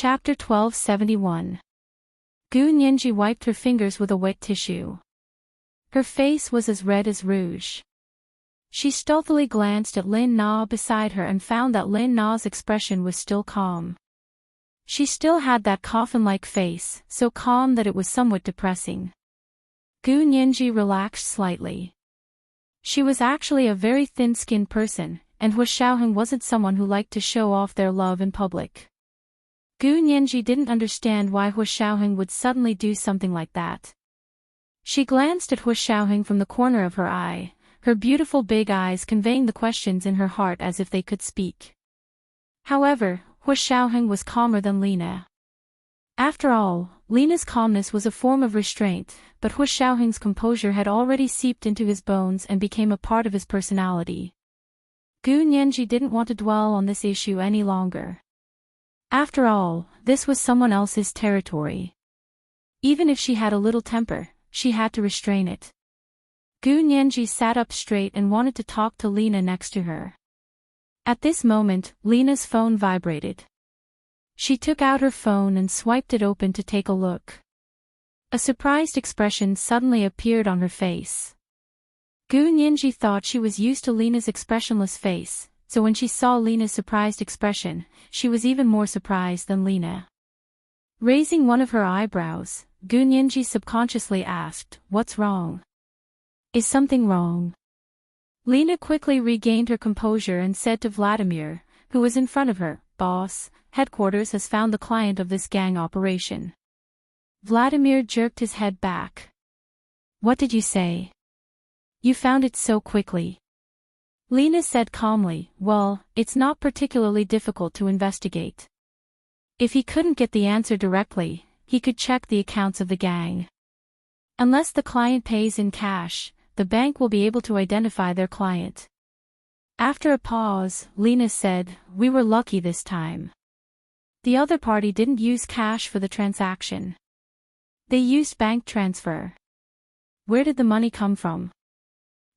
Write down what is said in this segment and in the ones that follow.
Chapter 1271. Gu Nianji wiped her fingers with a wet tissue. Her face was as red as rouge. She stealthily glanced at Lin Na beside her and found that Lin Na's expression was still calm. She still had that coffin-like face, so calm that it was somewhat depressing. Gu Nianji relaxed slightly. She was actually a very thin-skinned person, and Hu Xiaoheng wasn't someone who liked to show off their love in public. Gu Nianji didn't understand why Hu Xiaoheng would suddenly do something like that. She glanced at Hu Xiaoheng from the corner of her eye, her beautiful big eyes conveying the questions in her heart as if they could speak. However, Hu Xiaoheng was calmer than Lina. After all, Lina's calmness was a form of restraint, but Hu Xiaoheng's composure had already seeped into his bones and became a part of his personality. Gu Nianji didn't want to dwell on this issue any longer. After all, this was someone else's territory. Even if she had a little temper, she had to restrain it. Gu Nianji sat up straight and wanted to talk to Lina next to her. At this moment, Lina's phone vibrated. She took out her phone and swiped it open to take a look. A surprised expression suddenly appeared on her face. Gu Nianji thought she was used to Lina's expressionless face, so when she saw Lina's surprised expression, she was even more surprised than Lina. Raising one of her eyebrows, Gu Nianji subconsciously asked, "What's wrong? Is something wrong?" Lina quickly regained her composure and said to Vladimir, who was in front of her, "Boss, headquarters has found the client of this gang operation." Vladimir jerked his head back. "What did you say? You found it so quickly." Lina said calmly, "Well, it's not particularly difficult to investigate. If he couldn't get the answer directly, he could check the accounts of the gang. Unless the client pays in cash, the bank will be able to identify their client." After a pause, Lina said, "We were lucky this time. The other party didn't use cash for the transaction. They used bank transfer. Where did the money come from?"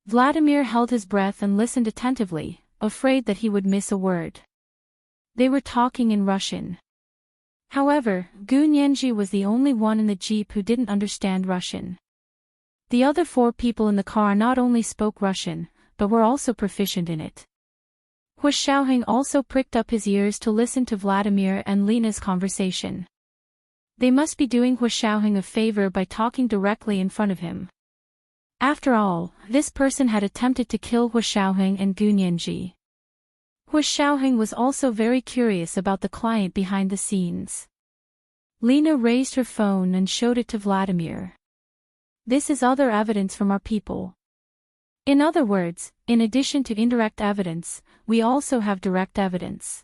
Vladimir held his breath and listened attentively, afraid that he would miss a word. They were talking in Russian. However, Gu Nianji was the only one in the jeep who didn't understand Russian. The other 4 people in the car not only spoke Russian, but were also proficient in it. Hu Xiaoheng also pricked up his ears to listen to Vladimir and Lina's conversation. They must be doing Hu Xiaoheng a favor by talking directly in front of him. After all, this person had attempted to kill Hu Xiaoheng and Gu Nianji. Hu Xiaoheng was also very curious about the client behind the scenes. Lina raised her phone and showed it to Vladimir. "This is other evidence from our people. In other words, in addition to indirect evidence, we also have direct evidence."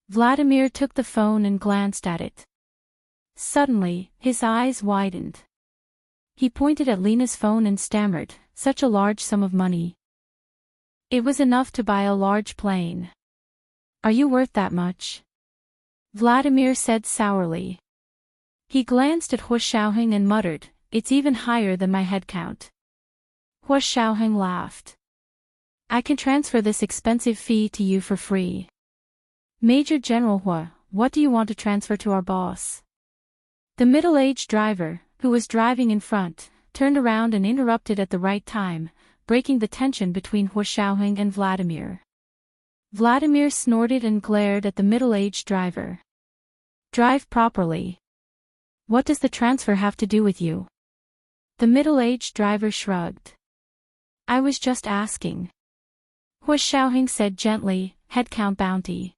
Vladimir took the phone and glanced at it. Suddenly, his eyes widened. He pointed at Lina's phone and stammered, "Such a large sum of money. It was enough to buy a large plane. Are you worth that much?" Vladimir said sourly. He glanced at Hu Xiaoheng and muttered, "It's even higher than my head count." Hu Xiaoheng laughed. "I can transfer this expensive fee to you for free. Major General Hu, what do you want to transfer to our boss?" The middle-aged driver, who was driving in front, turned around and interrupted at the right time, breaking the tension between Hu Xiaoheng and Vladimir. Vladimir snorted and glared at the middle-aged driver. "Drive properly. What does the transfer have to do with you?" The middle-aged driver shrugged. "I was just asking." Hu Xiaoheng said gently, "Headcount bounty.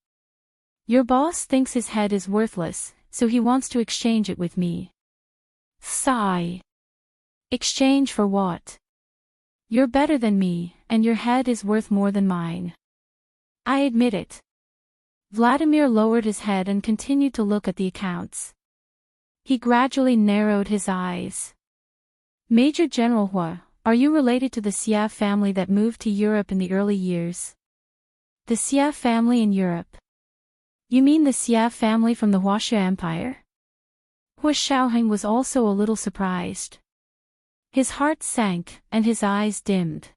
Your boss thinks his head is worthless, so he wants to exchange it with me." Sigh. "Exchange for what? You're better than me, and your head is worth more than mine. I admit it." Vladimir lowered his head and continued to look at the accounts. He gradually narrowed his eyes. "Major General Hu, are you related to the Xia family that moved to Europe in the early years?" "The Xia family in Europe? You mean the Xia family from the Huaxia Empire?" Hu Xiaoheng was also a little surprised. His heart sank, and his eyes dimmed.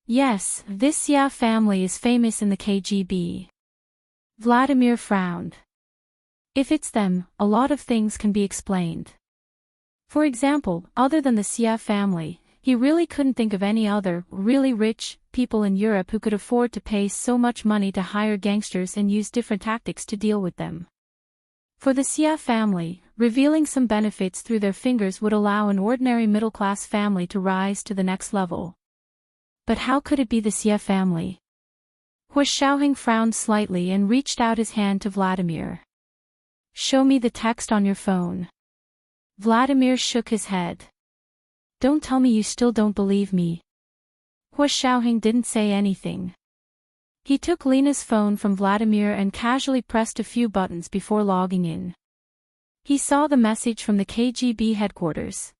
"Yes, this Xia family is famous in the KGB." Vladimir frowned. If it's them, a lot of things can be explained. For example, other than the Xia family, he really couldn't think of any other, really rich, people in Europe who could afford to pay so much money to hire gangsters and use different tactics to deal with them. For the Xia family, revealing some benefits through their fingers would allow an ordinary middle-class family to rise to the next level. But how could it be the Xia family? Hu Xiaoheng frowned slightly and reached out his hand to Vladimir. "Show me the text on your phone." Vladimir shook his head. "Don't tell me you still don't believe me." Hu Xiaoheng didn't say anything. He took Lena's phone from Vladimir and casually pressed a few buttons before logging in. He saw the message from the KGB headquarters.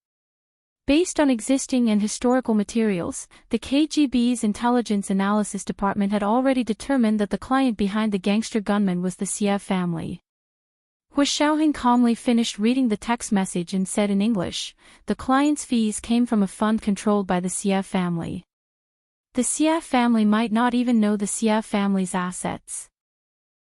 Based on existing and historical materials, the KGB's Intelligence Analysis Department had already determined that the client behind the gangster gunman was the Xia family. Hu Xiaoheng calmly finished reading the text message and said in English, "The client's fees came from a fund controlled by the Xia family. The Xia family might not even know the Xia family's assets.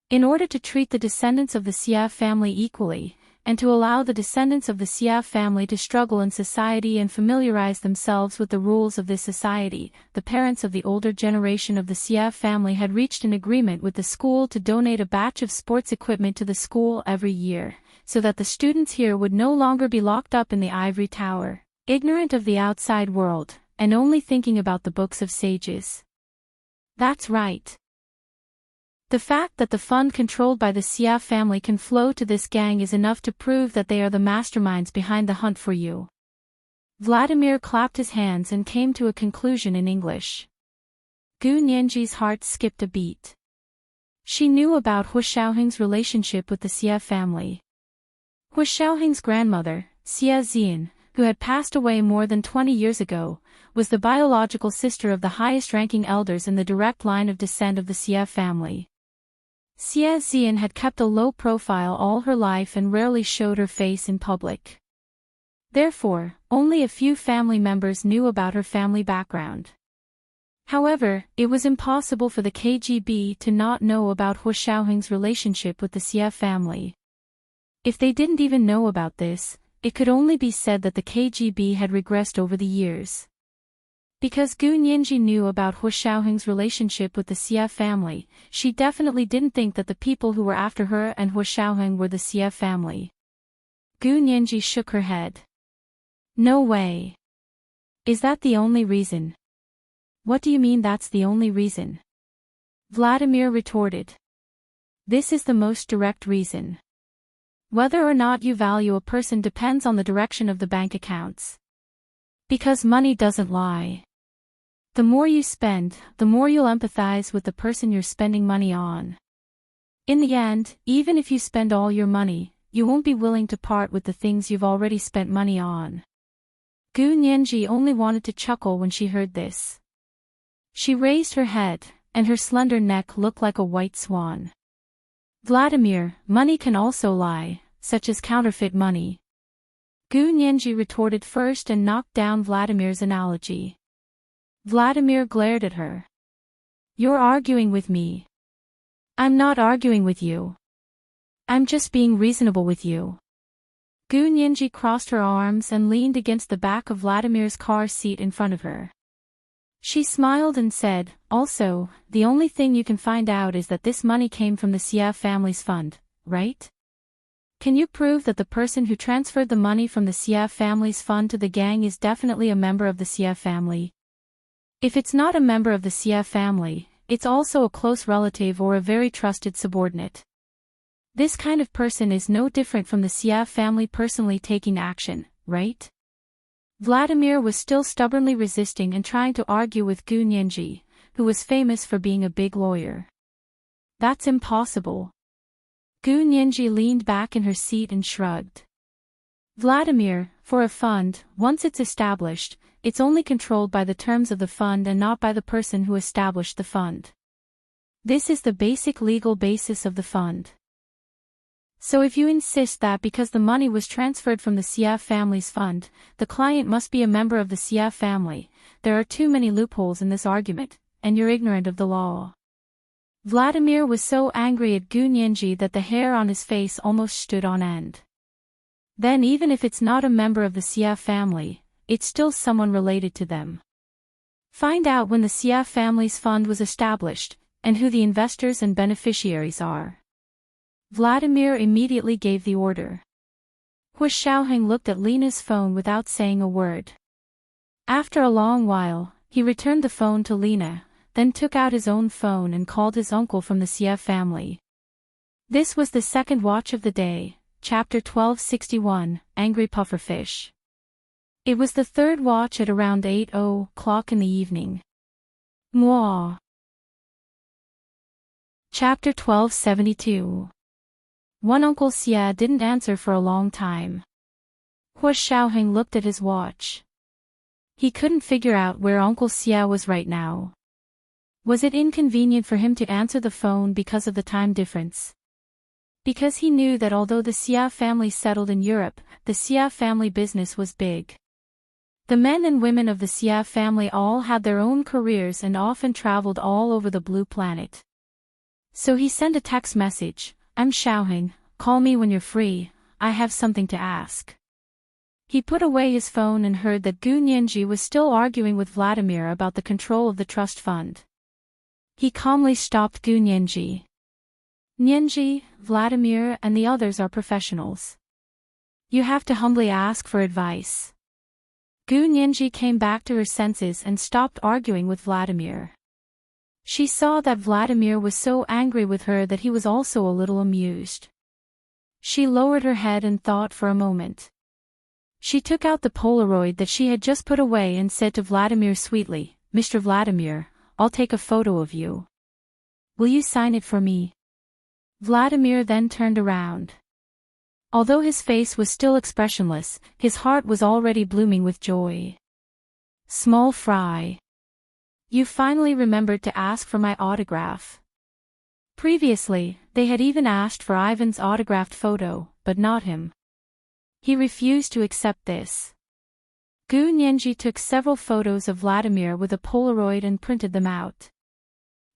In order to treat the descendants of the Xia family equally, and to allow the descendants of the Xia family to struggle in society and familiarize themselves with the rules of this society, the parents of the older generation of the Xia family had reached an agreement with the school to donate a batch of sports equipment to the school every year, so that the students here would no longer be locked up in the ivory tower, ignorant of the outside world, and only thinking about the books of sages." That's right. The fact that the fund controlled by the Xia family can flow to this gang is enough to prove that they are the masterminds behind the hunt for you. Vladimir clapped his hands and came to a conclusion in English. Gu Nianji's heart skipped a beat. She knew about Hu Xiaoheng's relationship with the Xia family. Hu Xiaoheng's grandmother, Xia Zian, who had passed away more than 20 years ago, was the biological sister of the highest-ranking elders in the direct line of descent of the Xia family. Xia Zian had kept a low profile all her life and rarely showed her face in public. Therefore, only a few family members knew about her family background. However, it was impossible for the KGB to not know about Hu Xiaoheng's relationship with the Xia family. If they didn't even know about this, it could only be said that the KGB had regressed over the years. Because Gu Nianji knew about Hu Xiaoheng's relationship with the Xia family, she definitely didn't think that the people who were after her and Hu Xiaoheng were the Xia family. Gu Nianji shook her head. "No way. Is that the only reason?" "What do you mean that's the only reason?" Vladimir retorted. "This is the most direct reason. Whether or not you value a person depends on the direction of the bank accounts. Because money doesn't lie. The more you spend, the more you'll empathize with the person you're spending money on. In the end, even if you spend all your money, you won't be willing to part with the things you've already spent money on." Gu Nianji only wanted to chuckle when she heard this. She raised her head, and her slender neck looked like a white swan. "Vladimir, money can also lie, such as counterfeit money." Gu Nianji retorted first and knocked down Vladimir's analogy. Vladimir glared at her. "You're arguing with me." "I'm not arguing with you. I'm just being reasonable with you." Gu Nianji crossed her arms and leaned against the back of Vladimir's car seat in front of her. She smiled and said, "Also, the only thing you can find out is that this money came from the Xia family's fund, right? Can you prove that the person who transferred the money from the Xia family's fund to the gang is definitely a member of the Xia family? If it's not a member of the Xia family, it's also a close relative or a very trusted subordinate. This kind of person is no different from the Xia family personally taking action, right?" Vladimir was still stubbornly resisting and trying to argue with Gu Nianji, who was famous for being a big lawyer. "That's impossible." Gu Nianji leaned back in her seat and shrugged. "Vladimir, for a fund, once it's established, it's only controlled by the terms of the fund and not by the person who established the fund. This is the basic legal basis of the fund. So if you insist that because the money was transferred from the Xia family's fund, the client must be a member of the Xia family, there are too many loopholes in this argument, and you're ignorant of the law." Vladimir was so angry at Gu Nianji that the hair on his face almost stood on end. Then even if it's not a member of the Xia family, it's still someone related to them. Find out when the Xia family's fund was established, and who the investors and beneficiaries are. Vladimir immediately gave the order. Hu Xiaoheng looked at Lena's phone without saying a word. After a long while, he returned the phone to Lena, then took out his own phone and called his uncle from the Xia family. This was the second watch of the day, Chapter 1261, Angry Pufferfish. It was the third watch at around 8:00 in the evening. Mwah. Chapter 1272. One Uncle Xia didn't answer for a long time. Hu Xiaoheng looked at his watch. He couldn't figure out where Uncle Xia was right now. Was it inconvenient for him to answer the phone because of the time difference? Because he knew that although the Xia family settled in Europe, the Xia family business was big. The men and women of the Xia family all had their own careers and often traveled all over the blue planet. So he sent a text message, "I'm Xiaoheng, call me when you're free, I have something to ask." He put away his phone and heard that Gu Nianji was still arguing with Vladimir about the control of the trust fund. He calmly stopped Gu Nianji. "Nianji, Vladimir and the others are professionals. You have to humbly ask for advice." Gu Nianji came back to her senses and stopped arguing with Vladimir. She saw that Vladimir was so angry with her that he was also a little amused. She lowered her head and thought for a moment. She took out the Polaroid that she had just put away and said to Vladimir sweetly, "Mr. Vladimir, I'll take a photo of you. Will you sign it for me?" Vladimir then turned around. Although his face was still expressionless, his heart was already blooming with joy. "Small fry. You finally remembered to ask for my autograph." Previously, they had even asked for Ivan's autographed photo, but not him. He refused to accept this. Gu Nianji took several photos of Vladimir with a Polaroid and printed them out.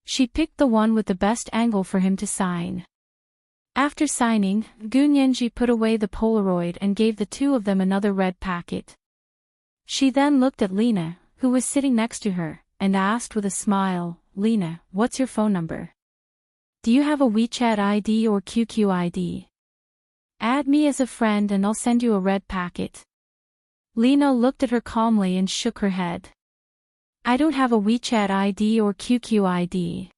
She picked the one with the best angle for him to sign. After signing, Gu Nianji put away the Polaroid and gave the two of them another red packet. She then looked at Lena, who was sitting next to her, and asked with a smile, "Lena, what's your phone number? Do you have a WeChat ID or QQ ID? Add me as a friend and I'll send you a red packet." Lena looked at her calmly and shook her head. "I don't have a WeChat ID or QQ ID.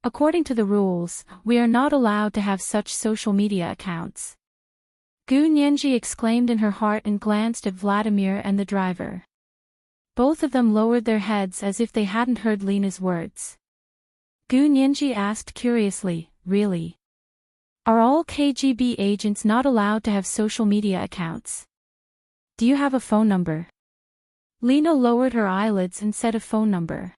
According to the rules, we are not allowed to have such social media accounts." Gu Nianji exclaimed in her heart and glanced at Vladimir and the driver. Both of them lowered their heads as if they hadn't heard Lena's words. Gu Nianji asked curiously, "Really? Are all KGB agents not allowed to have social media accounts? Do you have a phone number?" Lena lowered her eyelids and said a phone number.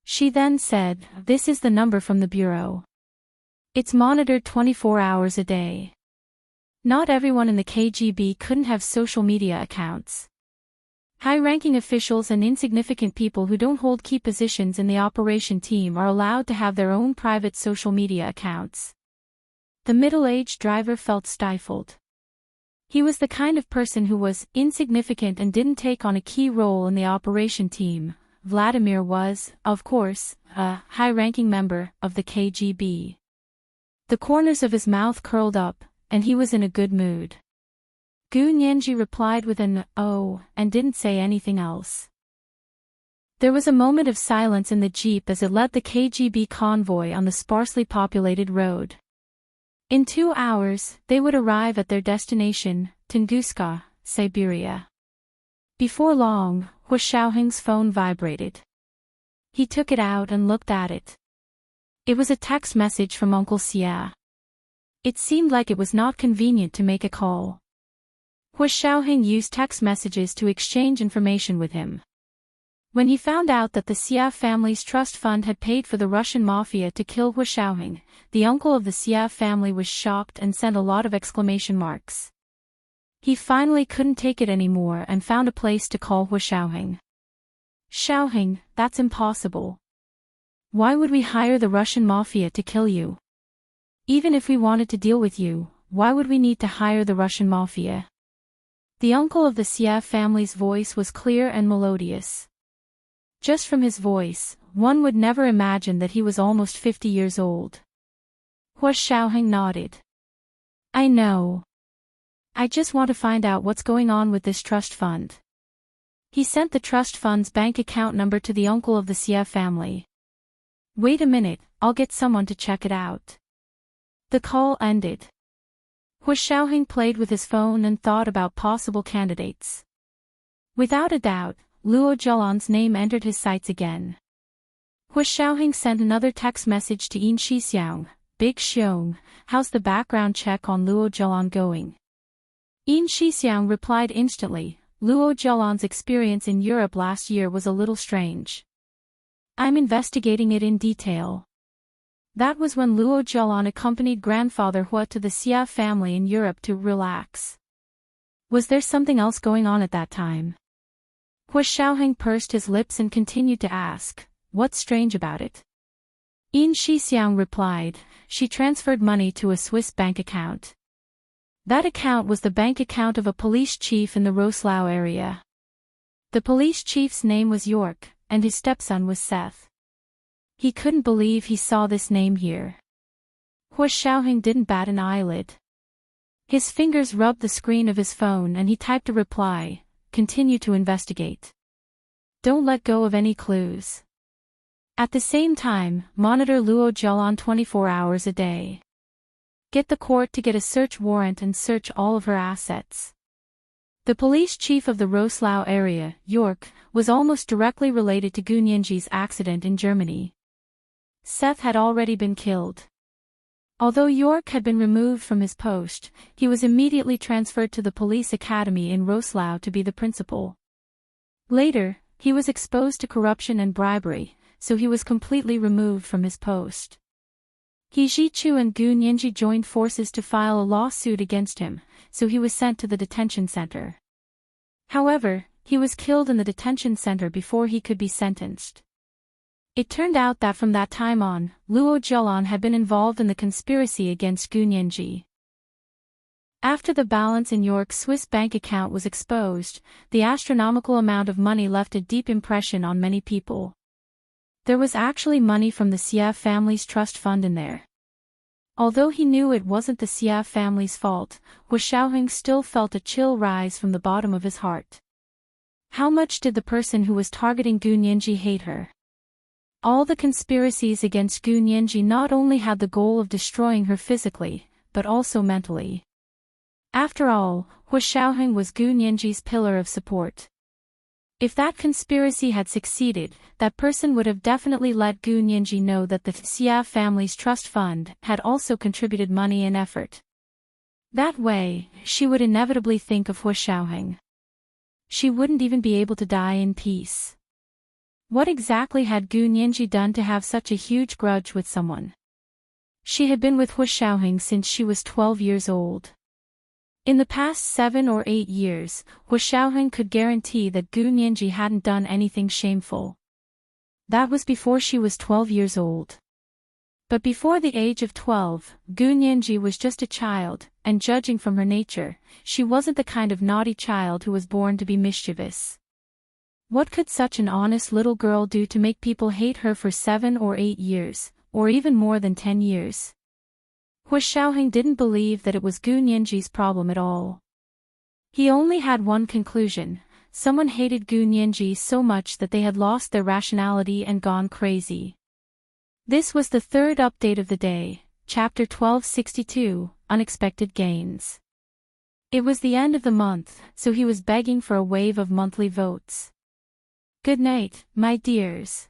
She then said, "This is the number from the bureau. It's monitored 24 hours a day. Not everyone in the KGB couldn't have social media accounts. High-ranking officials and insignificant people who don't hold key positions in the operation team are allowed to have their own private social media accounts." The middle-aged driver felt stifled. He was the kind of person who was insignificant and didn't take on a key role in the operation team. Vladimir was, of course, a high-ranking member of the KGB. The corners of his mouth curled up, and he was in a good mood. Gu Nianji replied with an "oh" and didn't say anything else. There was a moment of silence in the jeep as it led the KGB convoy on the sparsely populated road. In 2 hours, they would arrive at their destination, Tunguska, Siberia. Before long, Hu Xiaoheng's phone vibrated. He took it out and looked at it. It was a text message from Uncle Xia. It seemed like it was not convenient to make a call. Hu Xiaoheng used text messages to exchange information with him. When he found out that the Xia family's trust fund had paid for the Russian mafia to kill Hu Xiaoheng, the uncle of the Xia family was shocked and sent a lot of exclamation marks. He finally couldn't take it anymore and found a place to call Hu Xiaoheng. "Xiaoheng, that's impossible. Why would we hire the Russian mafia to kill you? Even if we wanted to deal with you, why would we need to hire the Russian mafia? The uncle of the Xia family's voice was clear and melodious. Just from his voice, one would never imagine that he was almost 50 years old. Hua Xiaoheng nodded. I know. I just want to find out what's going on with this trust fund. He sent the trust fund's bank account number to the uncle of the Xia family. Wait a minute, I'll get someone to check it out. The call ended. Hua Xiaoheng played with his phone and thought about possible candidates. Without a doubt, Luo Zhelan's name entered his sights again. Hua Xiaoheng sent another text message to Yin Shixiang. Big Xiong, how's the background check on Luo Zhelan going? Yin Shixiang replied instantly. Luo Zhelan's experience in Europe last year was a little strange. I'm investigating it in detail. That was when Luo Zhelan accompanied grandfather Hua to the Xia family in Europe to relax. Was there something else going on at that time? Hua Xiaoheng pursed his lips and continued to ask, what's strange about it? Yin Shixiang replied, she transferred money to a Swiss bank account. That account was the bank account of a police chief in the Rollercoasters area. The police chief's name was York, and his stepson was Seth. He couldn't believe he saw this name here. Hua Xiaoheng didn't bat an eyelid. His fingers rubbed the screen of his phone and he typed a reply, continue to investigate. Don't let go of any clues. At the same time, monitor Luo Zhelan 24 hours a day. Get the court to get a search warrant and search all of her assets. The police chief of the Rollercoasters area, York, was almost directly related to Gu Nianji's accident in Germany. Seth had already been killed. Although York had been removed from his post, he was immediately transferred to the police academy in Rollercoasters to be the principal. Later, he was exposed to corruption and bribery, so he was completely removed from his post. He Zichu and Gu Nianji joined forces to file a lawsuit against him, so he was sent to the detention center. However, he was killed in the detention center before he could be sentenced. It turned out that from that time on, Luo Zhelan had been involved in the conspiracy against Gu Nianji. After the balance in York's Swiss bank account was exposed, the astronomical amount of money left a deep impression on many people. There was actually money from the Xia family's trust fund in there. Although he knew it wasn't the Xia family's fault, Hua Xiaoheng still felt a chill rise from the bottom of his heart. How much did the person who was targeting Gu Nianji hate her? All the conspiracies against Gu Nianji not only had the goal of destroying her physically, but also mentally. After all, Hua Xiaoheng was Gu Nianji's pillar of support. If that conspiracy had succeeded, that person would have definitely let Gu Nianji know that the Xia family's trust fund had also contributed money and effort. That way, she would inevitably think of Hua Xiaoheng. She wouldn't even be able to die in peace. What exactly had Gu Nianji done to have such a huge grudge with someone? She had been with Hua Xiaoheng since she was 12 years old. In the past 7 or 8 years, Hua Xiaoheng could guarantee that Gu Nianji hadn't done anything shameful. That was before she was 12 years old. But before the age of 12, Gu Nianji was just a child, and judging from her nature, she wasn't the kind of naughty child who was born to be mischievous. What could such an honest little girl do to make people hate her for 7 or 8 years, or even more than 10 years? Hua Xiaoheng didn't believe that it was Gu Nianji's problem at all. He only had one conclusion: someone hated Gu Nianji so much that they had lost their rationality and gone crazy. This was the third update of the day, Chapter 1262, Unexpected Gains. It was the end of the month, so he was begging for a wave of monthly votes. Good night, my dears.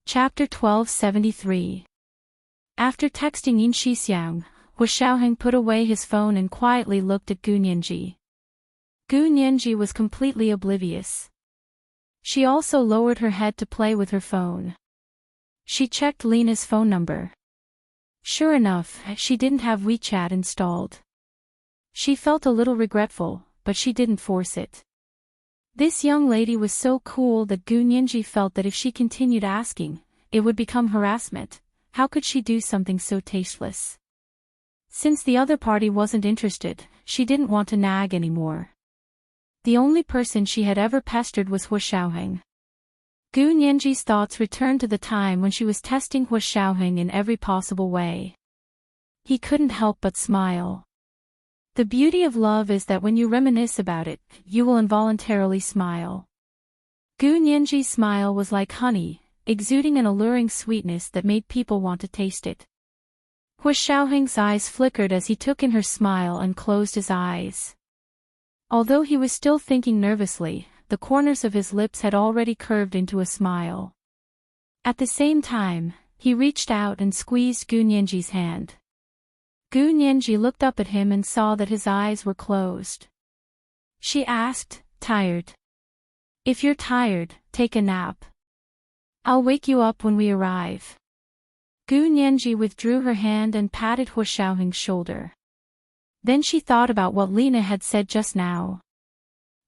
Chapter 1273. After texting Yin Shixiang, Hua Xiaoheng put away his phone and quietly looked at Gu Nianji. Gu Nianji was completely oblivious. She also lowered her head to play with her phone. She checked Lena's phone number. Sure enough, she didn't have WeChat installed. She felt a little regretful, but she didn't force it. This young lady was so cool that Gu Nianji felt that if she continued asking, it would become harassment. How could she do something so tasteless? Since the other party wasn't interested, she didn't want to nag anymore. The only person she had ever pestered was Hua Xiaoheng. Gu Nianji's thoughts returned to the time when she was testing Hua Xiaoheng in every possible way. He couldn't help but smile. The beauty of love is that when you reminisce about it, you will involuntarily smile. Gu Nianji's smile was like honey, exuding an alluring sweetness that made people want to taste it. Hua Xiaoheng's eyes flickered as he took in her smile and closed his eyes. Although he was still thinking nervously, the corners of his lips had already curved into a smile. At the same time, he reached out and squeezed Gu Nianji's hand. Gu Nianji looked up at him and saw that his eyes were closed. She asked, "Tired? If you're tired, take a nap. I'll wake you up when we arrive." Gu Nianji withdrew her hand and patted Hua Xiaoheng's shoulder. Then she thought about what Lena had said just now.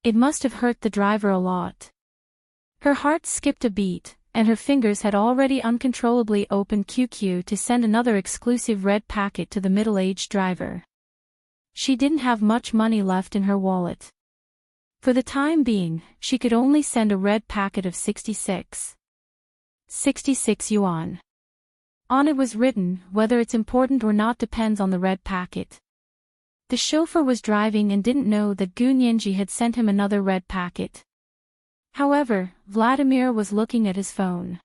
It must have hurt the driver a lot. Her heart skipped a beat, and her fingers had already uncontrollably opened QQ to send another exclusive red packet to the middle-aged driver. She didn't have much money left in her wallet. For the time being, she could only send a red packet of 66 yuan. On it was written, "Whether it's important or not depends on the red packet." The chauffeur was driving and didn't know that Gu Nianji had sent him another red packet. However, Vladimir was looking at his phone.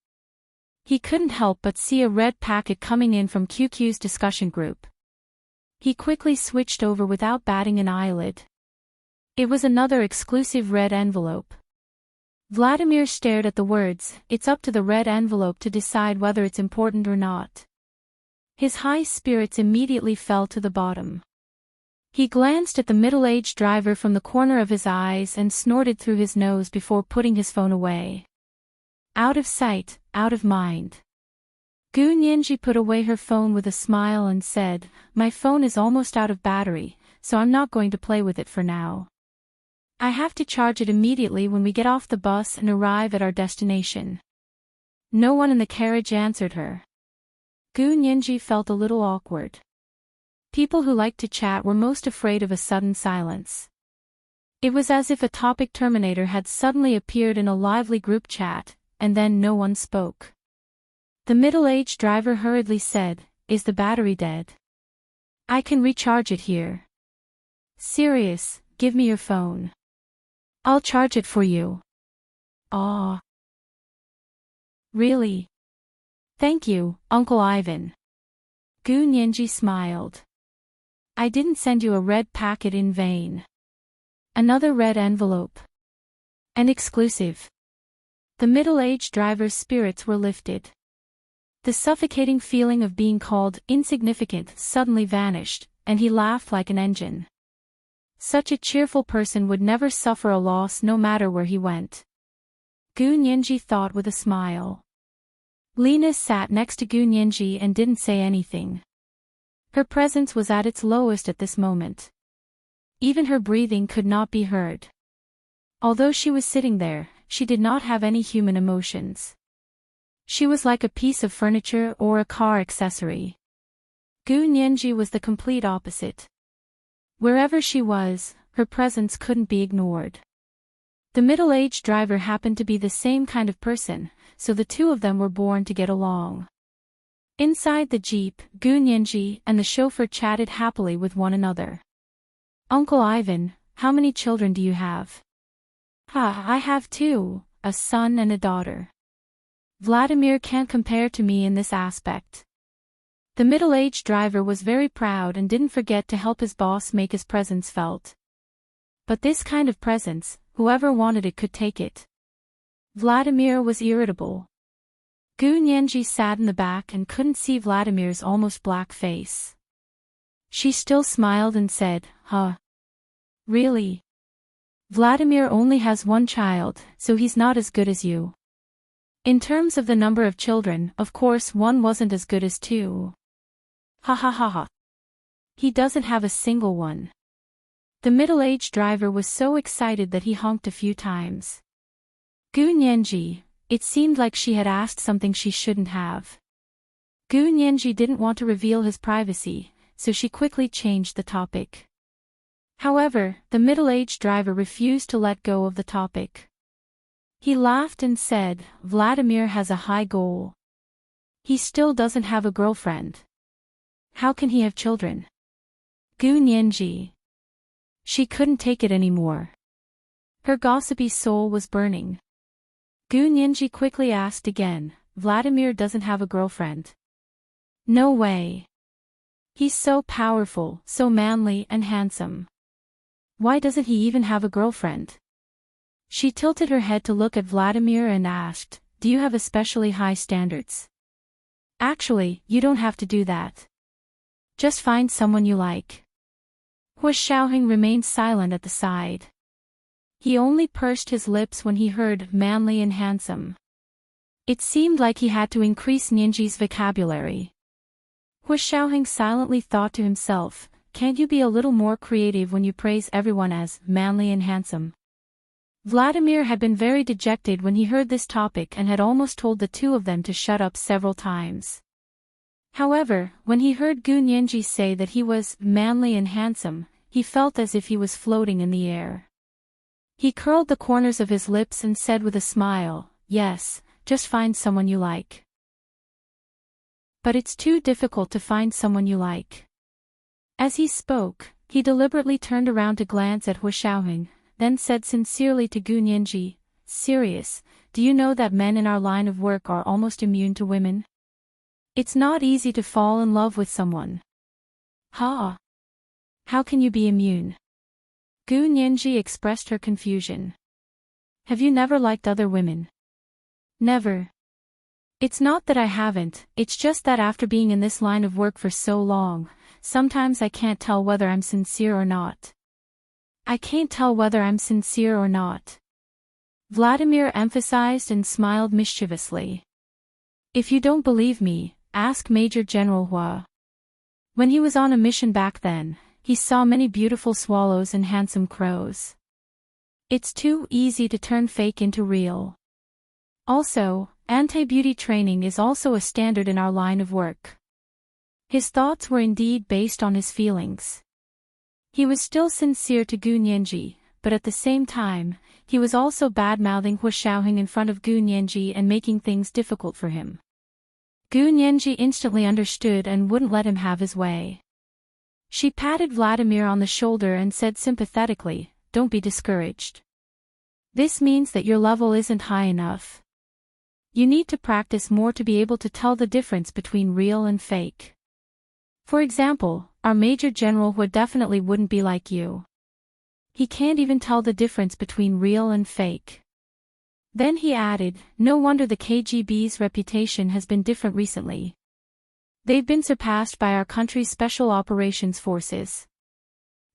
He couldn't help but see a red packet coming in from QQ's discussion group. He quickly switched over without batting an eyelid. It was another exclusive red envelope. Vladimir stared at the words, "It's up to the red envelope to decide whether it's important or not." His high spirits immediately fell to the bottom. He glanced at the middle-aged driver from the corner of his eyes and snorted through his nose before putting his phone away. Out of sight, out of mind. Gu Nianji put away her phone with a smile and said, "My phone is almost out of battery, so I'm not going to play with it for now. I have to charge it immediately when we get off the bus and arrive at our destination." No one in the carriage answered her. Gu Nianji felt a little awkward. People who liked to chat were most afraid of a sudden silence. It was as if a topic terminator had suddenly appeared in a lively group chat, and then no one spoke. The middle-aged driver hurriedly said, "Is the battery dead? I can recharge it here." "Serious, give me your phone. I'll charge it for you." "Aw. Really? Thank you, Uncle Ivan." Gu Nianji smiled. "I didn't send you a red packet in vain. Another red envelope. An exclusive." The middle-aged driver's spirits were lifted. The suffocating feeling of being called insignificant suddenly vanished, and he laughed like an engine. Such a cheerful person would never suffer a loss no matter where he went. Gu Nianji thought with a smile. Lena sat next to Gu Nianji and didn't say anything. Her presence was at its lowest at this moment. Even her breathing could not be heard. Although she was sitting there, she did not have any human emotions. She was like a piece of furniture or a car accessory. Gu Nianji was the complete opposite. Wherever she was, her presence couldn't be ignored. The middle-aged driver happened to be the same kind of person, so the two of them were born to get along. Inside the jeep, Gu Nianji and the chauffeur chatted happily with one another. "Uncle Ivan, how many children do you have?" I have two, a son and a daughter. Vladimir can't compare to me in this aspect." The middle-aged driver was very proud and didn't forget to help his boss make his presence felt. But this kind of presence, whoever wanted it could take it. Vladimir was irritable. Gu Nianji sat in the back and couldn't see Vladimir's almost black face. She still smiled and said, "Huh? Really? Vladimir only has one child, so he's not as good as you. In terms of the number of children, of course one wasn't as good as two. Ha ha ha ha. He doesn't have a single one. The middle-aged driver was so excited that he honked a few times. Gu Nianji, it seemed like she had asked something she shouldn't have. Gu Nianji didn't want to reveal his privacy, so she quickly changed the topic. However, the middle-aged driver refused to let go of the topic. He laughed and said, Vladimir has a high goal. He still doesn't have a girlfriend. How can he have children? Gu Nianji. She couldn't take it anymore. Her gossipy soul was burning. Gu Nianji quickly asked again, Vladimir doesn't have a girlfriend. No way. He's so powerful, so manly and handsome. Why doesn't he even have a girlfriend? She tilted her head to look at Vladimir and asked, do you have especially high standards? Actually, you don't have to do that. Just find someone you like. Hua Xiaoheng remained silent at the side. He only pursed his lips when he heard manly and handsome. It seemed like he had to increase Nianji's vocabulary. Hua Xiaoheng silently thought to himself, can't you be a little more creative when you praise everyone as manly and handsome? Vladimir had been very dejected when he heard this topic and had almost told the two of them to shut up several times. However, when he heard Gu Nianji say that he was manly and handsome, he felt as if he was floating in the air. He curled the corners of his lips and said with a smile, yes, just find someone you like. But it's too difficult to find someone you like. As he spoke, he deliberately turned around to glance at Hua Xiaoheng, then said sincerely to Gu Nianji, serious, do you know that men in our line of work are almost immune to women? It's not easy to fall in love with someone. Ha! How can you be immune? Gu Nianji expressed her confusion. Have you never liked other women? Never. It's not that I haven't, it's just that after being in this line of work for so long, sometimes I can't tell whether I'm sincere or not. I can't tell whether I'm sincere or not. Vladimir emphasized and smiled mischievously. If you don't believe me, ask Major General Hua. When he was on a mission back then, he saw many beautiful swallows and handsome crows. It's too easy to turn fake into real. Also, anti-beauty training is also a standard in our line of work. His thoughts were indeed based on his feelings. He was still sincere to Gu Nianji, but at the same time, he was also bad-mouthing Hua Xiaoheng in front of Gu Nianji and making things difficult for him. Gu Nianji instantly understood and wouldn't let him have his way. She patted Vladimir on the shoulder and said sympathetically, don't be discouraged. This means that your level isn't high enough. You need to practice more to be able to tell the difference between real and fake. For example, our Major General Hua definitely wouldn't be like you. He can't even tell the difference between real and fake. Then he added, no wonder the KGB's reputation has been different recently. They've been surpassed by our country's special operations forces.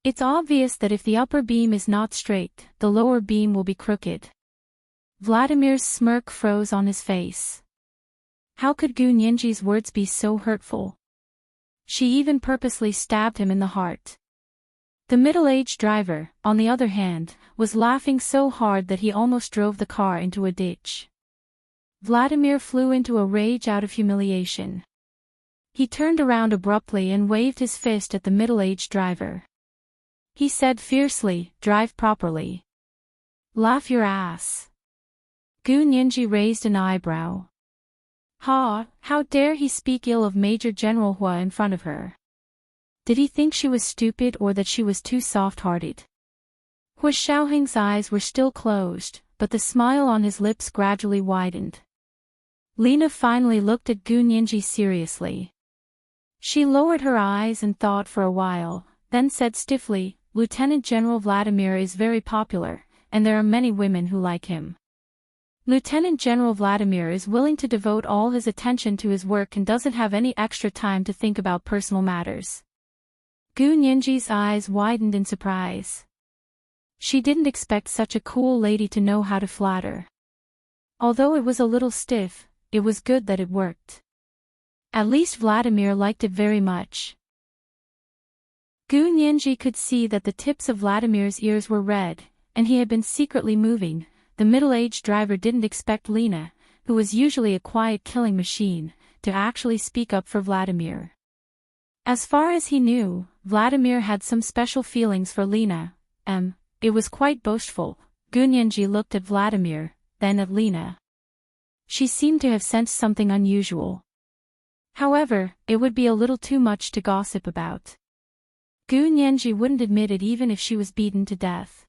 It's obvious that if the upper beam is not straight, the lower beam will be crooked. Vladimir's smirk froze on his face. How could Gu Nianji's words be so hurtful? She even purposely stabbed him in the heart. The middle-aged driver, on the other hand, was laughing so hard that he almost drove the car into a ditch. Vladimir flew into a rage out of humiliation. He turned around abruptly and waved his fist at the middle-aged driver. He said fiercely, drive properly. Laugh your ass. Gu Nianji raised an eyebrow. Ha, how dare he speak ill of Major General Hua in front of her? Did he think she was stupid or that she was too soft-hearted? Hua Xiaoheng's eyes were still closed, but the smile on his lips gradually widened. Lena finally looked at Gu Nianji seriously. She lowered her eyes and thought for a while, then said stiffly, Lieutenant General Vladimir is very popular, and there are many women who like him. Lieutenant General Vladimir is willing to devote all his attention to his work and doesn't have any extra time to think about personal matters. Gu Nianji's eyes widened in surprise. She didn't expect such a cool lady to know how to flatter. Although it was a little stiff, it was good that it worked. At least Vladimir liked it very much. Gu Nianji could see that the tips of Vladimir's ears were red, and he had been secretly moving. The middle-aged driver didn't expect Lena, who was usually a quiet killing machine, to actually speak up for Vladimir. As far as he knew, Vladimir had some special feelings for Lena. It was quite boastful. Gu Nianji looked at Vladimir, then at Lena. She seemed to have sensed something unusual. However, it would be a little too much to gossip about. Gu Nianji wouldn't admit it even if she was beaten to death.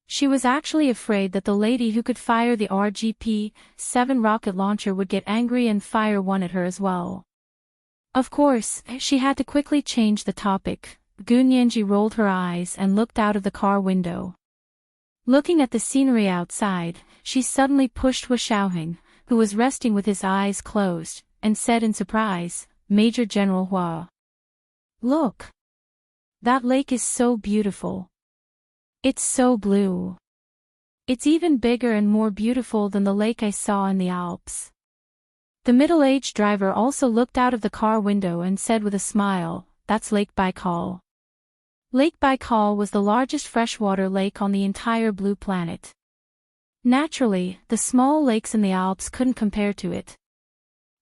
She was actually afraid that the lady who could fire the RGP-7 rocket launcher would get angry and fire one at her as well. Of course, she had to quickly change the topic. Gu Nianji rolled her eyes and looked out of the car window. Looking at the scenery outside, she suddenly pushed Hu Xiaoheng, who was resting with his eyes closed, and said in surprise, "Major General Hua. Look! That lake is so beautiful. It's so blue. It's even bigger and more beautiful than the lake I saw in the Alps." The middle-aged driver also looked out of the car window and said with a smile, "That's Lake Baikal." Lake Baikal was the largest freshwater lake on the entire blue planet. Naturally, the small lakes in the Alps couldn't compare to it.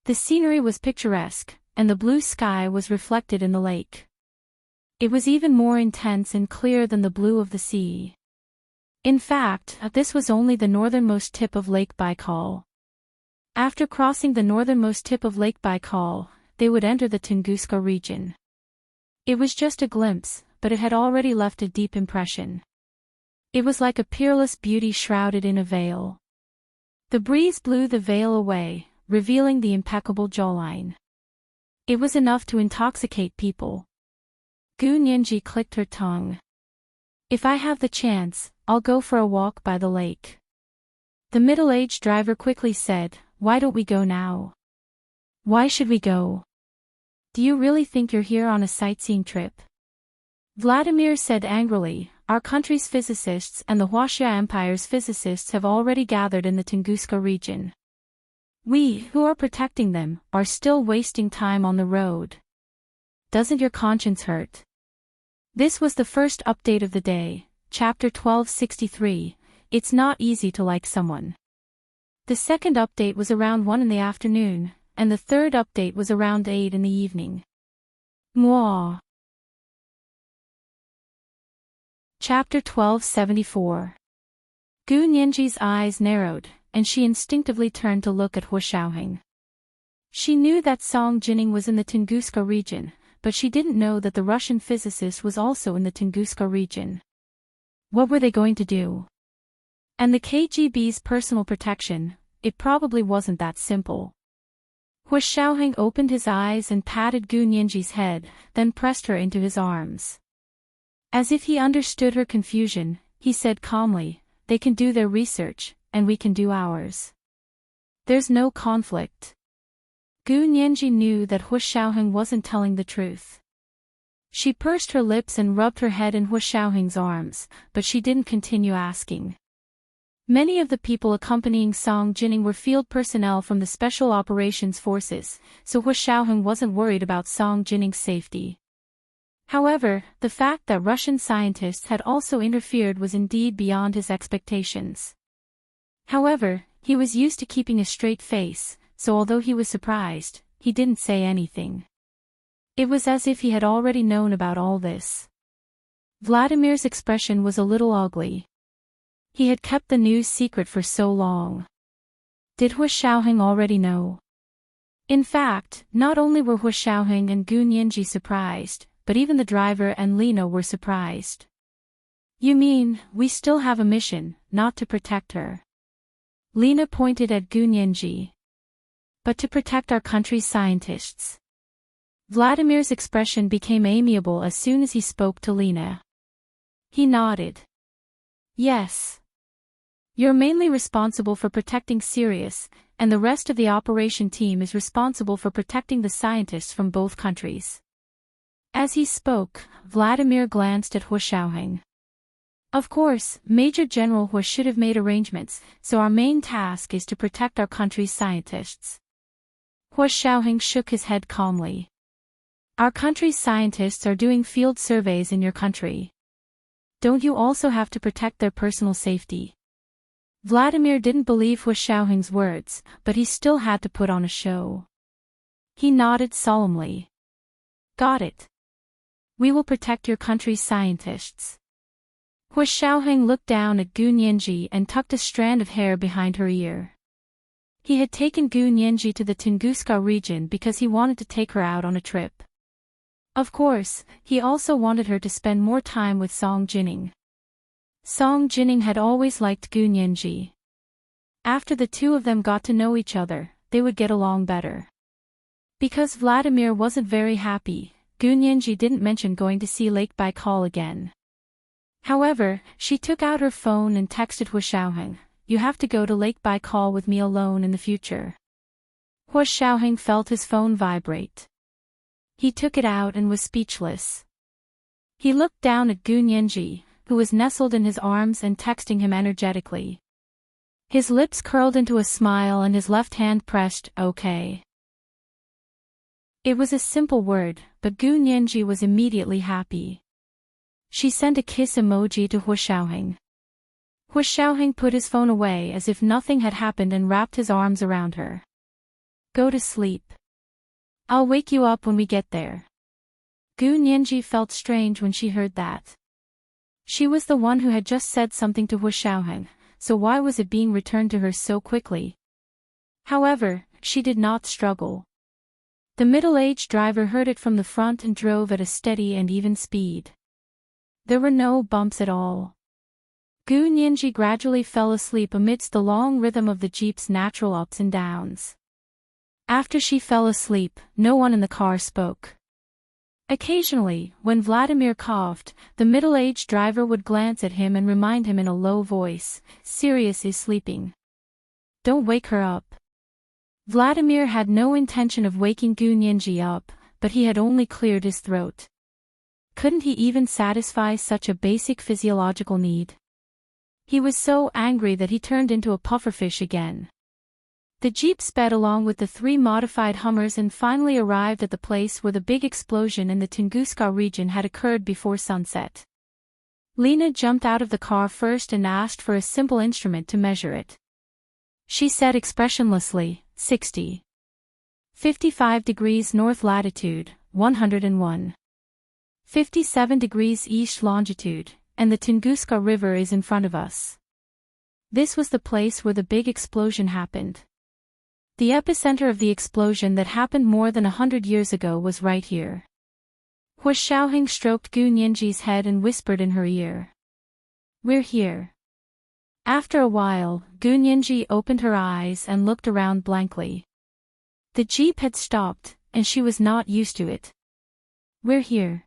The scenery was picturesque, and the blue sky was reflected in the lake. It was even more intense and clear than the blue of the sea. In fact, this was only the northernmost tip of Lake Baikal. After crossing the northernmost tip of Lake Baikal, they would enter the Tunguska region. It was just a glimpse, but it had already left a deep impression. It was like a peerless beauty shrouded in a veil. The breeze blew the veil away, revealing the impeccable jawline. It was enough to intoxicate people. Gu Nianji clicked her tongue. "If I have the chance, I'll go for a walk by the lake." The middle-aged driver quickly said, "Why don't we go now?" "Why should we go? Do you really think you're here on a sightseeing trip?" Vladimir said angrily, "Our country's physicists and the Huaxia Empire's physicists have already gathered in the Tunguska region. We, who are protecting them, are still wasting time on the road. Doesn't your conscience hurt?" This was the first update of the day, Chapter 1263, It's Not Easy to Like Someone. The second update was around 1 in the afternoon, and the third update was around 8 in the evening. Mwah. Chapter 1274. Gu Nianji's eyes narrowed, and she instinctively turned to look at Hu Xiaoheng. She knew that Song Jining was in the Tunguska region, but she didn't know that the Russian physicist was also in the Tunguska region. What were they going to do? And the KGB's personal protection, it probably wasn't that simple. Hu Xiaoheng opened his eyes and patted Gu Nianji's head, then pressed her into his arms. As if he understood her confusion, he said calmly, "They can do their research, and we can do ours. There's no conflict." Gu Nianji knew that Hu Xiaoheng wasn't telling the truth. She pursed her lips and rubbed her head in Hu Xiaoheng's arms, but she didn't continue asking. Many of the people accompanying Song Jining were field personnel from the Special Operations Forces, so Hu Xiaoheng wasn't worried about Song Jining's safety. However, the fact that Russian scientists had also interfered was indeed beyond his expectations. However, he was used to keeping a straight face, so although he was surprised, he didn't say anything. It was as if he had already known about all this. Vladimir's expression was a little ugly. He had kept the news secret for so long. Did Hu Xiaoheng already know? In fact, not only were Hu Xiaoheng and Gu Nianji surprised, but even the driver and Lena were surprised. "You mean, we still have a mission, not to protect her?" Lena pointed at Gu Nianji. "But to protect our country's scientists." Vladimir's expression became amiable as soon as he spoke to Lena. He nodded. "Yes. You're mainly responsible for protecting Sirius, and the rest of the operation team is responsible for protecting the scientists from both countries." As he spoke, Vladimir glanced at Hu Xiaoheng. "Of course, Major General Hu should have made arrangements, so our main task is to protect our country's scientists." Hu Xiaoheng shook his head calmly. Our country's scientists are doing field surveys in your country. Don't you also have to protect their personal safety? Vladimir didn't believe Hu Xiaoheng's words, but he still had to put on a show. He nodded solemnly. Got it. We will protect your country's scientists. Hu Xiaoheng looked down at Gu Nianji and tucked a strand of hair behind her ear. He had taken Gu Nianji to the Tunguska region because he wanted to take her out on a trip. Of course, he also wanted her to spend more time with Song Jining. Song Jining had always liked Gu Nianji. After the two of them got to know each other, they would get along better. Because Vladimir wasn't very happy, Gu Nianji didn't mention going to see Lake Baikal again. However, she took out her phone and texted Hu Xiaoheng, "You have to go to Lake Baikal with me alone in the future." Hu Xiaoheng felt his phone vibrate. He took it out and was speechless. He looked down at Gu Nianji, who was nestled in his arms and texting him energetically. His lips curled into a smile and his left hand pressed OK. It was a simple word, but Gu Nianji was immediately happy. She sent a kiss emoji to Hu Xiaoheng. Hu Xiaoheng put his phone away as if nothing had happened and wrapped his arms around her. Go to sleep. I'll wake you up when we get there. Gu Nianji felt strange when she heard that. She was the one who had just said something to Hu Xiaoheng, so why was it being returned to her so quickly? However, she did not struggle. The middle-aged driver heard it from the front and drove at a steady and even speed. There were no bumps at all. Gu Nianji gradually fell asleep amidst the long rhythm of the jeep's natural ups and downs. After she fell asleep, no one in the car spoke. Occasionally, when Vladimir coughed, the middle-aged driver would glance at him and remind him in a low voice, "Sirius is sleeping. Don't wake her up." Vladimir had no intention of waking Gu Nianji up, but he had only cleared his throat. Couldn't he even satisfy such a basic physiological need? He was so angry that he turned into a pufferfish again. The jeep sped along with the 3 modified Hummers and finally arrived at the place where the big explosion in the Tunguska region had occurred before sunset. Lena jumped out of the car first and asked for a simple instrument to measure it. She said expressionlessly, 60. 55 degrees north latitude, 101. 57 degrees east longitude, and the Tunguska River is in front of us. This was the place where the big explosion happened. The epicenter of the explosion that happened more than 100 years ago was right here. Hu Xiaoheng stroked Gu Nianji's head and whispered in her ear. We're here. After a while, Gu Nianji opened her eyes and looked around blankly. The jeep had stopped, and she was not used to it. We're here.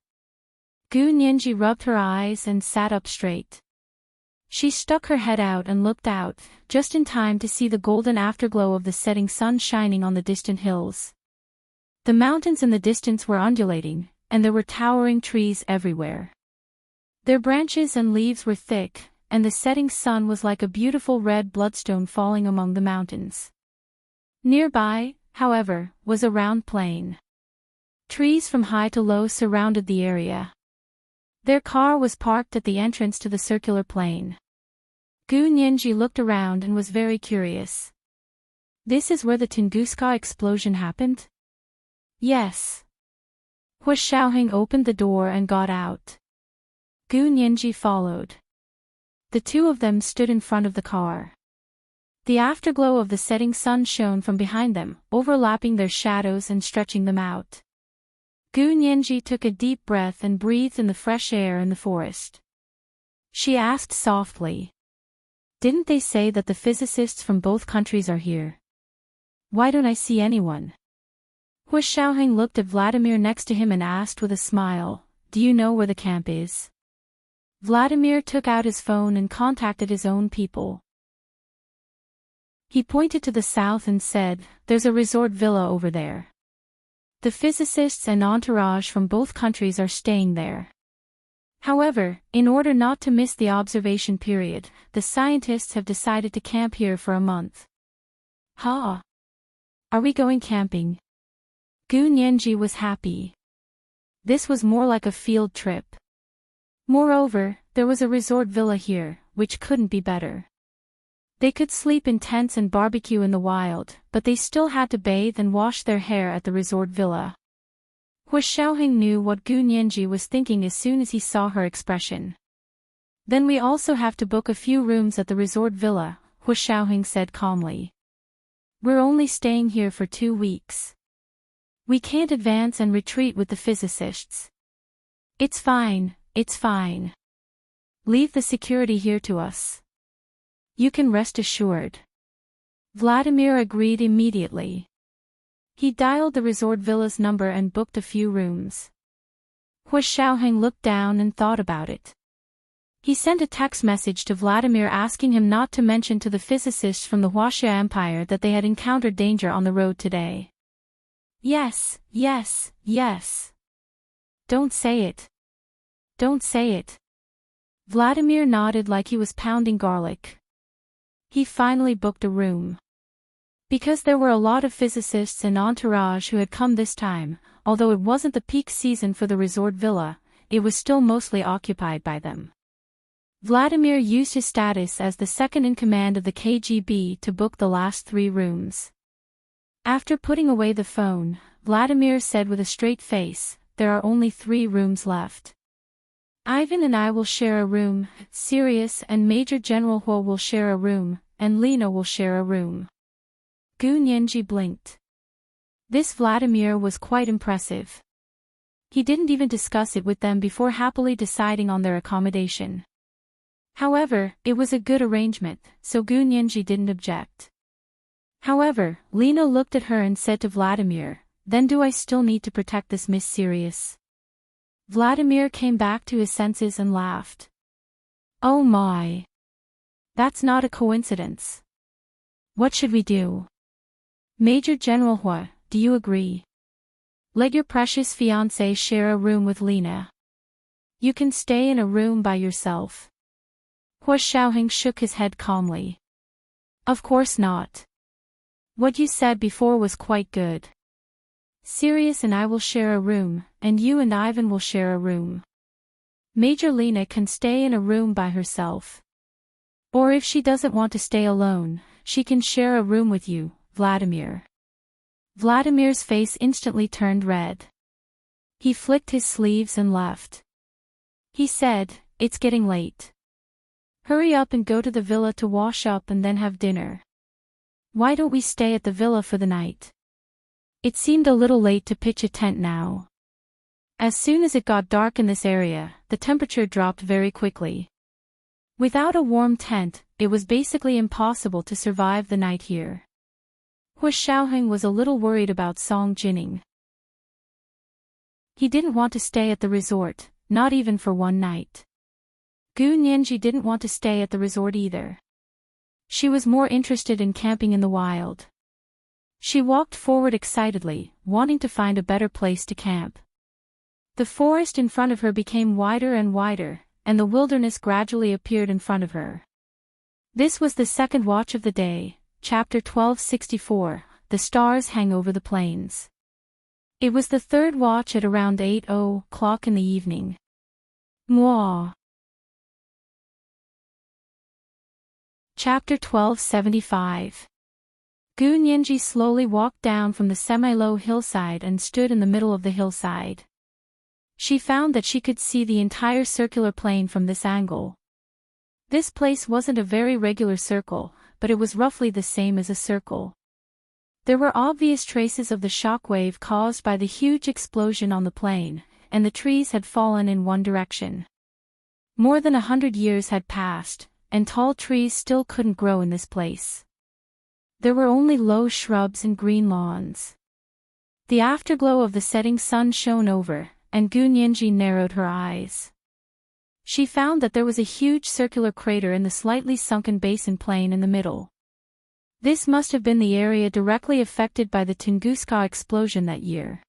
Gu Nianji rubbed her eyes and sat up straight. She stuck her head out and looked out, just in time to see the golden afterglow of the setting sun shining on the distant hills. The mountains in the distance were undulating, and there were towering trees everywhere. Their branches and leaves were thick, and the setting sun was like a beautiful red bloodstone falling among the mountains. Nearby, however, was a round plain. Trees from high to low surrounded the area. Their car was parked at the entrance to the circular plain. Gu Nianji looked around and was very curious. This is where the Tunguska explosion happened? Yes. Hu Xiaoheng opened the door and got out. Gu Nianji followed. The two of them stood in front of the car. The afterglow of the setting sun shone from behind them, overlapping their shadows and stretching them out. Gu Nianji took a deep breath and breathed in the fresh air in the forest. She asked softly. Didn't they say that the physicists from both countries are here? Why don't I see anyone? Hu Xiaoheng looked at Vladimir next to him and asked with a smile, Do you know where the camp is? Vladimir took out his phone and contacted his own people. He pointed to the south and said, There's a resort villa over there. The physicists and entourage from both countries are staying there. However, in order not to miss the observation period, the scientists have decided to camp here for a month. Ha! Are we going camping? Gu Nianji was happy. This was more like a field trip. Moreover, there was a resort villa here, which couldn't be better. They could sleep in tents and barbecue in the wild, but they still had to bathe and wash their hair at the resort villa. Hua Xiaoheng knew what Gu Nianji was thinking as soon as he saw her expression. Then we also have to book a few rooms at the resort villa, Hua Xiaoheng said calmly. We're only staying here for 2 weeks. We can't advance and retreat with the physicists. It's fine, it's fine. Leave the security here to us. You can rest assured. Vladimir agreed immediately. He dialed the resort villa's number and booked a few rooms. Hua Xiaoheng looked down and thought about it. He sent a text message to Vladimir asking him not to mention to the physicists from the Huaxia Empire that they had encountered danger on the road today. Yes, yes, yes. Don't say it. Don't say it. Vladimir nodded like he was pounding garlic. He finally booked a room. Because there were a lot of physicists and entourage who had come this time, although it wasn't the peak season for the resort villa, it was still mostly occupied by them. Vladimir used his status as the second in command of the KGB to book the last 3 rooms. After putting away the phone, Vladimir said with a straight face, "There are only 3 rooms left. Ivan and I will share a room, Sirius and Major General Hua will share a room, and Lena will share a room." Gu Nianji blinked. This Vladimir was quite impressive. He didn't even discuss it with them before happily deciding on their accommodation. However, it was a good arrangement, so Gu Nianji didn't object. However, Lena looked at her and said to Vladimir, "Then do I still need to protect this Miss Sirius?" Vladimir came back to his senses and laughed. "Oh my! That's not a coincidence. What should we do? Major General Hua, do you agree? Let your precious fiancée share a room with Lena. You can stay in a room by yourself." Hua Xiaoheng shook his head calmly. "Of course not. What you said before was quite good. Sirius and I will share a room, and you and Ivan will share a room. Major Lena can stay in a room by herself. Or if she doesn't want to stay alone, she can share a room with you, Vladimir." Vladimir's face instantly turned red. He flicked his sleeves and left. He said, "It's getting late. Hurry up and go to the villa to wash up and then have dinner. Why don't we stay at the villa for the night?" It seemed a little late to pitch a tent now. As soon as it got dark in this area, the temperature dropped very quickly. Without a warm tent, it was basically impossible to survive the night here. Hua Xiaoheng was a little worried about Song Jining. He didn't want to stay at the resort, not even for one night. Gu Nianji didn't want to stay at the resort either. She was more interested in camping in the wild. She walked forward excitedly, wanting to find a better place to camp. The forest in front of her became wider and wider, and the wilderness gradually appeared in front of her. This was the second watch of the day, chapter 1264, The Stars Hang Over the Plains. It was the third watch at around 8:00 in the evening. Mwah. Chapter 1275. Gu Nianji slowly walked down from the semi-low hillside and stood in the middle of the hillside. She found that she could see the entire circular plain from this angle. This place wasn't a very regular circle, but it was roughly the same as a circle. There were obvious traces of the shockwave caused by the huge explosion on the plain, and the trees had fallen in one direction. More than 100 years had passed, and tall trees still couldn't grow in this place. There were only low shrubs and green lawns. The afterglow of the setting sun shone over, and Gu Nianji narrowed her eyes. She found that there was a huge circular crater in the slightly sunken basin plain in the middle. This must have been the area directly affected by the Tunguska explosion that year.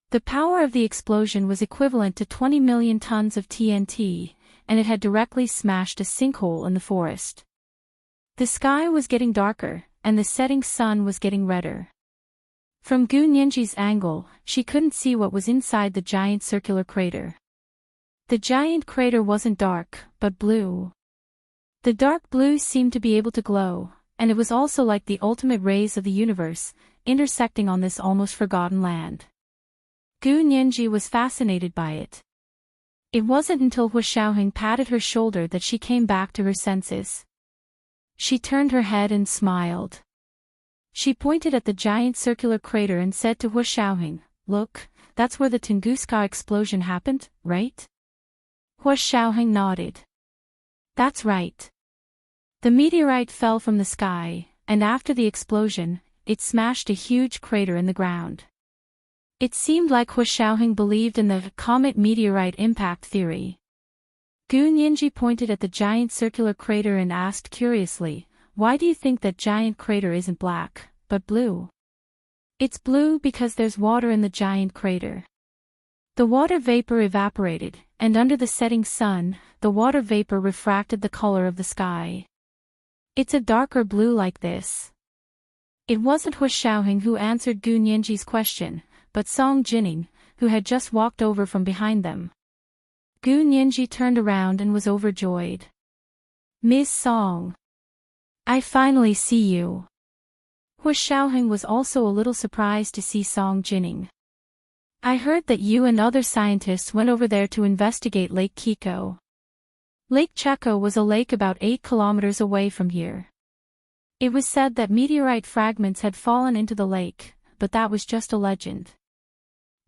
The power of the explosion was equivalent to 20 million tons of TNT, and it had directly smashed a sinkhole in the forest. The sky was getting darker, and the setting sun was getting redder. From Gu Nianji's angle, she couldn't see what was inside the giant circular crater. The giant crater wasn't dark, but blue. The dark blue seemed to be able to glow, and it was also like the ultimate rays of the universe, intersecting on this almost forgotten land. Gu Nianji was fascinated by it. It wasn't until Hu Xiaoheng patted her shoulder that she came back to her senses. She turned her head and smiled. She pointed at the giant circular crater and said to Hu Xiaoheng, "Look, that's where the Tunguska explosion happened, right?" Hu Xiaoheng nodded. "That's right. The meteorite fell from the sky, and after the explosion, it smashed a huge crater in the ground." It seemed like Hu Xiaoheng believed in the comet-meteorite impact theory. Gu Nianji pointed at the giant circular crater and asked curiously, "Why do you think that giant crater isn't black, but blue?" "It's blue because there's water in the giant crater. The water vapor evaporated, and under the setting sun, the water vapor refracted the color of the sky. It's a darker blue like this." It wasn't Hu Xiaoheng who answered Gu Nianji's question, but Song Jining, who had just walked over from behind them. Gu Nianji turned around and was overjoyed. "Miss Song. I finally see you." Hu Xiaoheng was also a little surprised to see Song Jining. "I heard that you and other scientists went over there to investigate Lake Kiko." Lake Cheko was a lake about 8 kilometers away from here. It was said that meteorite fragments had fallen into the lake, but that was just a legend.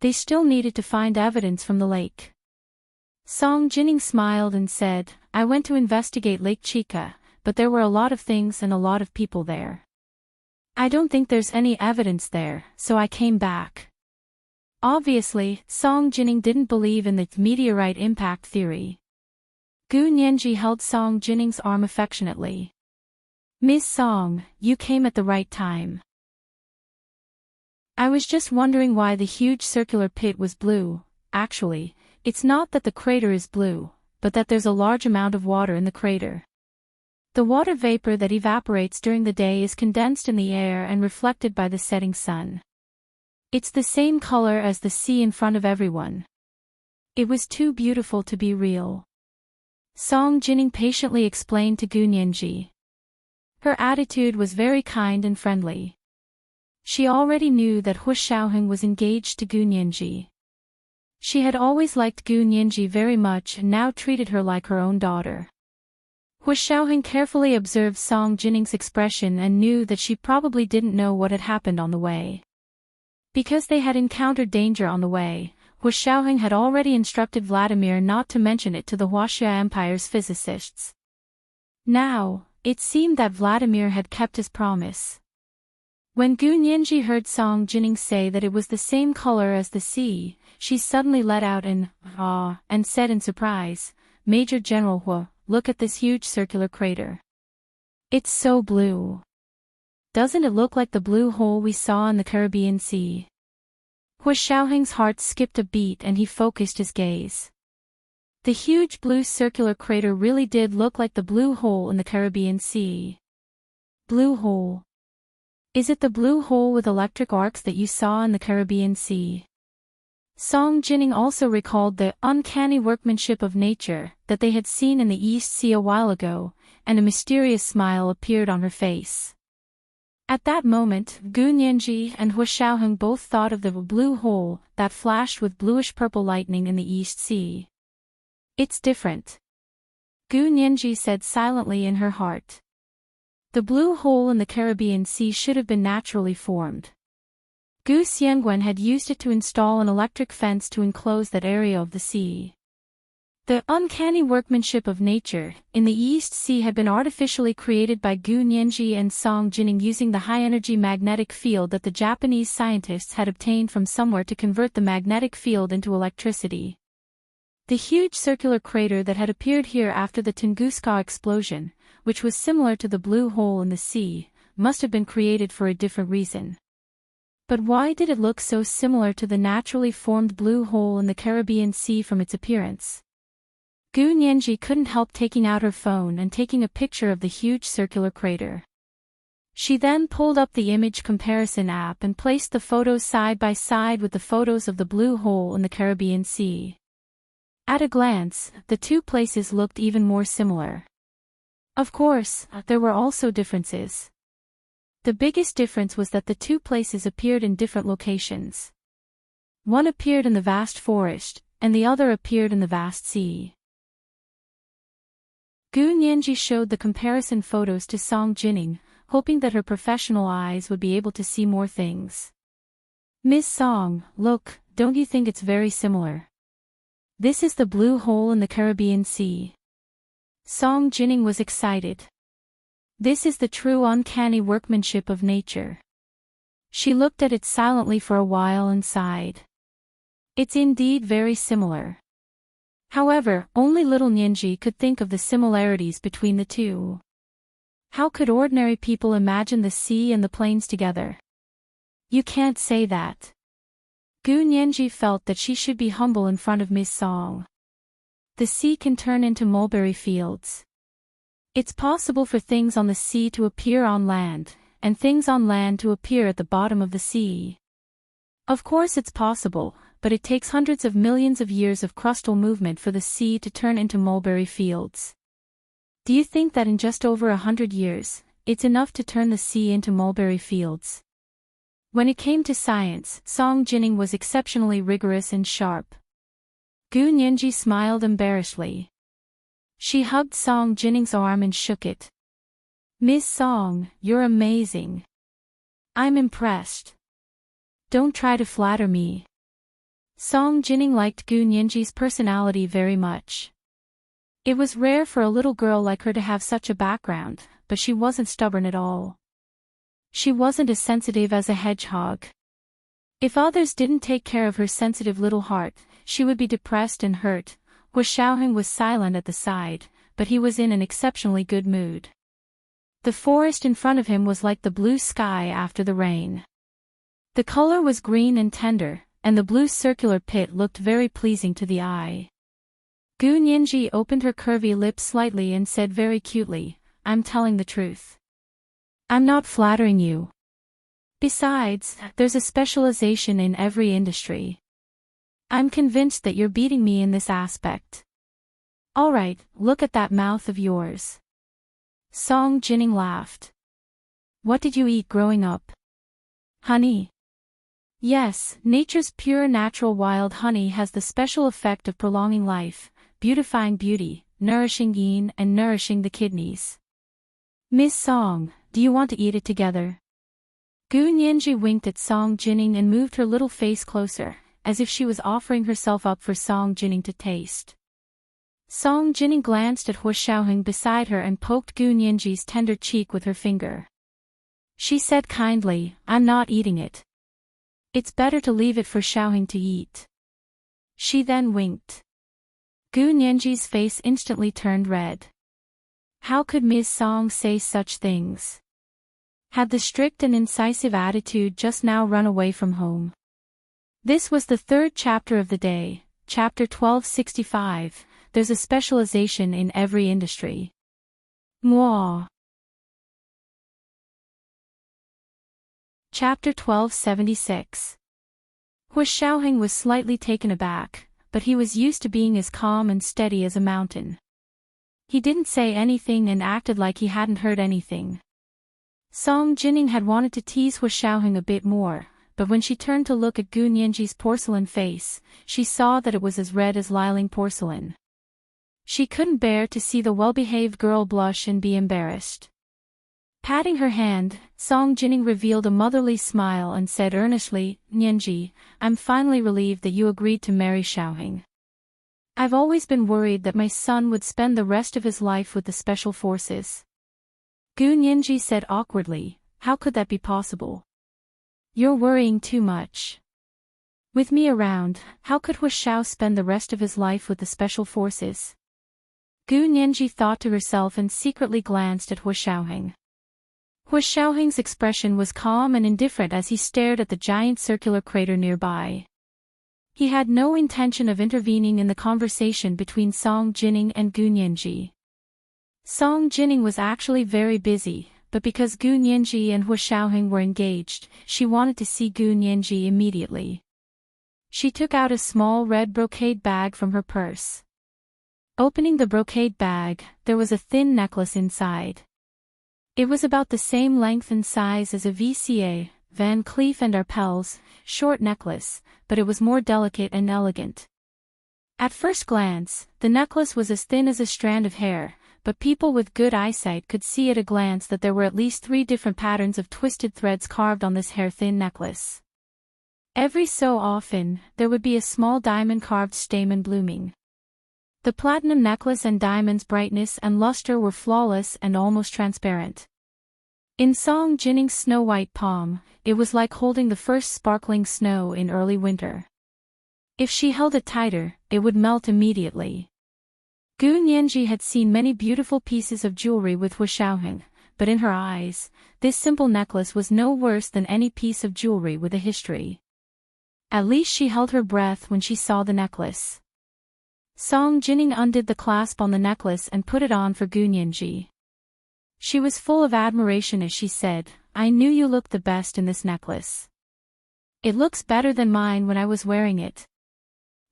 They still needed to find evidence from the lake. Song Jining smiled and said, "I went to investigate Lake Chika, but there were a lot of things and a lot of people there. I don't think there's any evidence there, so I came back." Obviously, Song Jining didn't believe in the meteorite impact theory. Gu Nianji held Song Jining's arm affectionately. "Miss Song, you came at the right time. I was just wondering why the huge circular pit was blue. Actually, it's not that the crater is blue, but that there's a large amount of water in the crater. The water vapor that evaporates during the day is condensed in the air and reflected by the setting sun. It's the same color as the sea in front of everyone. It was too beautiful to be real." Song Jining patiently explained to Gu Nianji. Her attitude was very kind and friendly. She already knew that Hu Xiaoheng was engaged to Gu Nianji. She had always liked Gu Nianji very much and now treated her like her own daughter. Hu Xiaoheng carefully observed Song Jining's expression and knew that she probably didn't know what had happened on the way. Because they had encountered danger on the way, Hu Xiaoheng had already instructed Vladimir not to mention it to the Huaxia Empire's physicists. Now, it seemed that Vladimir had kept his promise. When Gu Nianji heard Song Jining say that it was the same color as the sea, she suddenly let out an "ah" and said in surprise, "Major General Hu, look at this huge circular crater. It's so blue. Doesn't it look like the blue hole we saw in the Caribbean Sea?" Hu Xiaoheng's heart skipped a beat and he focused his gaze. The huge blue circular crater really did look like the blue hole in the Caribbean Sea. Blue hole. Is it the blue hole with electric arcs that you saw in the Caribbean Sea? Song Jining also recalled the uncanny workmanship of nature that they had seen in the East Sea a while ago, and a mysterious smile appeared on her face. At that moment, Gu Nianji and Hu Xiaoheng both thought of the blue hole that flashed with bluish-purple lightning in the East Sea. "It's different," Gu Nianji said silently in her heart. The blue hole in the Caribbean Sea should have been naturally formed. Gu Xiangguan had used it to install an electric fence to enclose that area of the sea. The uncanny workmanship of nature in the East Sea had been artificially created by Gu Nianji and Song Jining using the high-energy magnetic field that the Japanese scientists had obtained from somewhere to convert the magnetic field into electricity. The huge circular crater that had appeared here after the Tunguska explosion, which was similar to the blue hole in the sea, must have been created for a different reason. But why did it look so similar to the naturally formed blue hole in the Caribbean Sea from its appearance? Gu Nianji couldn't help taking out her phone and taking a picture of the huge circular crater. She then pulled up the image comparison app and placed the photos side by side with the photos of the blue hole in the Caribbean Sea. At a glance, the two places looked even more similar. Of course, there were also differences. The biggest difference was that the two places appeared in different locations. One appeared in the vast forest, and the other appeared in the vast sea. Gu Nianji showed the comparison photos to Song Jining, hoping that her professional eyes would be able to see more things. Miss Song, look, don't you think it's very similar? This is the blue hole in the Caribbean Sea. Song Jining was excited. This is the true uncanny workmanship of nature. She looked at it silently for a while and sighed. It's indeed very similar. However, only little Nianji could think of the similarities between the two. How could ordinary people imagine the sea and the plains together? You can't say that. Gu Nianji felt that she should be humble in front of Miss Song. The sea can turn into mulberry fields. It's possible for things on the sea to appear on land, and things on land to appear at the bottom of the sea. Of course it's possible, but it takes hundreds of millions of years of crustal movement for the sea to turn into mulberry fields. Do you think that in just over 100 years, it's enough to turn the sea into mulberry fields? When it came to science, Song Jining was exceptionally rigorous and sharp. Gu Nianji smiled embarrassedly. She hugged Song Jining's arm and shook it. Miss Song, you're amazing. I'm impressed. Don't try to flatter me. Song Jining liked Gu Nianji's personality very much. It was rare for a little girl like her to have such a background, but she wasn't stubborn at all. She wasn't as sensitive as a hedgehog. If others didn't take care of her sensitive little heart, she would be depressed and hurt. Hu Xiaoheng was silent at the side, but he was in an exceptionally good mood. The forest in front of him was like the blue sky after the rain. The color was green and tender, and the blue circular pit looked very pleasing to the eye. Gu Nianji opened her curvy lips slightly and said very cutely, I'm telling the truth. I'm not flattering you. Besides, there's a specialization in every industry. I'm convinced that you're beating me in this aspect. Alright, look at that mouth of yours. Song Jining laughed. What did you eat growing up? Honey. Yes, nature's pure natural wild honey has the special effect of prolonging life, beautifying beauty, nourishing yin and nourishing the kidneys. Miss Song, do you want to eat it together? Gu Nianji winked at Song Jining and moved her little face closer, as if she was offering herself up for Song Jining to taste. Song Jining glanced at Hu Xiaoheng beside her and poked Gu Nianji's tender cheek with her finger. She said kindly, I'm not eating it. It's better to leave it for Xiaoheng to eat. She then winked. Gu Nianji's face instantly turned red. How could Miss Song say such things? Had the strict and incisive attitude just now run away from home? This was the third chapter of the day, chapter 1265, there's a specialization in every industry. Mwah. Chapter 1276. Hu Xiaoheng was slightly taken aback, but he was used to being as calm and steady as a mountain. He didn't say anything and acted like he hadn't heard anything. Song Jining had wanted to tease Hu Xiaoheng a bit more, but when she turned to look at Gu Nianji's porcelain face, she saw that it was as red as Liling porcelain. She couldn't bear to see the well-behaved girl blush and be embarrassed. Patting her hand, Song Jining revealed a motherly smile and said earnestly, Nianji, I'm finally relieved that you agreed to marry Xiaoheng. I've always been worried that my son would spend the rest of his life with the special forces. Gu Nianji said awkwardly, how could that be possible? You're worrying too much. With me around, how could Hu Xiao spend the rest of his life with the special forces? Gu Nianji thought to herself and secretly glanced at Hu Xiaoheng. Hu Xiaoheng's expression was calm and indifferent as he stared at the giant circular crater nearby. He had no intention of intervening in the conversation between Song Jining and Gu Nianji. Song Jining was actually very busy, but because Gu Nianji and Hua Xiaoheng were engaged, she wanted to see Gu Nianji immediately. She took out a small red brocade bag from her purse. Opening the brocade bag, there was a thin necklace inside. It was about the same length and size as a VCA, Van Cleef and Arpels, short necklace, but it was more delicate and elegant. At first glance, the necklace was as thin as a strand of hair, but people with good eyesight could see at a glance that there were at least 3 different patterns of twisted threads carved on this hair-thin necklace. Every so often, there would be a small diamond-carved stamen blooming. The platinum necklace and diamond's brightness and luster were flawless and almost transparent. In Song Jinning's snow-white palm, it was like holding the first sparkling snow in early winter. If she held it tighter, it would melt immediately. Gu Nianji had seen many beautiful pieces of jewelry with Hua Xiaoheng, but in her eyes, this simple necklace was no worse than any piece of jewelry with a history. At least she held her breath when she saw the necklace. Song Jinning undid the clasp on the necklace and put it on for Gu Nianji. She was full of admiration as she said, "I knew you looked the best in this necklace. It looks better than mine when I was wearing it."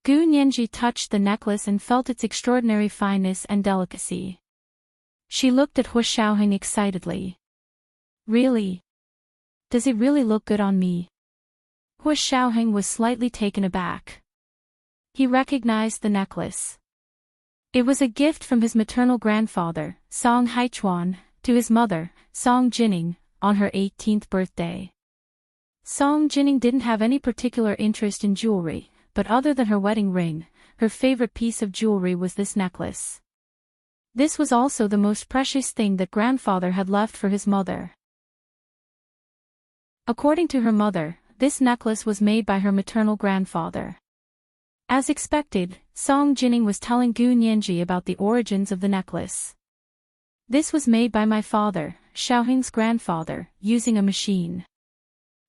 Gu Nianji touched the necklace and felt its extraordinary fineness and delicacy. She looked at Hua Xiaoheng excitedly. "Really? Does it really look good on me?" Hua Xiaoheng was slightly taken aback. He recognized the necklace. It was a gift from his maternal grandfather, Song Haichuan, to his mother, Song Jinning, on her 18th birthday. Song Jinning didn't have any particular interest in jewelry, but other than her wedding ring, her favorite piece of jewelry was this necklace. This was also the most precious thing that grandfather had left for his mother. According to her mother, this necklace was made by her maternal grandfather. As expected, Song Jinning was telling Gu Nianji about the origins of the necklace. "This was made by my father, Xiaoheng's grandfather, using a machine.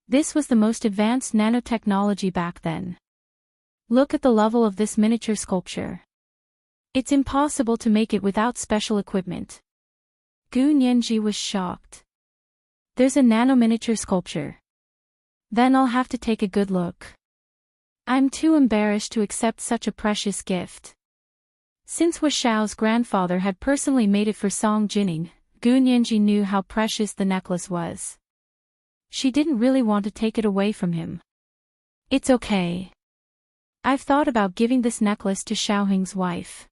This was the most advanced nanotechnology back then. Look at the level of this miniature sculpture. It's impossible to make it without special equipment." Gu Nianji was shocked. "There's a nano-miniature sculpture? Then I'll have to take a good look. I'm too embarrassed to accept such a precious gift." Since Hua Xiao's grandfather had personally made it for Song Jinning, Gu Nianji knew how precious the necklace was. She didn't really want to take it away from him. "It's okay. I've thought about giving this necklace to Xiaoheng's wife."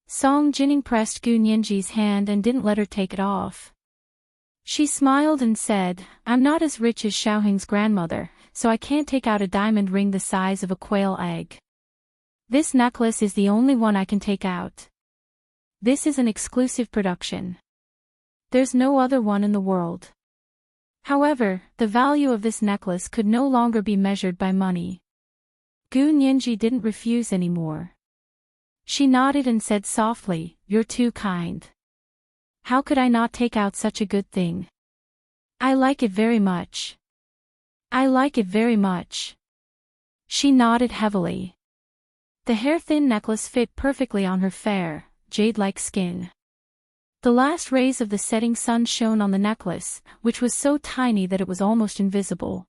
Song Jinning pressed Gu Nianji's hand and didn't let her take it off. She smiled and said, "I'm not as rich as Xiaoheng's grandmother, so I can't take out a diamond ring the size of a quail egg. This necklace is the only one I can take out. This is an exclusive production. There's no other one in the world." However, the value of this necklace could no longer be measured by money. Gu Nianji didn't refuse anymore. She nodded and said softly, "You're too kind. How could I not take out such a good thing? I like it very much. I like it very much." She nodded heavily. The hair-thin necklace fit perfectly on her fair, jade-like skin. The last rays of the setting sun shone on the necklace, which was so tiny that it was almost invisible.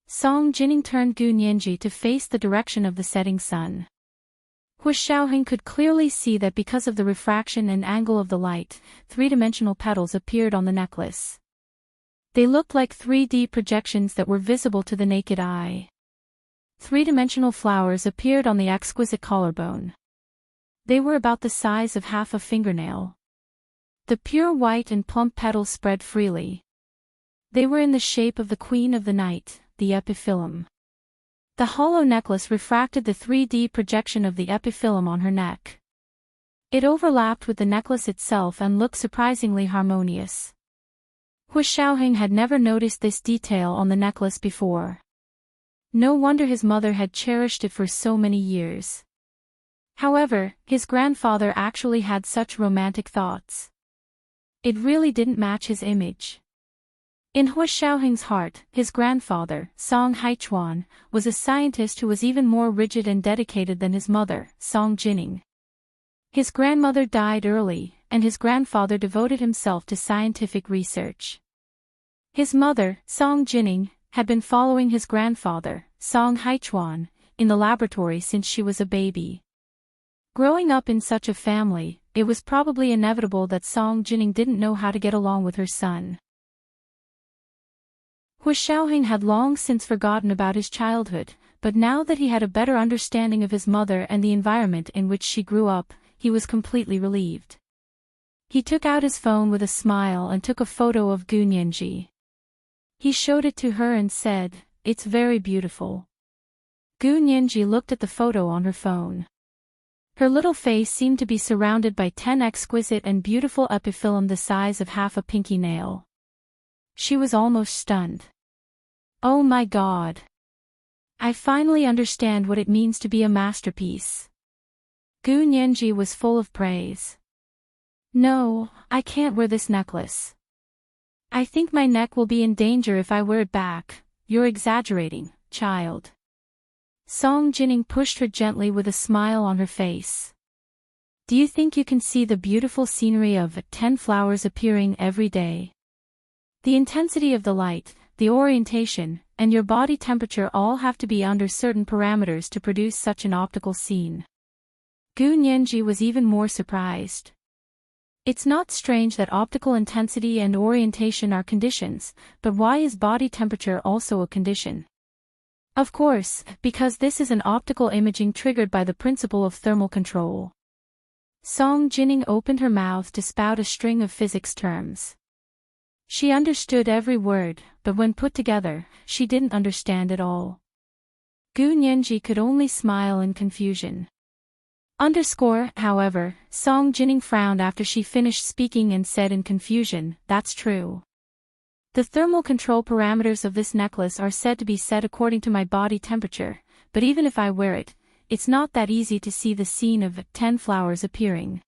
Song Jinning turned Gu Nianji to face the direction of the setting sun. Hua Xiaoheng could clearly see that because of the refraction and angle of the light, 3-dimensional petals appeared on the necklace. They looked like 3D projections that were visible to the naked eye. 3-dimensional flowers appeared on the exquisite collarbone. They were about the size of half a fingernail. The pure white and plump petals spread freely. They were in the shape of the Queen of the Night, the epiphyllum. The hollow necklace refracted the 3D projection of the epiphyllum on her neck. It overlapped with the necklace itself and looked surprisingly harmonious. Hua Xiaoheng had never noticed this detail on the necklace before. No wonder his mother had cherished it for so many years. However, his grandfather actually had such romantic thoughts. It really didn't match his image. In Hua Xiaoheng's heart, his grandfather, Song Haichuan, was a scientist who was even more rigid and dedicated than his mother, Song Jinning. His grandmother died early, and his grandfather devoted himself to scientific research. His mother, Song Jining, had been following his grandfather, Song Haichuan, in the laboratory since she was a baby. Growing up in such a family, it was probably inevitable that Song Jining didn't know how to get along with her son. Hu Xiaoheng had long since forgotten about his childhood, but now that he had a better understanding of his mother and the environment in which she grew up, he was completely relieved. He took out his phone with a smile and took a photo of Gu Nianji. He showed it to her and said, "It's very beautiful." Gu Nianji looked at the photo on her phone. Her little face seemed to be surrounded by 10 exquisite and beautiful epiphyllum the size of half a pinky nail. She was almost stunned. "Oh my God! I finally understand what it means to be a masterpiece." Gu Nianji was full of praise. "No, I can't wear this necklace. I think my neck will be in danger if I wear it back." "You're exaggerating, child." Song Jining pushed her gently with a smile on her face. "Do you think you can see the beautiful scenery of 10 flowers appearing every day? The intensity of the light, the orientation, and your body temperature all have to be under certain parameters to produce such an optical scene." Gu Nianji was even more surprised. It's not strange that optical intensity and orientation are conditions, but why is body temperature also a condition? Of course, because this is an optical imaging triggered by the principle of thermal control. Song Jining opened her mouth to spout a string of physics terms. She understood every word, but when put together, she didn't understand it all. Gu Nianji could only smile in confusion. However, Song Jining frowned after she finished speaking and said in confusion, "That's true. The thermal control parameters of this necklace are said to be set according to my body temperature, but even if I wear it, it's not that easy to see the scene of 10 flowers appearing.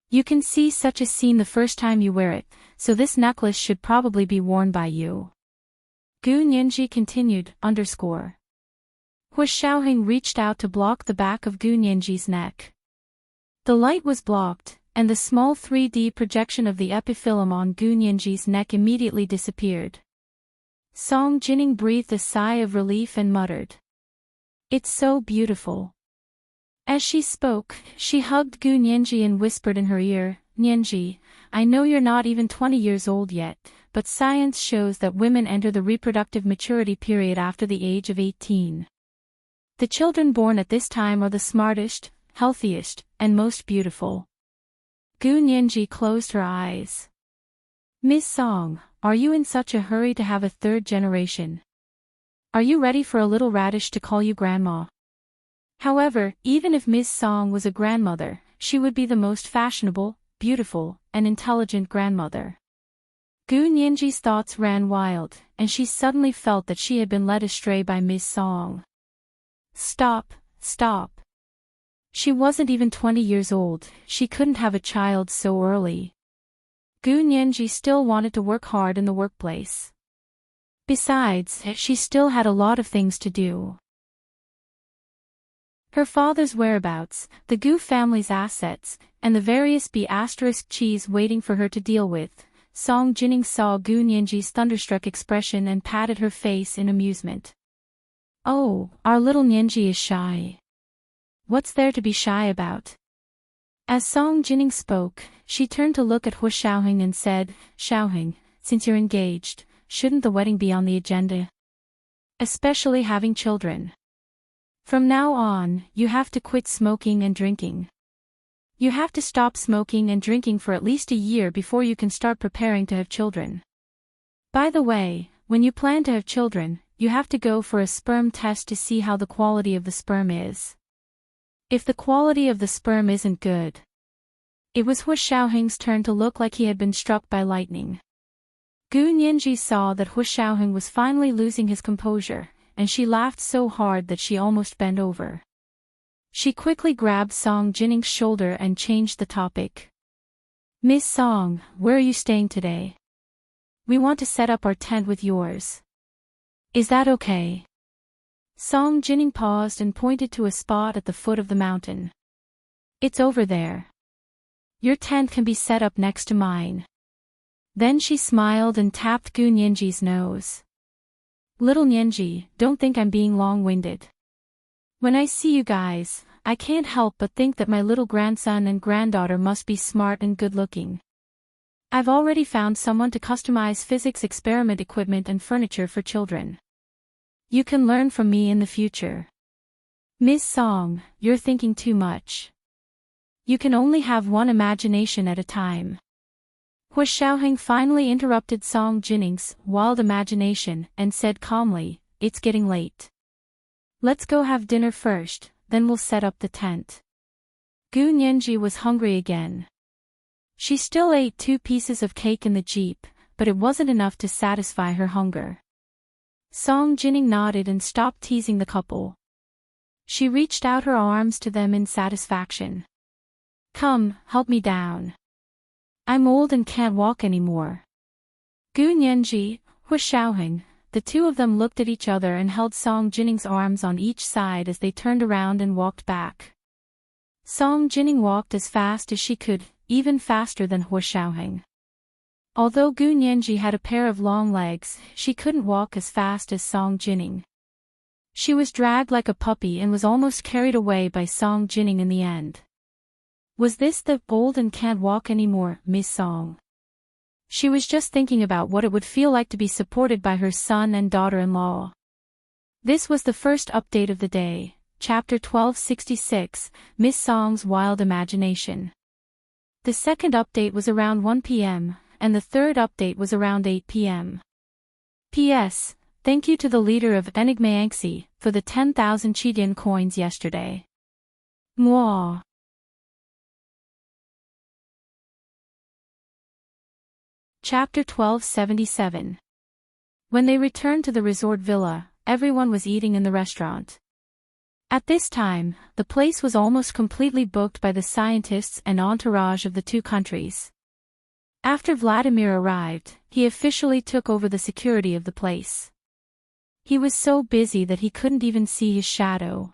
You can see such a scene the first time you wear it, so this necklace should probably be worn by you." Gu Nianji continued, Hu Xiaoheng reached out to block the back of Gu Nianji's neck. The light was blocked, and the small 3D projection of the epiphyllum on Gu Nianji's neck immediately disappeared. Song Jining breathed a sigh of relief and muttered, "It's so beautiful." As she spoke, she hugged Gu Nianji and whispered in her ear, "Nianji, I know you're not even 20 years old yet, but science shows that women enter the reproductive maturity period after the age of 18. The children born at this time are the smartest, healthiest, and most beautiful." Gu Nianji closed her eyes. "Miss Song, are you in such a hurry to have a third generation? Are you ready for a little radish to call you grandma?" However, even if Miss Song was a grandmother, she would be the most fashionable, beautiful, and intelligent grandmother. Gu Nianji's thoughts ran wild, and she suddenly felt that she had been led astray by Miss Song. Stop. She wasn't even 20 years old, she couldn't have a child so early. Gu Nianji still wanted to work hard in the workplace. Besides, she still had a lot of things to do. Her father's whereabouts, the Gu family's assets, and the various B***cheese waiting for her to deal with. Song Jining saw Gu Nianji's thunderstruck expression and patted her face in amusement. "Oh, our little Nianji is shy. What's there to be shy about?" As Song Jining spoke, she turned to look at Hu Xiaoheng and said, "Xiaoheng, since you're engaged, shouldn't the wedding be on the agenda? Especially having children. From now on, you have to quit smoking and drinking. You have to stop smoking and drinking for at least a year before you can start preparing to have children. By the way, when you plan to have children, you have to go for a sperm test to see how the quality of the sperm is. If the quality of the sperm isn't good." It was Hu Xiaoheng's turn to look like he had been struck by lightning. Gu Nianji saw that Hu Xiaoheng was finally losing his composure, and she laughed so hard that she almost bent over. She quickly grabbed Song Jining's shoulder and changed the topic. "Miss Song, where are you staying today? We want to set up our tent with yours. Is that okay?" Song Jining paused and pointed to a spot at the foot of the mountain. "It's over there. Your tent can be set up next to mine. Then she smiled and tapped Gu Nianji's nose. Little Nianji, don't think I'm being long-winded. When I see you guys, I can't help but think that my little grandson and granddaughter must be smart and good-looking. I've already found someone to customize physics experiment equipment and furniture for children. You can learn from me in the future. Miss Song, you're thinking too much. You can only have one imagination at a time. Hua Xiaoheng finally interrupted Song Jinning's wild imagination and said calmly, it's getting late. Let's go have dinner first, then we'll set up the tent. Gu Nianji was hungry again. She still ate 2 pieces of cake in the jeep, but it wasn't enough to satisfy her hunger. Song Jinning nodded and stopped teasing the couple. She reached out her arms to them in satisfaction. Come, help me down. I'm old and can't walk anymore. Gu Nianji, Hua Xiaoheng, the two of them looked at each other and held Song Jinning's arms on each side as they turned around and walked back. Song Jinning walked as fast as she could, even faster than Hua Xiaoheng. Although Gu Nianji had a pair of long legs, she couldn't walk as fast as Song Jinning. She was dragged like a puppy and was almost carried away by Song Jinning in the end. Was this the old and can't walk anymore, Miss Song? She was just thinking about what it would feel like to be supported by her son and daughter-in-law. This was the first update of the day, Chapter 1266, Miss Song's Wild Imagination. The second update was around 1 p.m., and the third update was around 8 p.m. P.S. Thank you to the leader of Enigma Yangtze for the 10,000 Chidian coins yesterday. Mwah. Chapter 1277. When they returned to the resort villa, everyone was eating in the restaurant. At this time, the place was almost completely booked by the scientists and entourage of the 2 countries. After Vladimir arrived, he officially took over the security of the place. He was so busy that he couldn't even see his shadow.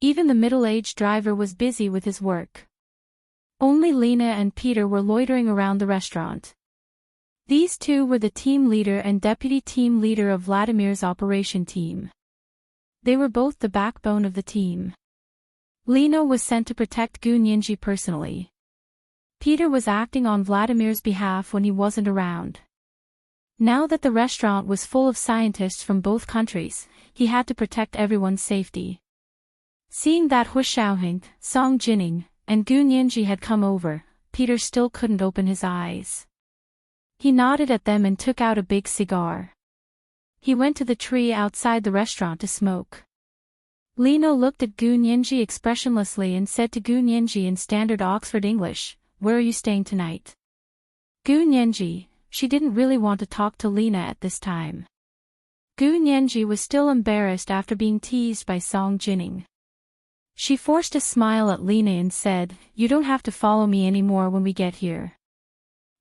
Even the middle-aged driver was busy with his work. Only Lena and Peter were loitering around the restaurant. These 2 were the team leader and deputy team leader of Vladimir's operation team. They were both the backbone of the team. Lena was sent to protect Gu Nianji personally. Peter was acting on Vladimir's behalf when he wasn't around. Now that the restaurant was full of scientists from both countries, he had to protect everyone's safety. Seeing that Hua Xiaoheng, Song Jinning, and Gu Nianji had come over, Peter still couldn't open his eyes. He nodded at them and took out a big cigar. He went to the tree outside the restaurant to smoke. Lena looked at Gu Nianji expressionlessly and said to Gu Nianji in standard Oxford English, "Where are you staying tonight?" Gu Nianji, she didn't really want to talk to Lena at this time. Gu Nianji was still embarrassed after being teased by Song Jinning. She forced a smile at Lena and said, "You don't have to follow me anymore when we get here.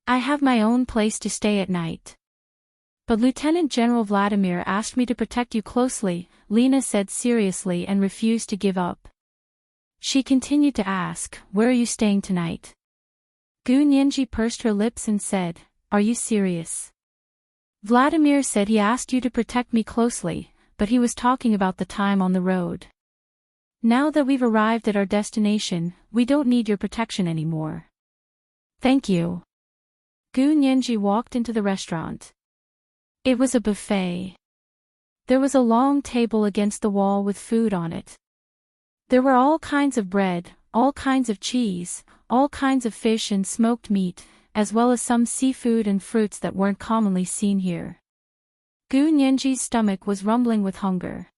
I have my own place to stay at night." "But Lieutenant General Vladimir asked me to protect you closely," Lena said seriously and refused to give up. She continued to ask, "Where are you staying tonight?" Gu Nianji pursed her lips and said, "Are you serious?" "Vladimir said he asked you to protect me closely, but he was talking about the time on the road. Now that we've arrived at our destination, we don't need your protection anymore." "Thank you." Gu Nianji walked into the restaurant. It was a buffet. There was a long table against the wall with food on it. There were all kinds of bread, all kinds of cheese, all kinds of fish and smoked meat, as well as some seafood and fruits that weren't commonly seen here. Gu Nianji's stomach was rumbling with hunger.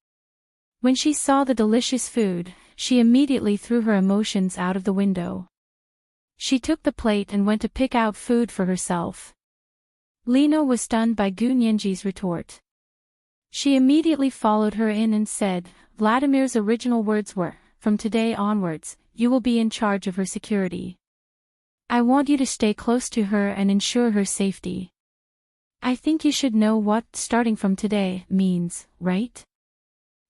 When she saw the delicious food, she immediately threw her emotions out of the window. She took the plate and went to pick out food for herself. Lena was stunned by Gu Nianji's retort. She immediately followed her in and said, Vladimir's original words were, "From today onwards, you will be in charge of her security. I want you to stay close to her and ensure her safety. I think you should know what 'starting from today' means, right?"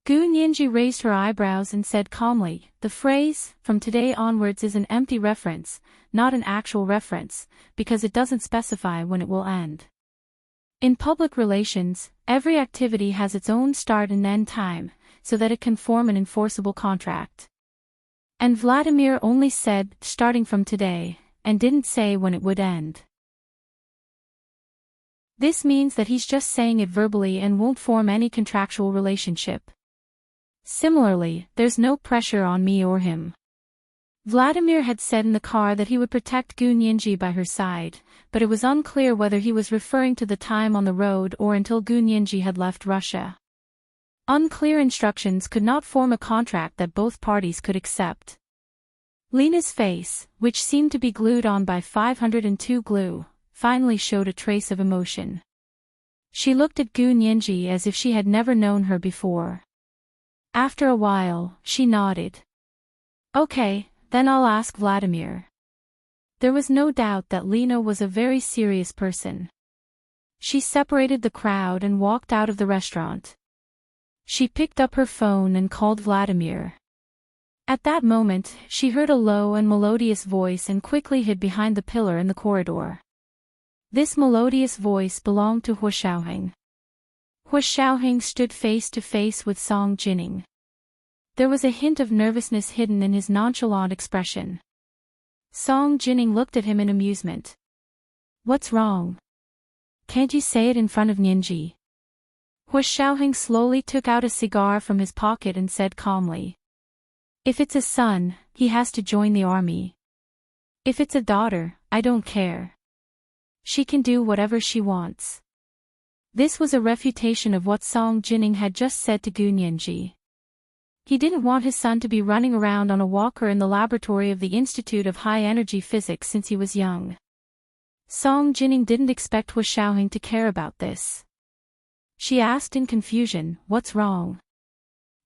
Gu Nianji raised her eyebrows and said calmly, "The phrase, 'from today onwards' is an empty reference, not an actual reference, because it doesn't specify when it will end. In public relations, every activity has its own start and end time, so that it can form an enforceable contract. And Vladimir only said, starting from today, and didn't say when it would end. This means that he's just saying it verbally and won't form any contractual relationship. Similarly, there's no pressure on me or him." Vladimir had said in the car that he would protect Gu Nianji by her side, but it was unclear whether he was referring to the time on the road or until Gu Nianji had left Russia. Unclear instructions could not form a contract that both parties could accept. Lena's face, which seemed to be glued on by 502 glue, finally showed a trace of emotion. She looked at Gu Nianji as if she had never known her before. After a while, she nodded. "Okay, then I'll ask Vladimir." There was no doubt that Lena was a very serious person. She separated the crowd and walked out of the restaurant. She picked up her phone and called Vladimir. At that moment, she heard a low and melodious voice and quickly hid behind the pillar in the corridor. This melodious voice belonged to Hua Xiaoheng. Hua Xiaoheng stood face to face with Song Jining. There was a hint of nervousness hidden in his nonchalant expression. Song Jining looked at him in amusement. "What's wrong? Can't you say it in front of Nianji?" Hua Xiaoheng slowly took out a cigar from his pocket and said calmly. "If it's a son, he has to join the army. If it's a daughter, I don't care. She can do whatever she wants." This was a refutation of what Song Jining had just said to Gu Nianji. He didn't want his son to be running around on a walker in the laboratory of the Institute of High-Energy Physics since he was young. Song Jining didn't expect Hua Xiaoheng to care about this. She asked in confusion, "What's wrong?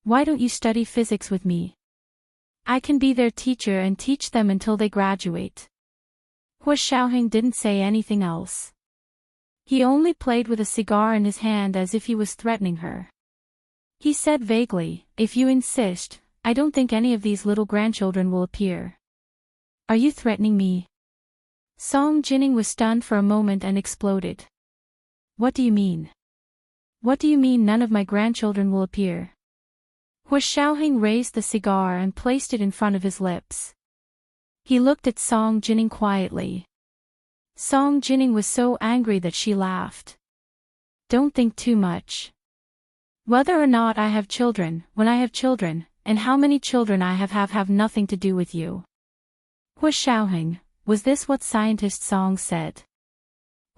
Why don't you study physics with me? I can be their teacher and teach them until they graduate." Hua Xiaoheng didn't say anything else. He only played with a cigar in his hand as if he was threatening her. He said vaguely, "If you insist, I don't think any of these little grandchildren will appear." "Are you threatening me?" Song Jining was stunned for a moment and exploded. "What do you mean? What do you mean none of my grandchildren will appear?" Hua Xiaoheng raised the cigar and placed it in front of his lips. He looked at Song Jining quietly. Song Jining was so angry that she laughed. "Don't think too much. Whether or not I have children, when I have children, and how many children I have nothing to do with you." Hua Xiaoheng, was this what scientist Song said?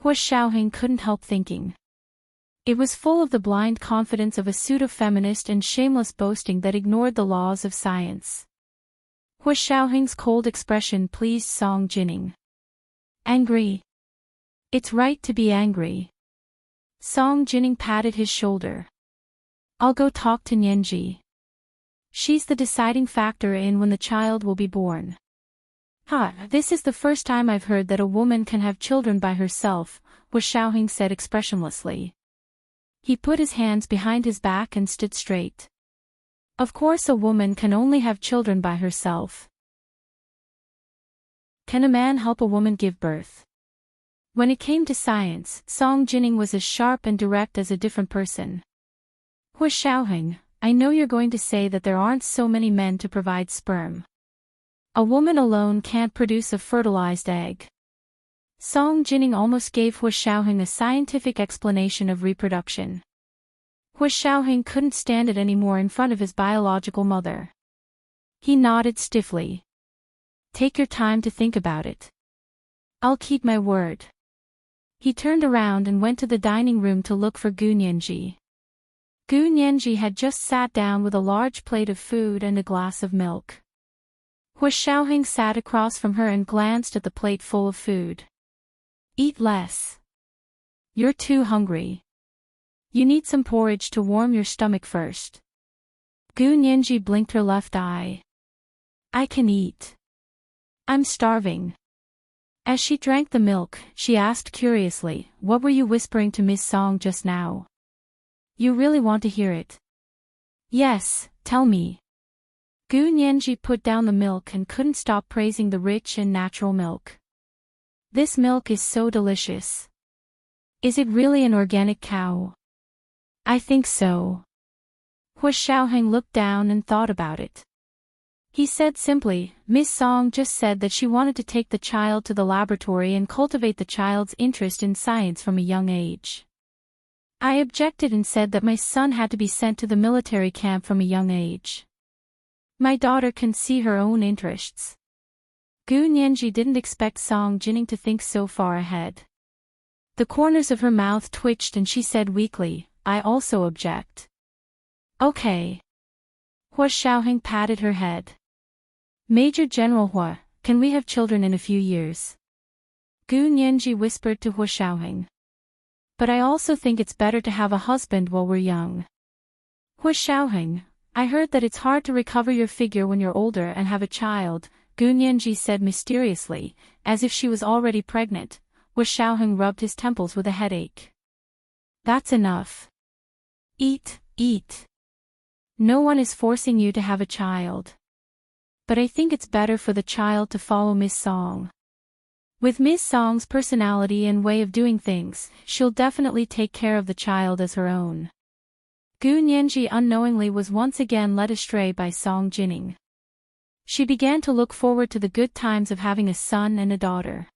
Hua Xiaoheng couldn't help thinking. It was full of the blind confidence of a pseudo-feminist and shameless boasting that ignored the laws of science. Hua Xiaoheng's cold expression pleased Song Jining. "Angry? It's right to be angry." Song Jining patted his shoulder. "I'll go talk to Nianji. She's the deciding factor in when the child will be born." This is the first time I've heard that a woman can have children by herself," Hua Xiaoheng said expressionlessly. He put his hands behind his back and stood straight. "Of course a woman can only have children by herself. Can a man help a woman give birth?" When it came to science, Song Jining was as sharp and direct as a different person. "Hua Xiaoheng, I know you're going to say that there aren't so many men to provide sperm. A woman alone can't produce a fertilized egg." Song Jining almost gave Hua Xiaoheng a scientific explanation of reproduction. Hua Xiaoheng couldn't stand it anymore in front of his biological mother. He nodded stiffly. "Take your time to think about it. I'll keep my word." He turned around and went to the dining room to look for Gu Nianji. Gu Nianji had just sat down with a large plate of food and a glass of milk. Hua Xiaoheng sat across from her and glanced at the plate full of food. "Eat less. You're too hungry. You need some porridge to warm your stomach first." Gu Nianji blinked her left eye. "I can eat. I'm starving." As she drank the milk, she asked curiously, "What were you whispering to Miss Song just now? You really want to hear it?" Yes, tell me. Gu Nianji put down the milk and couldn't stop praising the rich and natural milk. This milk is so delicious. Is it really an organic cow? I think so. Hua Xiaoheng looked down and thought about it. He said simply, Miss Song just said that she wanted to take the child to the laboratory and cultivate the child's interest in science from a young age. I objected and said that my son had to be sent to the military camp from a young age. My daughter can see her own interests. Gu Nianji didn't expect Song Jining to think so far ahead. The corners of her mouth twitched and she said weakly, I also object. Okay. Hua Xiaoheng patted her head. Major General Hua, can we have children in a few years? Gu Nianji whispered to Hua Xiaoheng. But I also think it's better to have a husband while we're young. Hua Xiaoheng, I heard that it's hard to recover your figure when you're older and have a child, Gu Nianji said mysteriously, as if she was already pregnant. Hua Xiaoheng rubbed his temples with a headache. That's enough. Eat, eat. No one is forcing you to have a child. But I think it's better for the child to follow Miss Song. With Miss Song's personality and way of doing things, she'll definitely take care of the child as her own. Gu Nianji unknowingly was once again led astray by Song Jining. She began to look forward to the good times of having a son and a daughter.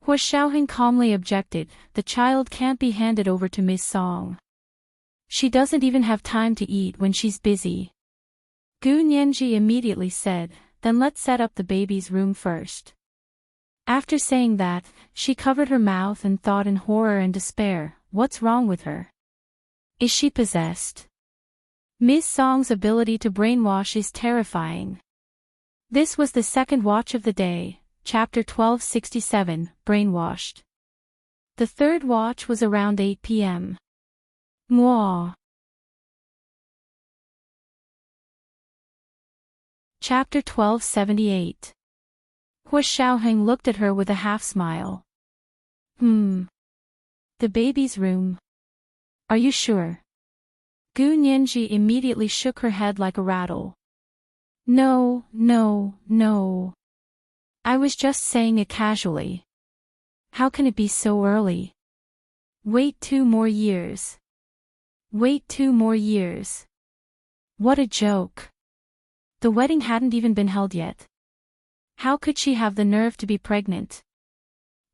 Hua Xiaoheng calmly objected, the child can't be handed over to Miss Song. She doesn't even have time to eat when she's busy. Gu Nianji immediately said, then let's set up the baby's room first. After saying that, she covered her mouth and thought in horror and despair, what's wrong with her? Is she possessed? Miss Song's ability to brainwash is terrifying. This was the second watch of the day, chapter 1267, Brainwashed. The third watch was around 8 p.m. Mwah. Chapter 1278. Hua Xiaoheng looked at her with a half-smile. The baby's room. Are you sure? Gu Nianji immediately shook her head like a rattle. No. I was just saying it casually. How can it be so early? Wait 2 more years. Wait 2 more years. What a joke. The wedding hadn't even been held yet. How could she have the nerve to be pregnant?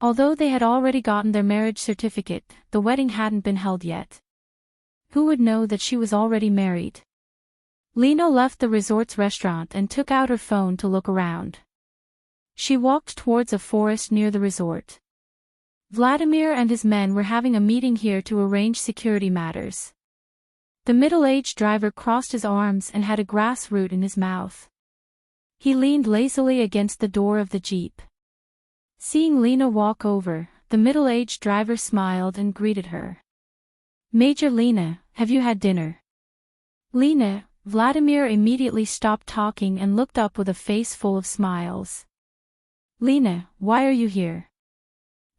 Although they had already gotten their marriage certificate, the wedding hadn't been held yet. Who would know that she was already married? Lino left the resort's restaurant and took out her phone to look around. She walked towards a forest near the resort. Vladimir and his men were having a meeting here to arrange security matters. The middle-aged driver crossed his arms and had a grass root in his mouth. He leaned lazily against the door of the jeep. Seeing Lena walk over, the middle-aged driver smiled and greeted her. Major Lena, have you had dinner? Lena, Vladimir immediately stopped talking and looked up with a face full of smiles. Lena, why are you here?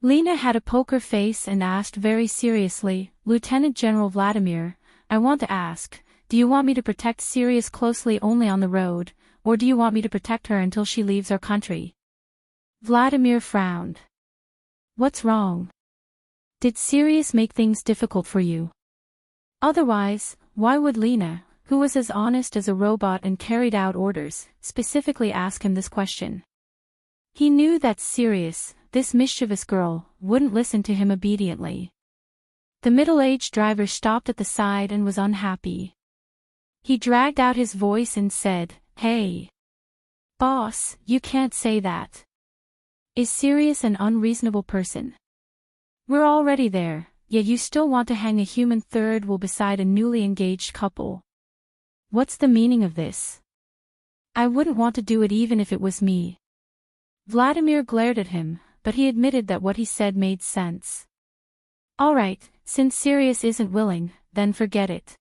Lena had a poker face and asked very seriously, Lieutenant General Vladimir, I want to ask, do you want me to protect Sirius closely only on the road, or do you want me to protect her until she leaves our country? Vladimir frowned. What's wrong? Did Sirius make things difficult for you? Otherwise, why would Lena, who was as honest as a robot and carried out orders, specifically ask him this question? He knew that Sirius, this mischievous girl, wouldn't listen to him obediently. The middle-aged driver stopped at the side and was unhappy. He dragged out his voice and said, Hey! Boss, you can't say that. Is Sirius an unreasonable person? We're already there, yet you still want to hang a human third wheel beside a newly engaged couple. What's the meaning of this? I wouldn't want to do it even if it was me. Vladimir glared at him, but he admitted that what he said made sense. Alright, since Sirius isn't willing, then forget it.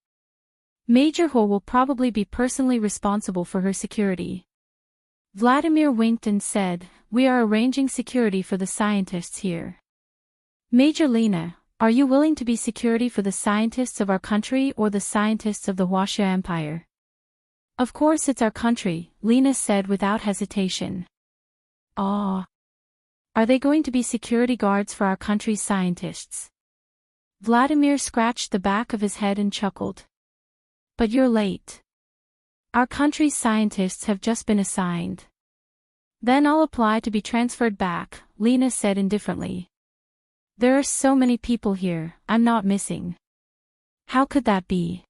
Major Ho will probably be personally responsible for her security. Vladimir winked and said, We are arranging security for the scientists here. Major Lena, Are you willing to be security for the scientists of our country or the scientists of the Huaxia Empire? Of course it's our country, Lena said without hesitation. Ah. Are they going to be security guards for our country's scientists? Vladimir scratched the back of his head and chuckled. But you're late. Our country's scientists have just been assigned. Then I'll apply to be transferred back, Lena said indifferently. There are so many people here, I'm not missing. How could that be?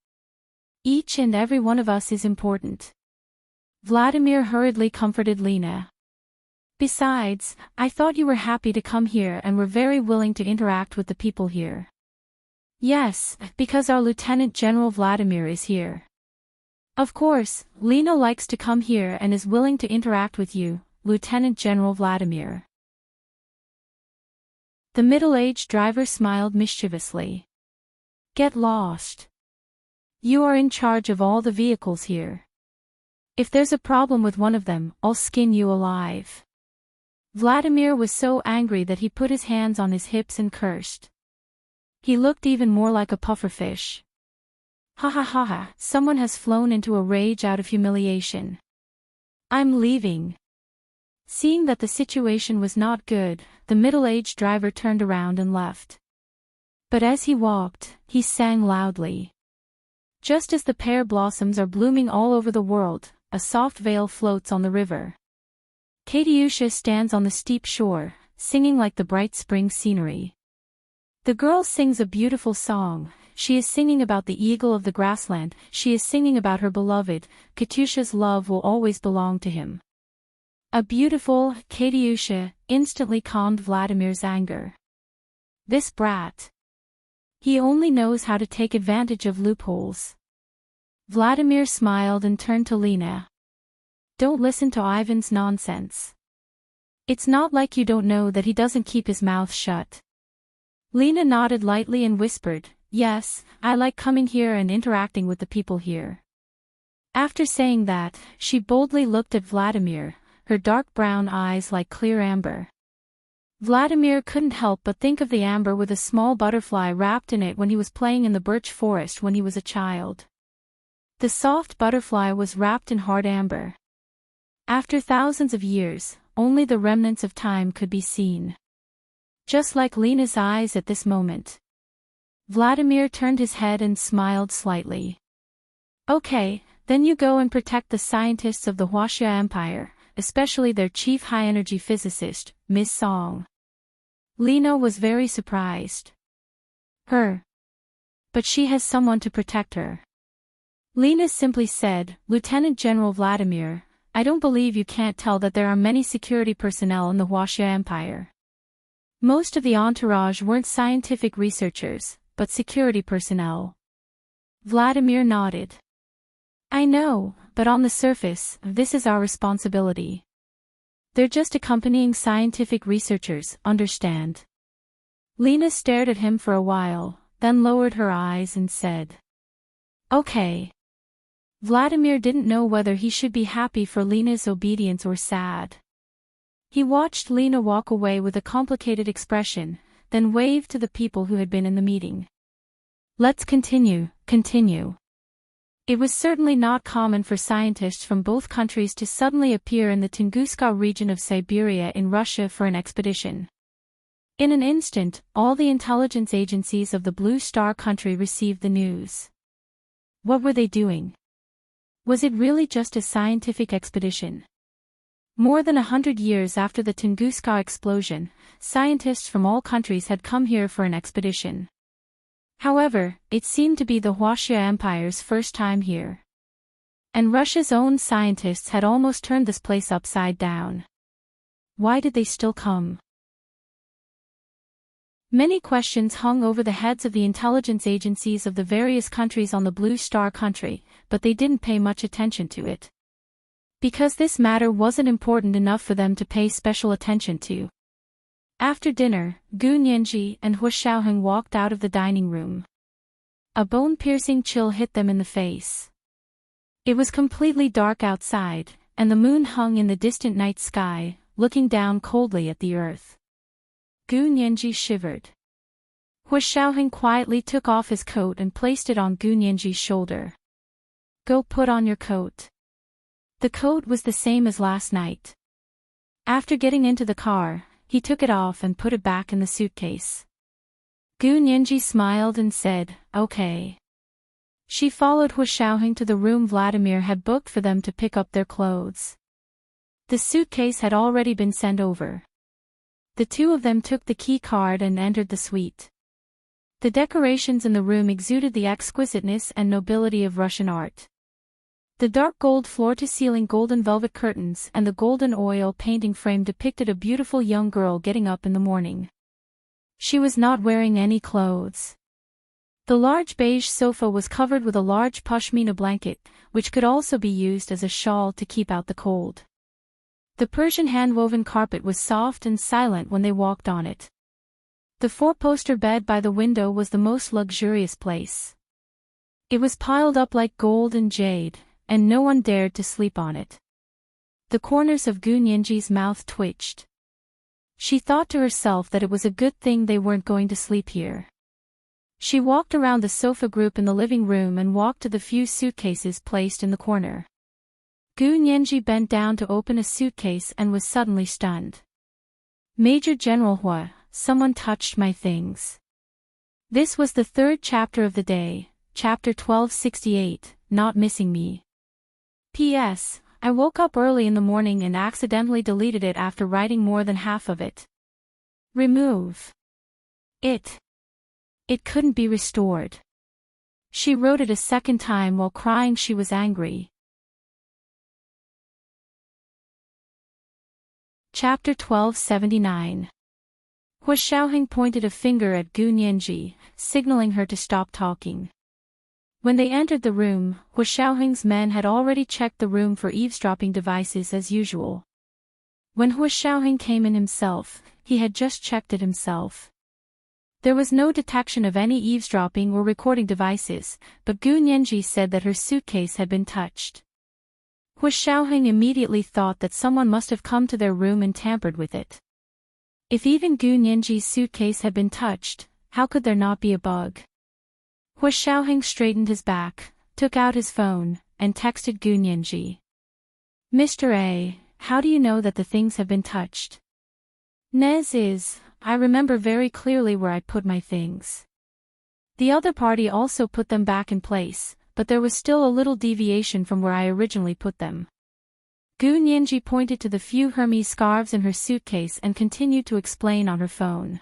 Each and every one of us is important. Vladimir hurriedly comforted Lena. Besides, I thought you were happy to come here and were very willing to interact with the people here. Yes, because our Lieutenant General Vladimir is here. Of course, Lena likes to come here and is willing to interact with you, Lieutenant General Vladimir. The middle-aged driver smiled mischievously. Get lost. You are in charge of all the vehicles here. If there's a problem with one of them, I'll skin you alive. Vladimir was so angry that he put his hands on his hips and cursed. He looked even more like a pufferfish. Ha ha ha ha, someone has flown into a rage out of humiliation. I'm leaving. Seeing that the situation was not good, the middle-aged driver turned around and left. But as he walked, he sang loudly. Just as the pear blossoms are blooming all over the world, a soft veil floats on the river. Katyusha stands on the steep shore, singing like the bright spring scenery. The girl sings a beautiful song. She is singing about the eagle of the grassland, she is singing about her beloved. Katyusha's love will always belong to him. A beautiful Katyusha instantly calmed Vladimir's anger. This brat. He only knows how to take advantage of loopholes. Vladimir smiled and turned to Lena. Don't listen to Ivan's nonsense. It's not like you don't know that he doesn't keep his mouth shut. Lena nodded lightly and whispered, yes, I like coming here and interacting with the people here. After saying that, she boldly looked at Vladimir, her dark brown eyes like clear amber. Vladimir couldn't help but think of the amber with a small butterfly wrapped in it when he was playing in the birch forest when he was a child. The soft butterfly was wrapped in hard amber. After thousands of years, only the remnants of time could be seen. Just like Lena's eyes at this moment. Vladimir turned his head and smiled slightly. Okay, then you go and protect the scientists of the Huaxia Empire, especially their chief high-energy physicist, Ms. Song. Lena was very surprised. Her. But she has someone to protect her. Lena simply said, Lieutenant General Vladimir, I don't believe you can't tell that there are many security personnel in the Huaxia Empire. Most of the entourage weren't scientific researchers, but security personnel. Vladimir nodded. I know, but on the surface, this is our responsibility. They're just accompanying scientific researchers, understand? Lena stared at him for a while, then lowered her eyes and said. Okay. Vladimir didn't know whether he should be happy for Lena's obedience or sad. He watched Lena walk away with a complicated expression, then waved to the people who had been in the meeting. Let's continue. It was certainly not common for scientists from both countries to suddenly appear in the Tunguska region of Siberia in Russia for an expedition. In an instant, all the intelligence agencies of the Blue Star country received the news. What were they doing? Was it really just a scientific expedition? More than 100 years after the Tunguska explosion, scientists from all countries had come here for an expedition. However, it seemed to be the Huaxia Empire's first time here. And Russia's own scientists had almost turned this place upside down. Why did they still come? Many questions hung over the heads of the intelligence agencies of the various countries on the Blue Star country, but they didn't pay much attention to it. Because this matter wasn't important enough for them to pay special attention to. After dinner, Gu Nianji and Hu Xiaoheng walked out of the dining room. A bone-piercing chill hit them in the face. It was completely dark outside, and the moon hung in the distant night sky, looking down coldly at the earth. Gu Nianji shivered. Hu Xiaoheng quietly took off his coat and placed it on Gu Nianji's shoulder. Go put on your coat. The coat was the same as last night. After getting into the car, he took it off and put it back in the suitcase. Gu Nianji smiled and said, okay. She followed Hu Xiaoheng to the room Vladimir had booked for them to pick up their clothes. The suitcase had already been sent over. The two of them took the key card and entered the suite. The decorations in the room exuded the exquisiteness and nobility of Russian art. The dark gold floor-to-ceiling golden velvet curtains and the golden oil painting frame depicted a beautiful young girl getting up in the morning. She was not wearing any clothes. The large beige sofa was covered with a large pashmina blanket, which could also be used as a shawl to keep out the cold. The Persian hand-woven carpet was soft and silent when they walked on it. The four-poster bed by the window was the most luxurious place. It was piled up like gold and jade, and no one dared to sleep on it. The corners of Gu Nianji's mouth twitched. She thought to herself that it was a good thing they weren't going to sleep here. She walked around the sofa group in the living room and walked to the few suitcases placed in the corner. Gu Nianji bent down to open a suitcase and was suddenly stunned. Major General Hua, someone touched my things. This was the third chapter of the day, chapter 1268, Not Missing Me. P.S. I woke up early in the morning and accidentally deleted it after writing more than half of it. Remove it. It couldn't be restored. She wrote it a second time while crying. She was angry. Chapter 1279. Hu Xiaoheng pointed a finger at Gu Nianji, signaling her to stop talking. When they entered the room, Hu Xiaoheng's men had already checked the room for eavesdropping devices as usual. When Hu Xiaoheng came in himself, he had just checked it himself. There was no detection of any eavesdropping or recording devices, but Gu Nianji said that her suitcase had been touched. Hu Xiaoheng immediately thought that someone must have come to their room and tampered with it. If even Gu Nianji's suitcase had been touched, how could there not be a bug? Hu Xiaoheng straightened his back, took out his phone, and texted Gu Nianji. Mr. A, how do you know that the things have been touched? Nez is, I remember very clearly where I put my things. The other party also put them back in place, but there was still a little deviation from where I originally put them. Gu Nianji pointed to the few Hermes scarves in her suitcase and continued to explain on her phone.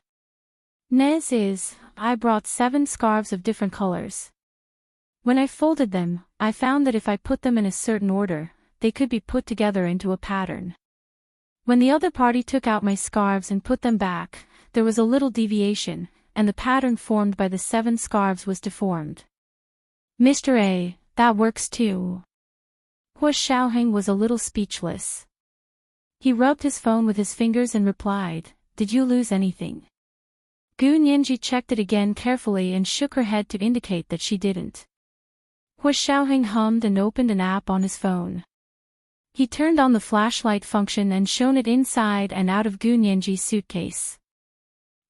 Nez is, I brought 7 scarves of different colors. When I folded them, I found that if I put them in a certain order, they could be put together into a pattern. When the other party took out my scarves and put them back, there was a little deviation, and the pattern formed by the 7 scarves was deformed. Mr. A, that works too. Hu Xiaoheng was a little speechless. He rubbed his phone with his fingers and replied, Did you lose anything? Gu Nianji checked it again carefully and shook her head to indicate that she didn't. Hu Xiaoheng hummed and opened an app on his phone. He turned on the flashlight function and shone it inside and out of Gu Nianji's suitcase.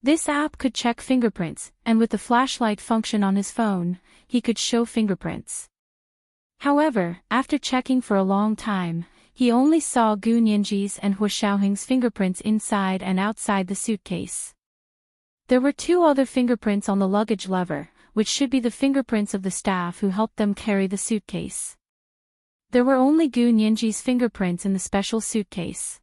This app could check fingerprints, and with the flashlight function on his phone, he could show fingerprints. However, after checking for a long time, he only saw Gu Nianji's and Hu Xiaoheng's fingerprints inside and outside the suitcase. There were 2 other fingerprints on the luggage lever, which should be the fingerprints of the staff who helped them carry the suitcase. There were only Gu Nianji's fingerprints in the special suitcase.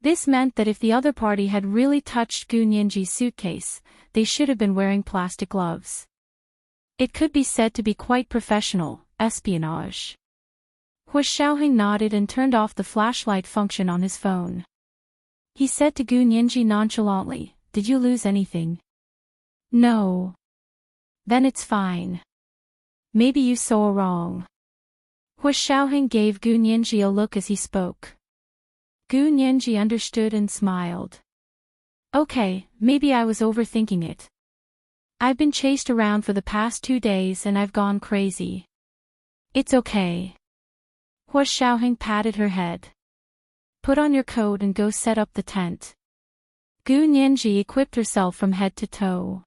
This meant that if the other party had really touched Gu Nianji's suitcase, they should have been wearing plastic gloves. It could be said to be quite professional, espionage. Hu Xiaoheng nodded and turned off the flashlight function on his phone. He said to Gu Nianji nonchalantly, Did you lose anything? No. Then it's fine. Maybe you saw wrong. Hu Xiaoheng gave Gu Nianji a look as he spoke. Gu Nianji understood and smiled. Okay, maybe I was overthinking it. I've been chased around for the past 2 days and I've gone crazy. It's okay. Hu Xiaoheng patted her head. Put on your coat and go set up the tent. Gu Nianji equipped herself from head to toe.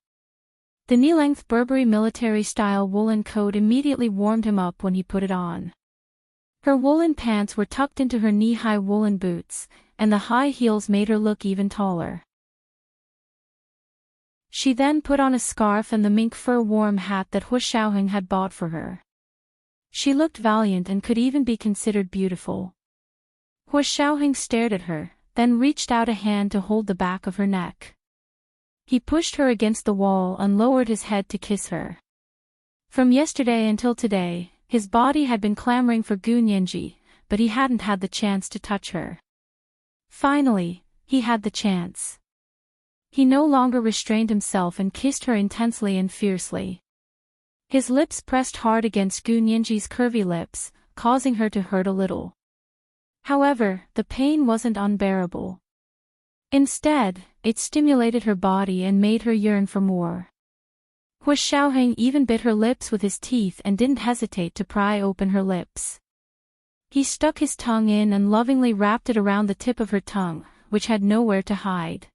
The knee-length Burberry military-style woolen coat immediately warmed him up when he put it on. Her woolen pants were tucked into her knee-high woolen boots, and the high heels made her look even taller. She then put on a scarf and the mink fur warm hat that Hu Xiaoheng had bought for her. She looked valiant and could even be considered beautiful. Hu Xiaoheng stared at her, then reached out a hand to hold the back of her neck. He pushed her against the wall and lowered his head to kiss her. From yesterday until today, his body had been clamoring for Gu Nianji, but he hadn't had the chance to touch her. Finally, he had the chance. He no longer restrained himself and kissed her intensely and fiercely. His lips pressed hard against Gu Nianji's curvy lips, causing her to hurt a little. However, the pain wasn't unbearable. Instead, it stimulated her body and made her yearn for more. Hu Xiaoheng even bit her lips with his teeth and didn't hesitate to pry open her lips. He stuck his tongue in and lovingly wrapped it around the tip of her tongue, which had nowhere to hide.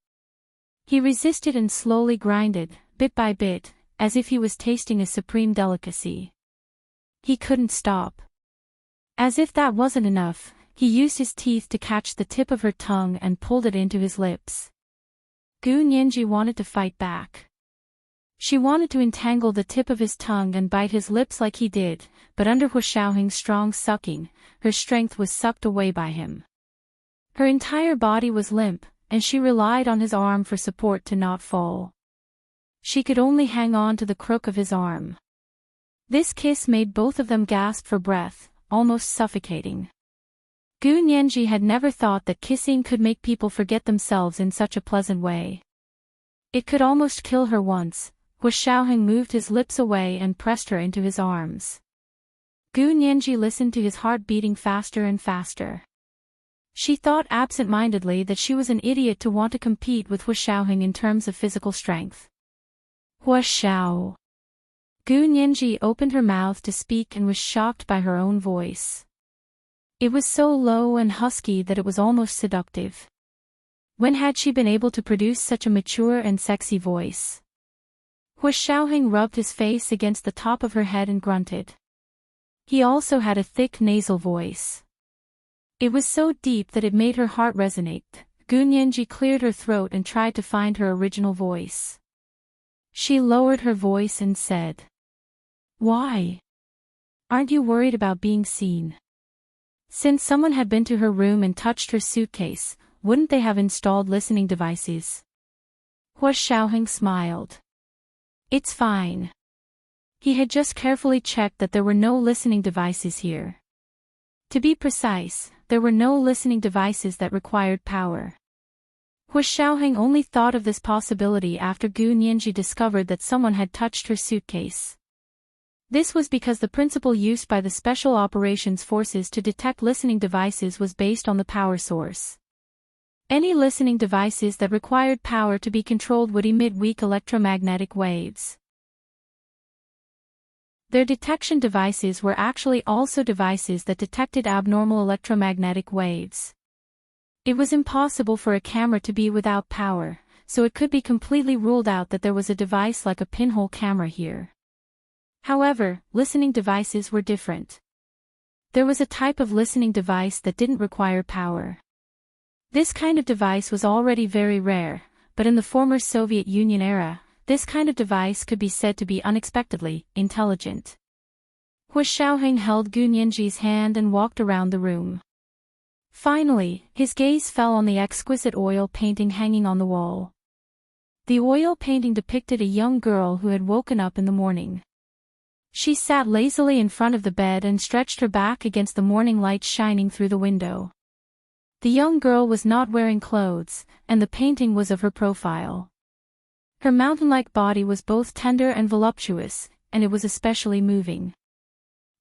He resisted and slowly grinded, bit by bit, as if he was tasting a supreme delicacy. He couldn't stop. As if that wasn't enough, he used his teeth to catch the tip of her tongue and pulled it into his lips. Gu Nianji wanted to fight back. She wanted to entangle the tip of his tongue and bite his lips like he did, but under Hu Xiaoheng's strong sucking, her strength was sucked away by him. Her entire body was limp, and she relied on his arm for support to not fall. She could only hang on to the crook of his arm. This kiss made both of them gasp for breath, almost suffocating. Gu Nianji had never thought that kissing could make people forget themselves in such a pleasant way. It could almost kill her once. Hu Xiaoheng moved his lips away and pressed her into his arms. Gu Nianji listened to his heart beating faster and faster. She thought absent-mindedly that she was an idiot to want to compete with Hu Xiaoheng in terms of physical strength. Hu Xiao. Gu Nianji opened her mouth to speak and was shocked by her own voice. It was so low and husky that it was almost seductive. When had she been able to produce such a mature and sexy voice? Hu Xiaoheng rubbed his face against the top of her head and grunted. He also had a thick nasal voice. It was so deep that it made her heart resonate. Gu Nianji cleared her throat and tried to find her original voice. She lowered her voice and said, "Why? Aren't you worried about being seen?" Since someone had been to her room and touched her suitcase, wouldn't they have installed listening devices? Hu Xiaoheng smiled. It's fine. He had just carefully checked that there were no listening devices here. To be precise, there were no listening devices that required power. Hu Xiaoheng only thought of this possibility after Gu Nianji discovered that someone had touched her suitcase. This was because the principle used by the Special Operations Forces to detect listening devices was based on the power source. Any listening devices that required power to be controlled would emit weak electromagnetic waves. Their detection devices were actually also devices that detected abnormal electromagnetic waves. It was impossible for a camera to be without power, so it could be completely ruled out that there was a device like a pinhole camera here. However, listening devices were different. There was a type of listening device that didn't require power. This kind of device was already very rare, but in the former Soviet Union era, this kind of device could be said to be unexpectedly intelligent. Hu Xiaoheng held Gu Nianji's hand and walked around the room. Finally, his gaze fell on the exquisite oil painting hanging on the wall. The oil painting depicted a young girl who had woken up in the morning. She sat lazily in front of the bed and stretched her back against the morning light shining through the window. The young girl was not wearing clothes, and the painting was of her profile. Her mountain-like body was both tender and voluptuous, and it was especially moving.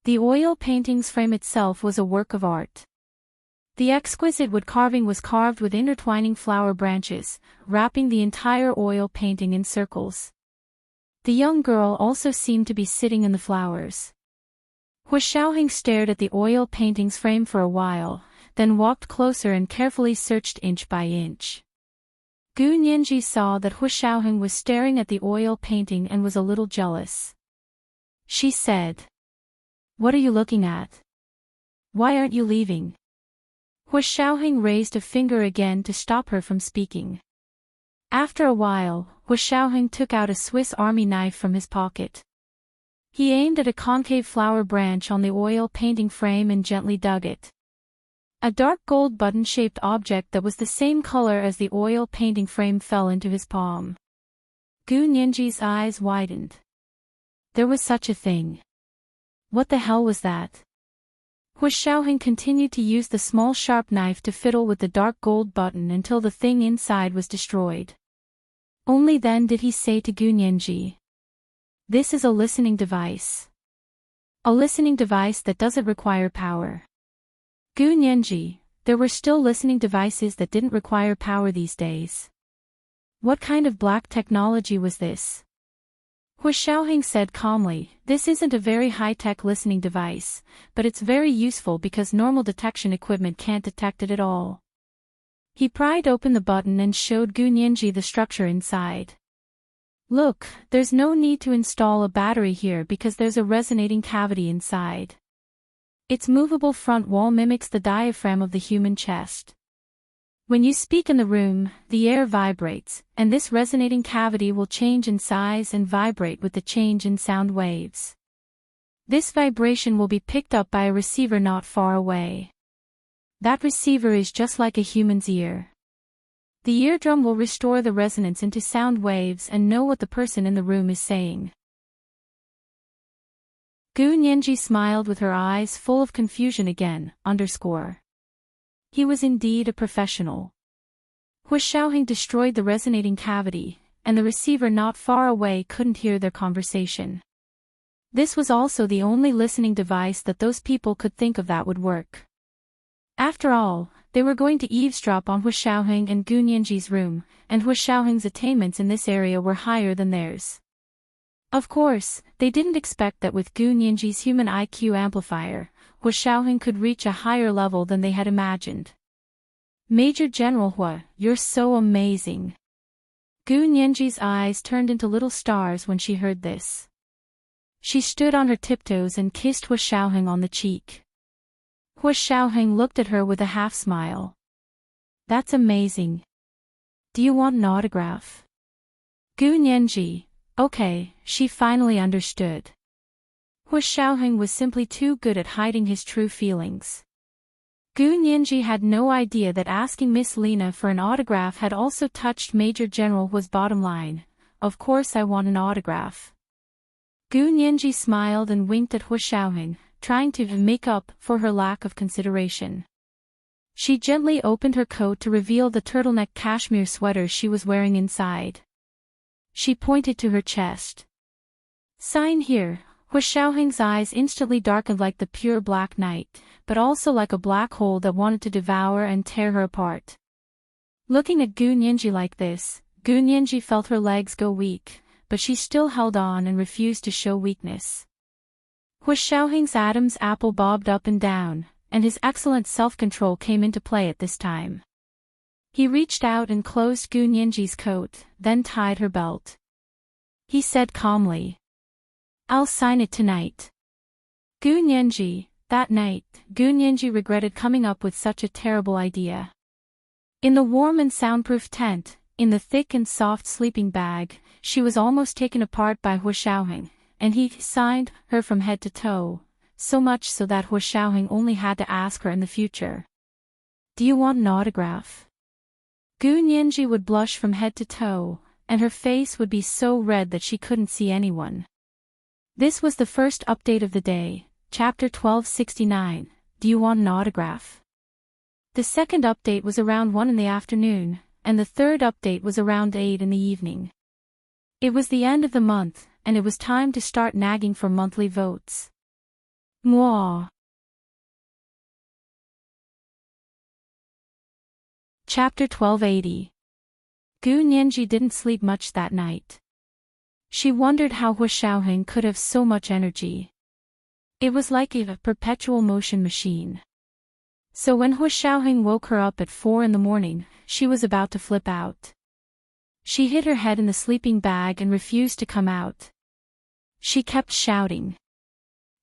The oil painting's frame itself was a work of art. The exquisite wood carving was carved with intertwining flower branches, wrapping the entire oil painting in circles. The young girl also seemed to be sitting in the flowers. Hu Xiaoheng stared at the oil painting's frame for a while, then walked closer and carefully searched inch by inch. Gu Nianji saw that Hu Xiaoheng was staring at the oil painting and was a little jealous. She said, "What are you looking at? Why aren't you leaving?" Hu Xiaoheng raised a finger again to stop her from speaking. After a while, Hu Xiaoheng took out a Swiss Army knife from his pocket. He aimed at a concave flower branch on the oil painting frame and gently dug it. A dark gold button-shaped object that was the same color as the oil painting frame fell into his palm. Gu Nianji's eyes widened. There was such a thing. What the hell was that? Hu Xiaoheng continued to use the small sharp knife to fiddle with the dark gold button until the thing inside was destroyed. Only then did he say to Gu Nianji, "This is a listening device. A listening device that doesn't require power." Gu Nianji, there were still listening devices that didn't require power these days. What kind of black technology was this? Hu Xiaoheng said calmly, "This isn't a very high-tech listening device, but it's very useful because normal detection equipment can't detect it at all." He pried open the button and showed Gu Nianji the structure inside. "Look, there's no need to install a battery here because there's a resonating cavity inside. Its movable front wall mimics the diaphragm of the human chest. When you speak in the room, the air vibrates, and this resonating cavity will change in size and vibrate with the change in sound waves. This vibration will be picked up by a receiver not far away. That receiver is just like a human's ear. The eardrum will restore the resonance into sound waves and know what the person in the room is saying." Gu Nianji smiled with her eyes full of confusion again, underscore. He was indeed a professional. Hu Xiaoheng destroyed the resonating cavity, and the receiver not far away couldn't hear their conversation. This was also the only listening device that those people could think of that would work. After all, they were going to eavesdrop on Hu Xiaoheng and Gu Nianji's room, and Hu Xiaoheng's attainments in this area were higher than theirs. Of course, they didn't expect that with Gu Nianji's human IQ amplifier, Hu Xiaoheng could reach a higher level than they had imagined. "Major General Hu, you're so amazing." Gu Nianji's eyes turned into little stars when she heard this. She stood on her tiptoes and kissed Hu Xiaoheng on the cheek. Hu Xiaoheng looked at her with a half-smile. "That's amazing. Do you want an autograph?" Gu Nianji, okay, she finally understood. Hu Xiaoheng was simply too good at hiding his true feelings. Gu Nianji had no idea that asking Miss Lena for an autograph had also touched Major General Hu's bottom line. "Of course I want an autograph." Gu Nianji smiled and winked at Hu Xiaoheng, trying to make up for her lack of consideration. She gently opened her coat to reveal the turtleneck cashmere sweater she was wearing inside. She pointed to her chest. "Sign here." Hu Xiaoheng's eyes instantly darkened like the pure black night, but also like a black hole that wanted to devour and tear her apart. Looking at Gu Nianji like this, Gu Nianji felt her legs go weak, but she still held on and refused to show weakness. Hu Xiaoheng's Adam's apple bobbed up and down, and his excellent self-control came into play at this time. He reached out and closed Gu Nianji's coat, then tied her belt. He said calmly, "I'll sign it tonight." Gu Nianji, that night, Gu Nianji regretted coming up with such a terrible idea. In the warm and soundproof tent, in the thick and soft sleeping bag, she was almost taken apart by Hu Xiaoheng, and he signed her from head to toe, so much so that Hu Xiaoheng only had to ask her in the future, "Do you want an autograph?" Gu Nianji would blush from head to toe, and her face would be so red that she couldn't see anyone. This was the first update of the day, chapter 1269, Do You Want an Autograph? The second update was around 1 in the afternoon, and the third update was around 8 in the evening. It was the end of the month, and it was time to start nagging for monthly votes. Mwah. Chapter 1280. Gu Nianji didn't sleep much that night. She wondered how Hu Xiaoheng could have so much energy. It was like a perpetual motion machine. So when Hu Xiaoheng woke her up at 4 in the morning, she was about to flip out. She hid her head in the sleeping bag and refused to come out. She kept shouting.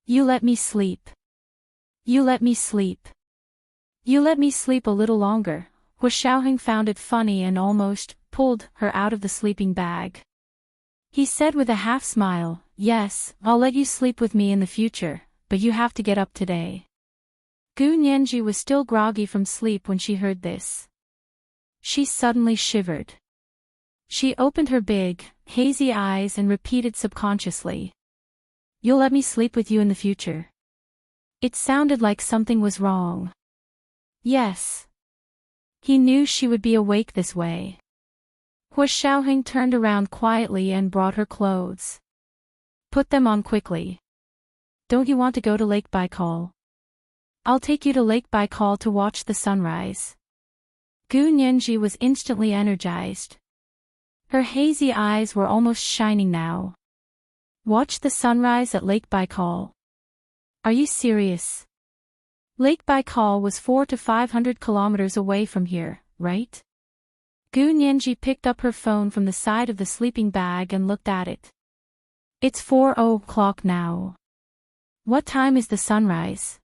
You let me sleep. You let me sleep. You let me sleep a little longer. Hua Xiaoheng found it funny and almost pulled her out of the sleeping bag. He said with a half smile, yes, I'll let you sleep with me in the future, but you have to get up today. Gu Nianji was still groggy from sleep when she heard this. She suddenly shivered. She opened her big, hazy eyes and repeated subconsciously. You'll let me sleep with you in the future. It sounded like something was wrong. Yes. He knew she would be awake this way. Hua Xiaoheng turned around quietly and brought her clothes. Put them on quickly. Don't you want to go to Lake Baikal? I'll take you to Lake Baikal to watch the sunrise. Gu Nianji was instantly energized. Her hazy eyes were almost shining now. Watch the sunrise at Lake Baikal. Are you serious? Lake Baikal was 400 to 500 kilometers away from here, right? Gu Nianji picked up her phone from the side of the sleeping bag and looked at it. It's 4:00 now. What time is the sunrise?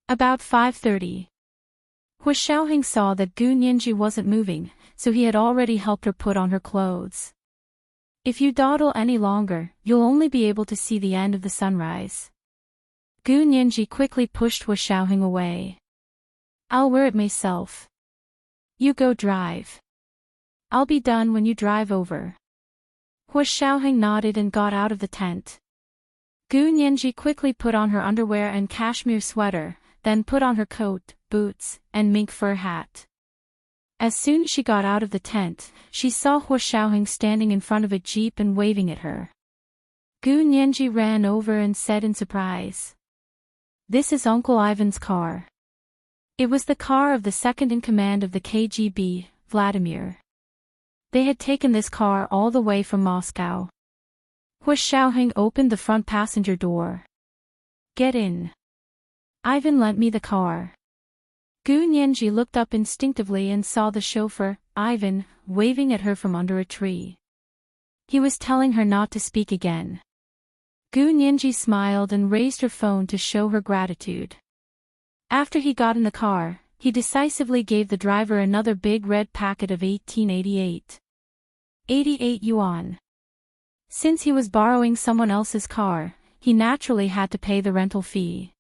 About 5:30. Hua Xiaoheng saw that Gu Nianji wasn't moving, so he had already helped her put on her clothes. If you dawdle any longer, you'll only be able to see the end of the sunrise. Gu Nianji quickly pushed Hua Xiaoheng away. I'll wear it myself. You go drive. I'll be done when you drive over. Hua Xiaoheng nodded and got out of the tent. Gu Nianji quickly put on her underwear and cashmere sweater, then put on her coat, boots, and mink fur hat. As soon as she got out of the tent, she saw Hua Xiaoheng standing in front of a jeep and waving at her. Gu Nianji ran over and said in surprise. This is Uncle Ivan's car. It was the car of the second in command of the KGB, Vladimir. They had taken this car all the way from Moscow. Hua Xiaoheng opened the front passenger door. Get in. Ivan lent me the car. Gu Nianji looked up instinctively and saw the chauffeur, Ivan, waving at her from under a tree. He was telling her not to speak again. Gu Nianji smiled and raised her phone to show her gratitude. After he got in the car, he decisively gave the driver another big red packet of 1888. 88 yuan. Since he was borrowing someone else's car, he naturally had to pay the rental fee.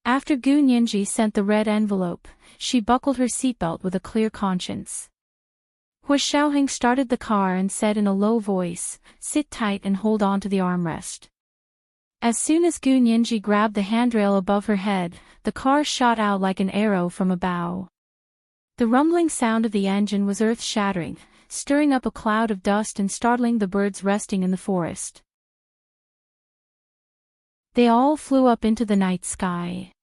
After Gu Nianji sent the red envelope, she buckled her seatbelt with a clear conscience. Hua Xiaoheng started the car and said in a low voice, sit tight and hold on to the armrest. As soon as Gu Nianji grabbed the handrail above her head, the car shot out like an arrow from a bow. The rumbling sound of the engine was earth-shattering, stirring up a cloud of dust and startling the birds resting in the forest. They all flew up into the night sky.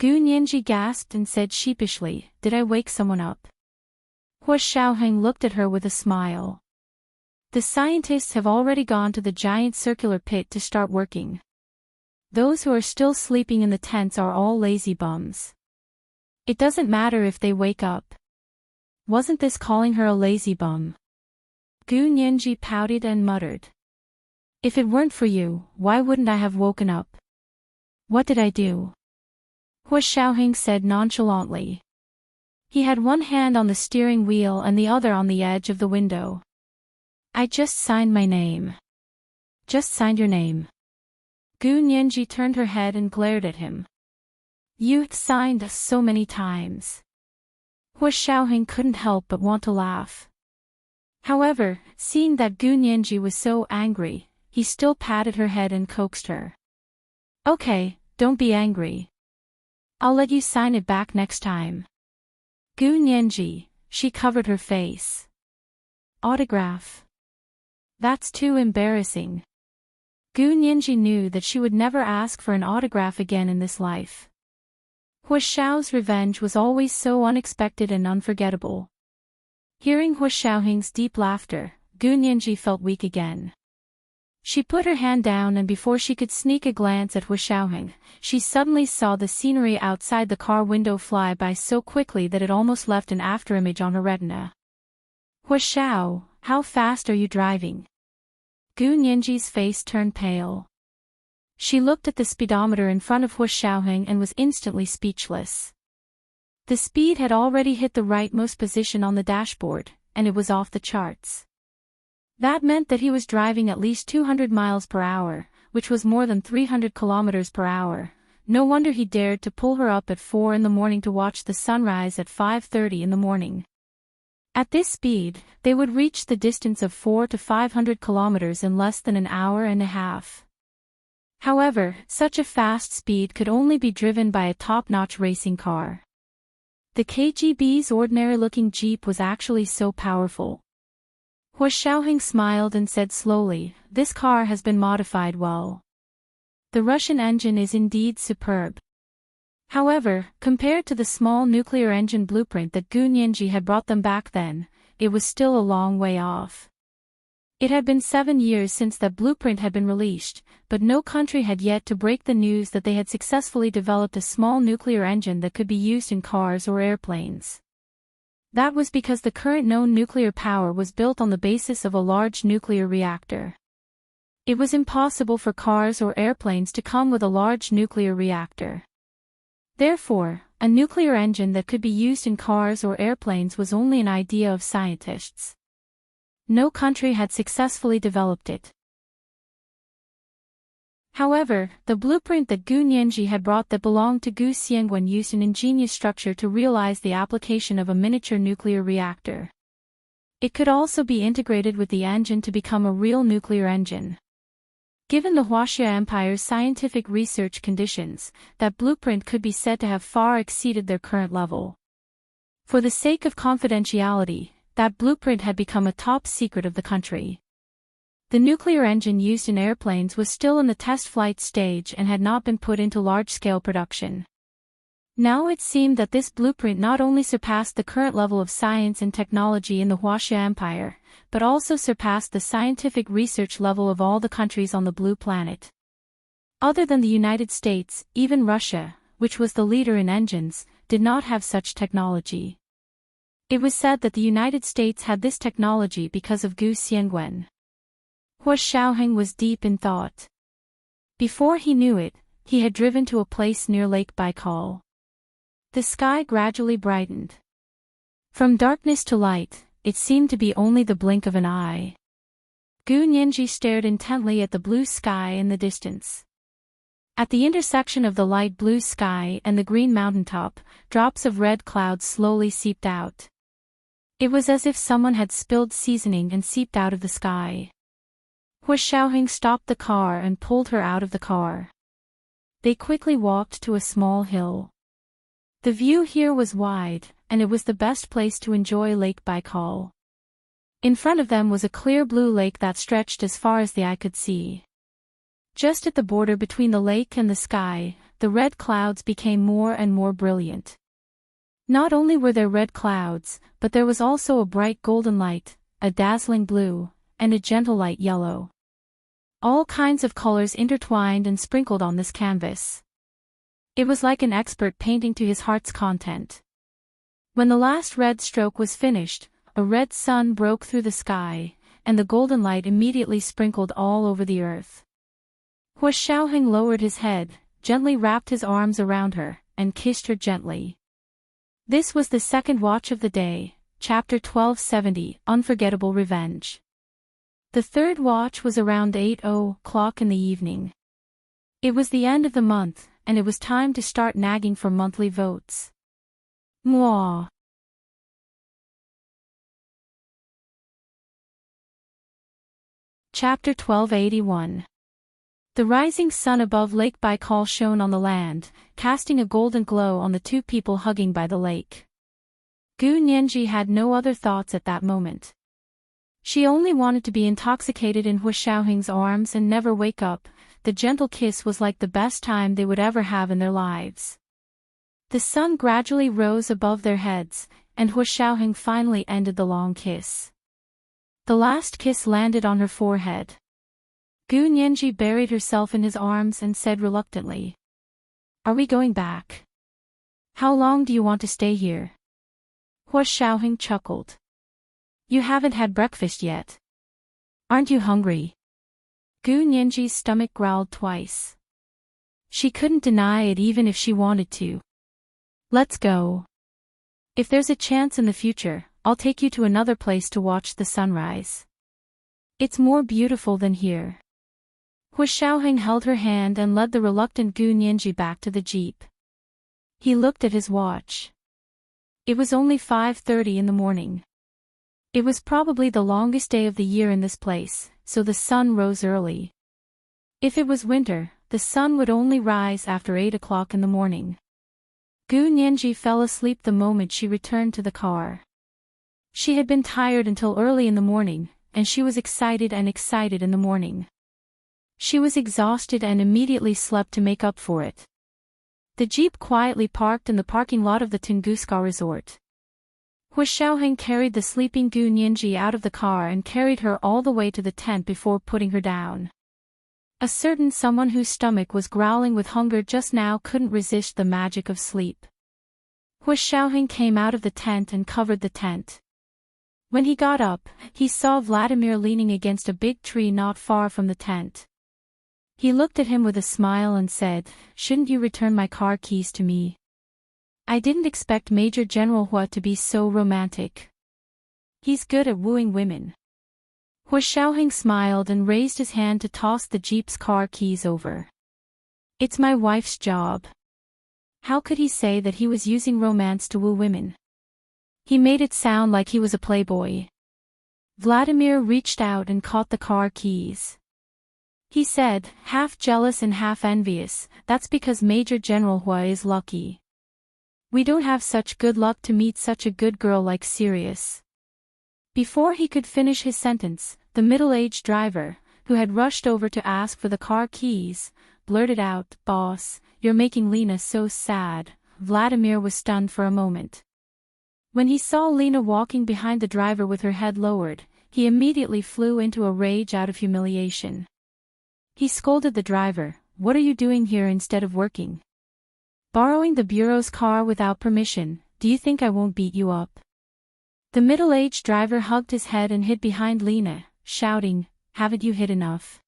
Gu Nianji gasped and said sheepishly, did I wake someone up? Hua Xiaoheng looked at her with a smile. The scientists have already gone to the giant circular pit to start working. Those who are still sleeping in the tents are all lazy bums. It doesn't matter if they wake up. Wasn't this calling her a lazy bum? Gu Nianji pouted and muttered. If it weren't for you, why wouldn't I have woken up? What did I do? Hua Xiaoheng said nonchalantly. He had one hand on the steering wheel and the other on the edge of the window. I just signed my name. Just signed your name. Gu Nianji turned her head and glared at him. You signed so many times. Hua Xiaoheng couldn't help but want to laugh. However, seeing that Gu Nianji was so angry, he still patted her head and coaxed her. Okay, don't be angry. I'll let you sign it back next time. Gu Nianji, she covered her face. Autograph. That's too embarrassing. Gu Nianji knew that she would never ask for an autograph again in this life. Hua Xiao's revenge was always so unexpected and unforgettable. Hearing Hua Xiaoheng's deep laughter, Gu Nianji felt weak again. She put her hand down and before she could sneak a glance at Hua Xiaoheng, she suddenly saw the scenery outside the car window fly by so quickly that it almost left an afterimage on her retina. Hua Xiao, how fast are you driving? Gu Nianji's face turned pale. She looked at the speedometer in front of Hu Xiaoheng and was instantly speechless. The speed had already hit the rightmost position on the dashboard, and it was off the charts. That meant that he was driving at least 200 miles per hour, which was more than 300 kilometers per hour. No wonder he dared to pull her up at 4 in the morning to watch the sunrise at 5:30 in the morning. At this speed, they would reach the distance of 400 to 500 kilometers in less than an hour and a half. However, such a fast speed could only be driven by a top-notch racing car. The KGB's ordinary-looking Jeep was actually so powerful. Hu Xiaoheng smiled and said slowly, "This car has been modified well. The Russian engine is indeed superb." However, compared to the small nuclear engine blueprint that Gu Nianji had brought them back then, it was still a long way off. It had been 7 years since that blueprint had been released, but no country had yet to break the news that they had successfully developed a small nuclear engine that could be used in cars or airplanes. That was because the current known nuclear power was built on the basis of a large nuclear reactor. It was impossible for cars or airplanes to come with a large nuclear reactor. Therefore, a nuclear engine that could be used in cars or airplanes was only an idea of scientists. No country had successfully developed it. However, the blueprint that Gu Nianji had brought that belonged to Gu Xiangwen used an ingenious structure to realize the application of a miniature nuclear reactor. It could also be integrated with the engine to become a real nuclear engine. Given the Huaxia Empire's scientific research conditions, that blueprint could be said to have far exceeded their current level. For the sake of confidentiality, that blueprint had become a top secret of the country. The nuclear engine used in airplanes was still in the test flight stage and had not been put into large-scale production. Now it seemed that this blueprint not only surpassed the current level of science and technology in the Huaxia Empire, but also surpassed the scientific research level of all the countries on the Blue Planet. Other than the United States, even Russia, which was the leader in engines, did not have such technology. It was said that the United States had this technology because of Gu Xiangwen. Hu Xiaoheng was deep in thought. Before he knew it, he had driven to a place near Lake Baikal. The sky gradually brightened. From darkness to light, it seemed to be only the blink of an eye. Gu Nianji stared intently at the blue sky in the distance. At the intersection of the light blue sky and the green mountaintop, drops of red clouds slowly seeped out. It was as if someone had spilled seasoning and seeped out of the sky. Hu Xiaoheng stopped the car and pulled her out of the car. They quickly walked to a small hill. The view here was wide, and it was the best place to enjoy Lake Baikal. In front of them was a clear blue lake that stretched as far as the eye could see. Just at the border between the lake and the sky, the red clouds became more and more brilliant. Not only were there red clouds, but there was also a bright golden light, a dazzling blue, and a gentle light yellow. All kinds of colors intertwined and sprinkled on this canvas. It was like an expert painting to his heart's content. When the last red stroke was finished, a red sun broke through the sky, and the golden light immediately sprinkled all over the earth. Hu Xiaoheng lowered his head, gently wrapped his arms around her, and kissed her gently. This was the second watch of the day, Chapter 1270, Unforgettable Revenge. The third watch was around 8:00 in the evening. It was the end of the month, and it was time to start nagging for monthly votes. Mwah. Chapter 1281. The rising sun above Lake Baikal shone on the land, casting a golden glow on the two people hugging by the lake. Gu Nianji had no other thoughts at that moment. She only wanted to be intoxicated in Hu Xiaoheng's arms and never wake up. The gentle kiss was like the best time they would ever have in their lives. The sun gradually rose above their heads, and Hu Xiaoheng finally ended the long kiss. The last kiss landed on her forehead. Gu Nianji buried herself in his arms and said reluctantly, "Are we going back? How long do you want to stay here?" Hu Xiaoheng chuckled. You haven't had breakfast yet. Aren't you hungry? Gu Nianji's stomach growled twice. She couldn't deny it even if she wanted to. Let's go. If there's a chance in the future, I'll take you to another place to watch the sunrise. It's more beautiful than here. Hu Xiaoheng held her hand and led the reluctant Gu Nianji back to the jeep. He looked at his watch. It was only 5:30 in the morning. It was probably the longest day of the year in this place, so the sun rose early. If it was winter, the sun would only rise after 8 o'clock in the morning. Gu Nianji fell asleep the moment she returned to the car. She had been tired until early in the morning, and she was excited in the morning. She was exhausted and immediately slept to make up for it. The jeep quietly parked in the parking lot of the Tunguska resort. Hu Xiaoheng carried the sleeping Gu Nianji out of the car and carried her all the way to the tent before putting her down. A certain someone whose stomach was growling with hunger just now couldn't resist the magic of sleep. Hu Xiaoheng came out of the tent and covered the tent. When he got up, he saw Vladimir leaning against a big tree not far from the tent. He looked at him with a smile and said, "Shouldn't you return my car keys to me? I didn't expect Major General Hua to be so romantic. He's good at wooing women." Hu Xiaoheng smiled and raised his hand to toss the jeep's car keys over. "It's my wife's job." How could he say that he was using romance to woo women? He made it sound like he was a playboy. Vladimir reached out and caught the car keys. He said, half jealous and half envious, "That's because Major General Hua is lucky. We don't have such good luck to meet such a good girl like Sirius." Before he could finish his sentence, the middle-aged driver, who had rushed over to ask for the car keys, blurted out, "Boss, you're making Lena so sad." Vladimir was stunned for a moment. When he saw Lena walking behind the driver with her head lowered, he immediately flew into a rage out of humiliation. He scolded the driver, "What are you doing here instead of working? Borrowing the bureau's car without permission, do you think I won't beat you up?" The middle-aged driver hugged his head and hid behind Lena, shouting, "Haven't you hid enough?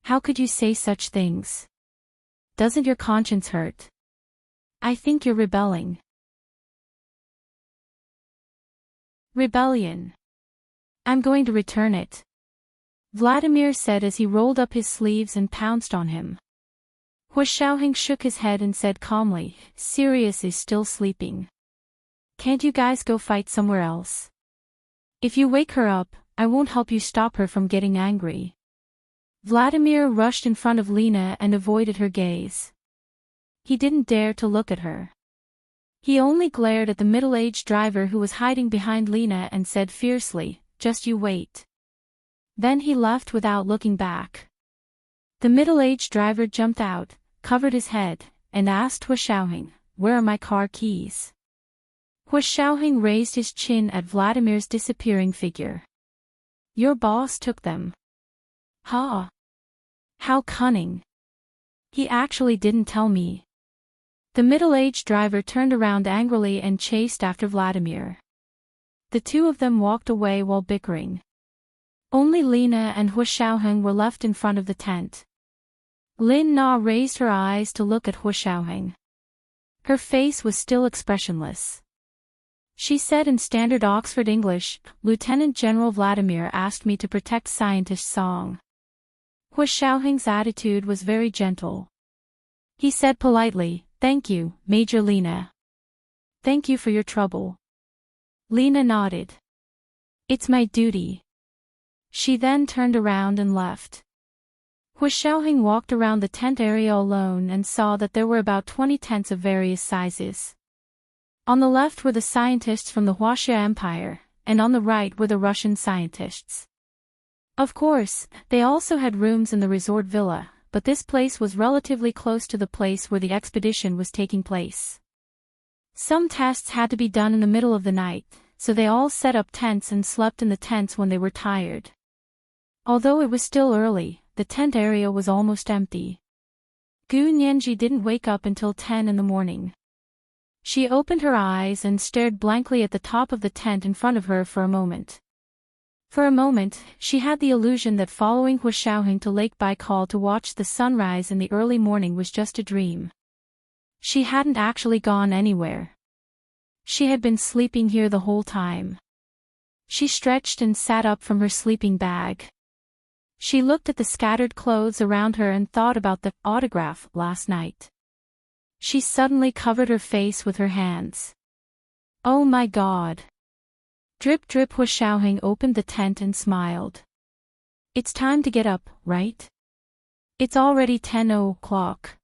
How could you say such things? Doesn't your conscience hurt? I think you're rebelling." Rebellion. "I'm going to return it," Vladimir said as he rolled up his sleeves and pounced on him. Hu Xiaoheng shook his head and said calmly, "Sirius is still sleeping. Can't you guys go fight somewhere else? If you wake her up, I won't help you stop her from getting angry." Vladimir rushed in front of Lena and avoided her gaze. He didn't dare to look at her. He only glared at the middle-aged driver who was hiding behind Lena and said fiercely, "Just you wait." Then he left without looking back. The middle-aged driver jumped out, covered his head, and asked Hu Xiaoheng, "Where are my car keys?" Hu Xiaoheng raised his chin at Vladimir's disappearing figure. "Your boss took them." "Ha! How cunning. He actually didn't tell me." The middle-aged driver turned around angrily and chased after Vladimir. The two of them walked away while bickering. Only Lena and Hu Xiaoheng were left in front of the tent. Lin Na raised her eyes to look at Hu Xiaoheng. Her face was still expressionless. She said in standard Oxford English, "Lieutenant General Vladimir asked me to protect Scientist Song." Hu Xiaoheng's attitude was very gentle. He said politely, "Thank you, Major Lena. Thank you for your trouble." Lena nodded. "It's my duty." She then turned around and left. Hu Xiaoheng walked around the tent area alone and saw that there were about 20 tents of various sizes. On the left were the scientists from the Huaxia Empire, and on the right were the Russian scientists. Of course, they also had rooms in the resort villa, but this place was relatively close to the place where the expedition was taking place. Some tests had to be done in the middle of the night, so they all set up tents and slept in the tents when they were tired. Although it was still early, the tent area was almost empty. Gu Nianji didn't wake up until 10 in the morning. She opened her eyes and stared blankly at the top of the tent in front of her for a moment. For a moment, she had the illusion that following Hu Xiaoheng to Lake Baikal to watch the sunrise in the early morning was just a dream. She hadn't actually gone anywhere. She had been sleeping here the whole time. She stretched and sat up from her sleeping bag. She looked at the scattered clothes around her and thought about the autograph last night. She suddenly covered her face with her hands. Oh my God. Drip drip. Hu Xiaoheng opened the tent and smiled. It's time to get up, right? It's already 10 o'clock.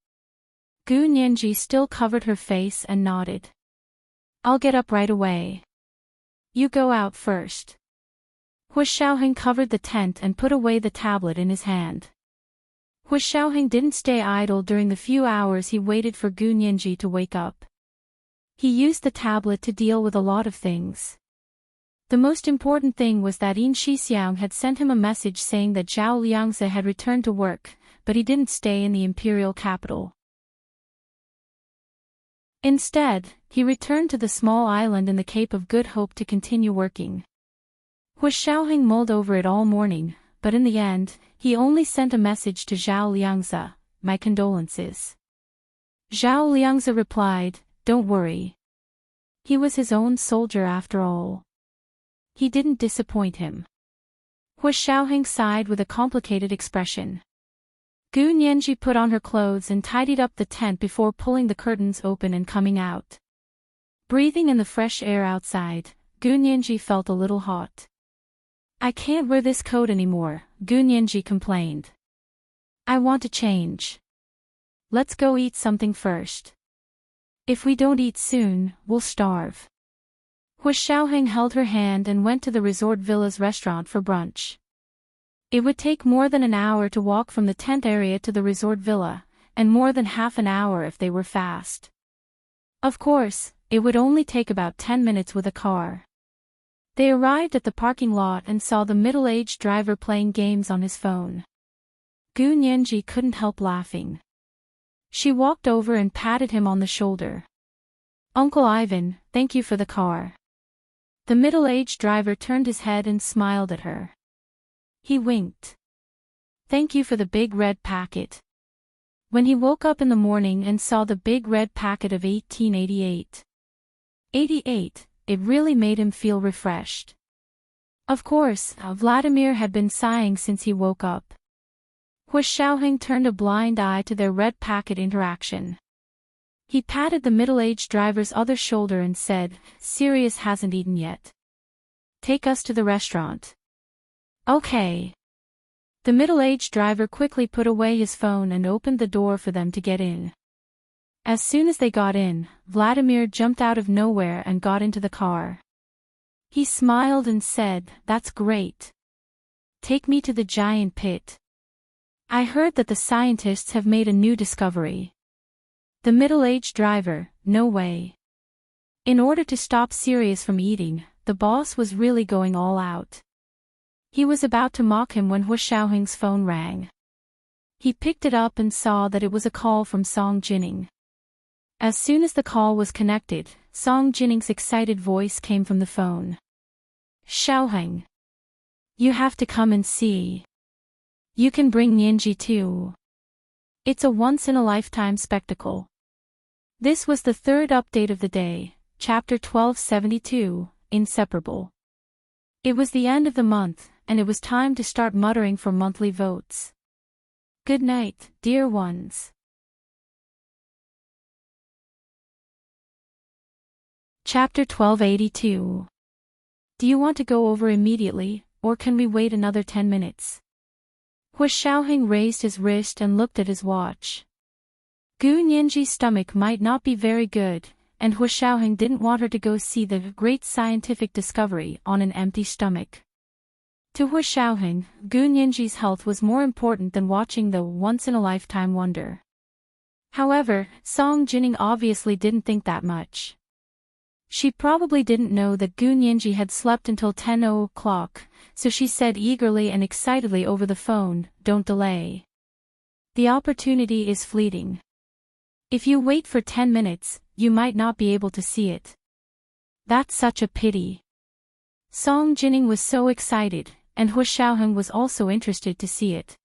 Gu Nianji still covered her face and nodded. I'll get up right away. You go out first. Hu Xiaoheng covered the tent and put away the tablet in his hand. Hu Xiaoheng didn't stay idle during the few hours he waited for Gu Nianji to wake up. He used the tablet to deal with a lot of things. The most important thing was that Yin Shixiang had sent him a message saying that Zhao Liangzi had returned to work, but he didn't stay in the imperial capital. Instead, he returned to the small island in the Cape of Good Hope to continue working. Hu Xiaoheng mulled over it all morning, but in the end, he only sent a message to Zhao Liangzi, my condolences. Zhao Liangzi replied, don't worry. He was his own soldier after all. He didn't disappoint him. Hu Xiaoheng sighed with a complicated expression. Gu Nianji put on her clothes and tidied up the tent before pulling the curtains open and coming out. Breathing in the fresh air outside, Gu Nianji felt a little hot. I can't wear this coat anymore, Gu Nianji complained. I want to change. Let's go eat something first. If we don't eat soon, we'll starve. Hu Xiaoheng held her hand and went to the resort villa's restaurant for brunch. It would take more than an hour to walk from the tent area to the resort villa, and more than half an hour if they were fast. Of course, it would only take about 10 minutes with a car. They arrived at the parking lot and saw the middle-aged driver playing games on his phone. Gu Nianji couldn't help laughing. She walked over and patted him on the shoulder. Uncle Ivan, thank you for the car. The middle-aged driver turned his head and smiled at her. He winked. Thank you for the big red packet. When he woke up in the morning and saw the big red packet of 1888. 88, it really made him feel refreshed. Of course, Vladimir had been sighing since he woke up. Hu Xiaoheng turned a blind eye to their red packet interaction. He patted the middle-aged driver's other shoulder and said, Sirius hasn't eaten yet. Take us to the restaurant. Okay. The middle-aged driver quickly put away his phone and opened the door for them to get in. As soon as they got in, Vladimir jumped out of nowhere and got into the car. He smiled and said, That's great. Take me to the giant pit. I heard that the scientists have made a new discovery. The middle-aged driver, no way. In order to stop Sirius from eating, the boss was really going all out. He was about to mock him when Hu Xiaoheng's phone rang. He picked it up and saw that it was a call from Song Jining. As soon as the call was connected, Song Jining's excited voice came from the phone. Xiaoheng. You have to come and see. You can bring Nianji too. It's a once-in-a-lifetime spectacle. This was the third update of the day, Chapter 1272, Inseparable. It was the end of the month, and it was time to start muttering for monthly votes. Good night, dear ones. Chapter 1282. Do you want to go over immediately, or can we wait another 10 minutes? Hu Xiaoheng raised his wrist and looked at his watch. Gu Nianji's stomach might not be very good, and Hu Xiaoheng didn't want her to go see the great scientific discovery on an empty stomach. To Hu Xiaoheng, Gu Nianji's health was more important than watching the once-in-a-lifetime wonder. However, Song Jining obviously didn't think that much. She probably didn't know that Gu Nianji had slept until 10 o'clock, so she said eagerly and excitedly over the phone, Don't delay. The opportunity is fleeting. If you wait for 10 minutes, you might not be able to see it. That's such a pity. Song Jining was so excited, and Hu Xiaoheng was also interested to see it.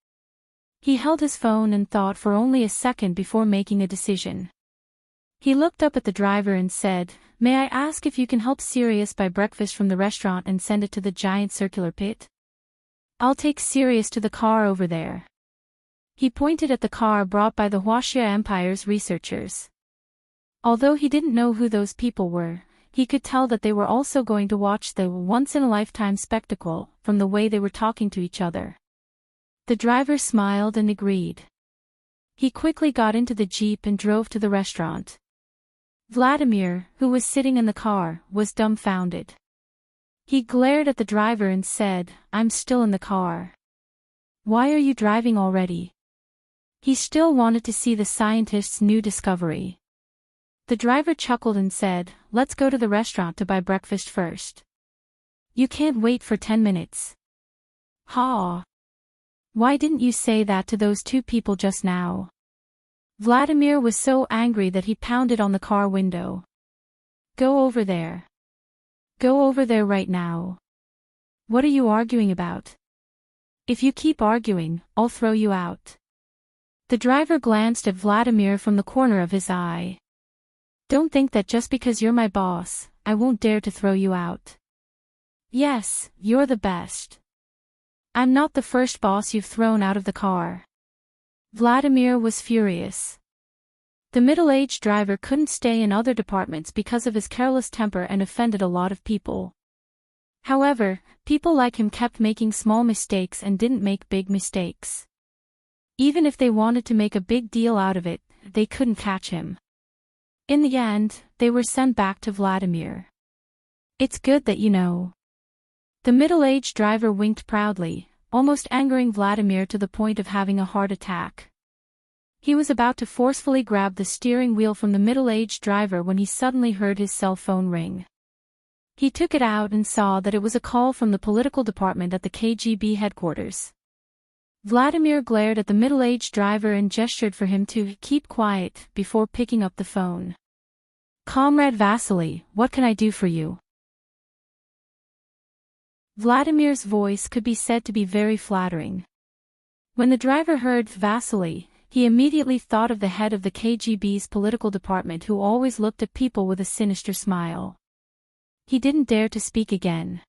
He held his phone and thought for only a second before making a decision. He looked up at the driver and said, "May I ask if you can help Sirius buy breakfast from the restaurant and send it to the giant circular pit? I'll take Sirius to the car over there." He pointed at the car brought by the Huaxia Empire's researchers. Although he didn't know who those people were, he could tell that they were also going to watch the once-in-a-lifetime spectacle, from the way they were talking to each other. The driver smiled and agreed. He quickly got into the jeep and drove to the restaurant. Vladimir, who was sitting in the car, was dumbfounded. He glared at the driver and said, "I'm still in the car. Why are you driving already?" He still wanted to see the scientist's new discovery. The driver chuckled and said, "Let's go to the restaurant to buy breakfast first. You can't wait for 10 minutes. Ha! Why didn't you say that to those two people just now?" Vladimir was so angry that he pounded on the car window. "Go over there. Go over there right now. What are you arguing about? If you keep arguing, I'll throw you out." The driver glanced at Vladimir from the corner of his eye. "Don't think that just because you're my boss, I won't dare to throw you out. Yes, you're the best. I'm not the first boss you've thrown out of the car." Vladimir was furious. The middle-aged driver couldn't stay in other departments because of his careless temper and offended a lot of people. However, people like him kept making small mistakes and didn't make big mistakes. Even if they wanted to make a big deal out of it, they couldn't catch him. In the end, they were sent back to Vladimir. "It's good that you know." The middle-aged driver winked proudly, almost angering Vladimir to the point of having a heart attack. He was about to forcefully grab the steering wheel from the middle-aged driver when he suddenly heard his cell phone ring. He took it out and saw that it was a call from the political department at the KGB headquarters. Vladimir glared at the middle-aged driver and gestured for him to keep quiet before picking up the phone. "Comrade Vasily, what can I do for you?" Vladimir's voice could be said to be very flattering. When the driver heard Vasily, he immediately thought of the head of the KGB's political department who always looked at people with a sinister smile. He didn't dare to speak again.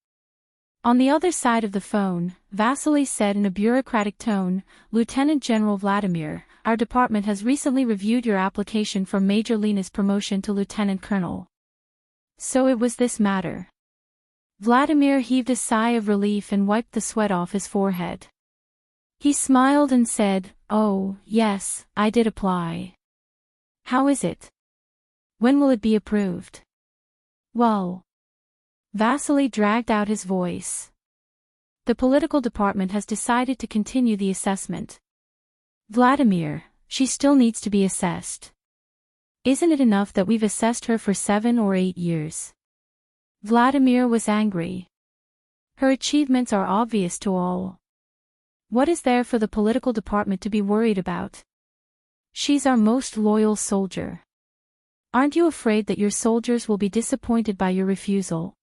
On the other side of the phone, Vasily said in a bureaucratic tone, "Lieutenant General Vladimir, our department has recently reviewed your application for Major Lena's promotion to Lieutenant Colonel." So it was this matter. Vladimir heaved a sigh of relief and wiped the sweat off his forehead. He smiled and said, "Oh, yes, I did apply. How is it? When will it be approved?" "Well..." Vasily dragged out his voice. "The political department has decided to continue the assessment. Vladimir, she still needs to be assessed. Isn't it enough that we've assessed her for 7 or 8 years? Vladimir was angry. Her achievements are obvious to all. What is there for the political department to be worried about? She's our most loyal soldier. Aren't you afraid that your soldiers will be disappointed by your refusal?"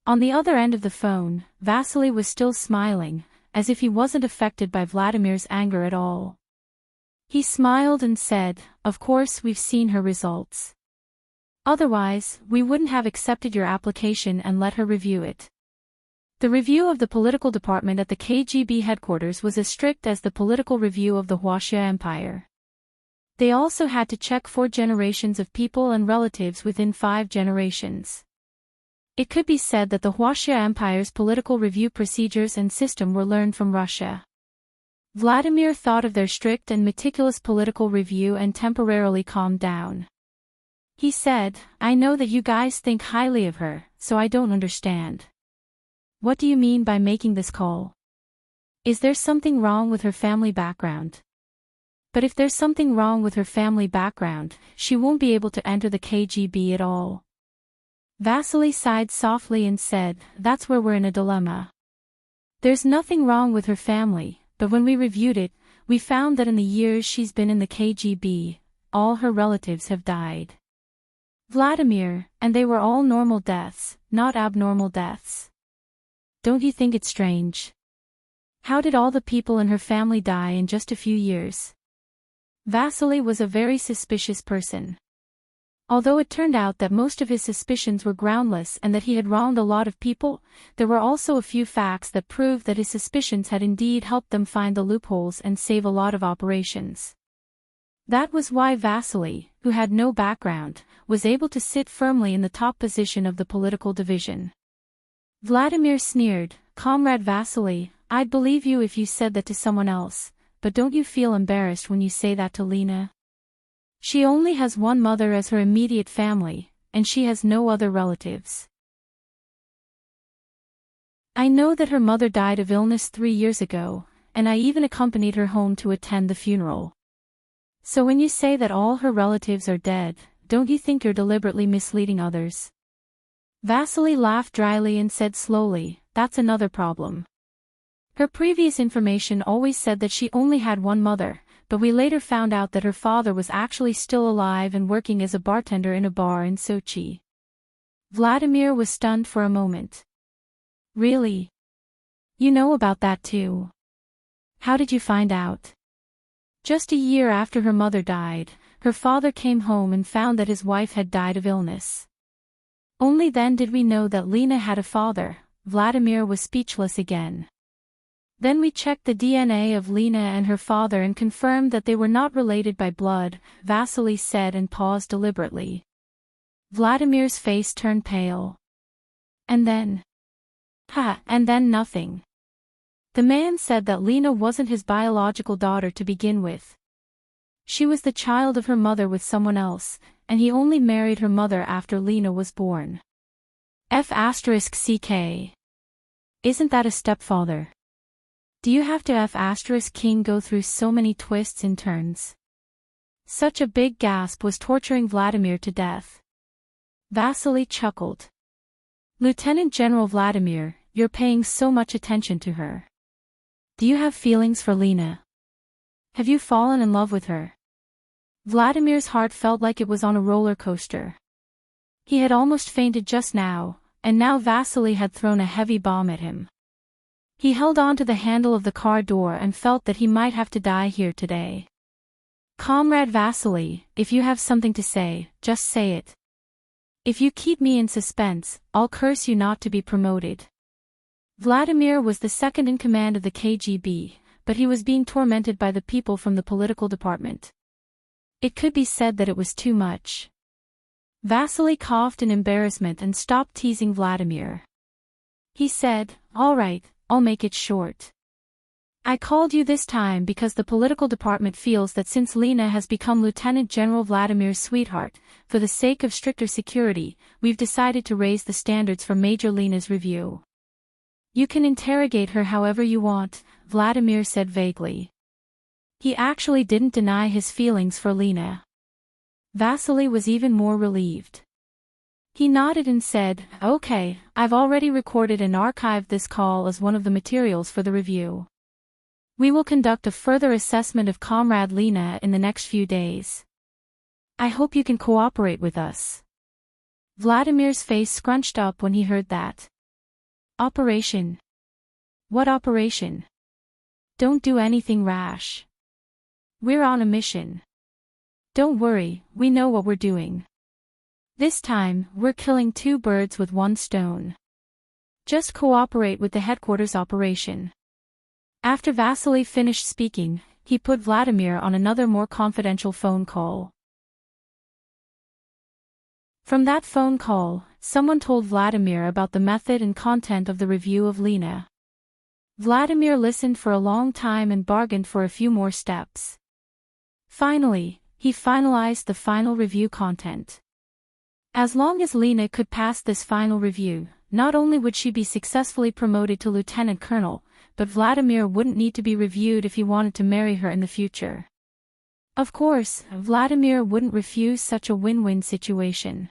On the other end of the phone, Vasily was still smiling, as if he wasn't affected by Vladimir's anger at all. He smiled and said, "Of course we've seen her results. Otherwise, we wouldn't have accepted your application and let her review it." The review of the political department at the KGB headquarters was as strict as the political review of the Huaxia Empire. They also had to check 4 generations of people and relatives within 5 generations. It could be said that the Huaxia Empire's political review procedures and system were learned from Russia. Vladimir thought of their strict and meticulous political review and temporarily calmed down. He said, "I know that you guys think highly of her, so I don't understand. What do you mean by making this call? Is there something wrong with her family background? But if there's something wrong with her family background, she won't be able to enter the KGB at all." Vasily sighed softly and said, "That's where we're in a dilemma. There's nothing wrong with her family, but when we reviewed it, we found that in the years she's been in the KGB, all her relatives have died. Vladimir, and they were all normal deaths, not abnormal deaths. Don't you think it's strange?" How did all the people in her family die in just a few years? Vasily was a very suspicious person. Although it turned out that most of his suspicions were groundless and that he had wronged a lot of people, there were also a few facts that proved that his suspicions had indeed helped them find the loopholes and save a lot of operations. That was why Vasily, who had no background, was able to sit firmly in the top position of the political division. Vladimir sneered, "Comrade Vasily, I'd believe you if you said that to someone else, but don't you feel embarrassed when you say that to Lena? She only has one mother as her immediate family, and she has no other relatives. I know that her mother died of illness 3 years ago, and I even accompanied her home to attend the funeral. So when you say that all her relatives are dead, don't you think you're deliberately misleading others?" Vasily laughed dryly and said slowly, "That's another problem. Her previous information always said that she only had one mother, but we later found out that her father was actually still alive and working as a bartender in a bar in Sochi." Vladimir was stunned for a moment. "Really? You know about that too? How did you find out?" Just a year after her mother died, her father came home and found that his wife had died of illness. Only then did we know that Lena had a father. Vladimir was speechless again. Then we checked the DNA of Lena and her father and confirmed that they were not related by blood, Vasily said and paused deliberately. Vladimir's face turned pale. And then nothing. The man said that Lena wasn't his biological daughter to begin with. She was the child of her mother with someone else, and he only married her mother after Lena was born. F***ck. Isn't that a stepfather? Do you have to F***king go through so many twists and turns? Such a big gasp was torturing Vladimir to death. Vasily chuckled. "Lieutenant General Vladimir, you're paying so much attention to her. Do you have feelings for Lena? Have you fallen in love with her?" Vladimir's heart felt like it was on a roller coaster. He had almost fainted just now, and now Vasily had thrown a heavy bomb at him. He held on to the handle of the car door and felt that he might have to die here today. "Comrade Vasily, if you have something to say, just say it. If you keep me in suspense, I'll curse you not to be promoted." Vladimir was the second in command of the KGB, but he was being tormented by the people from the political department. It could be said that it was too much. Vasily coughed in embarrassment and stopped teasing Vladimir. He said, "All right, I'll make it short. I called you this time because the political department feels that since Lena has become Lieutenant General Vladimir's sweetheart, for the sake of stricter security, we've decided to raise the standards for Major Lena's review. You can interrogate her however you want," Vladimir said vaguely. He actually didn't deny his feelings for Lena. Vasily was even more relieved. He nodded and said, "Okay, I've already recorded and archived this call as one of the materials for the review. We will conduct a further assessment of Comrade Lena in the next few days. I hope you can cooperate with us." Vladimir's face scrunched up when he heard that. "Operation? What operation? Don't do anything rash. We're on a mission. Don't worry, we know what we're doing. This time, we're killing 2 birds with 1 stone. Just cooperate with the headquarters operation." After Vasily finished speaking, he put Vladimir on another more confidential phone call. From that phone call, someone told Vladimir about the method and content of the review of Lena. Vladimir listened for a long time and bargained for a few more steps. Finally, he finalized the final review content. As long as Lena could pass this final review, not only would she be successfully promoted to lieutenant colonel, but Vladimir wouldn't need to be reviewed if he wanted to marry her in the future. Of course, Vladimir wouldn't refuse such a win-win situation.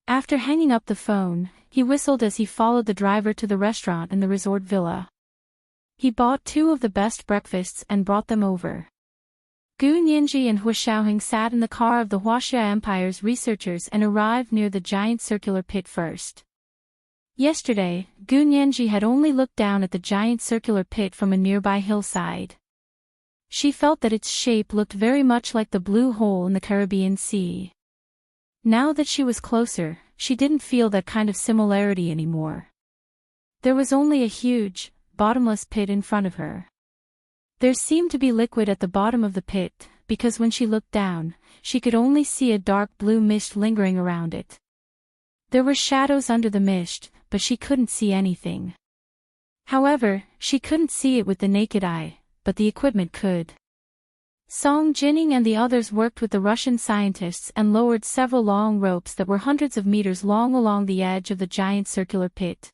After hanging up the phone, he whistled as he followed the driver to the restaurant in the resort villa. He bought 2 of the best breakfasts and brought them over. Gu Nianji and Hua Xiaoheng sat in the car of the Huaxia Empire's researchers and arrived near the giant circular pit first. Yesterday, Gu Nianji had only looked down at the giant circular pit from a nearby hillside. She felt that its shape looked very much like the blue hole in the Caribbean Sea. Now that she was closer, she didn't feel that kind of similarity anymore. There was only a huge, bottomless pit in front of her. There seemed to be liquid at the bottom of the pit, because when she looked down, she could only see a dark blue mist lingering around it. There were shadows under the mist, but she couldn't see anything. However, she couldn't see it with the naked eye, but the equipment could. Song Jining and the others worked with the Russian scientists and lowered several long ropes that were hundreds of meters long along the edge of the giant circular pit.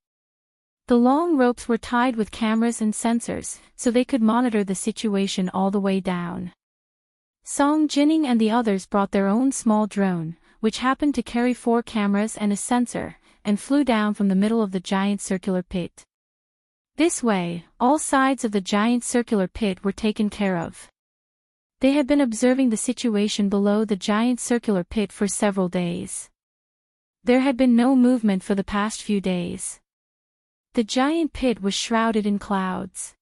The long ropes were tied with cameras and sensors, so they could monitor the situation all the way down. Song Jining and the others brought their own small drone, which happened to carry 4 cameras and a sensor, and flew down from the middle of the giant circular pit. This way, all sides of the giant circular pit were taken care of. They had been observing the situation below the giant circular pit for several days. There had been no movement for the past few days. The giant pit was shrouded in clouds.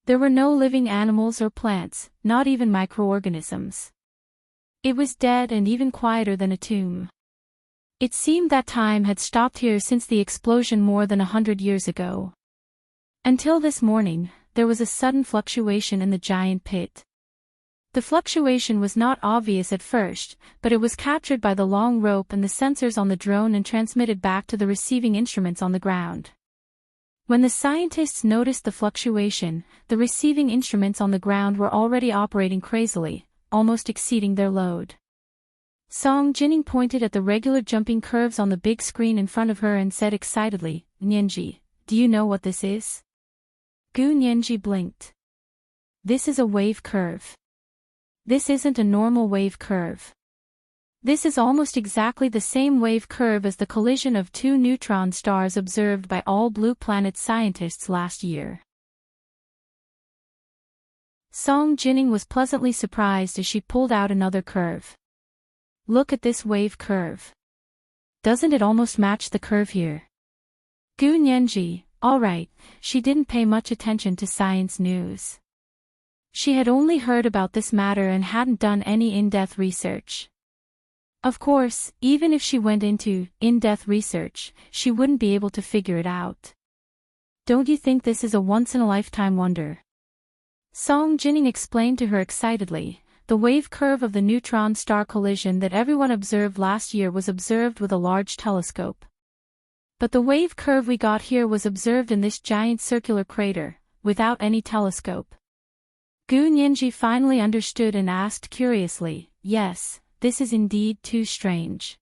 There were no living animals or plants, not even microorganisms. It was dead and even quieter than a tomb. It seemed that time had stopped here since the explosion more than 100 years ago. Until this morning, there was a sudden fluctuation in the giant pit. The fluctuation was not obvious at first, but it was captured by the long rope and the sensors on the drone and transmitted back to the receiving instruments on the ground. When the scientists noticed the fluctuation, the receiving instruments on the ground were already operating crazily, almost exceeding their load. Song Jining pointed at the regular jumping curves on the big screen in front of her and said excitedly, "Nianji, do you know what this is?" Gu Nianji blinked. "This is a wave curve. This isn't a normal wave curve. This is almost exactly the same wave curve as the collision of 2 neutron stars observed by all Blue Planet scientists last year." Song Jining was pleasantly surprised as she pulled out another curve. "Look at this wave curve. Doesn't it almost match the curve here?" Gu Nianji, alright, she didn't pay much attention to science news. She had only heard about this matter and hadn't done any in-depth research. Of course, even if she went into in-depth research, she wouldn't be able to figure it out. "Don't you think this is a once-in-a-lifetime wonder?" Song Jining explained to her excitedly. The wave curve of the neutron star collision that everyone observed last year was observed with a large telescope. But the wave curve we got here was observed in this giant circular crater, without any telescope. Gu Nianji finally understood and asked curiously, "Yes, this is indeed too strange.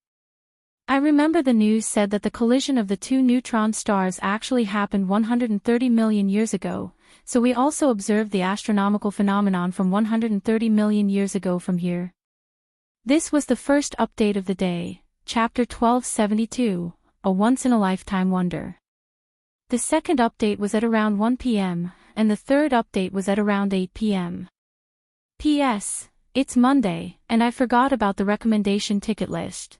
I remember the news said that the collision of the 2 neutron stars actually happened 130 million years ago, so we also observed the astronomical phenomenon from 130 million years ago from here." This was the first update of the day, Chapter 1272, A Once-in-a-Lifetime Wonder. The second update was at around 1 p.m., and the third update was at around 8 p.m. P.S. It's Monday, and I forgot about the recommendation ticket list.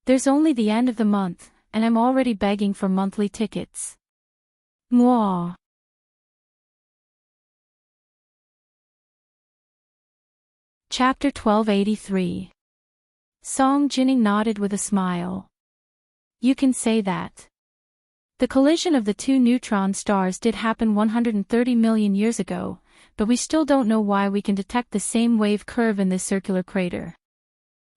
There's only the end of the month, and I'm already begging for monthly tickets. Mwah. Chapter 1283. Song Jining nodded with a smile. "You can say that. The collision of the 2 neutron stars did happen 130 million years ago, but we still don't know why we can detect the same wave curve in this circular crater.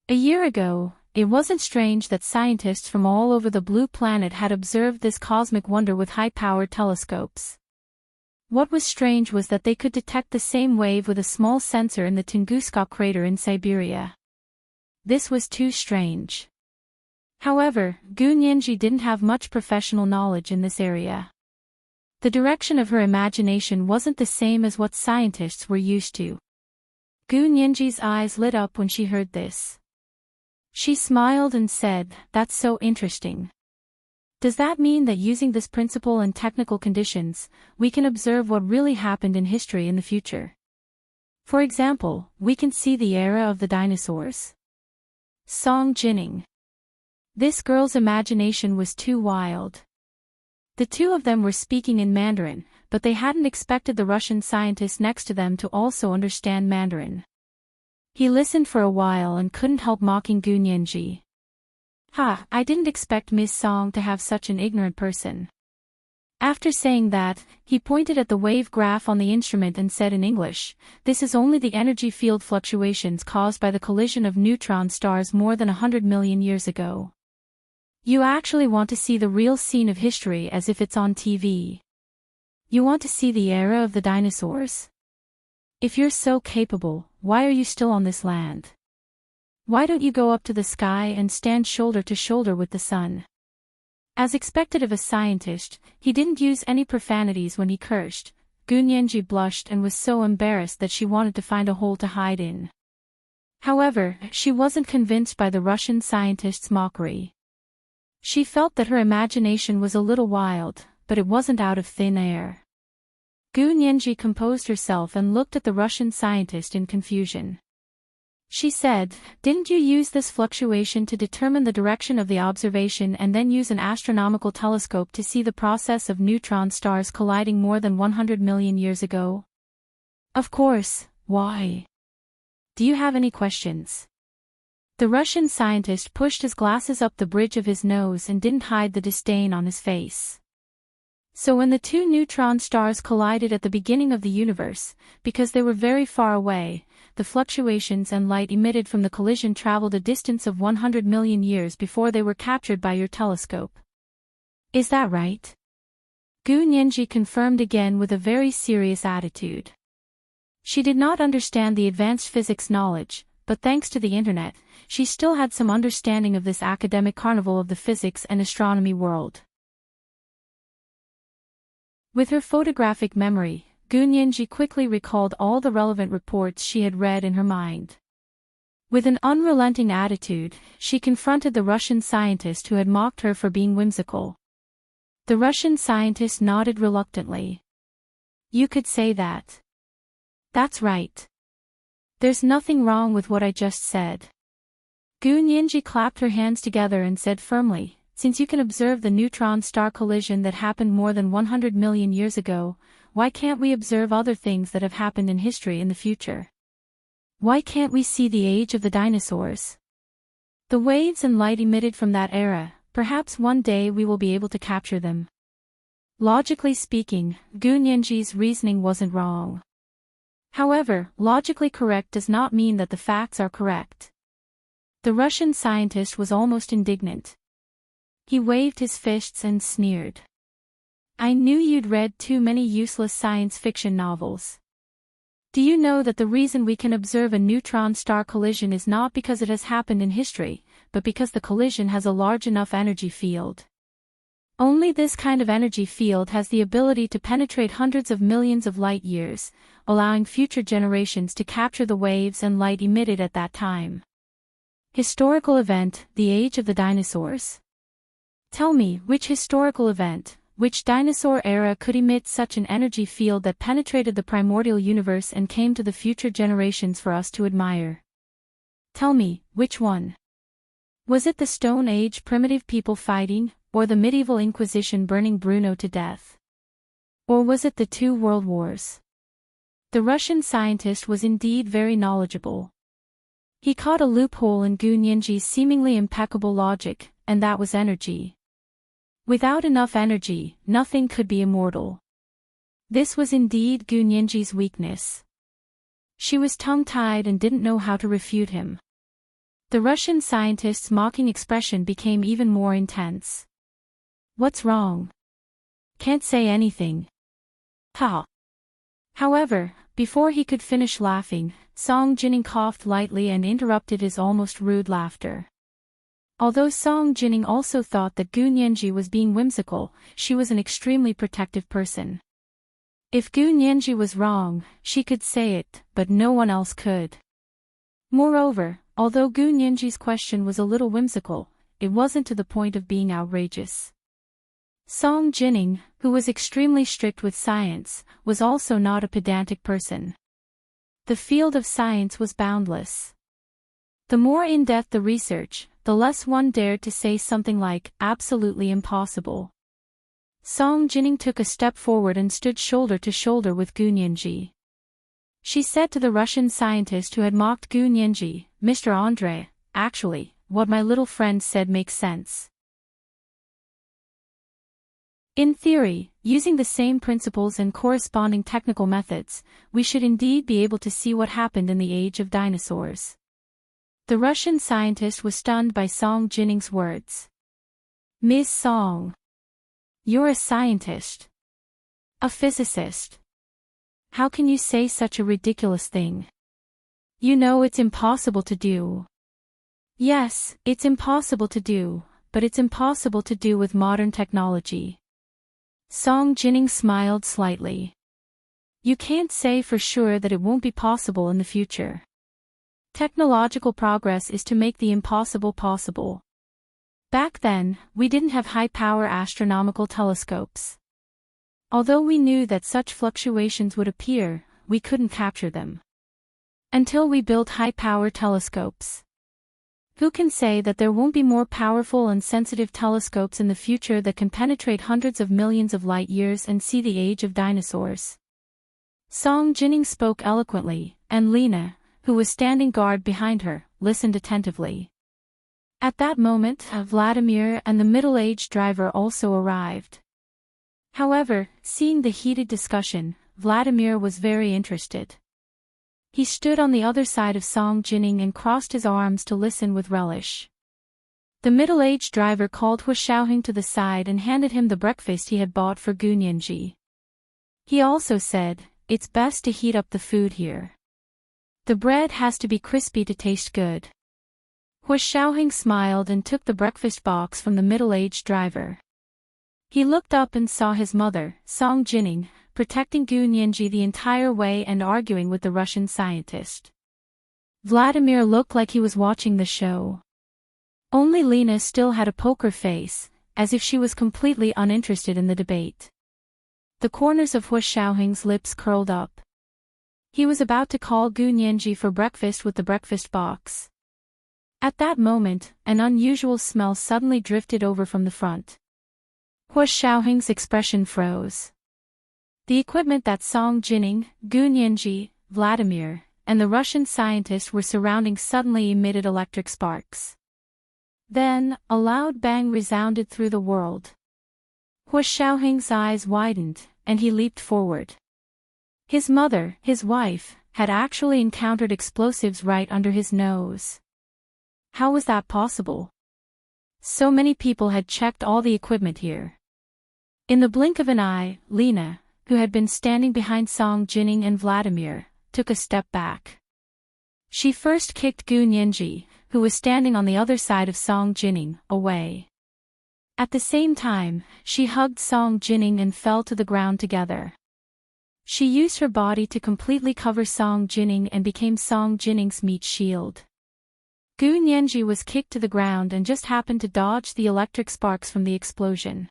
A year ago, it wasn't strange that scientists from all over the Blue Planet had observed this cosmic wonder with high-powered telescopes. What was strange was that they could detect the same wave with a small sensor in the Tunguska crater in Siberia. This was too strange. However, Gu Nianji didn't have much professional knowledge in this area. The direction of her imagination wasn't the same as what scientists were used to. Gu Nianji's eyes lit up when she heard this. She smiled and said, "That's so interesting. Does that mean that using this principle in technical conditions, we can observe what really happened in history in the future? For example, we can see the era of the dinosaurs?" Song Jining. This girl's imagination was too wild. The two of them were speaking in Mandarin, but they hadn't expected the Russian scientist next to them to also understand Mandarin. He listened for a while and couldn't help mocking Gu Nianji. "Ha, I didn't expect Miss Song to have such an ignorant person." After saying that, he pointed at the wave graph on the instrument and said in English, "This is only the energy field fluctuations caused by the collision of neutron stars more than 100 million years ago. You actually want to see the real scene of history as if it's on TV. You want to see the era of the dinosaurs? If you're so capable, why are you still on this land? Why don't you go up to the sky and stand shoulder to shoulder with the sun?" As expected of a scientist, he didn't use any profanities when he cursed. Gu Nianji blushed and was so embarrassed that she wanted to find a hole to hide in. However, she wasn't convinced by the Russian scientist's mockery. She felt that her imagination was a little wild, but it wasn't out of thin air. Gu Nianji composed herself and looked at the Russian scientist in confusion. She said, "Didn't you use this fluctuation to determine the direction of the observation and then use an astronomical telescope to see the process of neutron stars colliding more than 100 million years ago?" "Of course, why? Do you have any questions?" The Russian scientist pushed his glasses up the bridge of his nose and didn't hide the disdain on his face. So when the two neutron stars collided at the beginning of the universe, because they were very far away, the fluctuations and light emitted from the collision traveled a distance of 100 million years before they were captured by your telescope. Is that right? Gu Nianji confirmed again with a very serious attitude. She did not understand the advanced physics knowledge, but thanks to the internet, she still had some understanding of this academic carnival of the physics and astronomy world. With her photographic memory, Gu Nianji quickly recalled all the relevant reports she had read in her mind. With an unrelenting attitude, she confronted the Russian scientist who had mocked her for being whimsical. The Russian scientist nodded reluctantly. "You could say that. That's right. There's nothing wrong with what I just said." Gu Nianji clapped her hands together and said firmly, "Since you can observe the neutron star collision that happened more than 100 million years ago, why can't we observe other things that have happened in history in the future? Why can't we see the age of the dinosaurs? The waves and light emitted from that era, perhaps one day we will be able to capture them." Logically speaking, Gu Nianji's reasoning wasn't wrong. However, logically correct does not mean that the facts are correct. The Russian scientist was almost indignant. He waved his fists and sneered. "I knew you'd read too many useless science fiction novels. Do you know that the reason we can observe a neutron star collision is not because it has happened in history, but because the collision has a large enough energy field? Only this kind of energy field has the ability to penetrate hundreds of millions of light years, allowing future generations to capture the waves and light emitted at that time. Historical event, the age of the dinosaurs. Tell me, which historical event, which dinosaur era could emit such an energy field that penetrated the primordial universe and came to the future generations for us to admire? Tell me, which one? Was it the Stone Age primitive people fighting, or the medieval Inquisition burning Bruno to death? Or was it the two world wars?" The Russian scientist was indeed very knowledgeable. He caught a loophole in Gu Nianji's seemingly impeccable logic, and that was energy. Without enough energy, nothing could be immortal. This was indeed Gu Nianji's weakness. She was tongue-tied and didn't know how to refute him. The Russian scientist's mocking expression became even more intense. "What's wrong? Can't say anything. Ha!" However, before he could finish laughing, Song Jining coughed lightly and interrupted his almost rude laughter. Although Song Jining also thought that Gu Nianji was being whimsical, she was an extremely protective person. If Gu Nianji was wrong, she could say it, but no one else could. Moreover, although Gu Nianji's question was a little whimsical, it wasn't to the point of being outrageous. Song Jining, who was extremely strict with science, was also not a pedantic person. The field of science was boundless. The more in-depth the research, the less one dared to say something like, absolutely impossible. Song Jining took a step forward and stood shoulder to shoulder with Gu Nianji. She said to the Russian scientist who had mocked Gu Nianji, Mr. Andre, actually, what my little friend said makes sense. In theory, using the same principles and corresponding technical methods, we should indeed be able to see what happened in the age of dinosaurs. The Russian scientist was stunned by Song Jining's words. Miss Song. You're a scientist. A physicist. How can you say such a ridiculous thing? You know it's impossible to do. Yes, it's impossible to do, but it's impossible to do with modern technology. Song Jining smiled slightly. You can't say for sure that it won't be possible in the future. Technological progress is to make the impossible possible. Back then, we didn't have high-power astronomical telescopes. Although we knew that such fluctuations would appear, we couldn't capture them. Until we built high-power telescopes. Who can say that there won't be more powerful and sensitive telescopes in the future that can penetrate hundreds of millions of light-years and see the age of dinosaurs? Song Jining spoke eloquently, and Lena, who was standing guard behind her, listened attentively. At that moment, Vladimir and the middle-aged driver also arrived. However, seeing the heated discussion, Vladimir was very interested. He stood on the other side of Song Jining and crossed his arms to listen with relish. The middle-aged driver called Hu Xiaoheng to the side and handed him the breakfast he had bought for Gu Nianji. He also said, "It's best to heat up the food here. The bread has to be crispy to taste good." Hu Xiaoheng smiled and took the breakfast box from the middle-aged driver. He looked up and saw his mother, Song Jining, protecting Gu Nianji the entire way and arguing with the Russian scientist. Vladimir looked like he was watching the show. Only Lena still had a poker face, as if she was completely uninterested in the debate. The corners of Hu Xiaoheng's lips curled up. He was about to call Gu Nianji for breakfast with the breakfast box. At that moment, an unusual smell suddenly drifted over from the front. Hu Xiaoheng's expression froze. The equipment that Song Jining, Gu Nianji, Vladimir, and the Russian scientist were surrounding suddenly emitted electric sparks. Then, a loud bang resounded through the world. Hu Xiaoheng's eyes widened, and he leaped forward. His mother, his wife, had actually encountered explosives right under his nose. How was that possible? So many people had checked all the equipment here. In the blink of an eye, Lena, who had been standing behind Song Jining and Vladimir, took a step back. She first kicked Gu Nianji, who was standing on the other side of Song Jining, away. At the same time, she hugged Song Jining and fell to the ground together. She used her body to completely cover Song Jining and became Song Jining's meat shield. Gu Nianji was kicked to the ground and just happened to dodge the electric sparks from the explosion.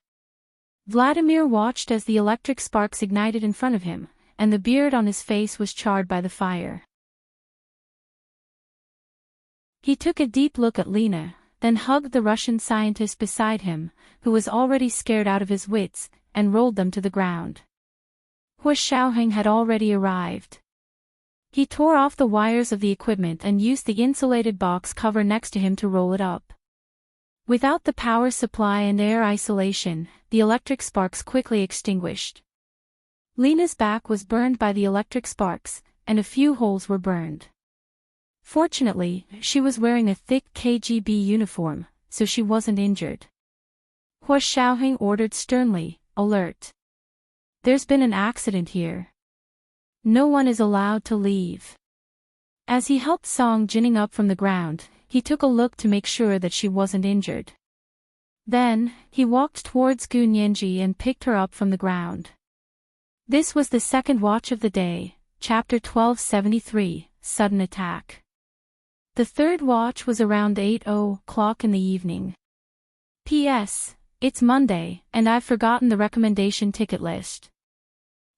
Vladimir watched as the electric sparks ignited in front of him, and the beard on his face was charred by the fire. He took a deep look at Lena, then hugged the Russian scientist beside him, who was already scared out of his wits, and rolled them to the ground. Hu Xiaoheng had already arrived. He tore off the wires of the equipment and used the insulated box cover next to him to roll it up. Without the power supply and air isolation, the electric sparks quickly extinguished. Lena's back was burned by the electric sparks, and a few holes were burned. Fortunately, she was wearing a thick KGB uniform, so she wasn't injured. Hu Xiaoheng ordered sternly, "Alert! There's been an accident here. No one is allowed to leave." As he helped Song Jining up from the ground, he took a look to make sure that she wasn't injured. Then, he walked towards Gu Nianji and picked her up from the ground. This was the second watch of the day, chapter 1273, Sudden Attack. The third watch was around 8:00 in the evening. P.S. It's Monday, and I've forgotten the recommendation ticket list.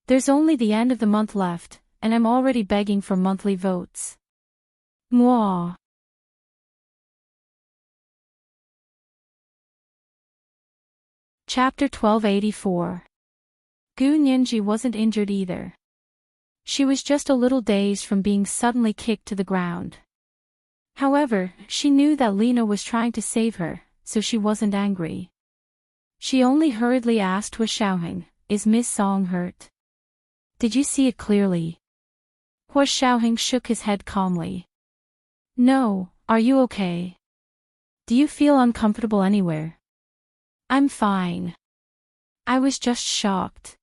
There's only the end of the month left, and I'm already begging for monthly votes. Mwah. Chapter 1284. Gu Nianji wasn't injured either. She was just a little dazed from being suddenly kicked to the ground. However, she knew that Lena was trying to save her, so she wasn't angry. She only hurriedly asked Hua Xiaoheng, "Is Miss Song hurt? Did you see it clearly?" Hua Xiaoheng shook his head calmly. "No, are you okay? Do you feel uncomfortable anywhere?" "I'm fine. I was just shocked.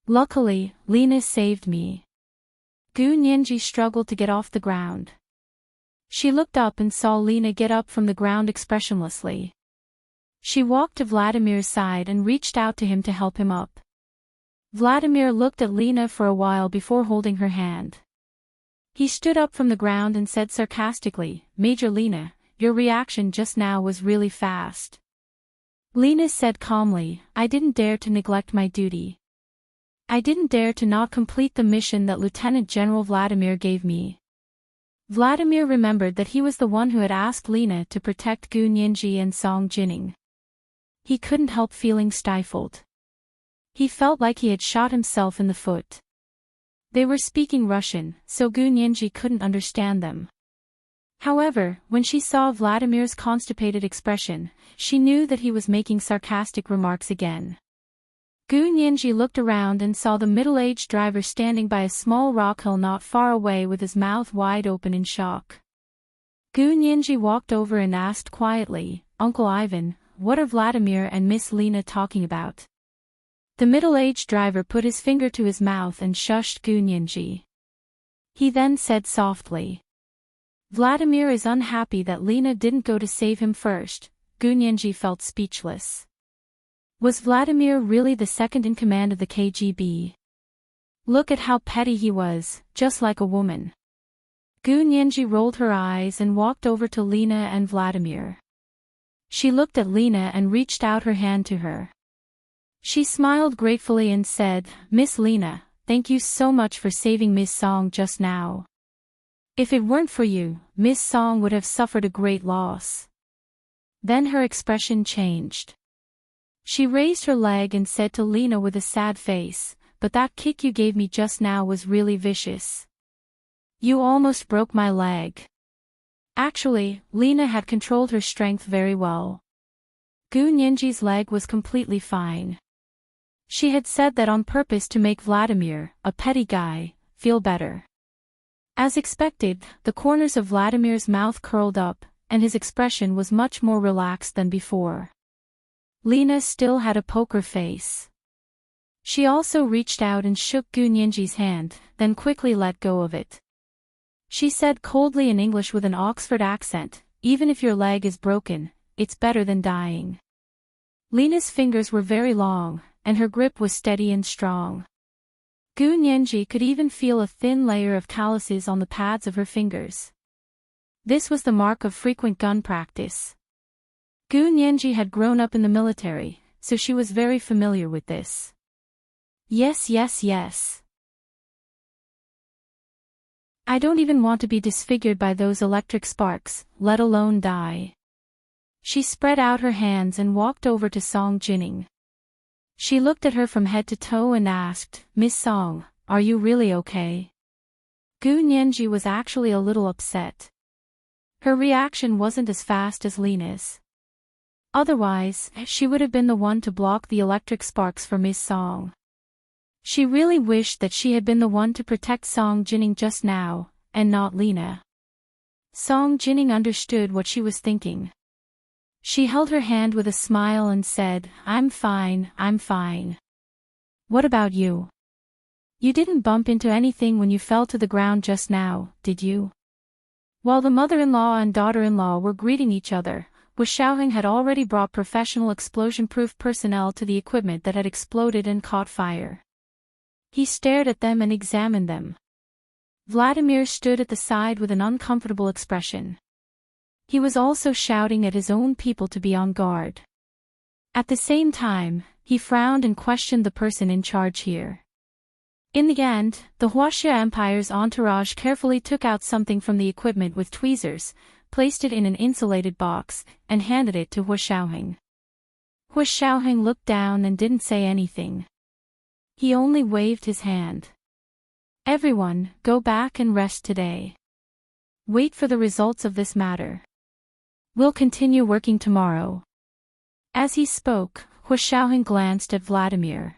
Luckily, Lena saved me." Gu Nianji struggled to get off the ground. She looked up and saw Lena get up from the ground expressionlessly. She walked to Vladimir's side and reached out to him to help him up. Vladimir looked at Lena for a while before holding her hand. He stood up from the ground and said sarcastically, "Major Lena, your reaction just now was really fast." Lena said calmly, "I didn't dare to neglect my duty. I didn't dare to not complete the mission that Lieutenant General Vladimir gave me." Vladimir remembered that he was the one who had asked Lena to protect Gu Nianji and Song Jining. He couldn't help feeling stifled. He felt like he had shot himself in the foot. They were speaking Russian, so Gu Nianji couldn't understand them. However, when she saw Vladimir's constipated expression, she knew that he was making sarcastic remarks again. Gu Nianji looked around and saw the middle-aged driver standing by a small rock hill not far away with his mouth wide open in shock. Gu Nianji walked over and asked quietly, "Uncle Ivan, what are Vladimir and Miss Lena talking about?" The middle-aged driver put his finger to his mouth and shushed Gu Nianji. He then said softly, "Vladimir is unhappy that Lena didn't go to save him first." Gu Nianji felt speechless. Was Vladimir really the second in command of the KGB? Look at how petty he was, just like a woman. Gu Nianji rolled her eyes and walked over to Lena and Vladimir. She looked at Lena and reached out her hand to her. She smiled gratefully and said, "Miss Lena, thank you so much for saving Miss Song just now. If it weren't for you, Miss Song would have suffered a great loss." Then her expression changed. She raised her leg and said to Lena with a sad face, "But that kick you gave me just now was really vicious. You almost broke my leg." Actually, Lena had controlled her strength very well. Gu Nianji's leg was completely fine. She had said that on purpose to make Vladimir, a petty guy, feel better. As expected, the corners of Vladimir's mouth curled up, and his expression was much more relaxed than before. Lena still had a poker face. She also reached out and shook Gu Nianji's hand, then quickly let go of it. She said coldly in English with an Oxford accent, "Even if your leg is broken, it's better than dying." Lena's fingers were very long, and her grip was steady and strong. Gu Nianji could even feel a thin layer of calluses on the pads of her fingers. This was the mark of frequent gun practice. Gu Nianji had grown up in the military, so she was very familiar with this. Yes, yes, yes. I don't even want to be disfigured by those electric sparks, let alone die. She spread out her hands and walked over to Song Jining. She looked at her from head to toe and asked, "Miss Song, are you really okay?" Gu Nianji was actually a little upset. Her reaction wasn't as fast as Lena's. Otherwise, she would have been the one to block the electric sparks for Miss Song. She really wished that she had been the one to protect Song Jining just now, and not Lena. Song Jining understood what she was thinking. She held her hand with a smile and said, I'm fine. What about you? You didn't bump into anything when you fell to the ground just now, did you?" While the mother-in-law and daughter-in-law were greeting each other, Hua Xiaoheng had already brought professional explosion-proof personnel to the equipment that had exploded and caught fire. He stared at them and examined them. Vladimir stood at the side with an uncomfortable expression. He was also shouting at his own people to be on guard. At the same time, he frowned and questioned the person in charge here. In the end, the Huaxia Empire's entourage carefully took out something from the equipment with tweezers, placed it in an insulated box, and handed it to Hua Xiaoheng. Hu Xiaoheng looked down and didn't say anything. He only waved his hand. Everyone, go back and rest today. Wait for the results of this matter. We'll continue working tomorrow. As he spoke, Hu Xiaoheng glanced at Vladimir.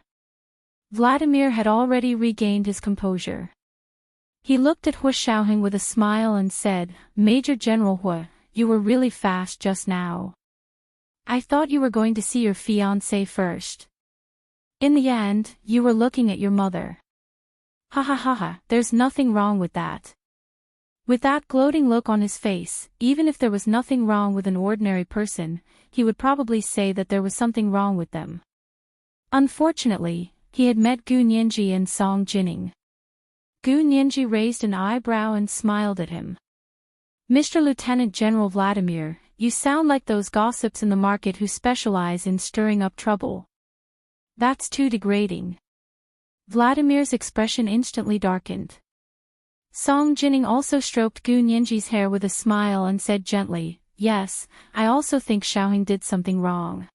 Vladimir had already regained his composure. He looked at Hu Xiaoheng with a smile and said, Major General Hu, you were really fast just now. I thought you were going to see your fiancé first. In the end, you were looking at your mother. Ha ha ha ha, there's nothing wrong with that. With that gloating look on his face, even if there was nothing wrong with an ordinary person, he would probably say that there was something wrong with them. Unfortunately, he had met Gu Nianji and Song Jining. Gu Nianji raised an eyebrow and smiled at him. Mr. Lieutenant General Vladimir, you sound like those gossips in the market who specialize in stirring up trouble. That's too degrading. Vladimir's expression instantly darkened. Song Jining also stroked Gu Nianji's hair with a smile and said gently, Yes, I also think Xiaoheng did something wrong.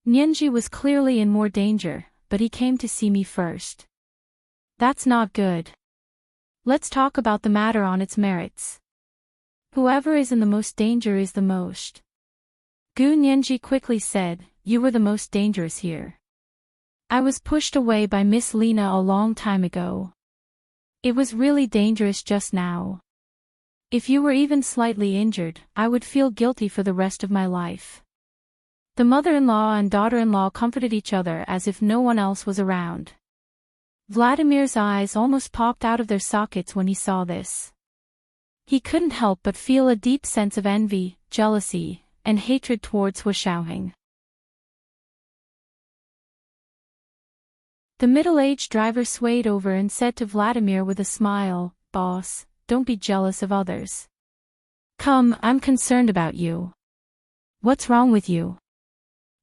Nianji was clearly in more danger, but he came to see me first. That's not good. Let's talk about the matter on its merits. Whoever is in the most danger is the most. Gu Nianji quickly said, You were the most dangerous here. I was pushed away by Miss Lena a long time ago. It was really dangerous just now. If you were even slightly injured, I would feel guilty for the rest of my life. The mother-in-law and daughter-in-law comforted each other as if no one else was around. Vladimir's eyes almost popped out of their sockets when he saw this. He couldn't help but feel a deep sense of envy, jealousy, and hatred towards Hu Xiaoheng. The middle-aged driver swayed over and said to Vladimir with a smile, Boss, don't be jealous of others. Come, I'm concerned about you. What's wrong with you?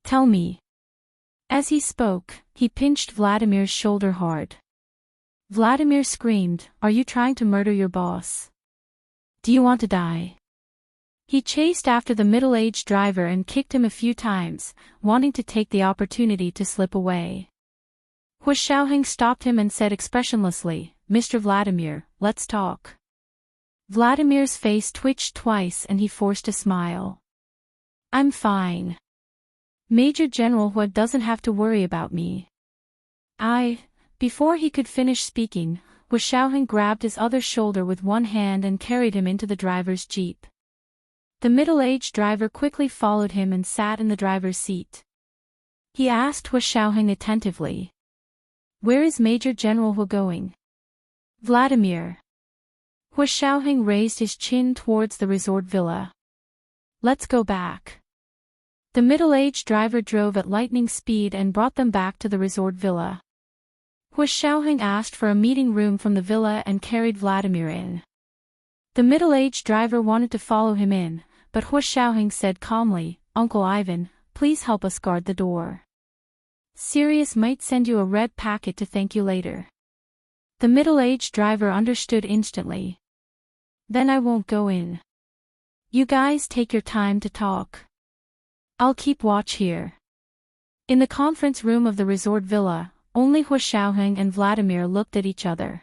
Tell me. As he spoke, he pinched Vladimir's shoulder hard. Vladimir screamed, Are you trying to murder your boss? Do you want to die? He chased after the middle-aged driver and kicked him a few times, wanting to take the opportunity to slip away. Hu Xiaoheng stopped him and said expressionlessly, Mr. Vladimir, let's talk. Vladimir's face twitched twice and he forced a smile. I'm fine. Major General Hu doesn't have to worry about me. Before he could finish speaking, Hu Xiaoheng grabbed his other shoulder with one hand and carried him into the driver's jeep. The middle-aged driver quickly followed him and sat in the driver's seat. He asked Hu Xiaoheng attentively. Where is Major General Hu going? Vladimir. Hu Xiaoheng raised his chin towards the resort villa. Let's go back. The middle-aged driver drove at lightning speed and brought them back to the resort villa. Hu Xiaoheng asked for a meeting room from the villa and carried Vladimir in. The middle-aged driver wanted to follow him in, but Hu Xiaoheng said calmly, Uncle Ivan, please help us guard the door. Sirius might send you a red packet to thank you later. The middle-aged driver understood instantly. Then I won't go in. You guys take your time to talk. I'll keep watch here. In the conference room of the resort villa, only Hu Xiaoheng and Vladimir looked at each other.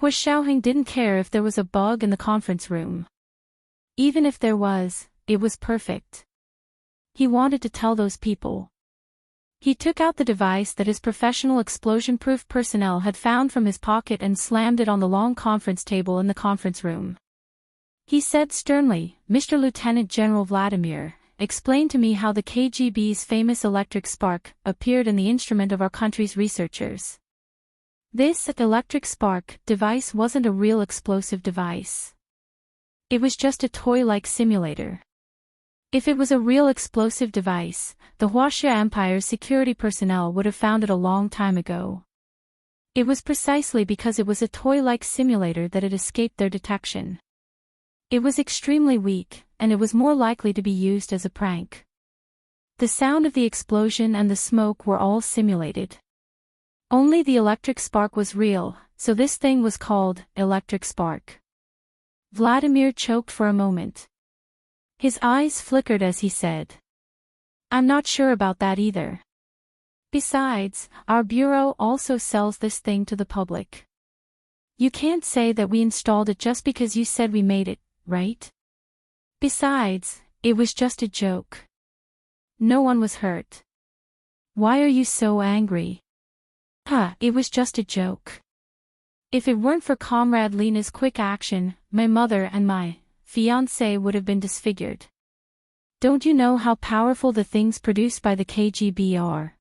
Hu Xiaoheng didn't care if there was a bug in the conference room. Even if there was, it was perfect. He wanted to tell those people. He took out the device that his professional explosion-proof personnel had found from his pocket and slammed it on the long conference table in the conference room. He said sternly, Mr. Lieutenant General Vladimir, explain to me how the KGB's famous electric spark appeared in the instrument of our country's researchers. This electric spark device wasn't a real explosive device. It was just a toy-like simulator. If it was a real explosive device, the Huaxia Empire's security personnel would have found it a long time ago. It was precisely because it was a toy-like simulator that it escaped their detection. It was extremely weak, and it was more likely to be used as a prank. The sound of the explosion and the smoke were all simulated. Only the electric spark was real, so this thing was called electric spark. Vladimir choked for a moment. His eyes flickered as he said, I'm not sure about that either. Besides, our bureau also sells this thing to the public. You can't say that we installed it just because you said we made it, right? Besides, it was just a joke. No one was hurt. Why are you so angry? It was just a joke. If it weren't for Comrade Lena's quick action, my mother and my fiancé would have been disfigured. Don't you know how powerful the things produced by the KGB are?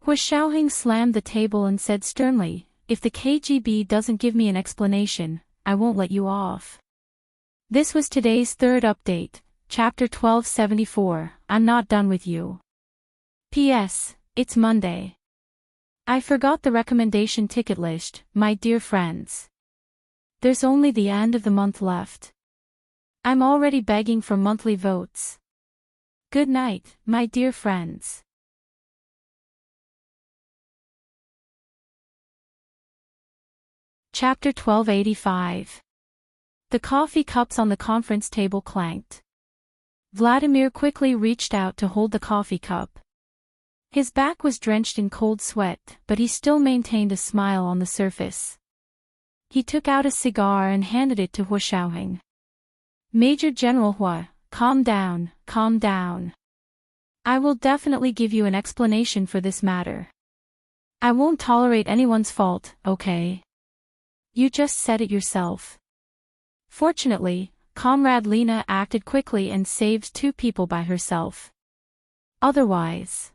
Hua Xiaoheng slammed the table and said sternly, if the KGB doesn't give me an explanation, I won't let you off. This was today's third update, Chapter 1274, I'm not done with you. P.S. It's Monday. I forgot the recommendation ticket list, my dear friends. There's only the end of the month left. I'm already begging for monthly votes. Good night, my dear friends. Chapter 1285. The coffee cups on the conference table clanked. Vladimir quickly reached out to hold the coffee cup. His back was drenched in cold sweat, but he still maintained a smile on the surface. He took out a cigar and handed it to Hua Xiaoheng. Major General Hua, calm down, calm down. I will definitely give you an explanation for this matter. I won't tolerate anyone's fault, okay? You just said it yourself. Fortunately, Comrade Lena acted quickly and saved 2 people by herself. Otherwise,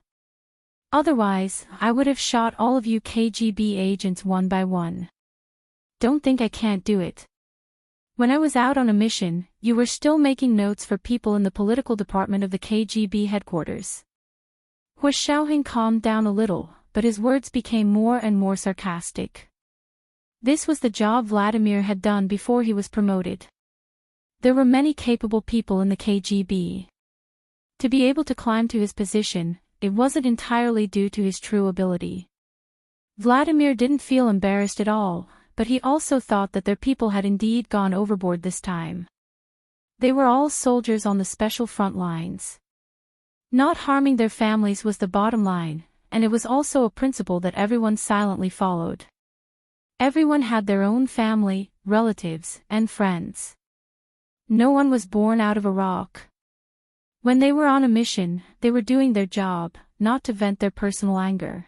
I would have shot all of you KGB agents one by one. Don't think I can't do it. When I was out on a mission, you were still making notes for people in the political department of the KGB headquarters. Hua Xiaoheng calmed down a little, but his words became more and more sarcastic. This was the job Vladimir had done before he was promoted. There were many capable people in the KGB. To be able to climb to his position, it wasn't entirely due to his true ability. Vladimir didn't feel embarrassed at all, but he also thought that their people had indeed gone overboard this time. They were all soldiers on the special front lines. Not harming their families was the bottom line, and it was also a principle that everyone silently followed. Everyone had their own family, relatives, and friends. No one was born out of a rock. When they were on a mission, they were doing their job, not to vent their personal anger.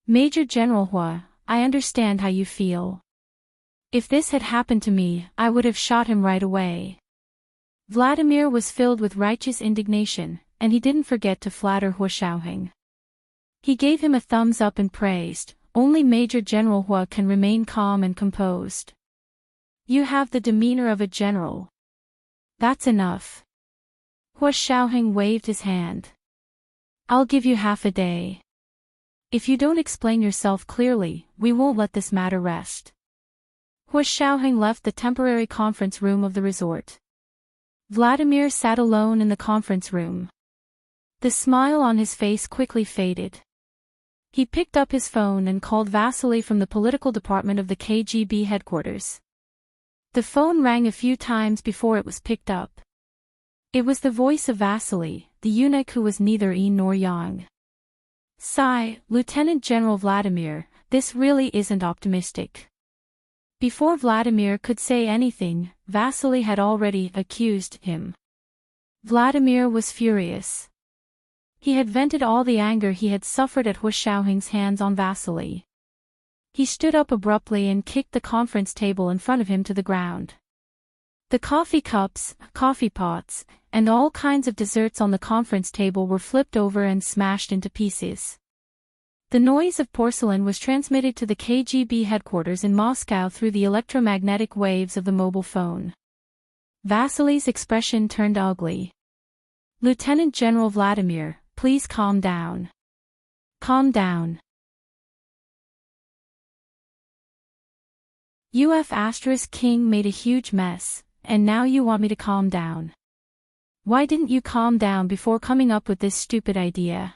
Major General Hua, I understand how you feel. If this had happened to me, I would have shot him right away. Vladimir was filled with righteous indignation, and he didn't forget to flatter Hua Xiaoheng. He gave him a thumbs up and praised, only Major General Hua can remain calm and composed. You have the demeanor of a general. That's enough. Hua Xiaoheng waved his hand. I'll give you half a day. If you don't explain yourself clearly, we won't let this matter rest. Hua Xiaoheng left the temporary conference room of the resort. Vladimir sat alone in the conference room. The smile on his face quickly faded. He picked up his phone and called Vasily from the political department of the KGB headquarters. The phone rang a few times before it was picked up. It was the voice of Vasily, the eunuch who was neither yin nor yang. Sigh, Lieutenant General Vladimir, this really isn't optimistic. Before Vladimir could say anything, Vasily had already accused him. Vladimir was furious. He had vented all the anger he had suffered at Hua Xiaoheng's hands on Vasily. He stood up abruptly and kicked the conference table in front of him to the ground. The coffee cups, coffee pots, and all kinds of desserts on the conference table were flipped over and smashed into pieces. The noise of porcelain was transmitted to the KGB headquarters in Moscow through the electromagnetic waves of the mobile phone. Vasily's expression turned ugly. Lieutenant General Vladimir, please calm down. Calm down. King made a huge mess, and now you want me to calm down. Why didn't you calm down before coming up with this stupid idea?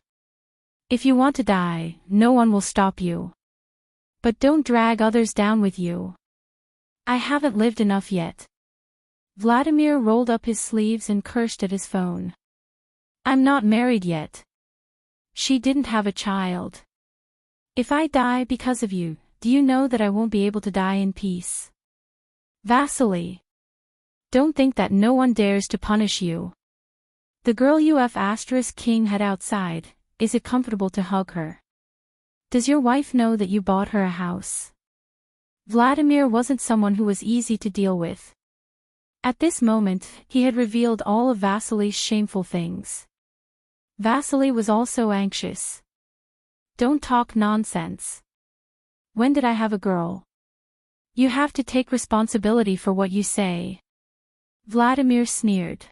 If you want to die, no one will stop you. But don't drag others down with you. I haven't lived enough yet. Vladimir rolled up his sleeves and cursed at his phone. I'm not married yet. She didn't have a child. If I die because of you, do you know that I won't be able to die in peace? Vasily. Don't think that no one dares to punish you. The girl King had outside, is it comfortable to hug her? Does your wife know that you bought her a house? Vladimir wasn't someone who was easy to deal with. At this moment, he had revealed all of Vasily's shameful things. Vasily was also anxious. Don't talk nonsense. When did I have a girl? You have to take responsibility for what you say. Vladimir sneered.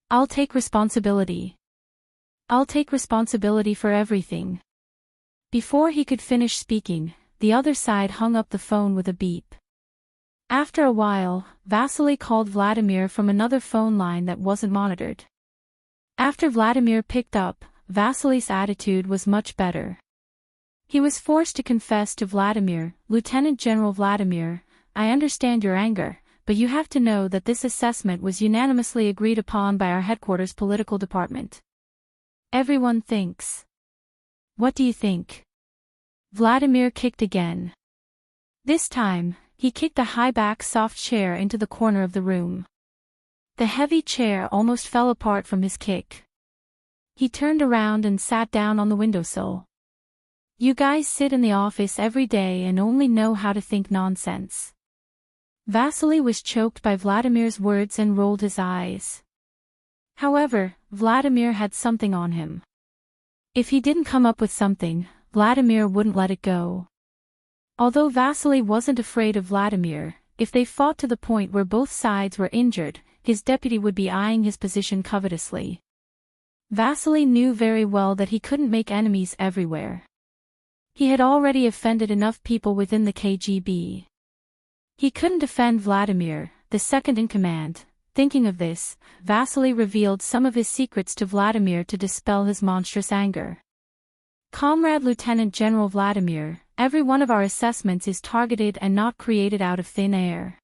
I'll take responsibility. I'll take responsibility for everything. Before he could finish speaking, the other side hung up the phone with a beep. After a while, Vasily called Vladimir from another phone line that wasn't monitored. After Vladimir picked up, Vasily's attitude was much better. He was forced to confess to Vladimir, Lieutenant General Vladimir, I understand your anger, but you have to know that this assessment was unanimously agreed upon by our headquarters political department. Everyone thinks. What do you think? Vladimir kicked again. This time, he kicked a high-back soft chair into the corner of the room. The heavy chair almost fell apart from his kick. He turned around and sat down on the windowsill. You guys sit in the office every day and only know how to think nonsense. Vasily was choked by Vladimir's words and rolled his eyes. However, Vladimir had something on him. If he didn't come up with something, Vladimir wouldn't let it go. Although Vasily wasn't afraid of Vladimir, if they fought to the point where both sides were injured, his deputy would be eyeing his position covetously. Vasily knew very well that he couldn't make enemies everywhere. He had already offended enough people within the KGB. He couldn't defend Vladimir, the second in command. Thinking of this, Vasily revealed some of his secrets to Vladimir to dispel his monstrous anger. Comrade Lieutenant General Vladimir, every one of our assessments is targeted and not created out of thin air.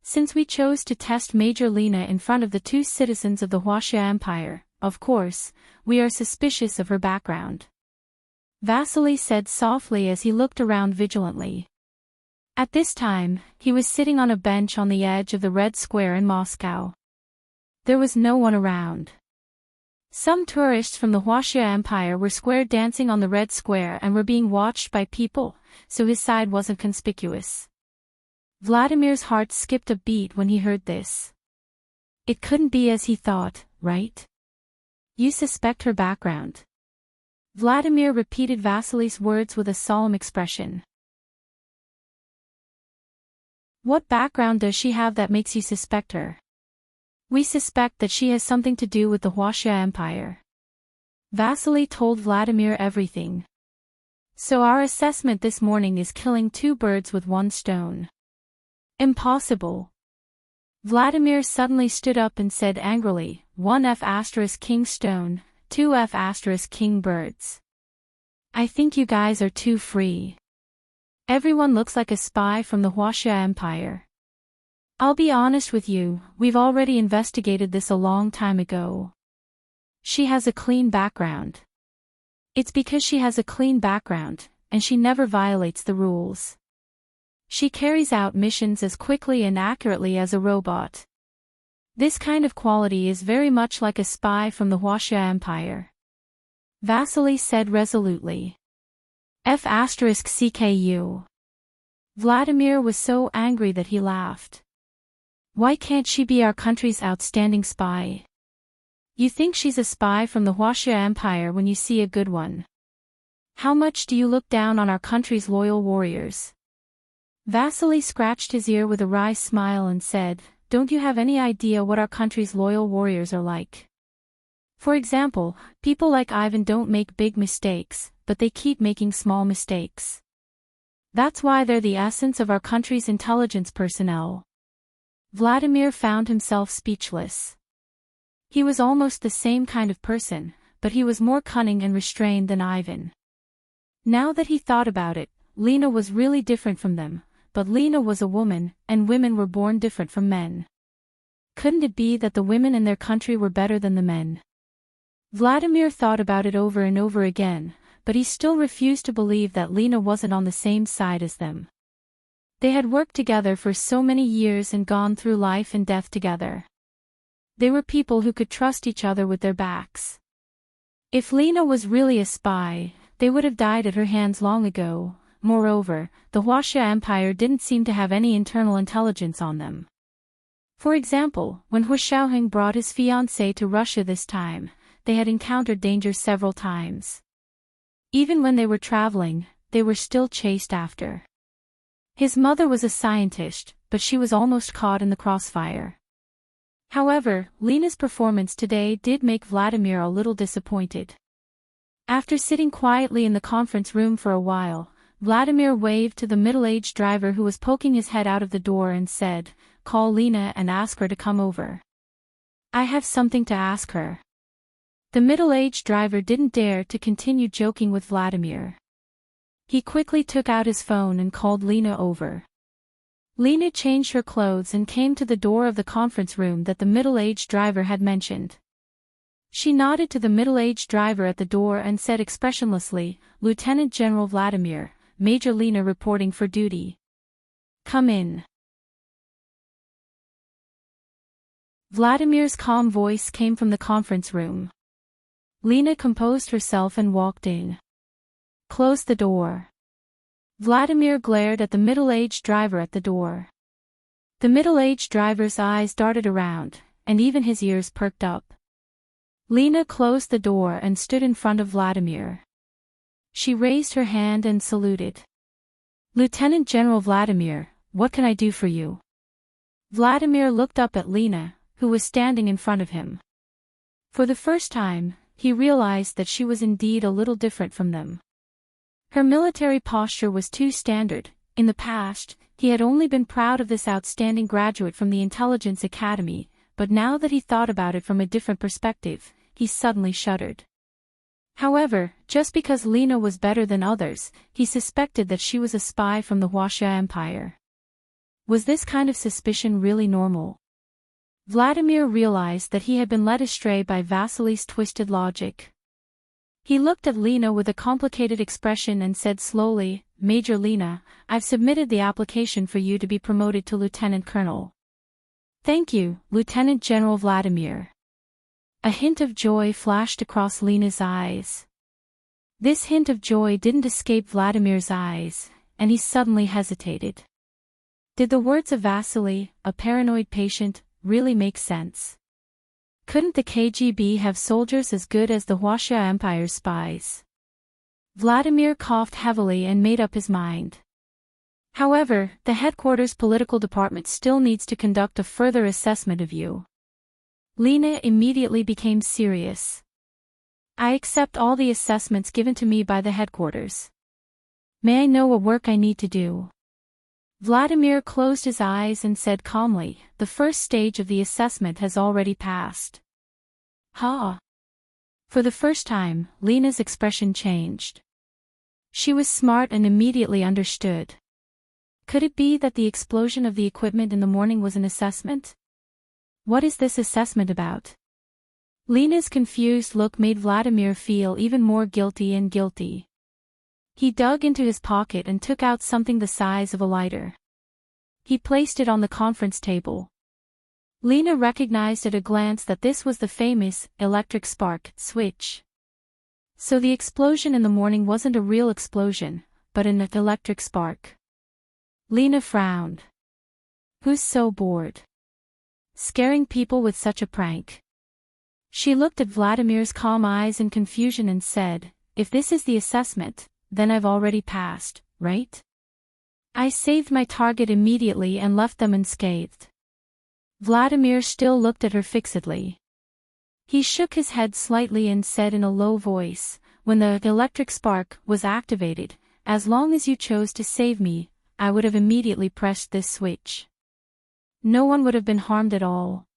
Since we chose to test Major Lena in front of the two citizens of the Huaxia Empire, of course, we are suspicious of her background. Vasily said softly as he looked around vigilantly. At this time, he was sitting on a bench on the edge of the Red Square in Moscow. There was no one around. Some tourists from the Huaxia Empire were square dancing on the Red Square and were being watched by people, so his side wasn't conspicuous. Vladimir's heart skipped a beat when he heard this. It couldn't be as he thought, right? You suspect her background. Vladimir repeated Vasily's words with a solemn expression. What background does she have that makes you suspect her? We suspect that she has something to do with the Huaxia Empire. Vasily told Vladimir everything. So our assessment this morning is killing two birds with one stone. Impossible. Vladimir suddenly stood up and said angrily, 1F** king stone, 2F** king birds. I think you guys are too free. Everyone looks like a spy from the Huaxia Empire. I'll be honest with you, we've already investigated this a long time ago. She has a clean background. It's because she has a clean background, and she never violates the rules. She carries out missions as quickly and accurately as a robot. This kind of quality is very much like a spy from the Huaxia Empire. Vasily said resolutely. F***CKU. Vladimir was so angry that he laughed. Why can't she be our country's outstanding spy? You think she's a spy from the Huaxia Empire when you see a good one. How much do you look down on our country's loyal warriors? Vasily scratched his ear with a wry smile and said, Don't you have any idea what our country's loyal warriors are like? For example, people like Ivan don't make big mistakes, but they keep making small mistakes. That's why they're the essence of our country's intelligence personnel. Vladimir found himself speechless. He was almost the same kind of person, but he was more cunning and restrained than Ivan. Now that he thought about it, Lena was really different from them, but Lena was a woman, and women were born different from men. couldn't it be that the women in their country were better than the men? Vladimir thought about it over and over again, but he still refused to believe that Lena wasn't on the same side as them. They had worked together for so many years and gone through life and death together. They were people who could trust each other with their backs. If Lena was really a spy, they would have died at her hands long ago. Moreover, the Huaxia Empire didn't seem to have any internal intelligence on them. For example, when Hu Xiaoheng brought his fiancée to Russia this time, they had encountered danger several times. Even when they were traveling, they were still chased after. His mother was a scientist, but she was almost caught in the crossfire. However, Lena's performance today did make Vladimir a little disappointed. After sitting quietly in the conference room for a while, Vladimir waved to the middle-aged driver who was poking his head out of the door and said, "Call Lena and ask her to come over. I have something to ask her." The middle-aged driver didn't dare to continue joking with Vladimir. He quickly took out his phone and called Lena over. Lena changed her clothes and came to the door of the conference room that the middle-aged driver had mentioned. She nodded to the middle-aged driver at the door and said expressionlessly, "Lieutenant General Vladimir, Major Lena reporting for duty. Come in." Vladimir's calm voice came from the conference room. Lena composed herself and walked in. "Close the door." Vladimir glared at the middle-aged driver at the door. The middle-aged driver's eyes darted around, and even his ears perked up. Lena closed the door and stood in front of Vladimir. She raised her hand and saluted. "Lieutenant General Vladimir, what can I do for you?" Vladimir looked up at Lena, who was standing in front of him. For the first time, he realized that she was indeed a little different from them. Her military posture was too standard. In the past, he had only been proud of this outstanding graduate from the Intelligence Academy, but now that he thought about it from a different perspective, he suddenly shuddered. However, just because Lena was better than others, he suspected that she was a spy from the Huaxia Empire. Was this kind of suspicion really normal? Vladimir realized that he had been led astray by Vasily's twisted logic. He looked at Lena with a complicated expression and said slowly, "Major Lena, I've submitted the application for you to be promoted to Lieutenant Colonel." "Thank you, Lieutenant General Vladimir." A hint of joy flashed across Lena's eyes. This hint of joy didn't escape Vladimir's eyes, and he suddenly hesitated. Did the words of Vasily, a paranoid patient, really make sense? Couldn't the KGB have soldiers as good as the Huaxia Empire's spies? Vladimir coughed heavily and made up his mind. However, the headquarters political department still needs to conduct a further assessment of you. Lena immediately became serious. "I accept all the assessments given to me by the headquarters. May I know what work I need to do?" Vladimir closed his eyes and said calmly, "The first stage of the assessment has already passed." "Ha!" For the first time, Lena's expression changed. She was smart and immediately understood. Could it be that the explosion of the equipment in the morning was an assessment? What is this assessment about? Lena's confused look made Vladimir feel even more guilty and guilty. He dug into his pocket and took out something the size of a lighter. He placed it on the conference table. Lena recognized at a glance that this was the famous electric spark switch. So the explosion in the morning wasn't a real explosion, but an electric spark. Lena frowned. Who's so bored? Scaring people with such a prank. She looked at Vladimir's calm eyes in confusion and said, "If this is the assessment, then I've already passed, right?" I saved my target immediately and left them unscathed. Vladimir still looked at her fixedly. He shook his head slightly and said in a low voice, "When the electric spark was activated, as long as you chose to save me, I would have immediately pressed this switch. No one would have been harmed at all."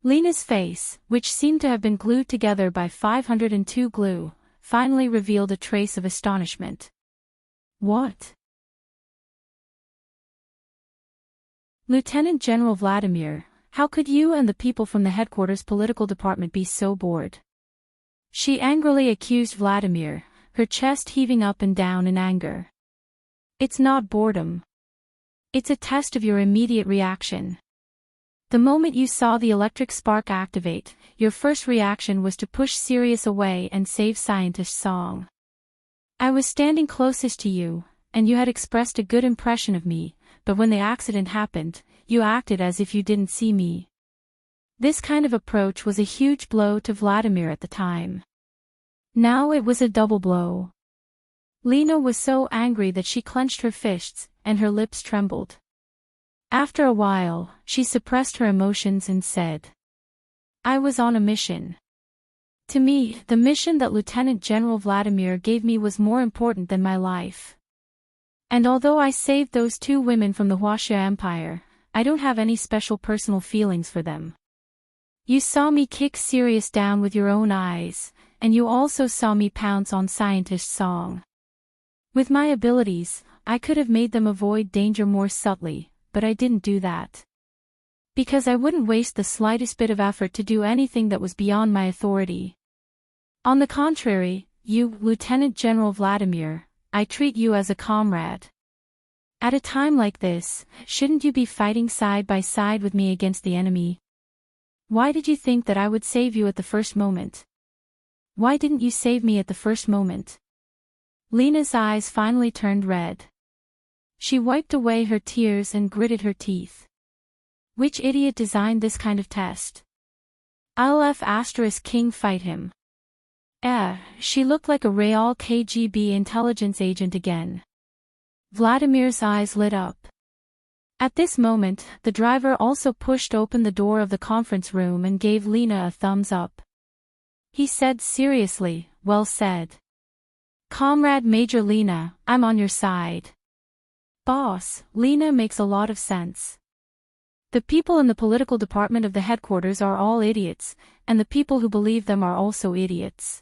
Lena's face, which seemed to have been glued together by 502 glue, finally revealed a trace of astonishment. "What?" "Lieutenant General Vladimir, How could you and the people from the headquarters political department be so bored? She angrily accused Vladimir, her chest heaving up and down in anger. It's not boredom. It's a test of your immediate reaction. The moment you saw the electric spark activate, your first reaction was to push Sirius away and save Scientist's song. I was standing closest to you, and you had expressed a good impression of me, but when the accident happened, you acted as if you didn't see me. This kind of approach was a huge blow to Vladimir at the time. Now it was a double blow. Lena was so angry that she clenched her fists, and her lips trembled. After a while, she suppressed her emotions and said, I was on a mission. To me, the mission that Lieutenant General Vladimir gave me was more important than my life. And although I saved those two women from the Huaxia Empire, I don't have any special personal feelings for them. You saw me kick Sirius down with your own eyes, and you also saw me pounce on Scientist's song. With my abilities, I could have made them avoid danger more subtly, but I didn't do that. Because I wouldn't waste the slightest bit of effort to do anything that was beyond my authority. On the contrary, you, Lieutenant General Vladimir, I treat you as a comrade. At a time like this, shouldn't you be fighting side by side with me against the enemy? Why did you think that I would save you at the first moment? Why didn't you save me at the first moment? Lena's eyes finally turned red. She wiped away her tears and gritted her teeth. Which idiot designed this kind of test? I'll King fight him. She looked like a real KGB intelligence agent again. Vladimir's eyes lit up. At this moment, the driver also pushed open the door of the conference room and gave Lena a thumbs up. He said seriously, well said. Comrade Major Lena, I'm on your side. Boss, Lena makes a lot of sense. The people in the political department of the headquarters are all idiots, and the people who believe them are also idiots.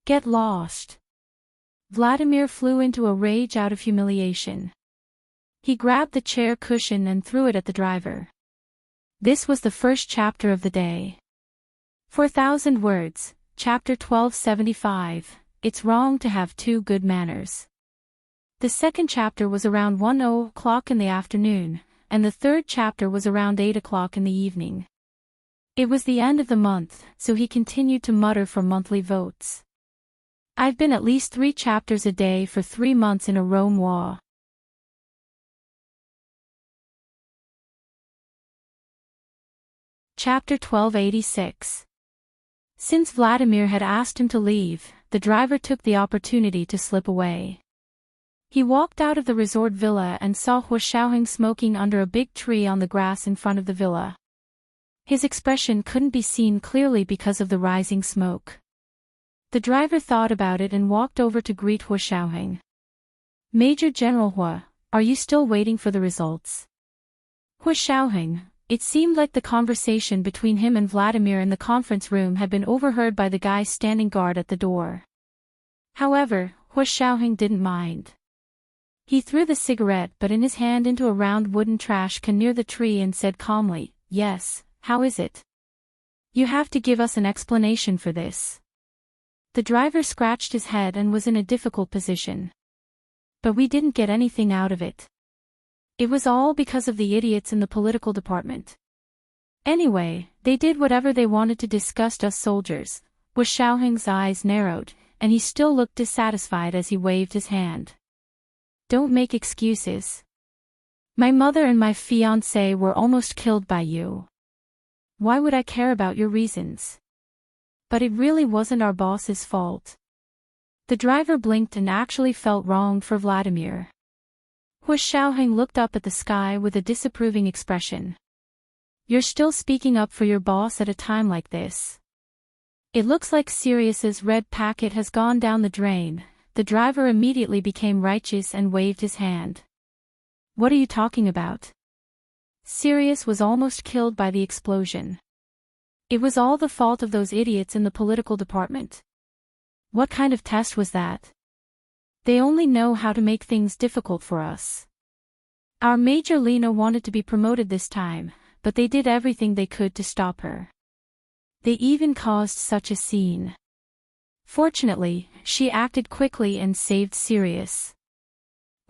Get lost. Vladimir flew into a rage out of humiliation. He grabbed the chair cushion and threw it at the driver. This was the first chapter of the day. 4,000 words, chapter 1275, It's Wrong to Have Two Good Manners. The second chapter was around 1:00 in the afternoon, and the third chapter was around 8:00 in the evening. It was the end of the month, so he continued to mutter for monthly votes. I've been at least 3 chapters a day for 3 months in a row moi. Chapter 1286. Since Vladimir had asked him to leave, the driver took the opportunity to slip away. He walked out of the resort villa and saw Hua Xiaoheng smoking under a big tree on the grass in front of the villa. His expression couldn't be seen clearly because of the rising smoke. The driver thought about it and walked over to greet Hua Xiaoheng. Major General Hua, are you still waiting for the results? Hua Xiaoheng, it seemed like the conversation between him and Vladimir in the conference room had been overheard by the guy standing guard at the door. However, Hua Xiaoheng didn't mind. He threw the cigarette butt in his hand into a round wooden trash can near the tree and said calmly, Yes, how is it? You have to give us an explanation for this. The driver scratched his head and was in a difficult position. But we didn't get anything out of it. It was all because of the idiots in the political department. Anyway, they did whatever they wanted to disgust us soldiers. Hua Xiaoheng's eyes narrowed, and he still looked dissatisfied as he waved his hand. Don't make excuses. My mother and my fiancé were almost killed by you. Why would I care about your reasons? But it really wasn't our boss's fault. The driver blinked and actually felt wronged for Vladimir. Hua Xiaoheng looked up at the sky with a disapproving expression. You're still speaking up for your boss at a time like this. It looks like Sirius's red packet has gone down the drain. The driver immediately became righteous and waved his hand. What are you talking about? Sirius was almost killed by the explosion. It was all the fault of those idiots in the political department. What kind of test was that? They only know how to make things difficult for us. Our Major Lena wanted to be promoted this time, but they did everything they could to stop her. They even caused such a scene. Fortunately, she acted quickly and saved Sirius.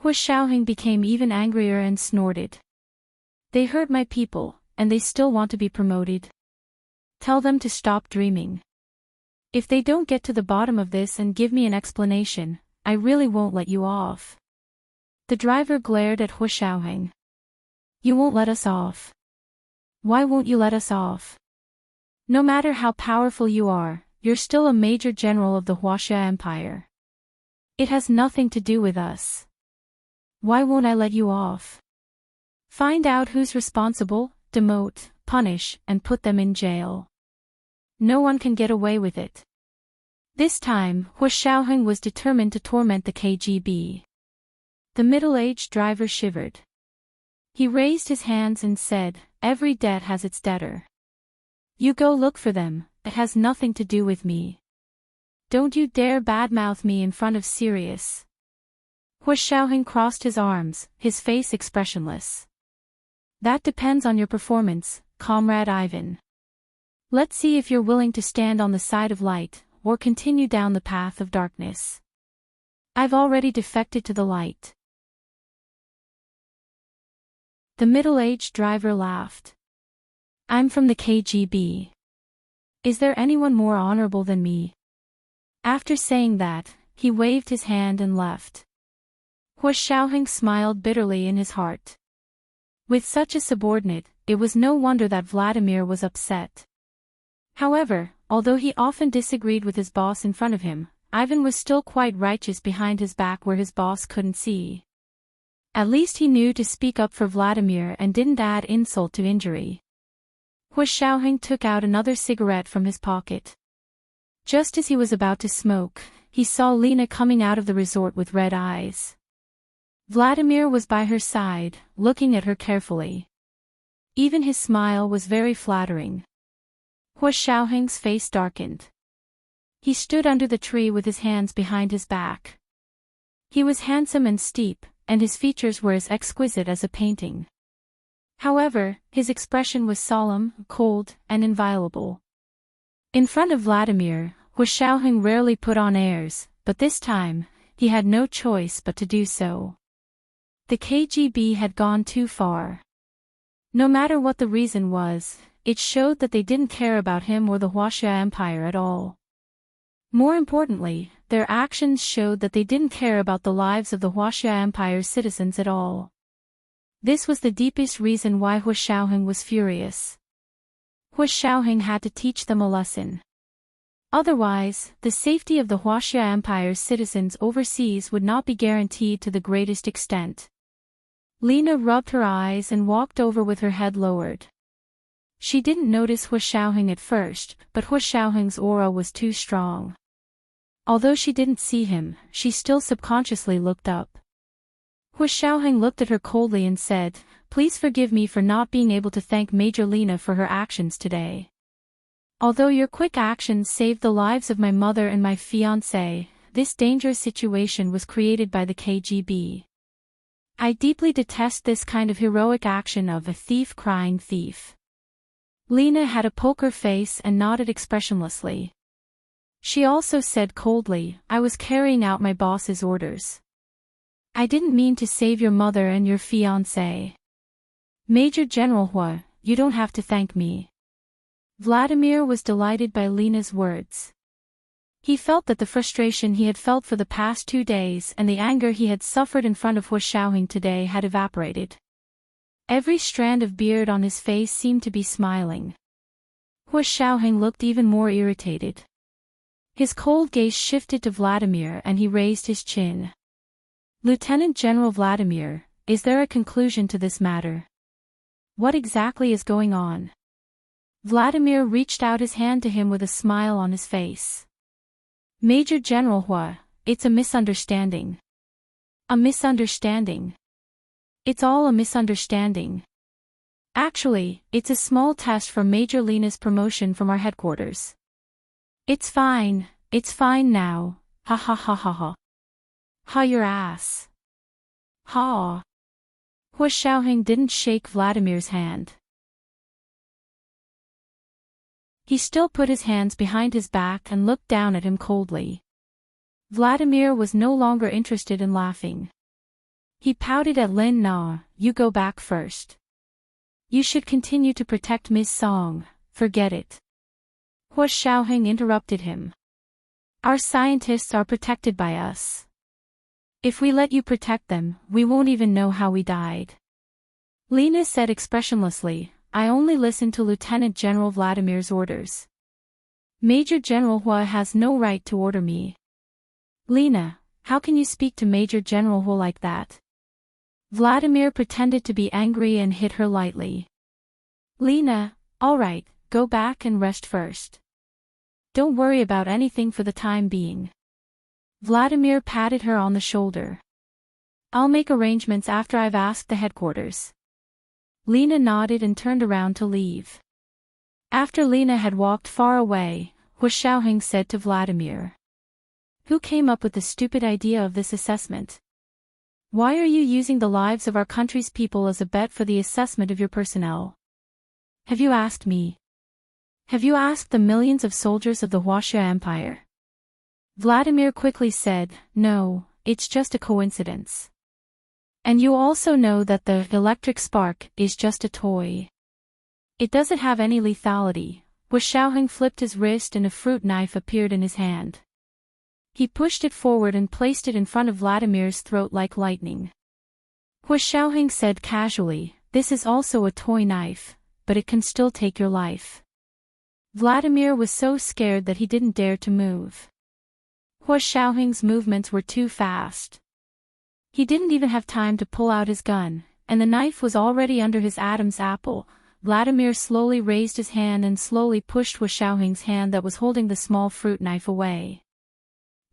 Hu Xiaoheng became even angrier and snorted. They hurt my people, and they still want to be promoted. Tell them to stop dreaming. If they don't get to the bottom of this and give me an explanation, I really won't let you off. The driver glared at Hu Xiaoheng. You won't let us off. Why won't you let us off? No matter how powerful you are, you're still a major general of the Huaxia Empire. It has nothing to do with us. Why won't I let you off? Find out who's responsible, demote, punish, and put them in jail. No one can get away with it. This time, Hu Xiaoheng was determined to torment the KGB. The middle-aged driver shivered. He raised his hands and said, "Every debt has its debtor. You go look for them, it has nothing to do with me. Don't you dare badmouth me in front of Sirius." Hu Xiaoheng crossed his arms, his face expressionless. That depends on your performance, Comrade Ivan. Let's see if you're willing to stand on the side of light, or continue down the path of darkness. I've already defected to the light. The middle-aged driver laughed. I'm from the KGB. Is there anyone more honorable than me? After saying that, he waved his hand and left. Hu Xiaoheng smiled bitterly in his heart. With such a subordinate, it was no wonder that Vladimir was upset. However, although he often disagreed with his boss in front of him, Ivan was still quite righteous behind his back where his boss couldn't see. At least he knew to speak up for Vladimir and didn't add insult to injury. Hu Xiaoheng took out another cigarette from his pocket. Just as he was about to smoke, he saw Lena coming out of the resort with red eyes. Vladimir was by her side, looking at her carefully. Even his smile was very flattering. Hu Xiaoheng's face darkened. He stood under the tree with his hands behind his back. He was handsome and steep, and his features were as exquisite as a painting. However, his expression was solemn, cold, and inviolable. In front of Vladimir, Hu Xiaoheng rarely put on airs, but this time, he had no choice but to do so. The KGB had gone too far. No matter what the reason was, it showed that they didn't care about him or the Huaxia Empire at all. More importantly, their actions showed that they didn't care about the lives of the Huaxia Empire's citizens at all. This was the deepest reason why Hu Xiaoheng was furious. Hu Xiaoheng had to teach them a lesson. Otherwise, the safety of the Huaxia Empire's citizens overseas would not be guaranteed to the greatest extent. Lena rubbed her eyes and walked over with her head lowered. She didn't notice Hu Xiaoheng at first, but Hu Xiaoheng's aura was too strong. Although she didn't see him, she still subconsciously looked up. Hu Xiaoheng looked at her coldly and said, "Please forgive me for not being able to thank Major Lena for her actions today. Although your quick actions saved the lives of my mother and my fiancé, this dangerous situation was created by the KGB. I deeply detest this kind of heroic action of a thief crying thief." Lena had a poker face and nodded expressionlessly. She also said coldly, "I was carrying out my boss's orders. I didn't mean to save your mother and your fiancé. Major General Hu, you don't have to thank me." Vladimir was delighted by Lena's words. He felt that the frustration he had felt for the past 2 days and the anger he had suffered in front of Hu Xiaoheng today had evaporated. Every strand of beard on his face seemed to be smiling. Hu Xiaoheng looked even more irritated. His cold gaze shifted to Vladimir and he raised his chin. "Lieutenant General Vladimir, is there a conclusion to this matter? What exactly is going on?" Vladimir reached out his hand to him with a smile on his face. "Major General Hu, it's a misunderstanding." "A misunderstanding? It's all a misunderstanding. Actually, it's a small test for Major Lena's promotion from our headquarters. It's fine now, ha ha ha ha ha. Ha your ass. Ha." Hu Xiaoheng didn't shake Vladimir's hand. He still put his hands behind his back and looked down at him coldly. Vladimir was no longer interested in laughing. He pouted at Lin Na, "You go back first. You should continue to protect Ms. Song, forget it." Hua Xiaoheng interrupted him. "Our scientists are protected by us. If we let you protect them, we won't even know how we died." Lena said expressionlessly, "I only listen to Lieutenant General Vladimir's orders. Major General Hua has no right to order me." "Lena, how can you speak to Major General Hua like that?" Vladimir pretended to be angry and hit her lightly. "Lena, all right, go back and rest first. Don't worry about anything for the time being." Vladimir patted her on the shoulder. "I'll make arrangements after I've asked the headquarters." Lena nodded and turned around to leave. After Lena had walked far away, Hua Xiaoheng said to Vladimir, "Who came up with the stupid idea of this assessment? Why are you using the lives of our country's people as a bet for the assessment of your personnel? Have you asked me? Have you asked the millions of soldiers of the Huaxia Empire?" Vladimir quickly said, "No, it's just a coincidence. And you also know that the electric spark is just a toy. It doesn't have any lethality." Hua Xiaoheng flipped his wrist and a fruit knife appeared in his hand. He pushed it forward and placed it in front of Vladimir's throat like lightning. Hua Xiaoheng said casually, "This is also a toy knife, but it can still take your life." Vladimir was so scared that he didn't dare to move. Hua Xiaoheng's movements were too fast. He didn't even have time to pull out his gun, and the knife was already under his Adam's apple. Vladimir slowly raised his hand and slowly pushed Hua Xiaoheng's hand that was holding the small fruit knife away.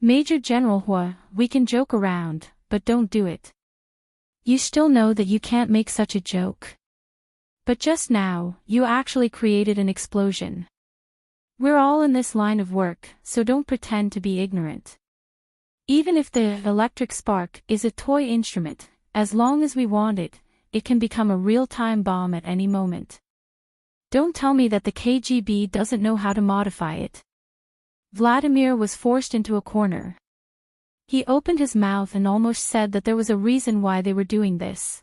"Major General Hua, we can joke around, but don't do it. You still know that you can't make such a joke. But just now, you actually created an explosion. We're all in this line of work, so don't pretend to be ignorant. Even if the electric spark is a toy instrument, as long as we want it, it can become a real-time bomb at any moment. Don't tell me that the KGB doesn't know how to modify it." Vladimir was forced into a corner. He opened his mouth and almost said that there was a reason why they were doing this.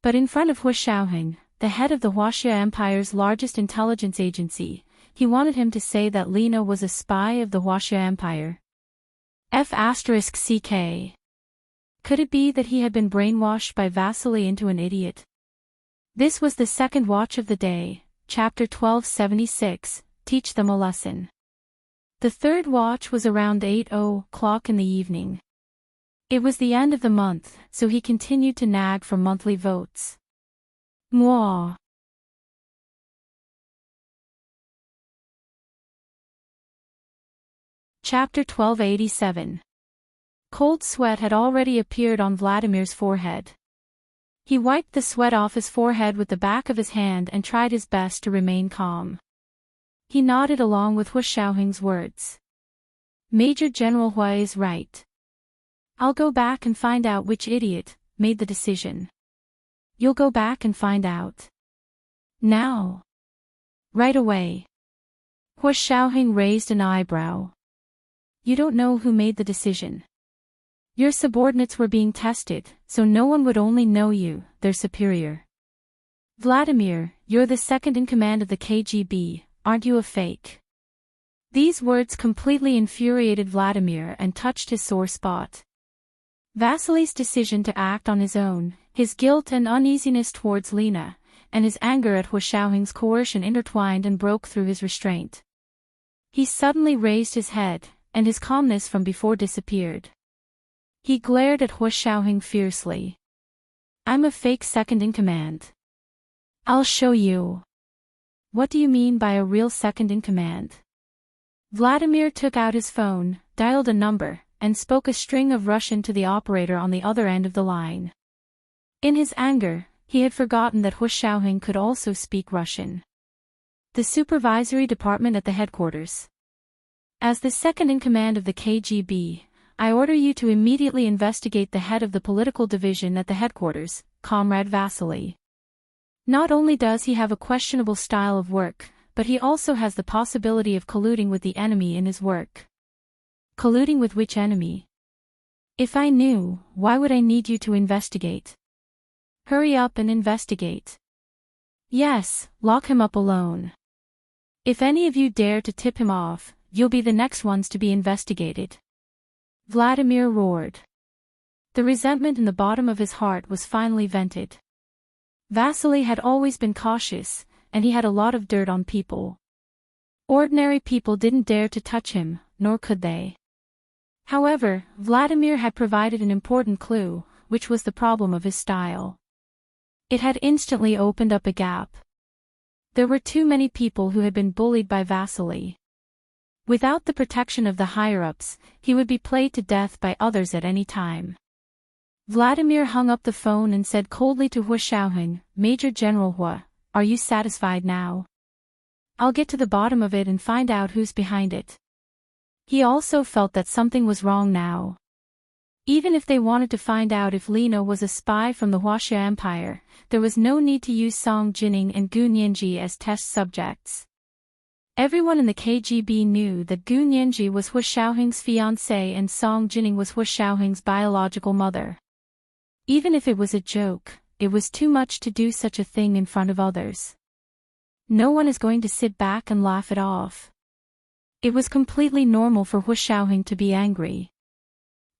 But in front of Hua Xiaoheng, the head of the Huaxia Empire's largest intelligence agency, he wanted him to say that Lena was a spy of the Huaxia Empire. F***CK. Could it be that he had been brainwashed by Vasily into an idiot? This was the second watch of the day, chapter 1276, Teach Them a Lesson. The third watch was around 8:00 in the evening. It was the end of the month, so he continued to nag for monthly votes. Mwah. Chapter 1287. Cold sweat had already appeared on Vladimir's forehead. He wiped the sweat off his forehead with the back of his hand and tried his best to remain calm. He nodded along with Hua Xiaoheng's words. "Major General Hua is right. I'll go back and find out which idiot made the decision." "You'll go back and find out? Now? Right away?" Hua Xiaoheng raised an eyebrow. "You don't know who made the decision. Your subordinates were being tested, so no one would only know you, their superior. Vladimir, you're the second in command of the KGB, aren't you a fake?" These words completely infuriated Vladimir and touched his sore spot. Vasily's decision to act on his own, his guilt and uneasiness towards Lena, and his anger at Hua Xiaoheng's coercion intertwined and broke through his restraint. He suddenly raised his head, and his calmness from before disappeared. He glared at Hua Xiaoheng fiercely. "I'm a fake second in command. I'll show you." "What do you mean by a real second in command?" Vladimir took out his phone, dialed a number, and spoke a string of Russian to the operator on the other end of the line. In his anger, he had forgotten that Hua Xiaoheng could also speak Russian. "The supervisory department at the headquarters. As the second in command of the KGB, I order you to immediately investigate the head of the political division at the headquarters, Comrade Vasily. Not only does he have a questionable style of work, but he also has the possibility of colluding with the enemy in his work. Colluding with which enemy? If I knew, why would I need you to investigate? Hurry up and investigate. Yes, lock him up alone. If any of you dare to tip him off, you'll be the next ones to be investigated. Vladimir roared. The resentment in the bottom of his heart was finally vented. Vasily had always been cautious, and he had a lot of dirt on people. Ordinary people didn't dare to touch him, nor could they. However, Vladimir had provided an important clue, which was the problem of his style. It had instantly opened up a gap. There were too many people who had been bullied by Vasily. Without the protection of the higher-ups, he would be played to death by others at any time. Vladimir hung up the phone and said coldly to Hua Xiaoheng, Major General Hua, are you satisfied now? I'll get to the bottom of it and find out who's behind it. He also felt that something was wrong now. Even if they wanted to find out if Lena was a spy from the Huaxia Empire, there was no need to use Song Jining and Gu Nianji as test subjects. Everyone in the KGB knew that Gu Nianji was Hua Xiaoheng's fiancée and Song Jining was Hua Xiaoheng's biological mother. Even if it was a joke, it was too much to do such a thing in front of others. No one is going to sit back and laugh it off. It was completely normal for Hua Xiaoheng to be angry.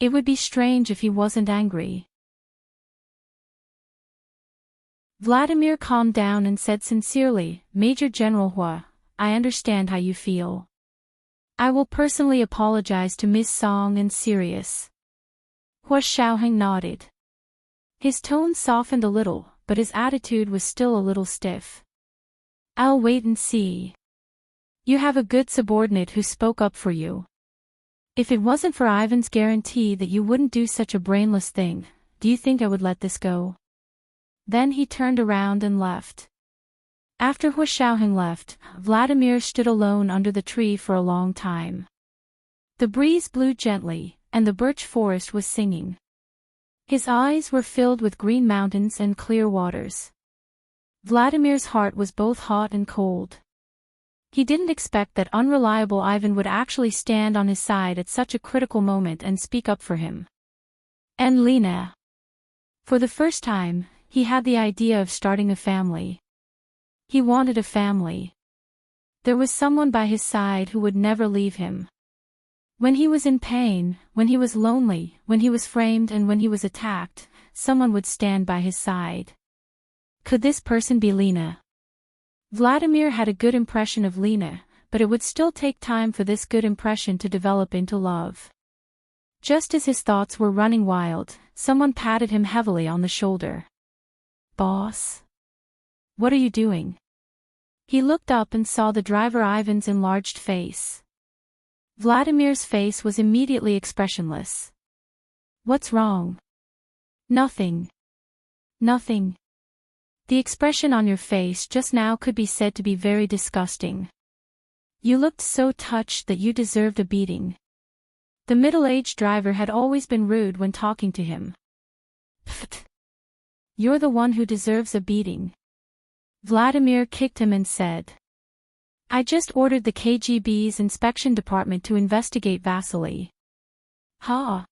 It would be strange if he wasn't angry. Vladimir calmed down and said sincerely, Major General Hua, I understand how you feel. I will personally apologize to Miss Song and Sirius. Hua Xiaoheng nodded. His tone softened a little, but his attitude was still a little stiff. I'll wait and see. You have a good subordinate who spoke up for you. If it wasn't for Ivan's guarantee that you wouldn't do such a brainless thing, do you think I would let this go? Then he turned around and left. After Hua Xiaoheng left, Vladimir stood alone under the tree for a long time. The breeze blew gently, and the birch forest was singing. His eyes were filled with green mountains and clear waters. Vladimir's heart was both hot and cold. He didn't expect that unreliable Ivan would actually stand on his side at such a critical moment and speak up for him. And Lena. For the first time, he had the idea of starting a family. He wanted a family. There was someone by his side who would never leave him. When he was in pain, when he was lonely, when he was framed and when he was attacked, someone would stand by his side. Could this person be Lena? Vladimir had a good impression of Lena, but it would still take time for this good impression to develop into love. Just as his thoughts were running wild, someone patted him heavily on the shoulder. Boss? What are you doing? He looked up and saw the driver Ivan's enlarged face. Vladimir's face was immediately expressionless. What's wrong? Nothing. Nothing. The expression on your face just now could be said to be very disgusting. You looked so touched that you deserved a beating. The middle-aged driver had always been rude when talking to him. Pfft. You're the one who deserves a beating. Vladimir kicked him and said. I just ordered the KGB's inspection department to investigate Vasily. Ha!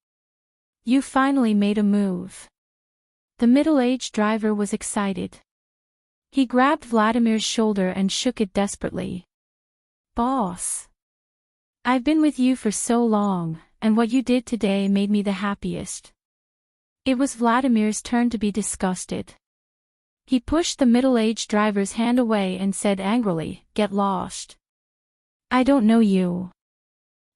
You finally made a move. The middle-aged driver was excited. He grabbed Vladimir's shoulder and shook it desperately. Boss! I've been with you for so long, and what you did today made me the happiest. It was Vladimir's turn to be disgusted. He pushed the middle-aged driver's hand away and said angrily, Get lost. I don't know you.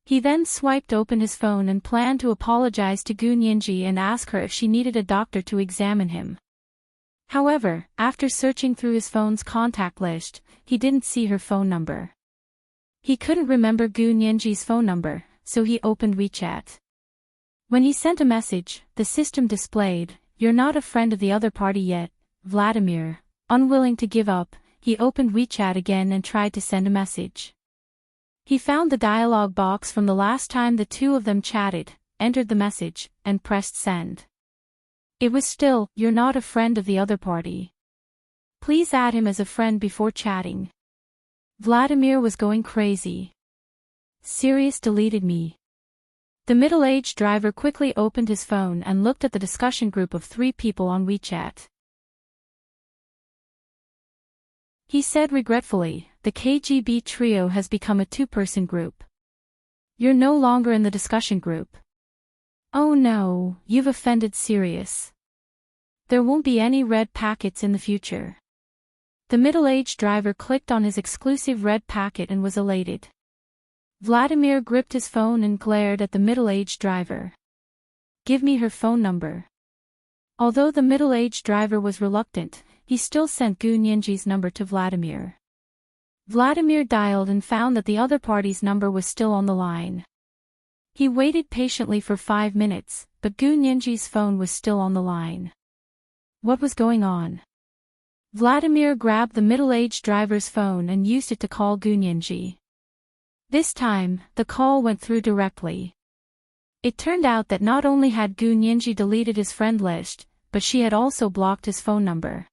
He then swiped open his phone and planned to apologize to Gu Nianji and ask her if she needed a doctor to examine him. However, after searching through his phone's contact list, he didn't see her phone number. He couldn't remember Gu Nianji's phone number, so he opened WeChat. When he sent a message, the system displayed, You're not a friend of the other party yet. Vladimir, unwilling to give up, he opened WeChat again and tried to send a message. He found the dialog box from the last time the two of them chatted, entered the message, and pressed send. It was still, You're not a friend of the other party. Please add him as a friend before chatting. Vladimir was going crazy. Sirius deleted me. The middle-aged driver quickly opened his phone and looked at the discussion group of 3 people on WeChat. He said regretfully, the KGB trio has become a 2-person group. You're no longer in the discussion group. Oh no, you've offended Sirius. There won't be any red packets in the future. The middle-aged driver clicked on his exclusive red packet and was elated. Vladimir gripped his phone and glared at the middle-aged driver. Give me her phone number. Although the middle-aged driver was reluctant, he still sent Gu Nianji's number to Vladimir. Vladimir dialed and found that the other party's number was still on the line. He waited patiently for 5 minutes, but Gu Nianji's phone was still on the line. What was going on? Vladimir grabbed the middle-aged driver's phone and used it to call Gu Nianji. This time, the call went through directly. It turned out that not only had Gu Nianji deleted his friend list, but she had also blocked his phone number.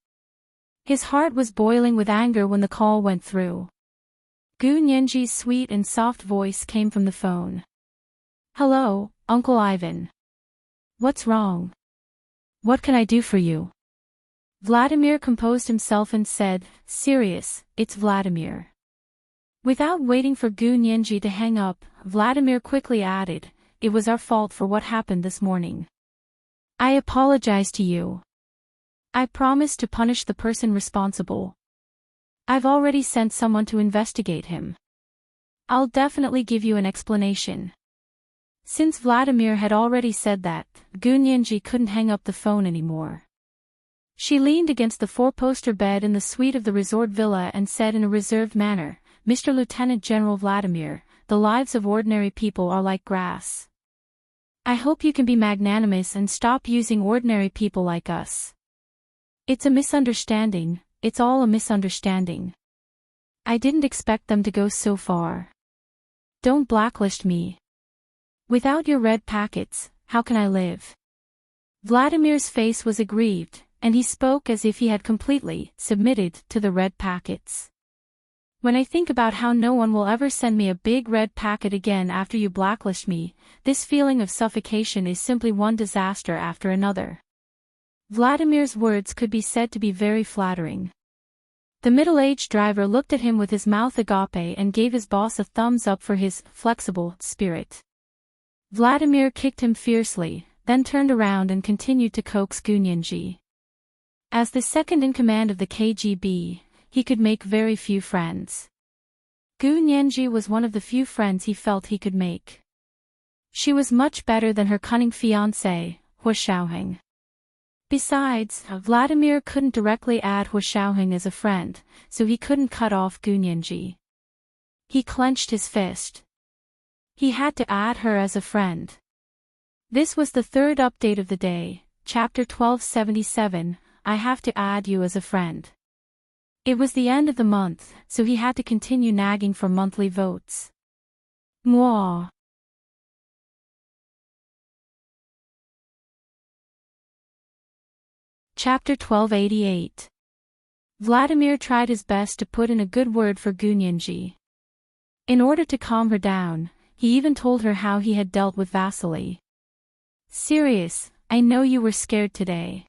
His heart was boiling with anger when the call went through. Gu Nianji's sweet and soft voice came from the phone. Hello, Uncle Ivan. What's wrong? What can I do for you? Vladimir composed himself and said, Sirius, it's Vladimir. Without waiting for Gu Nianji to hang up, Vladimir quickly added, it was our fault for what happened this morning. I apologize to you. I promise to punish the person responsible. I've already sent someone to investigate him. I'll definitely give you an explanation. Since Vladimir had already said that, Gu Nianji couldn't hang up the phone anymore. She leaned against the 4-poster bed in the suite of the resort villa and said in a reserved manner, Mr. Lieutenant General Vladimir, the lives of ordinary people are like grass. I hope you can be magnanimous and stop using ordinary people like us. It's a misunderstanding, it's all a misunderstanding. I didn't expect them to go so far. Don't blacklist me. Without your red packets, how can I live? Vladimir's face was aggrieved, and he spoke as if he had completely submitted to the red packets. When I think about how no one will ever send me a big red packet again after you blacklist me, this feeling of suffocation is simply one disaster after another. Vladimir's words could be said to be very flattering. The middle-aged driver looked at him with his mouth agape and gave his boss a thumbs up for his flexible spirit. Vladimir kicked him fiercely, then turned around and continued to coax Gu Nianji. As the second in command of the KGB, he could make very few friends. Gu Nianji was one of the few friends he felt he could make. She was much better than her cunning fiancé, Hua Xiaoheng. Besides, Vladimir couldn't directly add Hua Xiaoheng as a friend, so he couldn't cut off Gu Nianji. He clenched his fist. He had to add her as a friend. This was the third update of the day, Chapter 1277, I have to add you as a friend. It was the end of the month, so he had to continue nagging for monthly votes. Mwah. Chapter 1288. Vladimir tried his best to put in a good word for Gu Nianji. In order to calm her down, he even told her how he had dealt with Vasily. Sirius, I know you were scared today.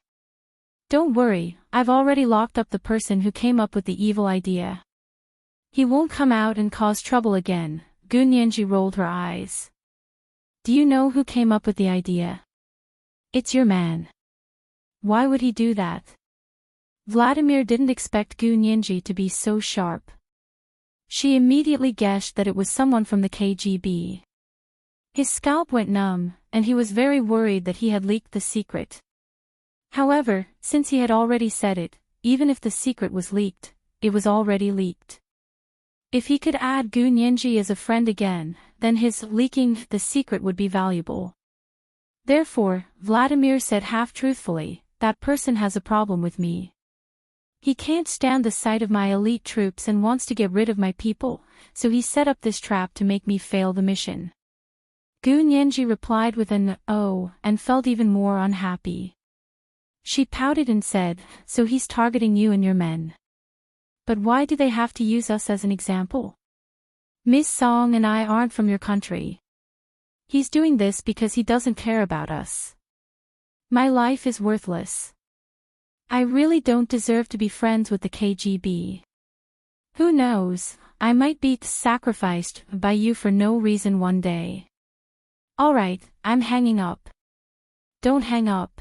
Don't worry, I've already locked up the person who came up with the evil idea. He won't come out and cause trouble again. Gu Nianji rolled her eyes. Do you know who came up with the idea? It's your man. Why would he do that? Vladimir didn't expect Gu Nianji to be so sharp. She immediately guessed that it was someone from the KGB. His scalp went numb, and he was very worried that he had leaked the secret. However, since he had already said it, even if the secret was leaked, it was already leaked. If he could add Gu Nianji as a friend again, then his leaking the secret would be valuable. Therefore, Vladimir said half-truthfully, that person has a problem with me. He can't stand the sight of my elite troops and wants to get rid of my people, so he set up this trap to make me fail the mission. Gu Nianji replied with an "oh" and felt even more unhappy. She pouted and said, so he's targeting you and your men. But why do they have to use us as an example? Miss Song and I aren't from your country. He's doing this because he doesn't care about us. My life is worthless. I really don't deserve to be friends with the KGB. Who knows, I might be sacrificed by you for no reason one day. Alright, I'm hanging up. Don't hang up.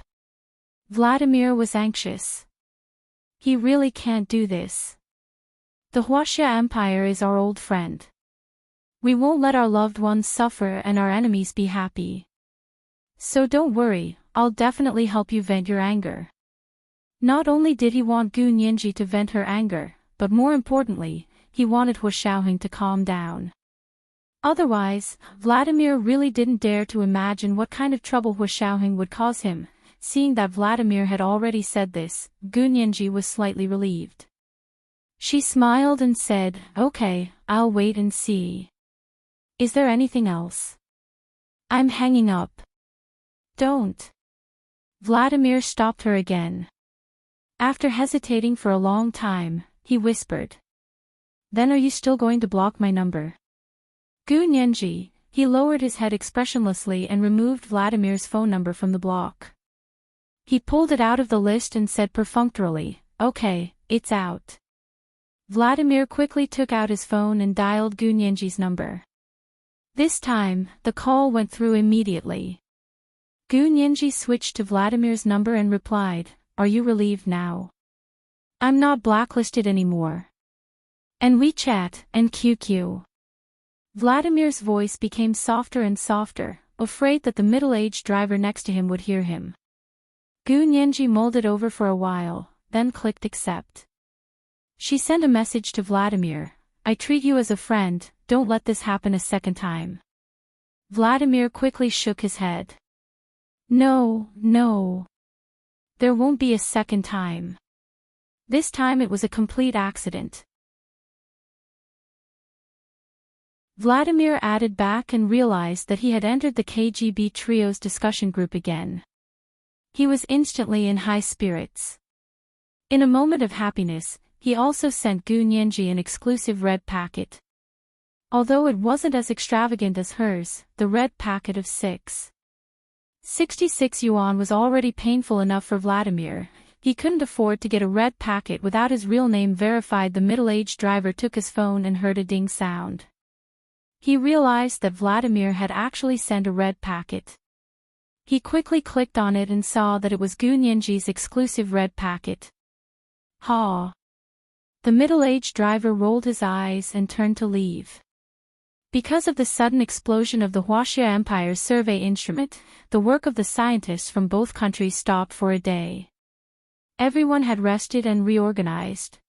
Vladimir was anxious. He really can't do this. The Huaxia Empire is our old friend. We won't let our loved ones suffer and our enemies be happy. So don't worry, I'll definitely help you vent your anger. Not only did he want Gu Nianji to vent her anger, but more importantly, he wanted Hu Xiaoheng to calm down. Otherwise, Vladimir really didn't dare to imagine what kind of trouble Hu Xiaoheng would cause him. Seeing that Vladimir had already said this, Gu Nianji was slightly relieved. She smiled and said, "Okay, I'll wait and see. Is there anything else?" "I'm hanging up." "Don't." Vladimir stopped her again. After hesitating for a long time, he whispered. "Then are you still going to block my number?" Gu Nianji, he lowered his head expressionlessly and removed Vladimir's phone number from the block. He pulled it out of the list and said perfunctorily, "Okay, it's out." Vladimir quickly took out his phone and dialed Gu Nianji's number. This time, the call went through immediately. Gu Nianji switched to Vladimir's number and replied, "Are you relieved now? I'm not blacklisted anymore. And WeChat, and QQ." Vladimir's voice became softer and softer, afraid that the middle-aged driver next to him would hear him. Gu Nianji mulled it over for a while, then clicked accept. She sent a message to Vladimir, "I treat you as a friend, don't let this happen a second time." Vladimir quickly shook his head. No. There won't be a second time. This time it was a complete accident. Vladimir added back and realized that he had entered the KGB trio's discussion group again. He was instantly in high spirits. In a moment of happiness, he also sent Gu Nianji an exclusive red packet. Although it wasn't as extravagant as hers, the red packet of 66 yuan was already painful enough for Vladimir. He couldn't afford to get a red packet without his real name verified. The middle-aged driver took his phone and heard a ding sound. He realized that Vladimir had actually sent a red packet. He quickly clicked on it and saw that it was Gu Nianji's exclusive red packet. Ha! The middle-aged driver rolled his eyes and turned to leave. Because of the sudden explosion of the Huaxia Empire's survey instrument, the work of the scientists from both countries stopped for a day. Everyone had rested and reorganized.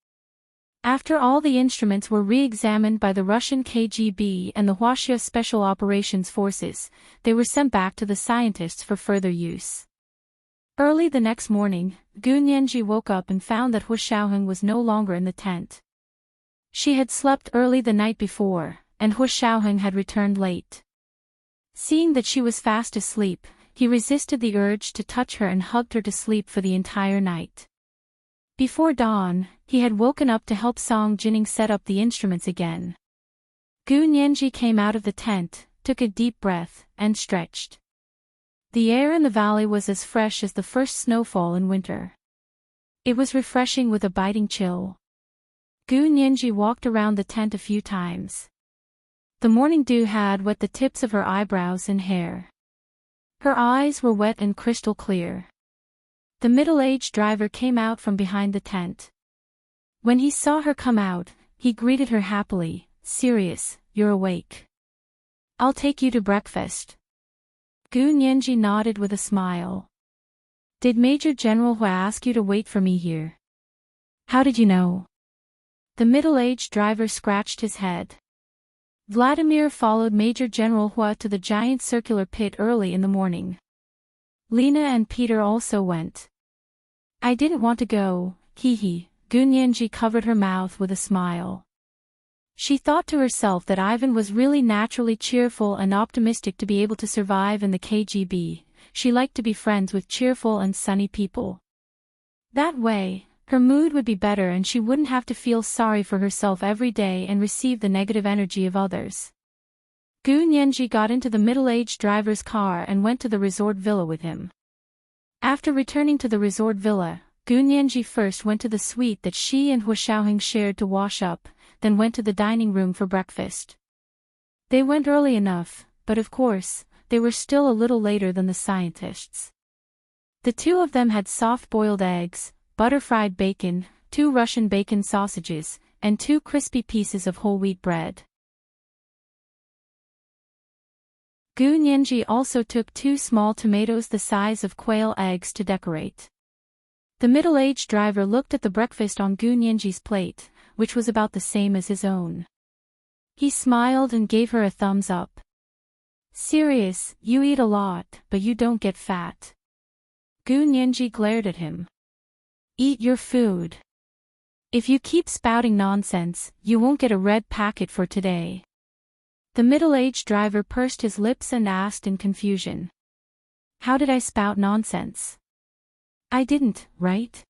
After all the instruments were re-examined by the Russian KGB and the Huaxia Special Operations Forces, they were sent back to the scientists for further use. Early the next morning, Gu Nianji woke up and found that Hu Xiaoheng was no longer in the tent. She had slept early the night before, and Hu Xiaoheng had returned late. Seeing that she was fast asleep, he resisted the urge to touch her and hugged her to sleep for the entire night. Before dawn, he had woken up to help Song Jining set up the instruments again. Gu Nianji came out of the tent, took a deep breath, and stretched. The air in the valley was as fresh as the first snowfall in winter. It was refreshing with a biting chill. Gu Nianji walked around the tent a few times. The morning dew had wet the tips of her eyebrows and hair. Her eyes were wet and crystal clear. The middle-aged driver came out from behind the tent. When he saw her come out, he greeted her happily, "Serious, you're awake. I'll take you to breakfast." Gu Nianji nodded with a smile. "Did Major General Hua ask you to wait for me here?" "How did you know?" The middle-aged driver scratched his head. Vladimir followed Major General Hua to the giant circular pit early in the morning. Lena and Peter also went. "I didn't want to go, hee. Gu Nianji covered her mouth with a smile. She thought to herself that Ivan was really naturally cheerful and optimistic to be able to survive in the KGB. She liked to be friends with cheerful and sunny people. That way, Her mood would be better and she wouldn't have to feel sorry for herself every day and receive the negative energy of others. Gu Nianji got into the middle-aged driver's car and went to the resort villa with him. After returning to the resort villa, Gu Nianji first went to the suite that she and Hua Xiaoheng shared to wash up, then went to the dining room for breakfast. They went early enough, but of course, they were still a little later than the scientists. The two of them had soft-boiled eggs, butter-fried bacon, 2 Russian bacon sausages, and 2 crispy pieces of whole wheat bread. Gu Nianji also took 2 small tomatoes the size of quail eggs to decorate. The middle-aged driver looked at the breakfast on Gu Nianji's plate, which was about the same as his own. He smiled and gave her a thumbs up. Serious, you eat a lot, but you don't get fat. Gu Nianji glared at him. Eat your food. If you keep spouting nonsense, you won't get a red packet for today. The middle-aged driver pursed his lips and asked in confusion. How did I spout nonsense? I didn't, right?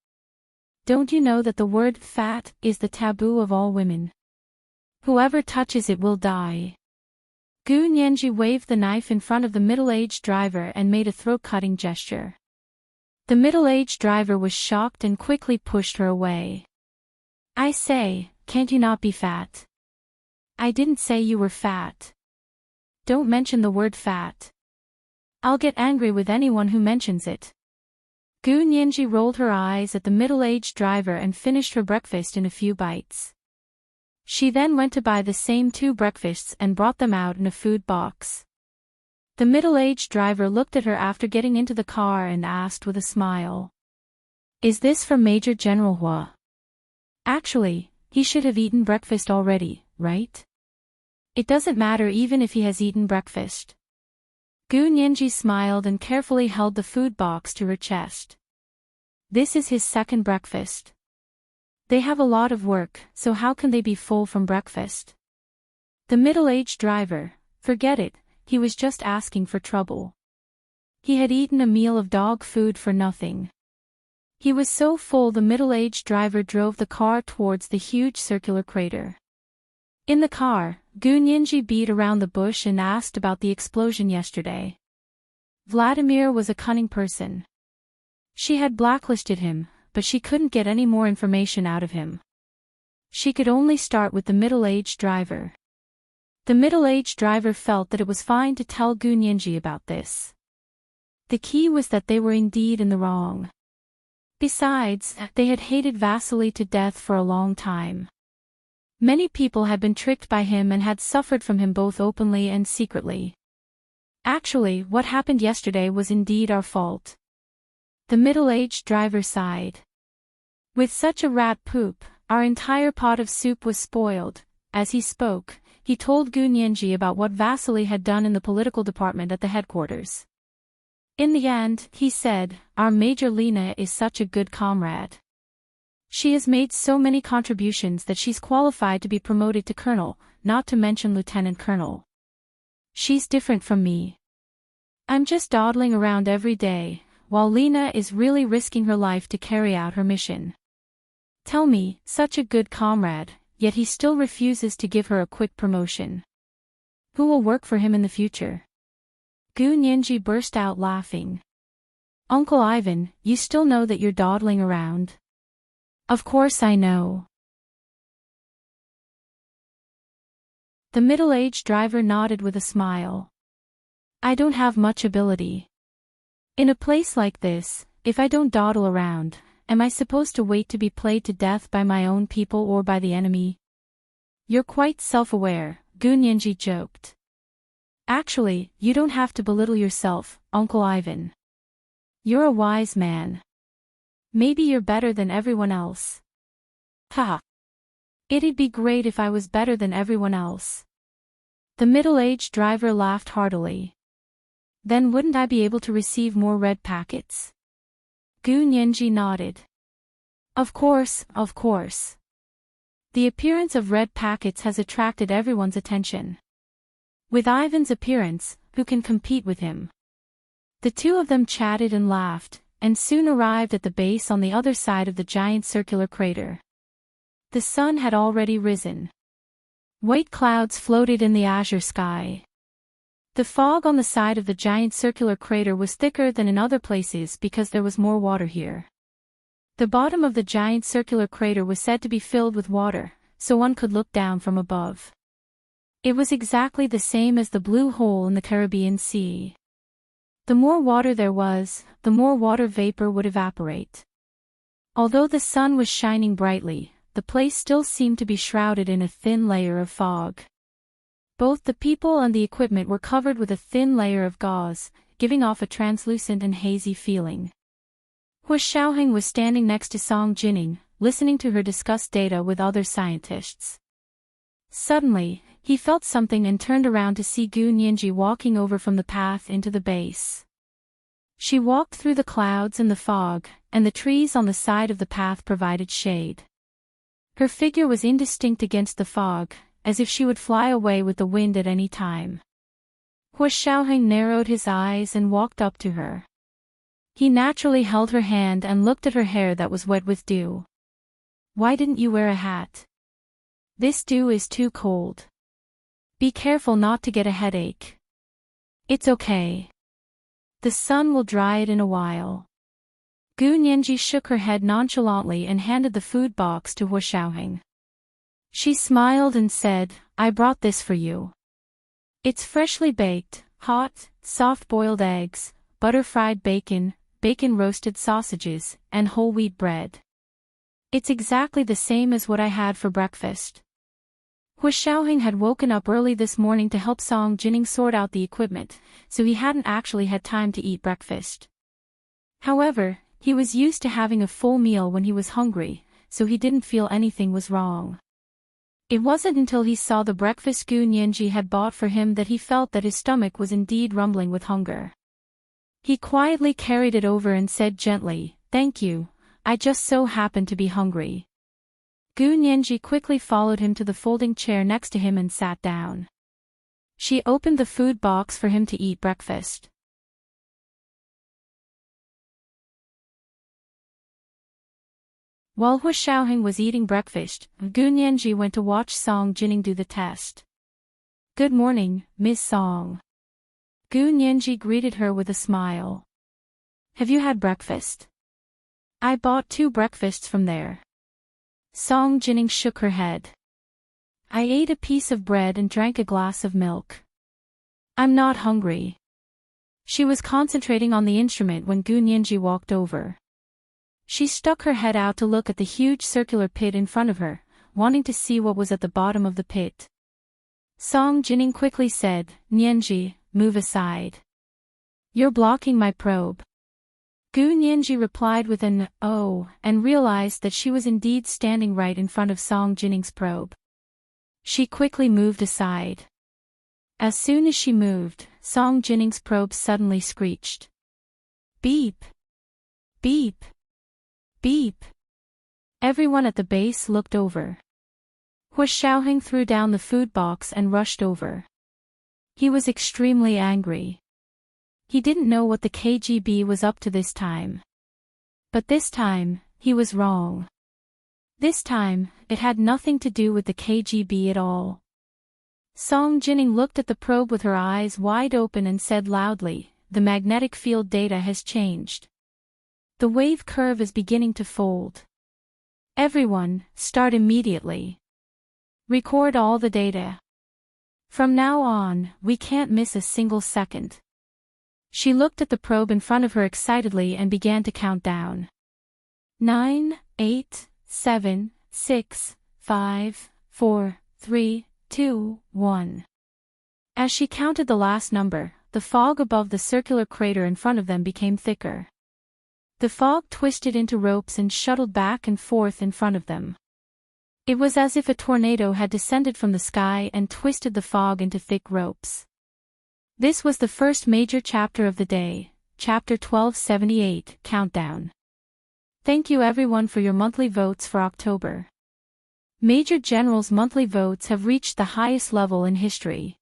Don't you know that the word fat is the taboo of all women? Whoever touches it will die. Gu Nianji waved the knife in front of the middle-aged driver and made a throat-cutting gesture. The middle-aged driver was shocked and quickly pushed her away. I say, can't you not be fat? I didn't say you were fat. Don't mention the word fat. I'll get angry with anyone who mentions it. Gu Nianji rolled her eyes at the middle-aged driver and finished her breakfast in a few bites. She then went to buy the same 2 breakfasts and brought them out in a food box. The middle-aged driver looked at her after getting into the car and asked with a smile. Is this for Major General Hua? Actually, he should have eaten breakfast already, right? It doesn't matter even if he has eaten breakfast. Gu Nianji smiled and carefully held the food box to her chest. This is his second breakfast. They have a lot of work, so how can they be full from breakfast? The middle-aged driver, forget it, he was just asking for trouble. He had eaten a meal of dog food for nothing. He was so full the middle-aged driver drove the car towards the huge circular crater. In the car, Gu Nianji beat around the bush and asked about the explosion yesterday. Vladimir was a cunning person. She had blacklisted him, but she couldn't get any more information out of him. She could only start with the middle-aged driver. The middle-aged driver felt that it was fine to tell Gu Nianji about this. The key was that they were indeed in the wrong. Besides, they had hated Vasily to death for a long time. Many people had been tricked by him and had suffered from him both openly and secretly. Actually, what happened yesterday was indeed our fault. The middle-aged driver sighed. With such a rat poop, our entire pot of soup was spoiled. As he spoke, he told Gu Nianji about what Vasily had done in the political department at the headquarters. In the end, he said, our Major Lena is such a good comrade. She has made so many contributions that she's qualified to be promoted to colonel, not to mention lieutenant colonel. She's different from me. I'm just dawdling around every day, while Lena is really risking her life to carry out her mission. Tell me, such a good comrade, yet he still refuses to give her a quick promotion. Who will work for him in the future? Gu Nianji burst out laughing. Uncle Ivan, you still know that you're dawdling around? Of course I know. The middle-aged driver nodded with a smile. I don't have much ability. In a place like this, if I don't dawdle around, am I supposed to wait to be played to death by my own people or by the enemy? You're quite self-aware, Gu Nianji joked. Actually, you don't have to belittle yourself, Uncle Ivan. You're a wise man. Maybe you're better than everyone else. Haha. It'd be great if I was better than everyone else. The middle-aged driver laughed heartily. Then wouldn't I be able to receive more red packets? Gu Nianji nodded. Of course, of course. The appearance of red packets has attracted everyone's attention. With Ivan's appearance, who can compete with him? The two of them chatted and laughed, and soon arrived at the base on the other side of the giant circular crater. The sun had already risen. White clouds floated in the azure sky. The fog on the side of the giant circular crater was thicker than in other places because there was more water here. The bottom of the giant circular crater was said to be filled with water, so one could look down from above. It was exactly the same as the blue hole in the Caribbean Sea. The more water there was, the more water vapor would evaporate. Although the sun was shining brightly, the place still seemed to be shrouded in a thin layer of fog. Both the people and the equipment were covered with a thin layer of gauze, giving off a translucent and hazy feeling. Hu Xiaoheng was standing next to Song Jining, listening to her discuss data with other scientists. Suddenly, he felt something and turned around to see Gu Nianji walking over from the path into the base. She walked through the clouds and the fog, and the trees on the side of the path provided shade. Her figure was indistinct against the fog, as if she would fly away with the wind at any time. Hu Xiaoheng narrowed his eyes and walked up to her. He naturally held her hand and looked at her hair that was wet with dew. "Why didn't you wear a hat? This dew is too cold. Be careful not to get a headache." "It's okay. The sun will dry it in a while." Gu Nianji shook her head nonchalantly and handed the food box to Hu Xiaoheng. She smiled and said, "I brought this for you. It's freshly baked, hot, soft-boiled eggs, butter-fried bacon, bacon-roasted sausages, and whole wheat bread. It's exactly the same as what I had for breakfast." Hu Xiaoheng had woken up early this morning to help Song Jining sort out the equipment, so he hadn't actually had time to eat breakfast. However, he was used to having a full meal when he was hungry, so he didn't feel anything was wrong. It wasn't until he saw the breakfast Gu Nianji had bought for him that he felt that his stomach was indeed rumbling with hunger. He quietly carried it over and said gently, "Thank you, I just so happened to be hungry." Gu Nianji quickly followed him to the folding chair next to him and sat down. She opened the food box for him to eat breakfast. While Hu Xiaoheng was eating breakfast, Gu Nianji went to watch Song Jining do the test. "Good morning, Miss Song." Gu Nianji greeted her with a smile. "Have you had breakfast?" "I bought 2 breakfasts from there." Song Jining shook her head. "I ate a piece of bread and drank a glass of milk. I'm not hungry." She was concentrating on the instrument when Gu Nianji walked over. She stuck her head out to look at the huge circular pit in front of her, wanting to see what was at the bottom of the pit. Song Jining quickly said, "Nianji, move aside. You're blocking my probe." Gu Nianji replied with an "oh," and realized that she was indeed standing right in front of Song Jining's probe. She quickly moved aside. As soon as she moved, Song Jining's probe suddenly screeched. Beep! Beep! Beep! Everyone at the base looked over. Hu Xiaoheng threw down the food box and rushed over. He was extremely angry. He didn't know what the KGB was up to this time. But this time, he was wrong. This time, it had nothing to do with the KGB at all. Song Jining looked at the probe with her eyes wide open and said loudly, "The magnetic field data has changed. The wave curve is beginning to fold. Everyone, start immediately. Record all the data. From now on, we can't miss a single second." She looked at the probe in front of her excitedly and began to count down. 9, 8, 7, 6, 5, 4, 3, 2, 1. As she counted the last number, the fog above the circular crater in front of them became thicker. The fog twisted into ropes and shuttled back and forth in front of them. It was as if a tornado had descended from the sky and twisted the fog into thick ropes. This was the first major chapter of the day, Chapter 1278, Countdown. Thank you everyone for your monthly votes for October. Major General's monthly votes have reached the highest level in history.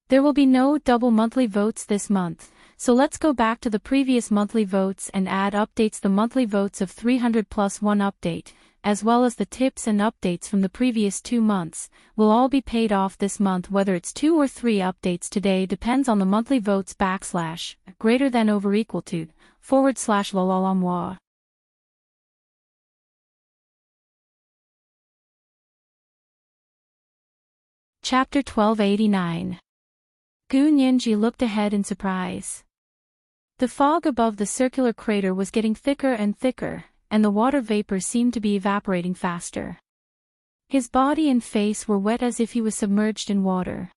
There will be no double monthly votes this month, so let's go back to the previous monthly votes and add updates. The monthly votes of 300 plus 1 update, as well as the tips and updates from the previous 2 months, will all be paid off this month. Whether it's 2 or 3 updates today depends on the monthly votes / greater than over equal to / /lalalamwa. Chapter 1289. Gu Nianji looked ahead in surprise. The fog above the circular crater was getting thicker and thicker, and the water vapor seemed to be evaporating faster. His body and face were wet as if he was submerged in water.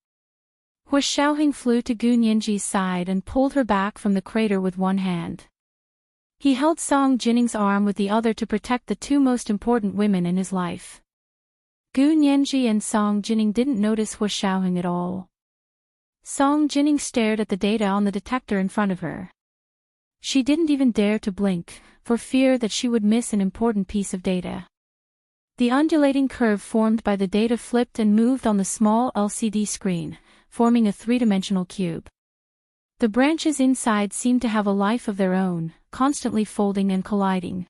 Hua Xiaoheng flew to Gu Nianji's side and pulled her back from the crater with one hand. He held Song Jinning's arm with the other to protect the 2 most important women in his life. Gu Nianji and Song Jinning didn't notice Hua Xiaoheng at all. Song Jinning stared at the data on the detector in front of her. She didn't even dare to blink, for fear that she would miss an important piece of data. The undulating curve formed by the data flipped and moved on the small LCD screen, forming a 3-dimensional cube. The branches inside seemed to have a life of their own, constantly folding and colliding.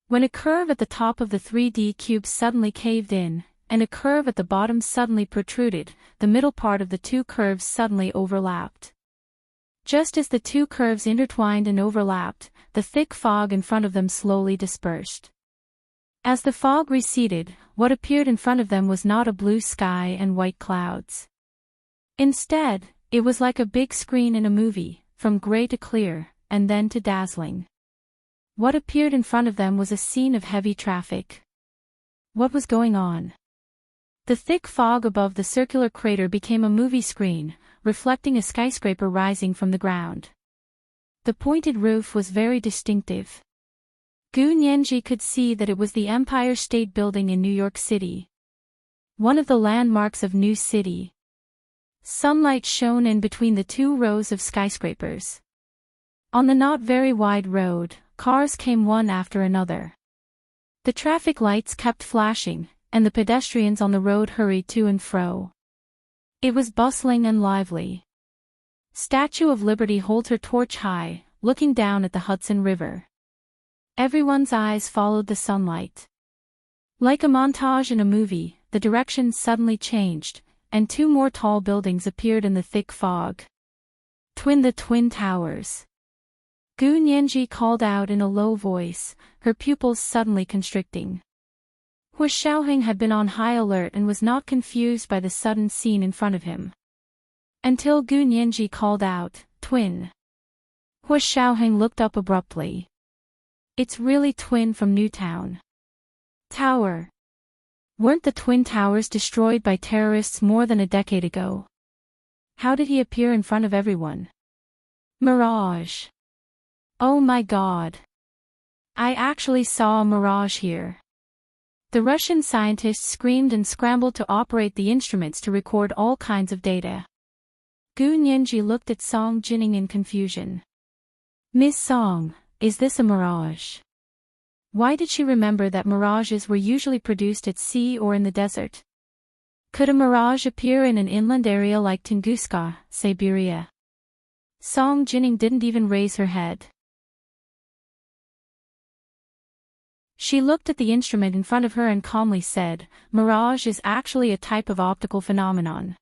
When a curve at the top of the 3D cube suddenly caved in, and a curve at the bottom suddenly protruded, the middle part of the 2 curves suddenly overlapped. Just as the 2 curves intertwined and overlapped, the thick fog in front of them slowly dispersed. As the fog receded, what appeared in front of them was not a blue sky and white clouds. Instead, it was like a big screen in a movie, from gray to clear, and then to dazzling. What appeared in front of them was a scene of heavy traffic. What was going on? The thick fog above the circular crater became a movie screen, reflecting a skyscraper rising from the ground. The pointed roof was very distinctive. Gu Nianji could see that it was the Empire State Building in New York City. One of the landmarks of New City. Sunlight shone in between the 2 rows of skyscrapers. On the not very wide road, cars came one after another. The traffic lights kept flashing, and the pedestrians on the road hurried to and fro. It was bustling and lively. Statue of Liberty holds her torch high, looking down at the Hudson River. Everyone's eyes followed the sunlight. Like a montage in a movie, the direction suddenly changed, and 2 more tall buildings appeared in the thick fog. The Twin Towers. Gu Nianji called out in a low voice, her pupils suddenly constricting. Hua Xiaoheng had been on high alert and was not confused by the sudden scene in front of him. Until Gu Nianji called out, "Twin." Hua Xiaoheng looked up abruptly. It's really Twin from Newtown. Tower. Weren't the Twin Towers destroyed by terrorists more than a decade ago? How did he appear in front of everyone? Mirage. Oh my God. I actually saw a mirage here. The Russian scientists screamed and scrambled to operate the instruments to record all kinds of data. Gu Nianji looked at Song Jinning in confusion. Miss Song, is this a mirage? Why did she remember that mirages were usually produced at sea or in the desert? Could a mirage appear in an inland area like Tunguska, Siberia? Song Jinning didn't even raise her head. She looked at the instrument in front of her and calmly said, "Mirage is actually a type of optical phenomenon.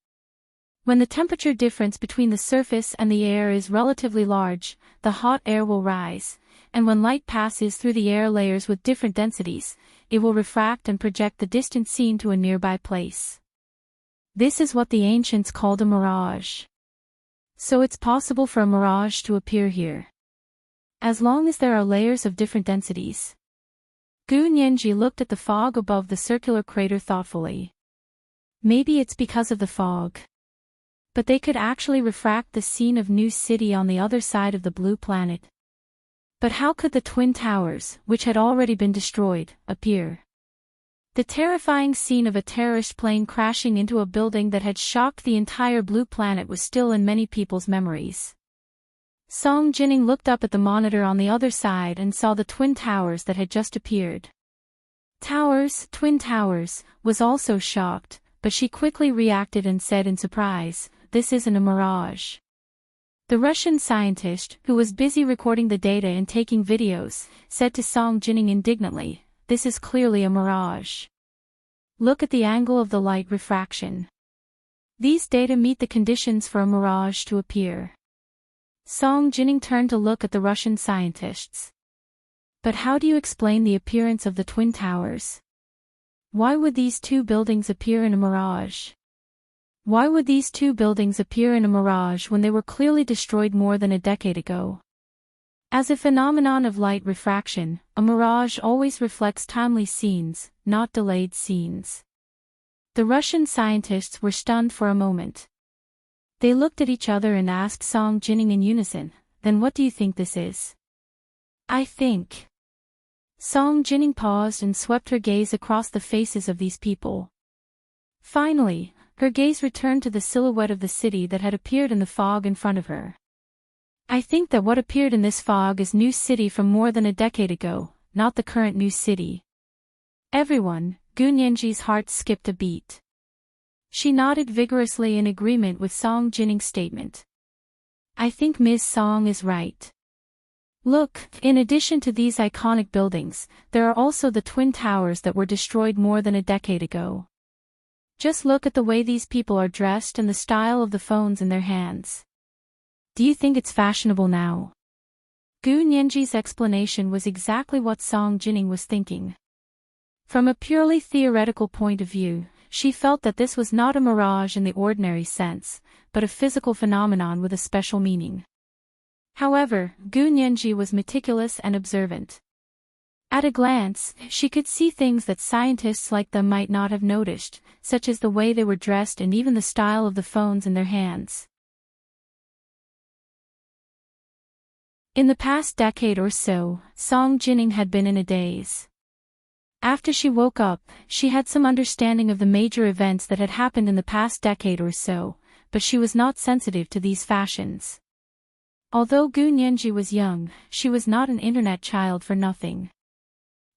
When the temperature difference between the surface and the air is relatively large, the hot air will rise, and when light passes through the air layers with different densities, it will refract and project the distant scene to a nearby place. This is what the ancients called a mirage. So it's possible for a mirage to appear here. As long as there are layers of different densities." Gu Nianji looked at the fog above the circular crater thoughtfully. Maybe it's because of the fog. But they could actually refract the scene of New City on the other side of the blue planet. But how could the Twin Towers, which had already been destroyed, appear? The terrifying scene of a terrorist plane crashing into a building that had shocked the entire blue planet was still in many people's memories. Song Jinning looked up at the monitor on the other side and saw the Twin Towers that had just appeared. Twin Towers, was also shocked, but she quickly reacted and said in surprise, "This isn't a mirage. The Russian scientist, who was busy recording the data and taking videos, said to Song Jining indignantly, "This is clearly a mirage. Look at the angle of the light refraction. These data meet the conditions for a mirage to appear." Song Jining turned to look at the Russian scientists. "But how do you explain the appearance of the Twin Towers? Why would these two buildings appear in a mirage? Why would these two buildings appear in a mirage when they were clearly destroyed more than a decade ago?" As a phenomenon of light refraction, a mirage always reflects timely scenes, not delayed scenes. The Russian scientists were stunned for a moment. They looked at each other and asked Song Jining in unison, "Then what do you think this is?" "I think." Song Jining paused and swept her gaze across the faces of these people. Finally, her gaze returned to the silhouette of the city that had appeared in the fog in front of her. "I think that what appeared in this fog is New City from more than a decade ago, not the current New City." Everyone, Gu Nianji's heart skipped a beat. She nodded vigorously in agreement with Song Jining's statement. "I think Ms. Song is right. Look, in addition to these iconic buildings, there are also the Twin Towers that were destroyed more than a decade ago. Just look at the way these people are dressed and the style of the phones in their hands. Do you think it's fashionable now?" Gu Nianji's explanation was exactly what Song Jining was thinking. From a purely theoretical point of view, she felt that this was not a mirage in the ordinary sense, but a physical phenomenon with a special meaning. However, Gu Nianji was meticulous and observant. At a glance, she could see things that scientists like them might not have noticed, such as the way they were dressed and even the style of the phones in their hands. In the past decade or so, Song Jining had been in a daze. After she woke up, she had some understanding of the major events that had happened in the past decade or so, but she was not sensitive to these fashions. Although Gu Nianji was young, she was not an internet child for nothing.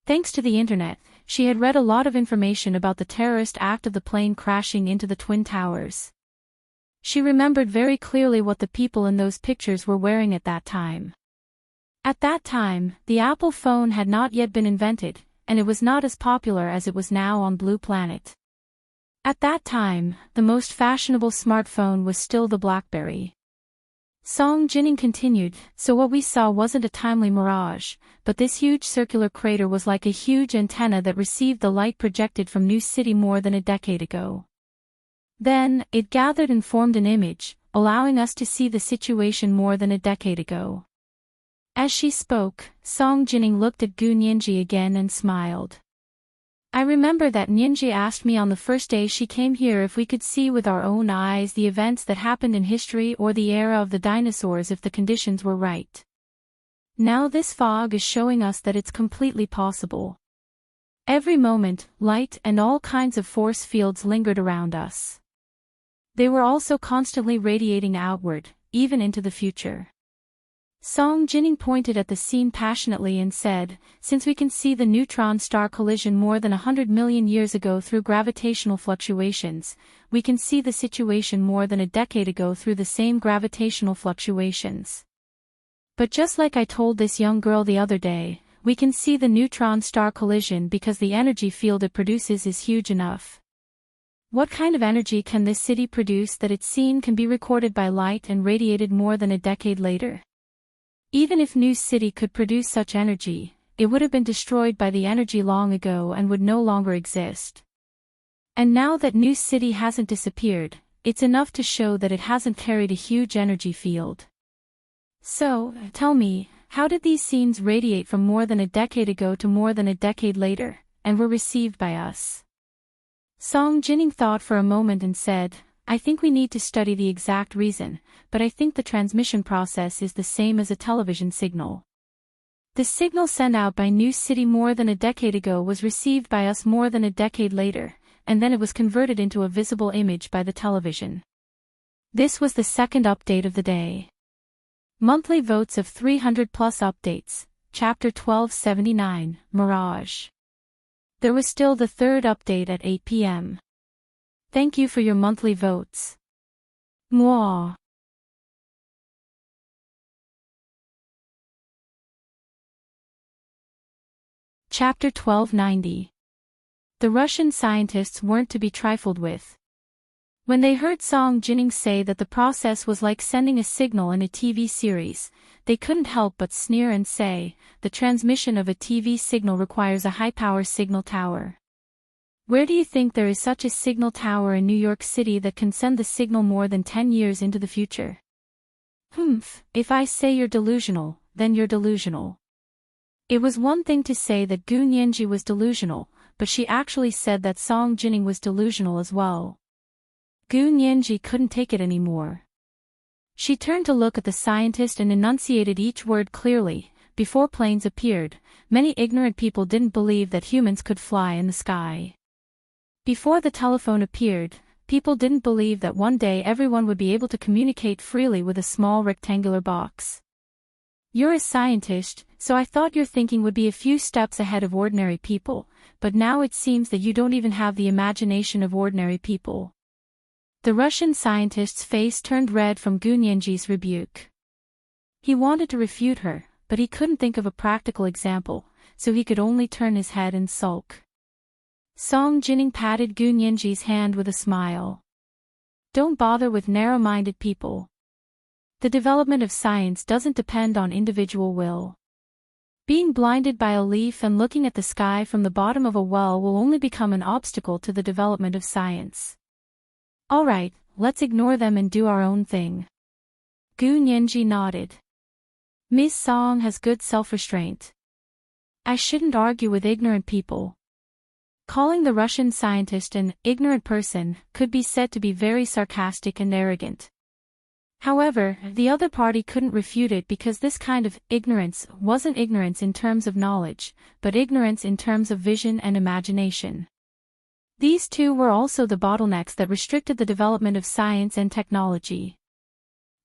Thanks to the internet, she had read a lot of information about the terrorist act of the plane crashing into the Twin Towers. She remembered very clearly what the people in those pictures were wearing at that time. At that time, the Apple phone had not yet been invented, and it was not as popular as it was now on Blue Planet. At that time, the most fashionable smartphone was still the BlackBerry. Song Jining continued, "So what we saw wasn't a timely mirage, but this huge circular crater was like a huge antenna that received the light projected from New City more than a decade ago. Then, it gathered and formed an image, allowing us to see the situation more than a decade ago." As she spoke, Song Jining looked at Gu Nianji again and smiled. "I remember that Nianji asked me on the first day she came here if we could see with our own eyes the events that happened in history or the era of the dinosaurs if the conditions were right. Now this fog is showing us that it's completely possible. Every moment, light and all kinds of force fields lingered around us. They were also constantly radiating outward, even into the future." Song Jining pointed at the scene passionately and said, "Since we can see the neutron star collision more than 100 million years ago through gravitational fluctuations, we can see the situation more than a decade ago through the same gravitational fluctuations. But just like I told this young girl the other day, we can see the neutron star collision because the energy field it produces is huge enough. What kind of energy can this city produce that its scene can be recorded by light and radiated more than a decade later? Even if New City could produce such energy, it would have been destroyed by the energy long ago and would no longer exist. And now that New City hasn't disappeared, it's enough to show that it hasn't carried a huge energy field. So, tell me, how did these scenes radiate from more than a decade ago to more than a decade later, and were received by us?" Song Jining thought for a moment and said, "I think we need to study the exact reason, but I think the transmission process is the same as a television signal. The signal sent out by New City more than a decade ago was received by us more than a decade later, and then it was converted into a visible image by the television." This was the second update of the day. Monthly votes of 300 plus updates, Chapter 1279, Mirage. There was still the third update at 8 p.m. Thank you for your monthly votes. Mwah. Chapter 1290. The Russian scientists weren't to be trifled with. When they heard Song Jining say that the process was like sending a signal in a TV series, they couldn't help but sneer and say, the transmission of a TV signal requires a high-power signal tower. Where do you think there is such a signal tower in New York City that can send the signal more than 10 years into the future? If I say you're delusional, then you're delusional. It was one thing to say that Gu Nianji was delusional, but she actually said that Song Jining was delusional as well. Gu Nianji couldn't take it anymore. She turned to look at the scientist and enunciated each word clearly. Before planes appeared, many ignorant people didn't believe that humans could fly in the sky. Before the telephone appeared, people didn't believe that one day everyone would be able to communicate freely with a small rectangular box. You're a scientist, so I thought your thinking would be a few steps ahead of ordinary people, but now it seems that you don't even have the imagination of ordinary people. The Russian scientist's face turned red from Gu Nianji's rebuke. He wanted to refute her, but he couldn't think of a practical example, so he could only turn his head and sulk. Song Jining patted Gu Nianji's hand with a smile. Don't bother with narrow-minded people. The development of science doesn't depend on individual will. Being blinded by a leaf and looking at the sky from the bottom of a well will only become an obstacle to the development of science. All right, let's ignore them and do our own thing. Gu Nianji nodded. Ms. Song has good self-restraint. I shouldn't argue with ignorant people. Calling the Russian scientist an ignorant person could be said to be very sarcastic and arrogant. However, the other party couldn't refute it because this kind of ignorance wasn't ignorance in terms of knowledge, but ignorance in terms of vision and imagination. These two were also the bottlenecks that restricted the development of science and technology.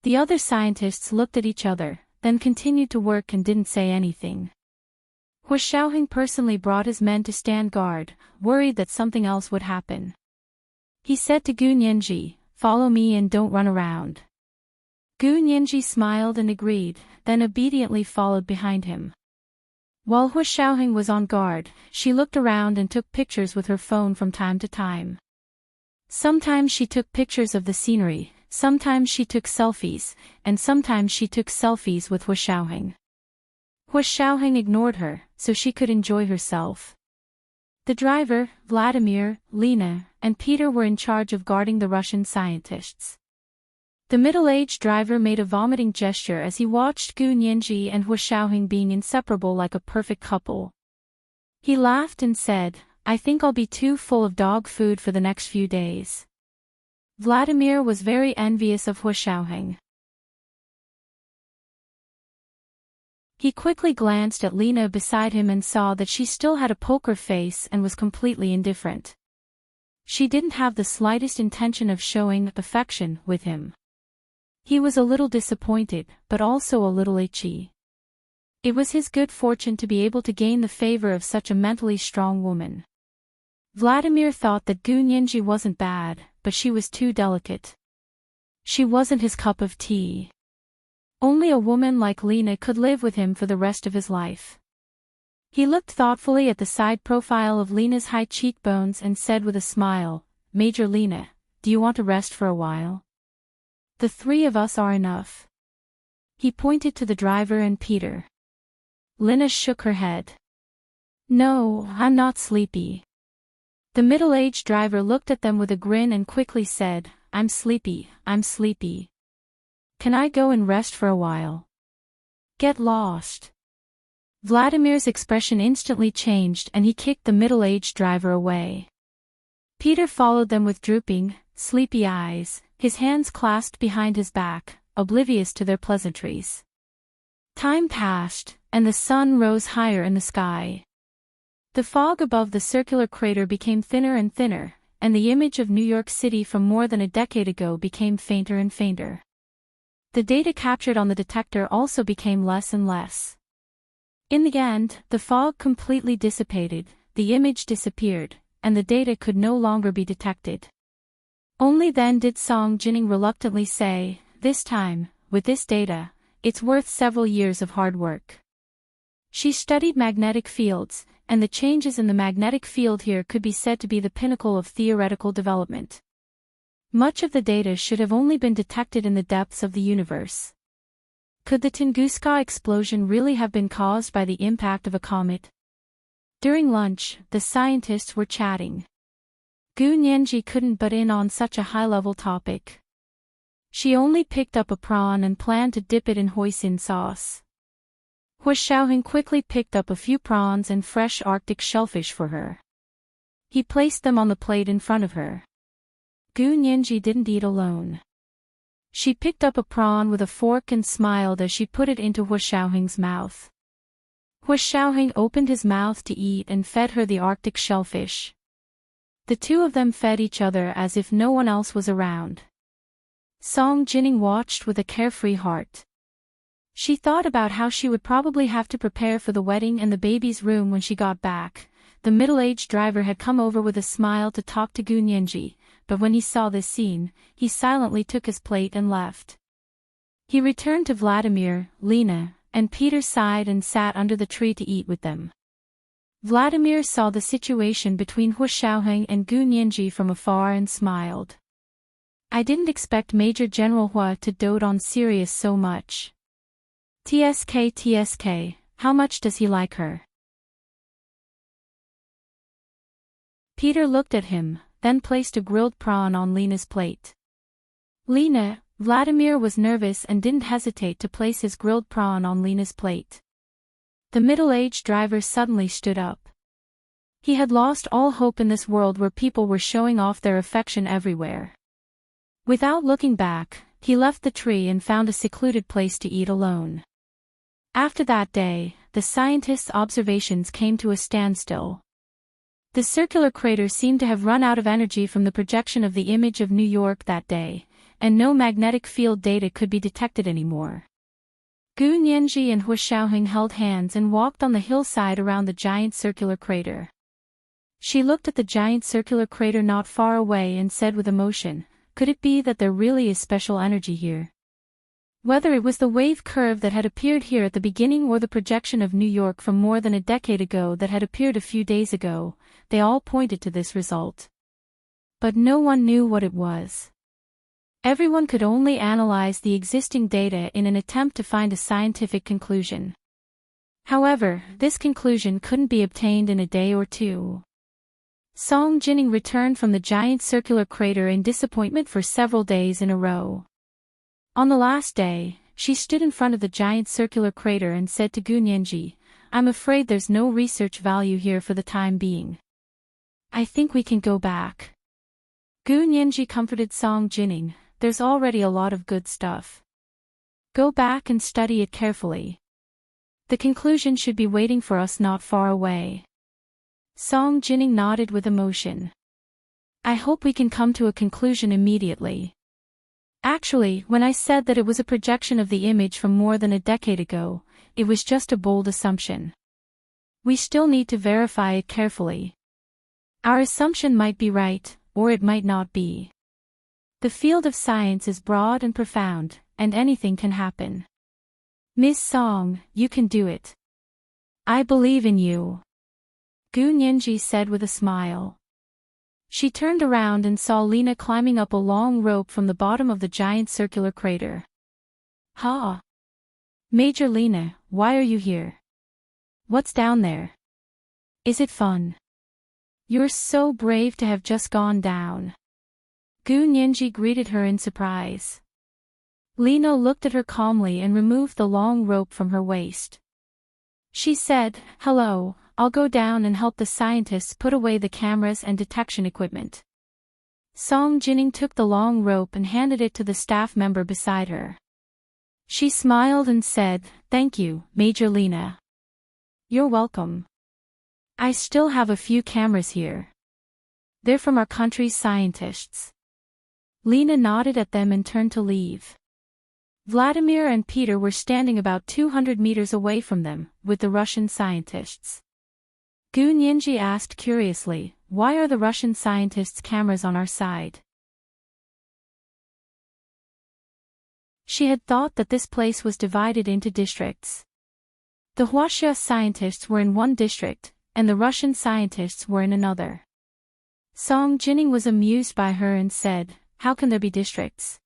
The other scientists looked at each other, then continued to work and didn't say anything. Hu Xiaoheng personally brought his men to stand guard, worried that something else would happen. He said to Gu Nianji, "Follow me and don't run around." Gu Nianji smiled and agreed, then obediently followed behind him. While Hu Xiaoheng was on guard, she looked around and took pictures with her phone from time to time. Sometimes she took pictures of the scenery, sometimes she took selfies, and sometimes she took selfies with Hu Xiaoheng. Hu Xiaoheng ignored her, so she could enjoy herself. The driver, Vladimir, Lena, and Peter were in charge of guarding the Russian scientists. The middle-aged driver made a vomiting gesture as he watched Gu Nianji and Hu Xiaoheng being inseparable like a perfect couple. He laughed and said, "I think I'll be too full of dog food for the next few days." Vladimir was very envious of Hu Xiaoheng. He quickly glanced at Lena beside him and saw that she still had a poker face and was completely indifferent. She didn't have the slightest intention of showing affection with him. He was a little disappointed, but also a little itchy. It was his good fortune to be able to gain the favor of such a mentally strong woman. Vladimir thought that Gu Nianji wasn't bad, but she was too delicate. She wasn't his cup of tea. Only a woman like Lena could live with him for the rest of his life. He looked thoughtfully at the side profile of Lena's high cheekbones and said with a smile, "Major Lena, do you want to rest for a while? The three of us are enough." He pointed to the driver and Peter. Lena shook her head. "No, I'm not sleepy." The middle-aged driver looked at them with a grin and quickly said, I'm sleepy. Can I go and rest for a while?" "Get lost." Vladimir's expression instantly changed and he kicked the middle-aged driver away. Peter followed them with drooping, sleepy eyes, his hands clasped behind his back, oblivious to their pleasantries. Time passed, and the sun rose higher in the sky. The fog above the circular crater became thinner and thinner, and the image of New York City from more than a decade ago became fainter and fainter. The data captured on the detector also became less and less. In the end, the fog completely dissipated, the image disappeared, and the data could no longer be detected. Only then did Song Jining reluctantly say, "This time, with this data, it's worth several years of hard work." She studied magnetic fields, and the changes in the magnetic field here could be said to be the pinnacle of theoretical development. Much of the data should have only been detected in the depths of the universe. Could the Tunguska explosion really have been caused by the impact of a comet? During lunch, the scientists were chatting. Gu Nianji couldn't butt in on such a high-level topic. She only picked up a prawn and planned to dip it in hoisin sauce. Hua Xiaoheng quickly picked up a few prawns and fresh Arctic shellfish for her. He placed them on the plate in front of her. Gu Nianji didn't eat alone. She picked up a prawn with a fork and smiled as she put it into Hua Xiaoheng's mouth. Hua Xiaoheng opened his mouth to eat and fed her the Arctic shellfish. The two of them fed each other as if no one else was around. Song Jining watched with a carefree heart. She thought about how she would probably have to prepare for the wedding and the baby's room when she got back. The middle-aged driver had come over with a smile to talk to Gu Nianji, but when he saw this scene, he silently took his plate and left. He returned to Vladimir, Lena, and Peter's side and sat under the tree to eat with them. Vladimir saw the situation between Hua Xiaoheng and Gu Nianji from afar and smiled. I didn't expect Major General Hua to dote on Sirius so much. TSK, how much does he like her? Peter looked at him, then placed a grilled prawn on Lena's plate. Vladimir was nervous and didn't hesitate to place his grilled prawn on Lena's plate. The middle-aged driver suddenly stood up. He had lost all hope in this world where people were showing off their affection everywhere. Without looking back, he left the tree and found a secluded place to eat alone. After that day, the scientists' observations came to a standstill. The circular crater seemed to have run out of energy from the projection of the image of New York that day, and no magnetic field data could be detected anymore. Gu Nianji and Hua Xiaoheng held hands and walked on the hillside around the giant circular crater. She looked at the giant circular crater not far away and said with emotion, "Could it be that there really is special energy here?" Whether it was the wave curve that had appeared here at the beginning or the projection of New York from more than a decade ago that had appeared a few days ago, they all pointed to this result. But no one knew what it was. Everyone could only analyze the existing data in an attempt to find a scientific conclusion. However, this conclusion couldn't be obtained in a day or two. Song Jining returned from the giant circular crater in disappointment for several days in a row. On the last day, she stood in front of the giant circular crater and said to Gu Nianji, "I'm afraid there's no research value here for the time being. I think we can go back." Gu Nianji comforted Song Jining, "There's already a lot of good stuff. Go back and study it carefully. The conclusion should be waiting for us not far away." Song Jining nodded with emotion. "I hope we can come to a conclusion immediately. Actually, when I said that it was a projection of the image from more than a decade ago, it was just a bold assumption. We still need to verify it carefully. Our assumption might be right, or it might not be. The field of science is broad and profound, and anything can happen. Miss Song, you can do it. I believe in you," Gu Nianji said with a smile. She turned around and saw Lena climbing up a long rope from the bottom of the giant circular crater. "Ha! Major Lena, why are you here? What's down there? Is it fun? You're so brave to have just gone down." Gu Nianji greeted her in surprise. Lena looked at her calmly and removed the long rope from her waist. She said, "Hello, I'll go down and help the scientists put away the cameras and detection equipment." Song Jining took the long rope and handed it to the staff member beside her. She smiled and said, "Thank you, Major Lena." "You're welcome. I still have a few cameras here. They're from our country's scientists." Lena nodded at them and turned to leave. Vladimir and Peter were standing about 200 meters away from them, with the Russian scientists. Gu Nianji asked curiously, "Why are the Russian scientists' cameras on our side?" She had thought that this place was divided into districts. The Huaxia scientists were in one district, and the Russian scientists were in another. Song Jining was amused by her and said, "How can there be districts?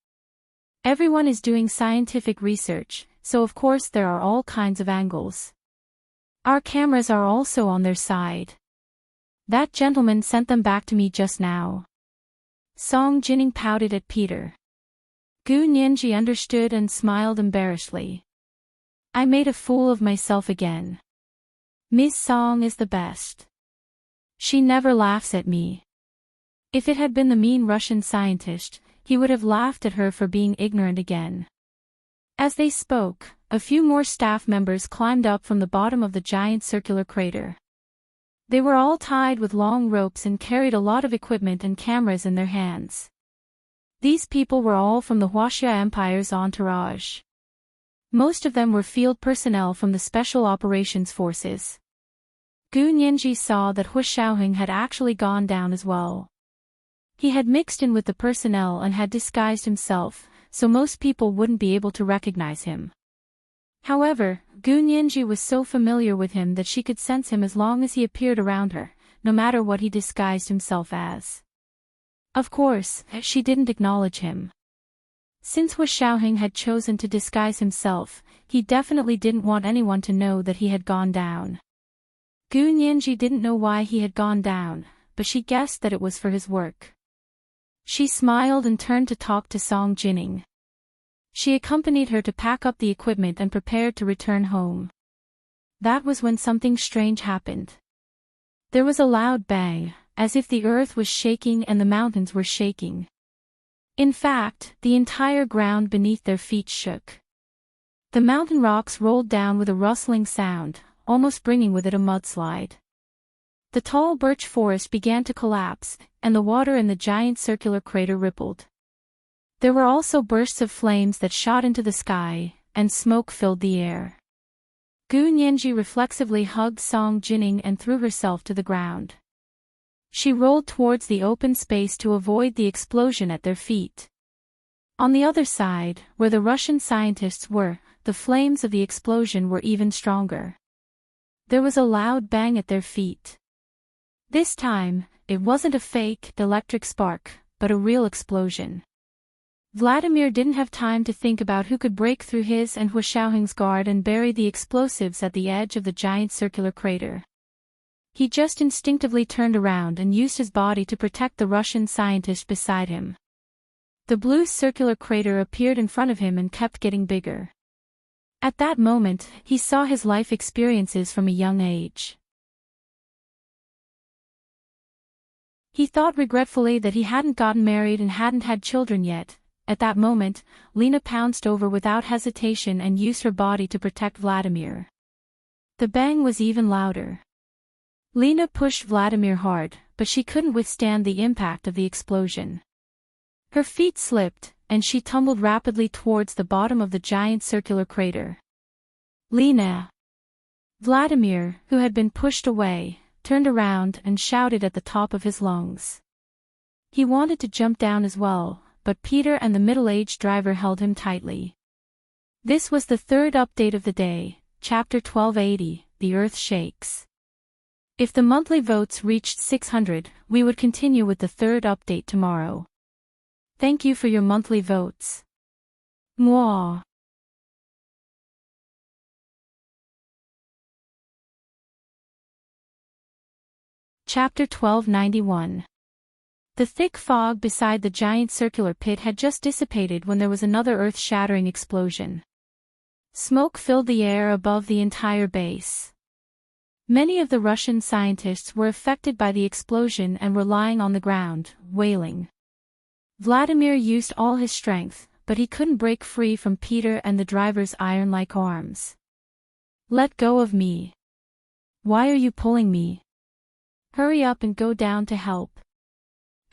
Everyone is doing scientific research, so of course there are all kinds of angles. Our cameras are also on their side. That gentleman sent them back to me just now." Song Jining pouted at Peter. Gu Nianji understood and smiled embarrassedly. "I made a fool of myself again. Miss Song is the best. She never laughs at me." If it had been the mean Russian scientist, he would have laughed at her for being ignorant again. As they spoke, a few more staff members climbed up from the bottom of the giant circular crater. They were all tied with long ropes and carried a lot of equipment and cameras in their hands. These people were all from the Huaxia Empire's entourage. Most of them were field personnel from the Special Operations Forces. Gu Nianji saw that Hu Xiaoheng had actually gone down as well. He had mixed in with the personnel and had disguised himself, so most people wouldn't be able to recognize him. However, Gu Nianji was so familiar with him that she could sense him as long as he appeared around her, no matter what he disguised himself as. Of course, she didn't acknowledge him. Since Hu Xiaoheng had chosen to disguise himself, he definitely didn't want anyone to know that he had gone down. Gu Nianji didn't know why he had gone down, but she guessed that it was for his work. She smiled and turned to talk to Song Jining. She accompanied her to pack up the equipment and prepared to return home. That was when something strange happened. There was a loud bang, as if the earth was shaking and the mountains were shaking. In fact, the entire ground beneath their feet shook. The mountain rocks rolled down with a rustling sound, almost bringing with it a mudslide. The tall birch forest began to collapse, and the water in the giant circular crater rippled. There were also bursts of flames that shot into the sky, and smoke filled the air. Gu Nianji reflexively hugged Song Jining and threw herself to the ground. She rolled towards the open space to avoid the explosion at their feet. On the other side, where the Russian scientists were, the flames of the explosion were even stronger. There was a loud bang at their feet. This time, it wasn't a fake electric spark, but a real explosion. Vladimir didn't have time to think about who could break through his and Hu Xiaoheng's guard and bury the explosives at the edge of the giant circular crater. He just instinctively turned around and used his body to protect the Russian scientist beside him. The blue circular crater appeared in front of him and kept getting bigger. At that moment, he saw his life experiences from a young age. He thought regretfully that he hadn't gotten married and hadn't had children yet. At that moment, Lena pounced over without hesitation and used her body to protect Vladimir. The bang was even louder. Lena pushed Vladimir hard, but she couldn't withstand the impact of the explosion. Her feet slipped, and she tumbled rapidly towards the bottom of the giant circular crater. Lena! Vladimir, who had been pushed away, turned around and shouted at the top of his lungs. He wanted to jump down as well, but Peter and the middle-aged driver held him tightly. This was the third update of the day, Chapter 1280, The Earth Shakes. If the monthly votes reached 600, we would continue with the third update tomorrow. Thank you for your monthly votes. Mwah. Chapter 1291. The thick fog beside the giant circular pit had just dissipated when there was another earth-shattering explosion. Smoke filled the air above the entire base. Many of the Russian scientists were affected by the explosion and were lying on the ground, wailing. Vladimir used all his strength, but he couldn't break free from Peter and the driver's iron-like arms. "Let go of me. Why are you pulling me? Hurry up and go down to help.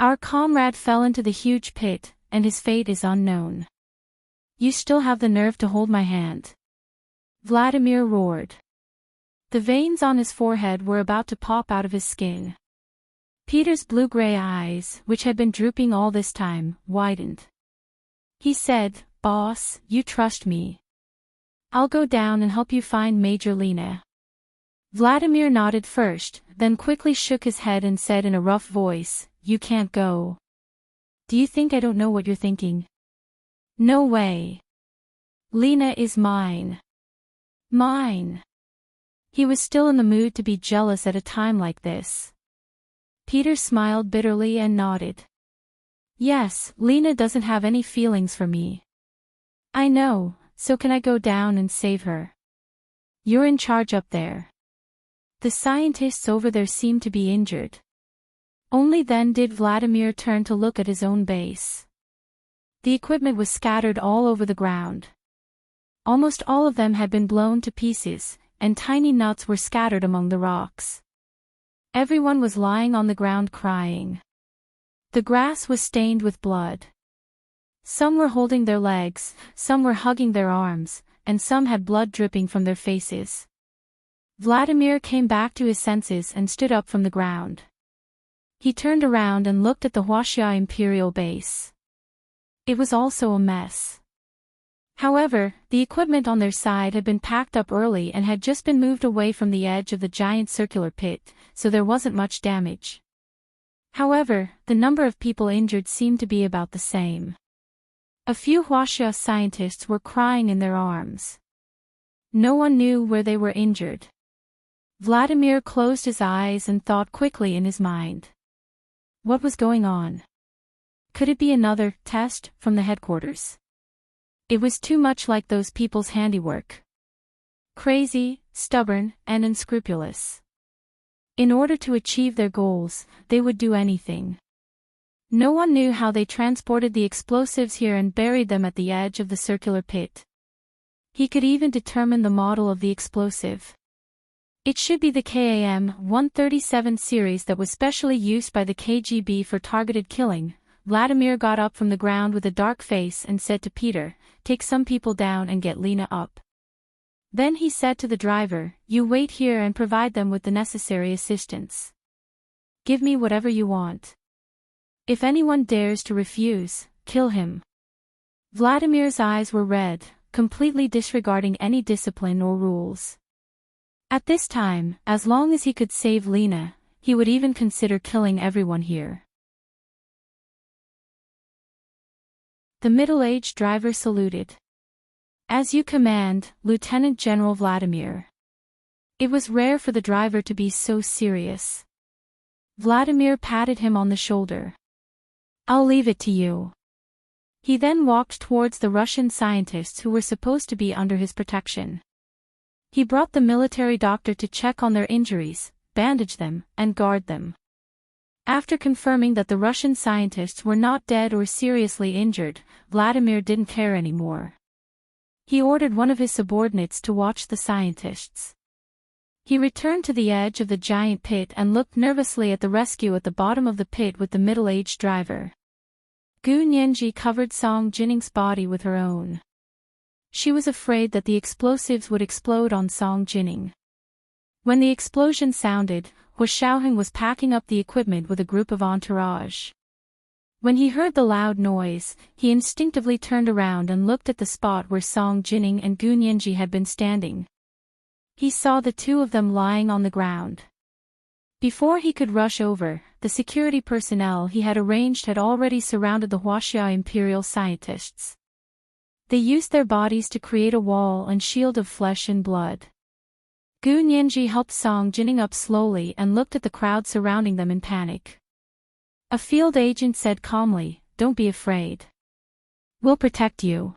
Our comrade fell into the huge pit, and his fate is unknown. You still have the nerve to hold my hand?" Vladimir roared. The veins on his forehead were about to pop out of his skin. Peter's blue-gray eyes, which had been drooping all this time, widened. He said, "Boss, you trust me. I'll go down and help you find Major Lena." Vladimir nodded first, then quickly shook his head and said in a rough voice, "You can't go. Do you think I don't know what you're thinking? No way. Lena is mine. Mine." He was still in the mood to be jealous at a time like this. Peter smiled bitterly and nodded. "Yes, Lena doesn't have any feelings for me." "I know, so can I go down and save her?" "You're in charge up there." The scientists over there seemed to be injured. Only then did Vladimir turn to look at his own base. The equipment was scattered all over the ground. Almost all of them had been blown to pieces, and tiny nuts were scattered among the rocks. Everyone was lying on the ground crying. The grass was stained with blood. Some were holding their legs, some were hugging their arms, and some had blood dripping from their faces. Vladimir came back to his senses and stood up from the ground. He turned around and looked at the Huaxia Imperial base. It was also a mess. However, the equipment on their side had been packed up early and had just been moved away from the edge of the giant circular pit, so there wasn't much damage. However, the number of people injured seemed to be about the same. A few Huaxia scientists were crying in their arms. No one knew where they were injured. Vladimir closed his eyes and thought quickly in his mind. What was going on? Could it be another test from the headquarters? It was too much like those people's handiwork. Crazy, stubborn, and unscrupulous. In order to achieve their goals, they would do anything. No one knew how they transported the explosives here and buried them at the edge of the circular pit. He could even determine the model of the explosive. It should be the KAM-137 series that was specially used by the KGB for targeted killing. Vladimir got up from the ground with a dark face and said to Peter, "Take some people down and get Lena up." Then he said to the driver, "You wait here and provide them with the necessary assistance. Give me whatever you want. If anyone dares to refuse, kill him." Vladimir's eyes were red, completely disregarding any discipline or rules. At this time, as long as he could save Lena, he would even consider killing everyone here. The middle-aged driver saluted. "As you command, Lieutenant General Vladimir." It was rare for the driver to be so serious. Vladimir patted him on the shoulder. "I'll leave it to you." He then walked towards the Russian scientists who were supposed to be under his protection. He brought the military doctor to check on their injuries, bandage them, and guard them. After confirming that the Russian scientists were not dead or seriously injured, Vladimir didn't care anymore. He ordered one of his subordinates to watch the scientists. He returned to the edge of the giant pit and looked nervously at the rescue at the bottom of the pit with the middle-aged driver. Gu Nianji covered Song Jinning's body with her own. She was afraid that the explosives would explode on Song Jinning. When the explosion sounded, Hua Xiaoheng was packing up the equipment with a group of entourage. When he heard the loud noise, he instinctively turned around and looked at the spot where Song Jinning and Gu Nianji had been standing. He saw the two of them lying on the ground. Before he could rush over, the security personnel he had arranged had already surrounded the Huaxia Imperial scientists. They used their bodies to create a wall and shield of flesh and blood. Gu Nianji helped Song Jinning up slowly and looked at the crowd surrounding them in panic. A field agent said calmly, "Don't be afraid. We'll protect you."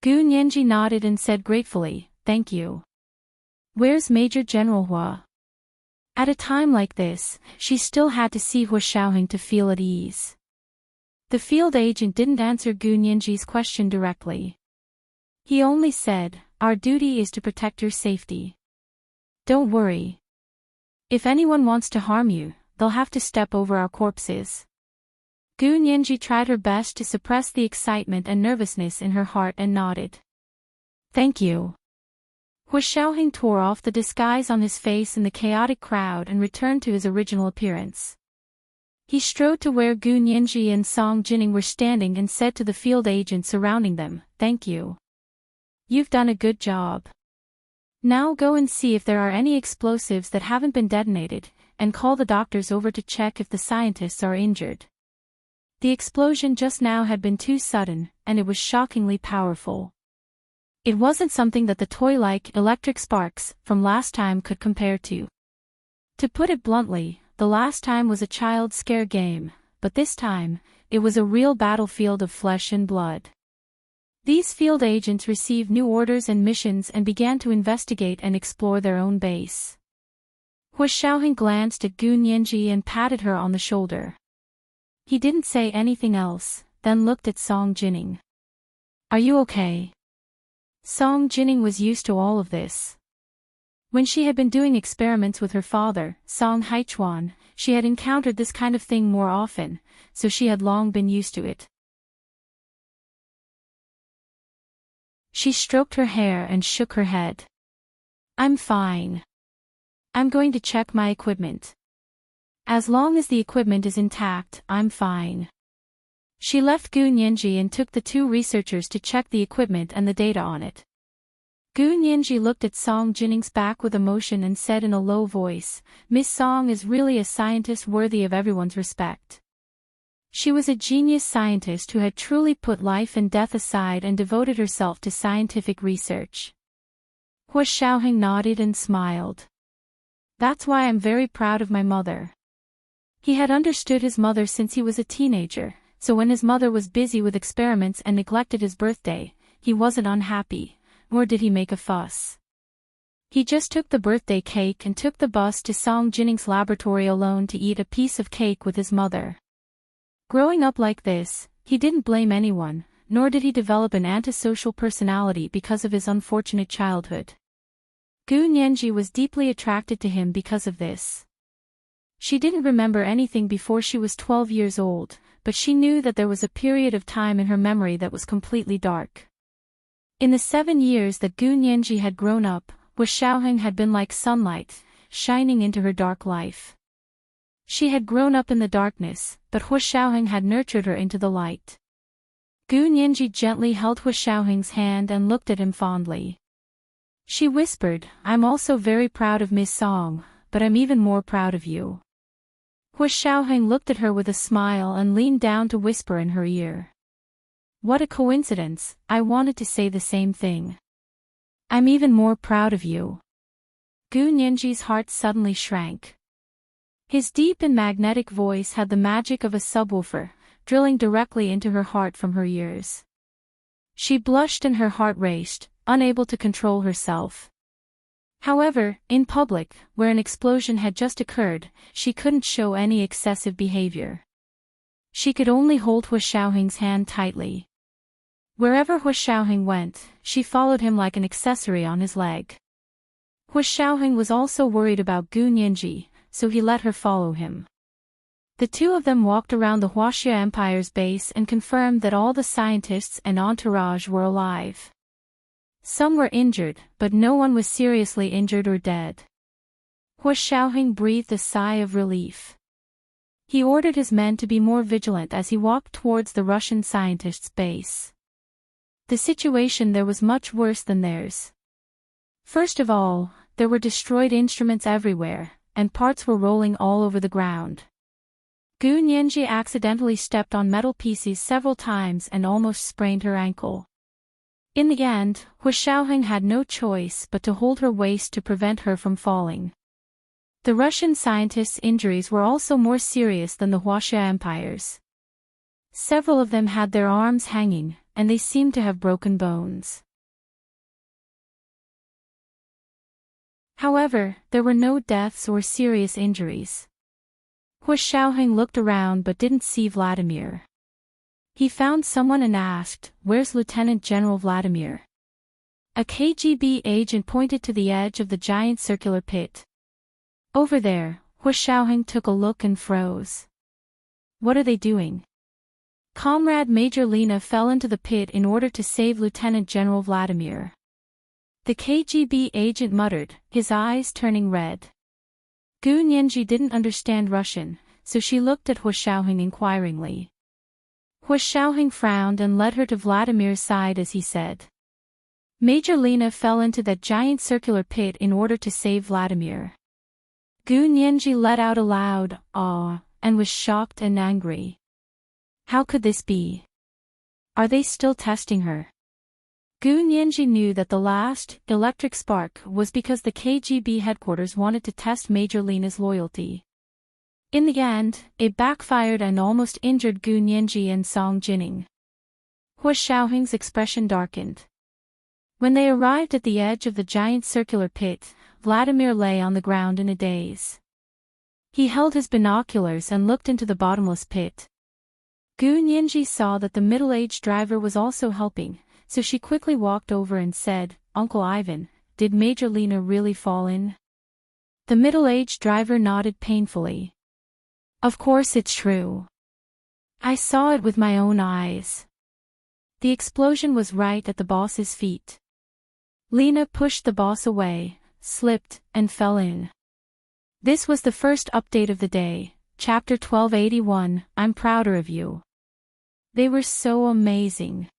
Gu Nianji nodded and said gratefully, "Thank you." "Where's Major General Hua?" At a time like this, she still had to see Hua Xiaoheng to feel at ease. The field agent didn't answer Gu Nianji's question directly. He only said, "Our duty is to protect your safety. Don't worry. If anyone wants to harm you, they'll have to step over our corpses." Gu Nianji tried her best to suppress the excitement and nervousness in her heart and nodded. "Thank you." Hua Xiaoheng tore off the disguise on his face in the chaotic crowd and returned to his original appearance. He strode to where Gu Nianji and Song Jinning were standing and said to the field agent surrounding them, "Thank you. You've done a good job. Now go and see if there are any explosives that haven't been detonated, and call the doctors over to check if the scientists are injured. The explosion just now had been too sudden, and it was shockingly powerful. It wasn't something that the toy-like electric sparks from last time could compare to. To put it bluntly, the last time was a child scare game, but this time, it was a real battlefield of flesh and blood. These field agents received new orders and missions and began to investigate and explore their own base. Hua Xiaoheng glanced at Gu Nianji and patted her on the shoulder. He didn't say anything else, then looked at Song Jining. Are you okay? Song Jining was used to all of this. When she had been doing experiments with her father, Song Haichuan, she had encountered this kind of thing more often, so she had long been used to it. She stroked her hair and shook her head. I'm fine. I'm going to check my equipment. As long as the equipment is intact, I'm fine. She left Gu Nianji and took the two researchers to check the equipment and the data on it. Gu Nianji looked at Song Jining's back with emotion and said in a low voice, Miss Song is really a scientist worthy of everyone's respect. She was a genius scientist who had truly put life and death aside and devoted herself to scientific research. Hua Xiaoheng nodded and smiled. That's why I'm very proud of my mother. He had understood his mother since he was a teenager, so when his mother was busy with experiments and neglected his birthday, he wasn't unhappy, nor did he make a fuss. He just took the birthday cake and took the bus to Song Jining's laboratory alone to eat a piece of cake with his mother. Growing up like this, he didn't blame anyone, nor did he develop an antisocial personality because of his unfortunate childhood. Gu Nianji was deeply attracted to him because of this. She didn't remember anything before she was 12 years old, but she knew that there was a period of time in her memory that was completely dark. In the 7 years that Gu Nianji had grown up, Hua Xiaoheng had been like sunlight, shining into her dark life. She had grown up in the darkness, but Hua Xiaoheng had nurtured her into the light. Gu Nianji gently held Hua Xiaoheng's hand and looked at him fondly. She whispered, I'm also very proud of Miss Song, but I'm even more proud of you. Hua Xiaoheng looked at her with a smile and leaned down to whisper in her ear. What a coincidence, I wanted to say the same thing. I'm even more proud of you. Gu Nianji's heart suddenly shrank. His deep and magnetic voice had the magic of a subwoofer, drilling directly into her heart from her ears. She blushed and her heart raced, unable to control herself. However, in public, where an explosion had just occurred, she couldn't show any excessive behavior. She could only hold Hua Xiaoheng's hand tightly. Wherever Hua Xiaoheng went, she followed him like an accessory on his leg. Hua Xiaoheng was also worried about Gu Nianji, so he let her follow him. The two of them walked around the Huaxia Empire's base and confirmed that all the scientists and entourage were alive. Some were injured, but no one was seriously injured or dead. Hua Xiaoheng breathed a sigh of relief. He ordered his men to be more vigilant as he walked towards the Russian scientists' base. The situation there was much worse than theirs. First of all, there were destroyed instruments everywhere, and parts were rolling all over the ground. Gu Nianji accidentally stepped on metal pieces several times and almost sprained her ankle. In the end, Hua Xiaoheng had no choice but to hold her waist to prevent her from falling. The Russian scientists' injuries were also more serious than the Huaxia Empire's. Several of them had their arms hanging, and they seemed to have broken bones. However, there were no deaths or serious injuries. Hua Xiaoheng looked around but didn't see Vladimir. He found someone and asked, Where's Lieutenant General Vladimir? A KGB agent pointed to the edge of the giant circular pit. Over there, Hua Xiaoheng took a look and froze. What are they doing? Comrade Major Lena fell into the pit in order to save Lieutenant General Vladimir. The KGB agent muttered, his eyes turning red. Gu Nianji didn't understand Russian, so she looked at Hua Xiaoheng inquiringly. Hua Xiaoheng frowned and led her to Vladimir's side as he said. Major Lena fell into that giant circular pit in order to save Vladimir. Gu Nianji let out a loud "aw" and was shocked and angry. How could this be? Are they still testing her? Gu Nianji knew that the last electric spark was because the KGB headquarters wanted to test Major Lena's loyalty. In the end, it backfired and almost injured Gu Nianji and Song Jining. Hua Xiaoheng's expression darkened. When they arrived at the edge of the giant circular pit, Vladimir lay on the ground in a daze. He held his binoculars and looked into the bottomless pit. Gu Nianji saw that the middle-aged driver was also helping, so she quickly walked over and said, "Uncle Ivan, did Major Lena really fall in?" The middle-aged driver nodded painfully. "Of course it's true. I saw it with my own eyes." The explosion was right at the boss's feet. Lena pushed the boss away, slipped, and fell in. This was the first update of the day, Chapter 1281, I'm prouder of you. They were so amazing.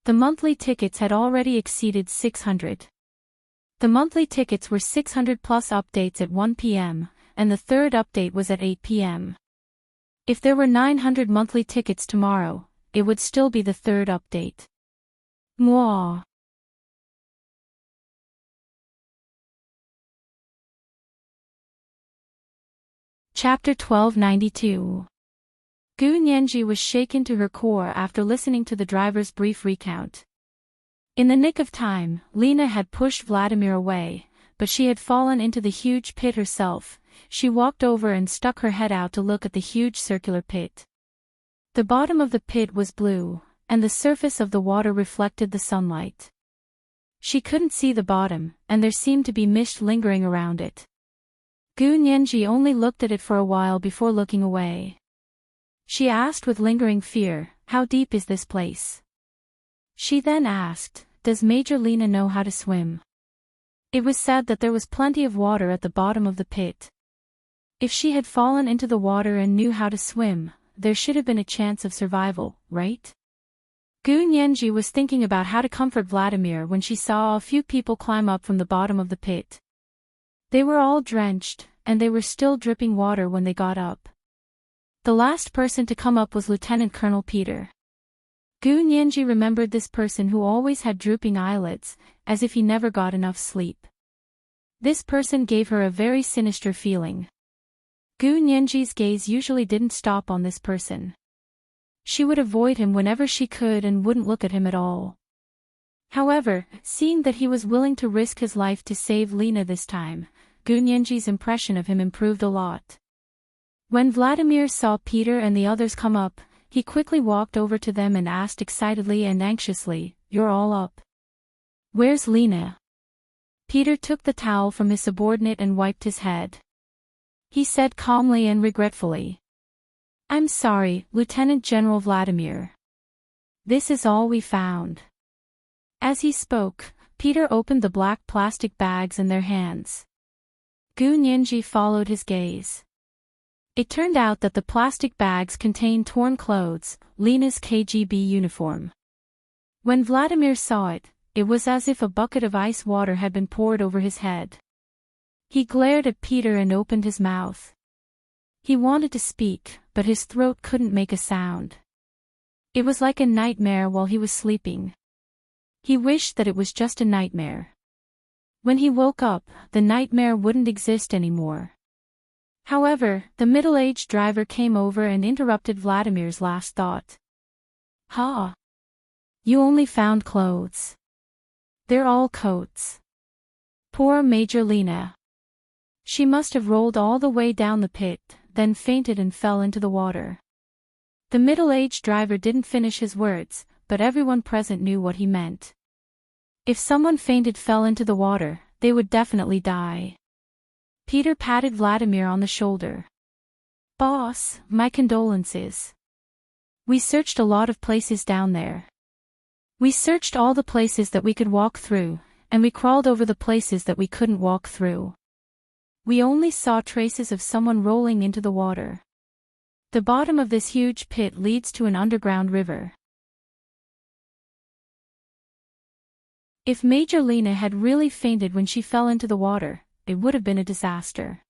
The monthly tickets had already exceeded 600. The monthly tickets were 600 plus updates at 1 p.m., and the third update was at 8 p.m. If there were 900 monthly tickets tomorrow, it would still be the third update. Mwah. Chapter 1292. Gu Nianji was shaken to her core after listening to the driver's brief recount. In the nick of time, Lena had pushed Vladimir away, but she had fallen into the huge pit herself. She walked over and stuck her head out to look at the huge circular pit. The bottom of the pit was blue, and the surface of the water reflected the sunlight. She couldn't see the bottom, and there seemed to be mist lingering around it. Gu Nianji only looked at it for a while before looking away. She asked with lingering fear, "How deep is this place?" She then asked, "Does Major Lena know how to swim?" It was said that there was plenty of water at the bottom of the pit. If she had fallen into the water and knew how to swim, there should have been a chance of survival, right? Gu Nianji was thinking about how to comfort Vladimir when she saw a few people climb up from the bottom of the pit. They were all drenched, and they were still dripping water when they got up. The last person to come up was Lieutenant Colonel Peter. Gu Nianji remembered this person who always had drooping eyelids, as if he never got enough sleep. This person gave her a very sinister feeling. Gu Nianji's gaze usually didn't stop on this person. She would avoid him whenever she could and wouldn't look at him at all. However, seeing that he was willing to risk his life to save Lena this time, Gu Nianji's impression of him improved a lot. When Vladimir saw Peter and the others come up, he quickly walked over to them and asked excitedly and anxiously, "You're all up? Where's Lena?" Peter took the towel from his subordinate and wiped his head. He said calmly and regretfully, "I'm sorry, Lieutenant General Vladimir. This is all we found." As he spoke, Peter opened the black plastic bags in their hands. Gu Nianji followed his gaze. It turned out that the plastic bags contained torn clothes, Lena's KGB uniform. When Vladimir saw it, it was as if a bucket of ice water had been poured over his head. He glared at Peter and opened his mouth. He wanted to speak, but his throat couldn't make a sound. It was like a nightmare while he was sleeping. He wished that it was just a nightmare. When he woke up, the nightmare wouldn't exist anymore. However, the middle-aged driver came over and interrupted Vladimir's last thought. "Ha! You only found clothes. They're all coats. Poor Major Lena. She must have rolled all the way down the pit, then fainted and fell into the water." The middle-aged driver didn't finish his words, but everyone present knew what he meant. If someone fell into the water, they would definitely die. Peter patted Vladimir on the shoulder. "Boss, my condolences. We searched a lot of places down there. We searched all the places that we could walk through, and we crawled over the places that we couldn't walk through. We only saw traces of someone rolling into the water. The bottom of this huge pit leads to an underground river. If Major Lena had really fainted when she fell into the water, it would have been a disaster.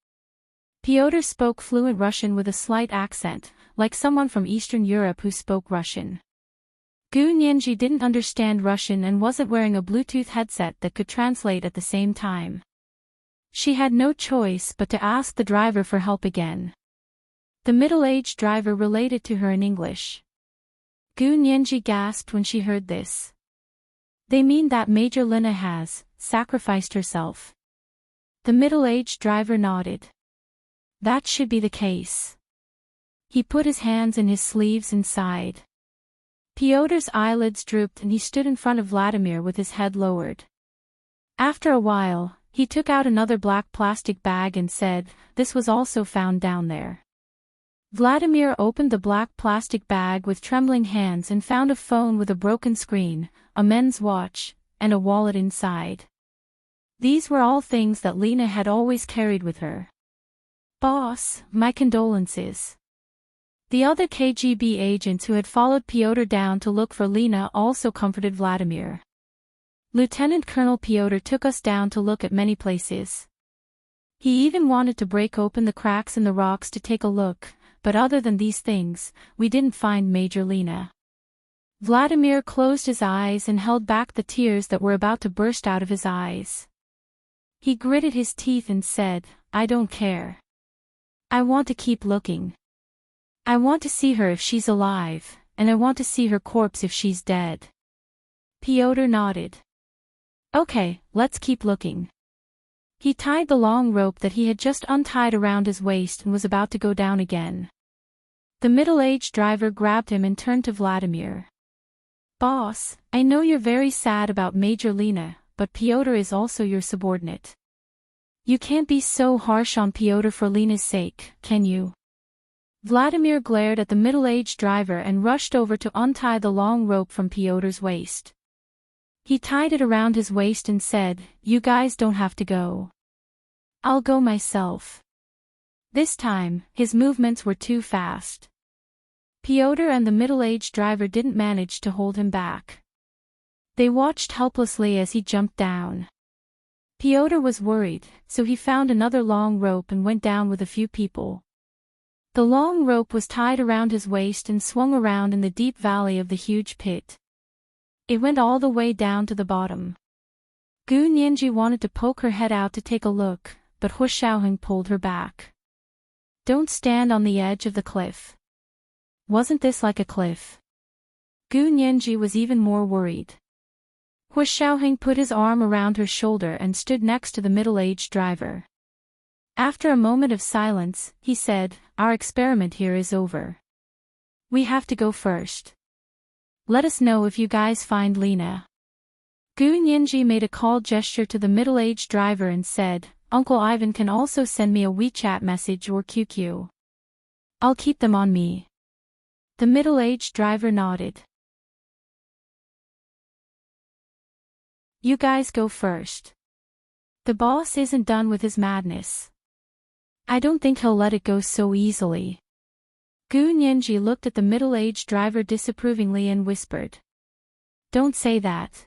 Pyotr spoke fluent Russian with a slight accent, like someone from Eastern Europe who spoke Russian. Gu Nianji didn't understand Russian and wasn't wearing a Bluetooth headset that could translate at the same time. She had no choice but to ask the driver for help again. The middle-aged driver related to her in English. Gu Nianji gasped when she heard this. They mean that Major Lena has sacrificed herself. The middle-aged driver nodded. That should be the case. He put his hands in his sleeves and sighed. Pyotr's eyelids drooped and he stood in front of Vladimir with his head lowered. After a while, he took out another black plastic bag and said, "This was also found down there." Vladimir opened the black plastic bag with trembling hands and found a phone with a broken screen, a men's watch, and a wallet inside. These were all things that Lena had always carried with her. "Boss, my condolences." The other KGB agents who had followed Pyotr down to look for Lena also comforted Vladimir. "Lieutenant Colonel Pyotr took us down to look at many places. He even wanted to break open the cracks in the rocks to take a look, but other than these things, we didn't find Major Lena." Vladimir closed his eyes and held back the tears that were about to burst out of his eyes. He gritted his teeth and said, "I don't care. I want to keep looking. I want to see her if she's alive, and I want to see her corpse if she's dead." Pyotr nodded. "Okay, let's keep looking." He tied the long rope that he had just untied around his waist and was about to go down again. The middle-aged driver grabbed him and turned to Vladimir. "Boss, I know you're very sad about Major Lena, but Pyotr is also your subordinate. You can't be so harsh on Pyotr for Lena's sake, can you?" Vladimir glared at the middle-aged driver and rushed over to untie the long rope from Pyotr's waist. He tied it around his waist and said, "You guys don't have to go. I'll go myself." This time, his movements were too fast. Pyotr and the middle-aged driver didn't manage to hold him back. They watched helplessly as he jumped down. Pyotr was worried, so he found another long rope and went down with a few people. The long rope was tied around his waist and swung around in the deep valley of the huge pit. It went all the way down to the bottom. Gu Nianji wanted to poke her head out to take a look, but Hu Xiaoheng pulled her back. "Don't stand on the edge of the cliff." Wasn't this like a cliff? Gu Nianji was even more worried. Hu Xiaoheng put his arm around her shoulder and stood next to the middle-aged driver. After a moment of silence, he said, "Our experiment here is over. We have to go first. Let us know if you guys find Lena." Gu Nianji made a call gesture to the middle-aged driver and said, "Uncle Ivan can also send me a WeChat message or QQ. I'll keep them on me." The middle-aged driver nodded. "You guys go first. The boss isn't done with his madness. I don't think he'll let it go so easily." Gu Nianji looked at the middle-aged driver disapprovingly and whispered, "Don't say that.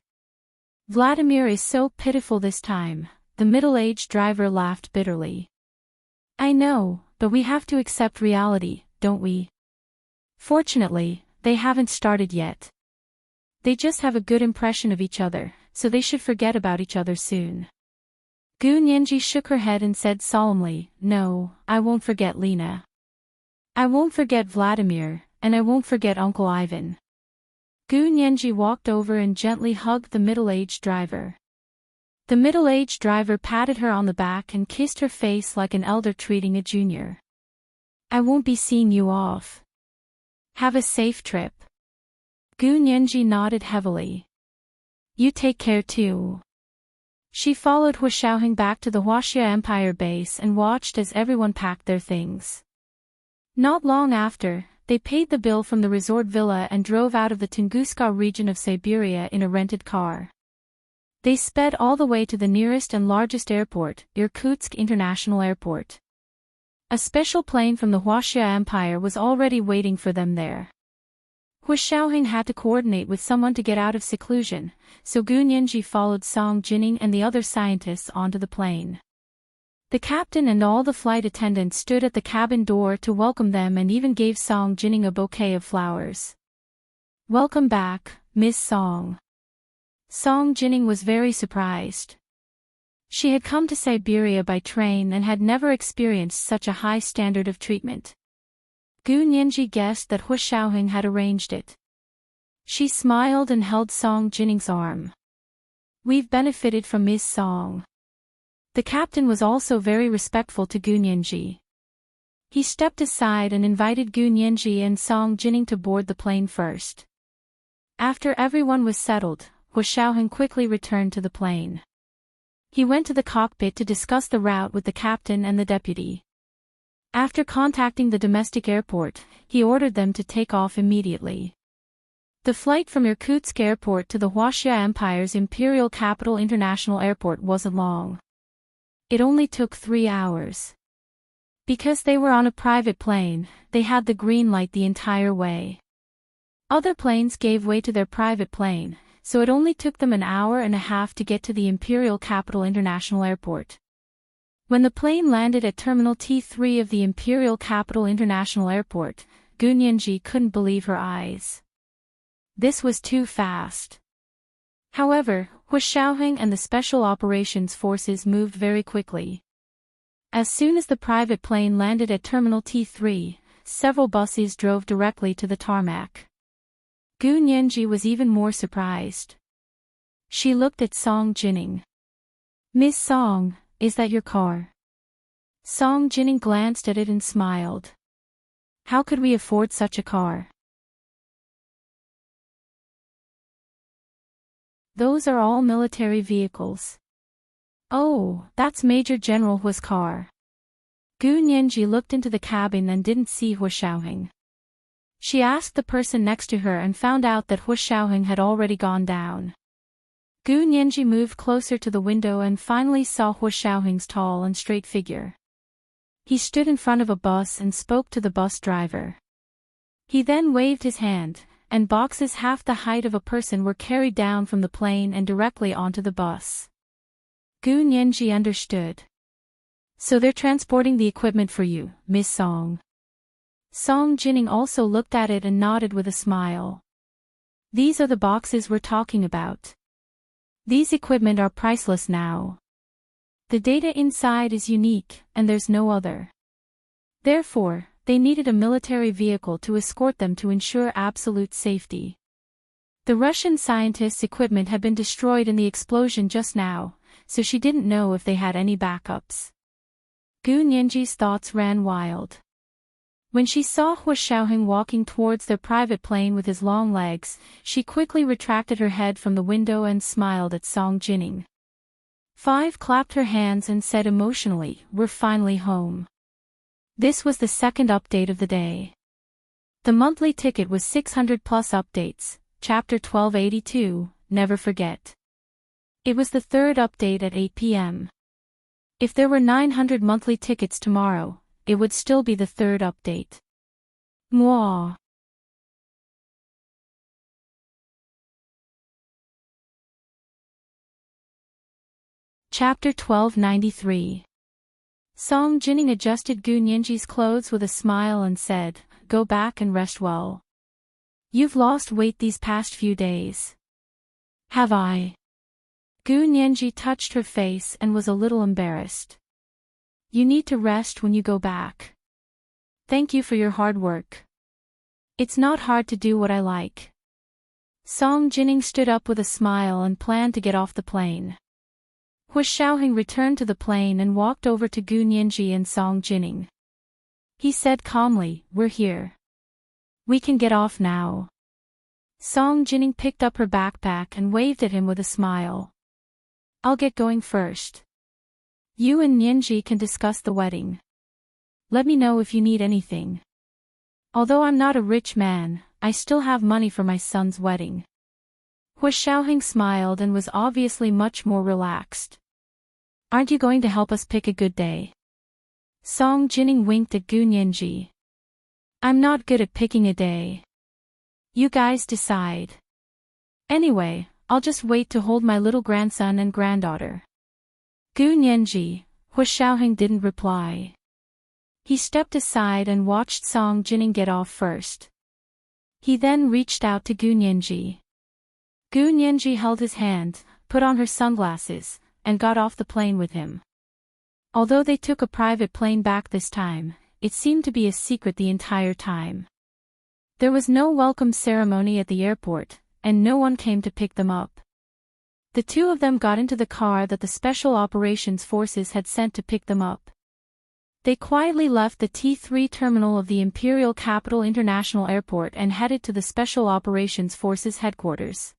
Vladimir is so pitiful this time." The middle-aged driver laughed bitterly. "I know, but we have to accept reality, don't we? Fortunately, they haven't started yet. They just have a good impression of each other, so they should forget about each other soon." Gu Nianji shook her head and said solemnly, "No, I won't forget Lena. I won't forget Vladimir, and I won't forget Uncle Ivan." Gu Nianji walked over and gently hugged the middle-aged driver. The middle-aged driver patted her on the back and kissed her face like an elder treating a junior. "I won't be seeing you off. Have a safe trip." Gu Nianji nodded heavily. "You take care too." She followed Hu Xiaoheng back to the Huaxia Empire base and watched as everyone packed their things. Not long after, they paid the bill from the resort villa and drove out of the Tunguska region of Siberia in a rented car. They sped all the way to the nearest and largest airport, Irkutsk International Airport. A special plane from the Huaxia Empire was already waiting for them there. Hu Xiaoheng had to coordinate with someone to get out of seclusion, so Gu Nianji followed Song Jining and the other scientists onto the plane. The captain and all the flight attendants stood at the cabin door to welcome them and even gave Song Jining a bouquet of flowers. "Welcome back, Miss Song." Song Jining was very surprised. She had come to Siberia by train and had never experienced such a high standard of treatment. Gu Nianji guessed that Hu Xiaoheng had arranged it. She smiled and held Song Jining's arm. "We've benefited from Miss Song." The captain was also very respectful to Gu Nianji. He stepped aside and invited Gu Nianji and Song Jining to board the plane first. After everyone was settled, Hu Xiaoheng quickly returned to the plane. He went to the cockpit to discuss the route with the captain and the deputy. After contacting the domestic airport, he ordered them to take off immediately. The flight from Irkutsk Airport to the Huaxia Empire's imperial capital international airport wasn't long. It only took 3 hours. Because they were on a private plane, they had the green light the entire way. Other planes gave way to their private plane, so it only took them an hour and a half to get to the imperial capital international airport. When the plane landed at Terminal T3 of the Imperial Capital International Airport, Gu Nianji couldn't believe her eyes. This was too fast. However, Hu Xiaoheng and the Special Operations Forces moved very quickly. As soon as the private plane landed at Terminal T3, several buses drove directly to the tarmac. Gu Nianji was even more surprised. She looked at Song Jining. "Miss Song, is that your car?" Song Jining glanced at it and smiled. "How could we afford such a car?" "Those are all military vehicles." "Oh, that's Major General Hu's car." Gu Nianji looked into the cabin and didn't see Hu Xiaoheng. She asked the person next to her and found out that Hu Xiaoheng had already gone down. Gu Nianji moved closer to the window and finally saw Hu Xiaoheng's tall and straight figure. He stood in front of a bus and spoke to the bus driver. He then waved his hand, and boxes half the height of a person were carried down from the plane and directly onto the bus. Gu Nianji understood. "So they're transporting the equipment for you, Miss Song." Song Jining also looked at it and nodded with a smile. "These are the boxes we're talking about. These equipment are priceless now. The data inside is unique, and there's no other. Therefore, they needed a military vehicle to escort them to ensure absolute safety. The Russian scientists' equipment had been destroyed in the explosion just now, so she didn't know if they had any backups." Gu Nianji's thoughts ran wild. When she saw Hu Xiaoheng walking towards their private plane with his long legs, she quickly retracted her head from the window and smiled at Song Jining. Five clapped her hands and said emotionally, "We're finally home." This was the second update of the day. The monthly ticket was 600 plus updates, chapter 1282, Never Forget. It was the third update at 8 p.m. If there were 900 monthly tickets tomorrow, it would still be the third update. Mwah. Chapter 1293. Song Jining adjusted Gu Nianji's clothes with a smile and said, "Go back and rest well. You've lost weight these past few days." "Have I?" Gu Nianji touched her face and was a little embarrassed. "You need to rest when you go back. Thank you for your hard work. It's not hard to do what I like." Song Jining stood up with a smile and planned to get off the plane. Hu Xiaoheng returned to the plane and walked over to Gu Nianji and Song Jining. He said calmly, "We're here. We can get off now." Song Jining picked up her backpack and waved at him with a smile. "I'll get going first. You and Nianji can discuss the wedding. Let me know if you need anything. Although I'm not a rich man, I still have money for my son's wedding." Hu Xiaoheng smiled and was obviously much more relaxed. "Aren't you going to help us pick a good day?" Song Jining winked at Gu Nianji. "I'm not good at picking a day. You guys decide. Anyway, I'll just wait to hold my little grandson and granddaughter. Gu Nianji, Hu Xiaoheng didn't reply. He stepped aside and watched Song Jining get off first. He then reached out to Gu Nianji. Gu Nianji held his hand, put on her sunglasses, and got off the plane with him. Although they took a private plane back this time, it seemed to be a secret the entire time. There was no welcome ceremony at the airport, and no one came to pick them up. The two of them got into the car that the Special Operations Forces had sent to pick them up. They quietly left the T3 terminal of the Imperial Capital International Airport and headed to the Special Operations Forces headquarters.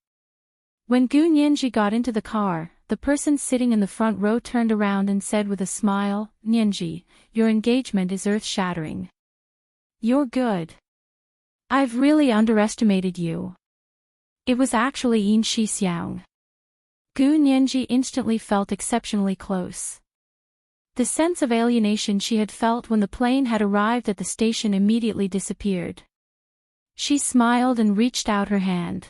When Gu Nianji got into the car, the person sitting in the front row turned around and said with a smile, "Nianji, your engagement is earth-shattering. You're good. I've really underestimated you." It was actually Yin Shixiang. Gu Nianji instantly felt exceptionally close. The sense of alienation she had felt when the plane had arrived at the station immediately disappeared. She smiled and reached out her hand.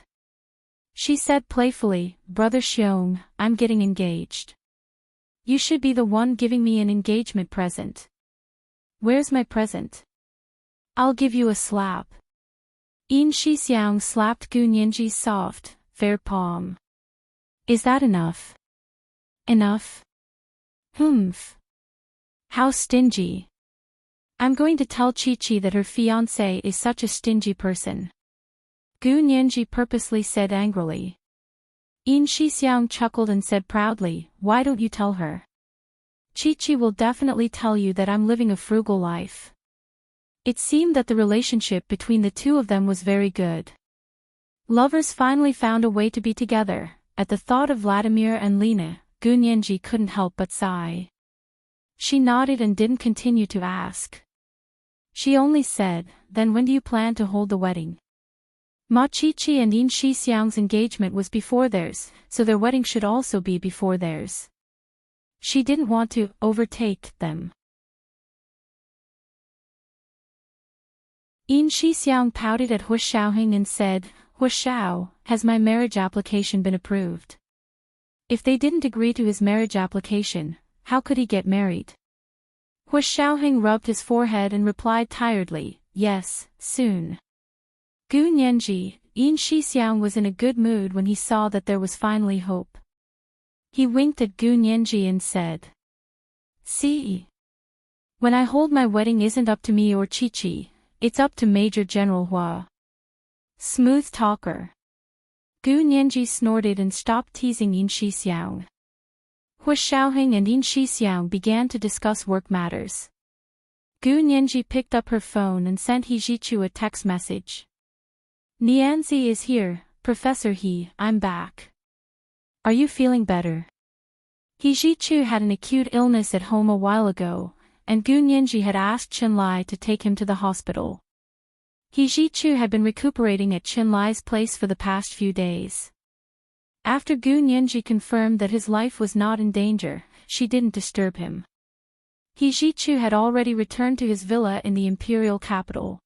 She said playfully, "Brother Xiong, I'm getting engaged. You should be the one giving me an engagement present." "Where's my present?" "I'll give you a slap." Yin Shixiang slapped Gu Nianji's soft, fair palm. "Is that enough?" "Enough? Humph. How stingy. I'm going to tell Chi-Chi that her fiancé is such a stingy person." Gu Nianji purposely said angrily. Yin Shixiang chuckled and said proudly, "Why don't you tell her? Chi-Chi will definitely tell you that I'm living a frugal life." It seemed that the relationship between the two of them was very good. Lovers finally found a way to be together. At the thought of Vladimir and Lena, Gu Nianji couldn't help but sigh. She nodded and didn't continue to ask. She only said, "Then when do you plan to hold the wedding?" Ma Chi-Chi and Yin Shixiang's engagement was before theirs, so their wedding should also be before theirs. She didn't want to overtake them. Yin Shixiang pouted at Hu Xiaoheng and said, "Hu Xiao, has my marriage application been approved?" If they didn't agree to his marriage application, how could he get married? Hu Xiaoheng rubbed his forehead and replied tiredly, "Yes, soon." Gu Nianji, Yin Shixiang was in a good mood when he saw that there was finally hope. He winked at Gu Nianji and said, "See? When I hold my wedding isn't up to me or Chi-Chi, it's up to Major General Hua. Smooth talker." Gu Nianji snorted and stopped teasing Yin Shixiang. Hu Xiaoheng and Yin Shixiang began to discuss work matters. Gu Nianji picked up her phone and sent He Zhichu a text message. "Nianzi is here, Professor He, I'm back. Are you feeling better?" He Zhichu had an acute illness at home a while ago, and Gu Nianji had asked Qinlai to take him to the hospital. He Zhichu had been recuperating at Qinlai's place for the past few days. After Gu Nianji confirmed that his life was not in danger, she didn't disturb him. He Zhichu had already returned to his villa in the imperial capital.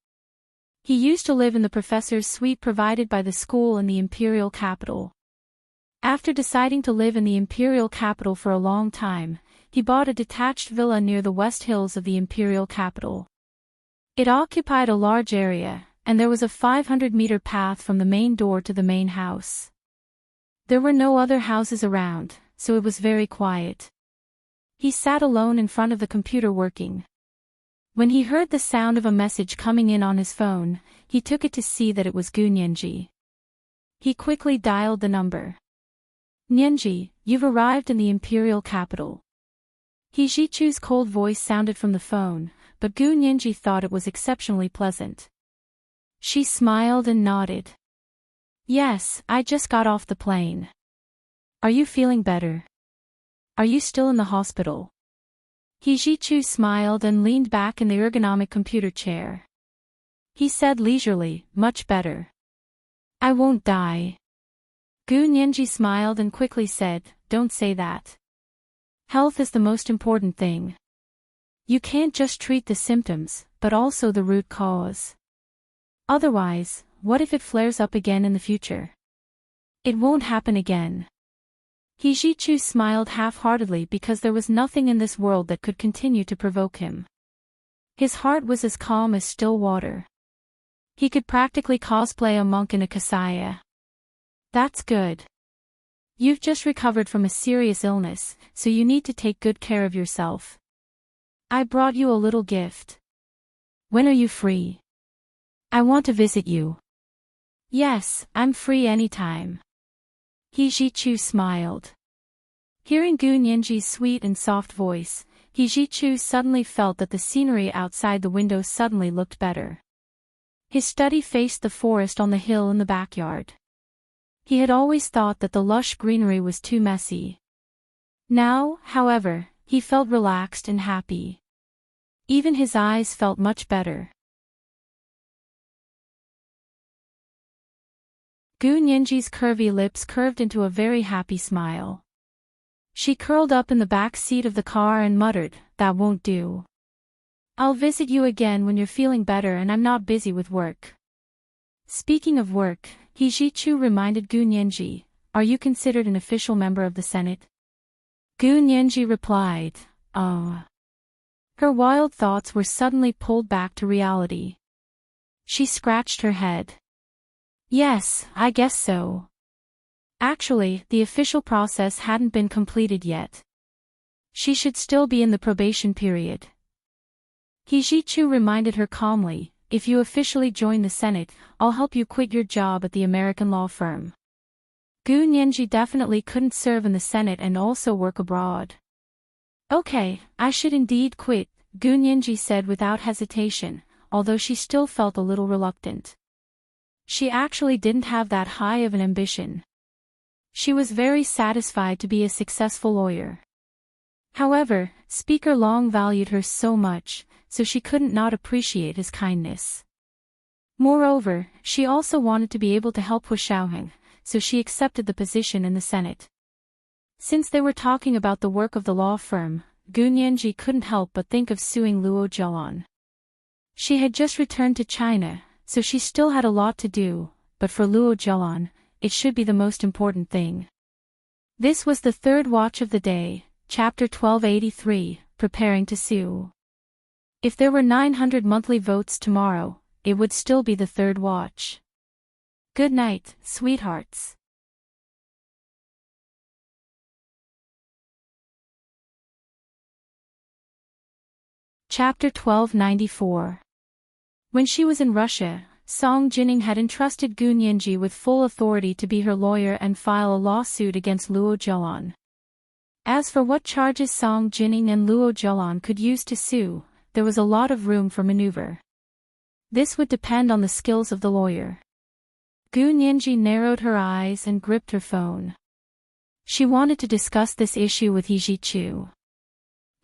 He used to live in the professor's suite provided by the school in the imperial capital. After deciding to live in the imperial capital for a long time, he bought a detached villa near the West Hills of the imperial capital. It occupied a large area, and there was a 500-meter path from the main door to the main house. There were no other houses around, so it was very quiet. He sat alone in front of the computer working. When he heard the sound of a message coming in on his phone, he took it to see that it was Gu Nianji. He quickly dialed the number. "Nianji, you've arrived in the imperial capital." He Zhichu's cold voice sounded from the phone, but Gu Nianji thought it was exceptionally pleasant. She smiled and nodded. "Yes, I just got off the plane. Are you feeling better? Are you still in the hospital?" He Zhichu smiled and leaned back in the ergonomic computer chair. He said leisurely, "Much better. I won't die." Gu Nianji smiled and quickly said, "Don't say that. Health is the most important thing. You can't just treat the symptoms, but also the root cause. Otherwise, what if it flares up again in the future? It won't happen again. He Ji-chu smiled half-heartedly because there was nothing in this world that could continue to provoke him. His heart was as calm as still water. He could practically cosplay a monk in a kasaya. That's good. You've just recovered from a serious illness, so you need to take good care of yourself. I brought you a little gift. When are you free? I want to visit you. Yes, I'm free anytime. He Ji-chu smiled. Hearing Gu Nianji's sweet and soft voice, He Ji-chu suddenly felt that the scenery outside the window suddenly looked better. His study faced the forest on the hill in the backyard. He had always thought that the lush greenery was too messy. Now, however, he felt relaxed and happy. Even his eyes felt much better. Gu Nianji's curvy lips curved into a very happy smile. She curled up in the back seat of the car and muttered, "That won't do. I'll visit you again when you're feeling better and I'm not busy with work." Speaking of work, He Ji-chu reminded Gu Nianji, "Are you considered an official member of the Senate?" Gu Nianji replied, "Oh." Her wild thoughts were suddenly pulled back to reality. She scratched her head. "Yes, I guess so." Actually, the official process hadn't been completed yet. She should still be in the probation period. He Ji-chu reminded her calmly, "If you officially join the Senate, I'll help you quit your job at the American law firm." Gu Nianji definitely couldn't serve in the Senate and also work abroad. "Okay, I should indeed quit," Gu Nianji said without hesitation, although she still felt a little reluctant. She actually didn't have that high of an ambition. She was very satisfied to be a successful lawyer. However, Speaker Long valued her so much, so she couldn't not appreciate his kindness. Moreover, she also wanted to be able to help Hu Xiaoheng, so she accepted the position in the Senate. Since they were talking about the work of the law firm, Gu Nianji couldn't help but think of suing Luo Zhelan. She had just returned to China, so she still had a lot to do, but for Luo Zhelan, it should be the most important thing. This was the third watch of the day, chapter 1283, preparing to sue. If there were 900 monthly votes tomorrow, it would still be the third watch. Good night, sweethearts. Chapter 1294. When she was in Russia, Song Jining had entrusted Gu Nianji with full authority to be her lawyer and file a lawsuit against Luo Zhelan. As for what charges Song Jining and Luo Zhelan could use to sue, there was a lot of room for maneuver. This would depend on the skills of the lawyer. Gu Nianji narrowed her eyes and gripped her phone. She wanted to discuss this issue with He Ji-chu.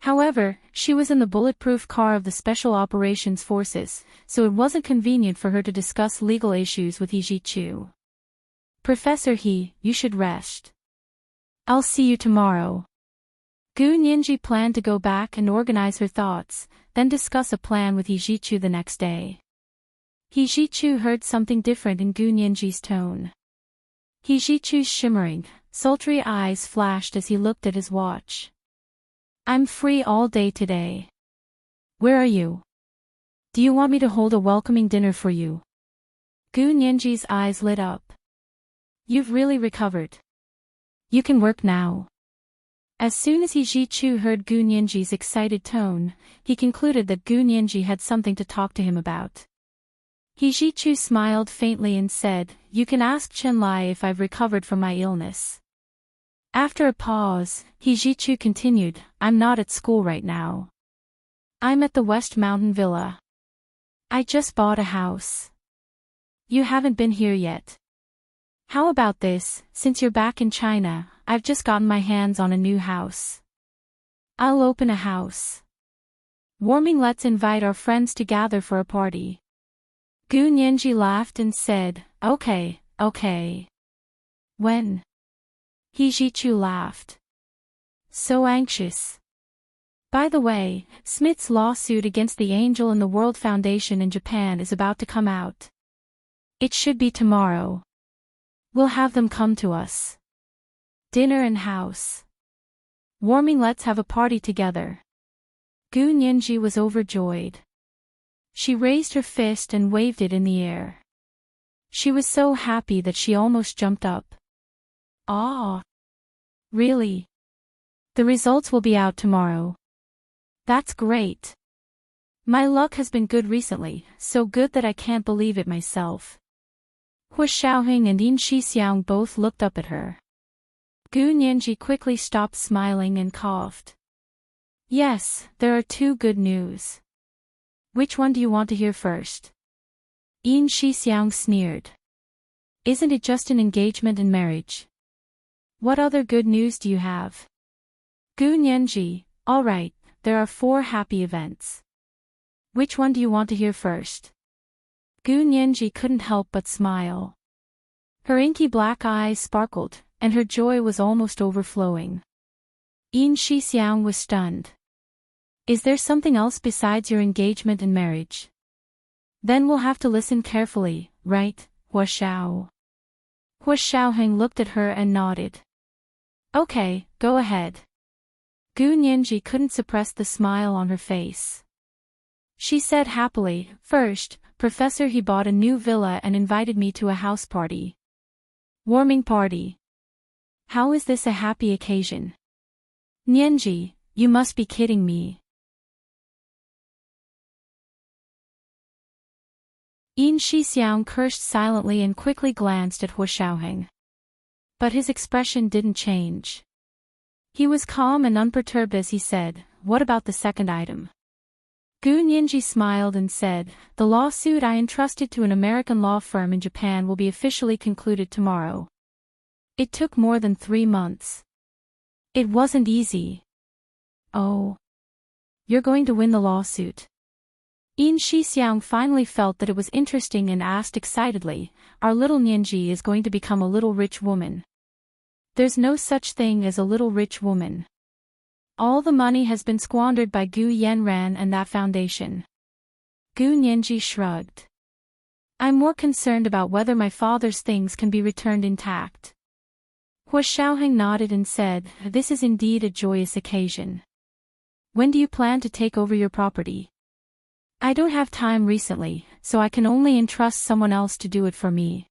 However, she was in the bulletproof car of the Special Operations Forces, so it wasn't convenient for her to discuss legal issues with He Ji-chu. "Professor He, you should rest. I'll see you tomorrow." Gu Nianji planned to go back and organize her thoughts, then discuss a plan with He Ji-chu the next day. He Ji-chu heard something different in Gu Nianji's tone. He Ji-chu's shimmering, sultry eyes flashed as he looked at his watch. "I'm free all day today. Where are you? Do you want me to hold a welcoming dinner for you?" Gu Nianji's eyes lit up. "You've really recovered. You can work now." As soon as He Ji-chu heard Gu Nianji's excited tone, he concluded that Gu Nianji had something to talk to him about. He Ji-chu smiled faintly and said, "You can ask Chen Lai if I've recovered from my illness." After a pause, He Ji-chu continued, "I'm not at school right now. I'm at the West Mountain Villa. I just bought a house. You haven't been here yet. How about this, since you're back in China, I've just gotten my hands on a new house. I'll open a house warming. Let's invite our friends to gather for a party." Gu Nianji laughed and said, Okay. When?" He Ji-chu laughed. "So anxious. By the way, Smith's lawsuit against the Angel in the World Foundation in Japan is about to come out. It should be tomorrow. We'll have them come to us. Dinner and house warming. Let's have a party together. Gu Nianji was overjoyed. She raised her fist and waved it in the air. She was so happy that she almost jumped up. Ah! Really? The results will be out tomorrow. That's great. My luck has been good recently, so good that I can't believe it myself. Hua Xiaoheng and Yin Shixiang both looked up at her. Gu Nianji quickly stopped smiling and coughed. Yes, there are two good news. Which one do you want to hear first? Yin Shixiang sneered. Isn't it just an engagement and marriage? What other good news do you have? Gu Nianji, all right, there are 4 happy events. Which one do you want to hear first? Gu Nianji couldn't help but smile. Her inky black eyes sparkled, and her joy was almost overflowing. Yin Shixiang was stunned. Is there something else besides your engagement and marriage? Then we'll have to listen carefully, right, Hua Xiao? Hua Xiaoheng looked at her and nodded. Okay, go ahead. Gu Nianji couldn't suppress the smile on her face. She said happily, first, Professor, he bought a new villa and invited me to a house party. Warming party. How is this a happy occasion? Nianji, you must be kidding me. Yin Shixiang cursed silently and quickly glanced at Hua Xiaoheng. But his expression didn't change. He was calm and unperturbed as he said, what about the second item? Gu Nianji smiled and said, the lawsuit I entrusted to an American law firm in Japan will be officially concluded tomorrow. It took more than 3 months. It wasn't easy. Oh. You're going to win the lawsuit. Yin Shixiang finally felt that it was interesting and asked excitedly, our little Nianji is going to become a little rich woman. There's no such thing as a little rich woman. All the money has been squandered by Gu Yanran and that foundation. Gu Nianji shrugged. I'm more concerned about whether my father's things can be returned intact. Hua Xiaoheng nodded and said, this is indeed a joyous occasion. When do you plan to take over your property? I don't have time recently, so I can only entrust someone else to do it for me.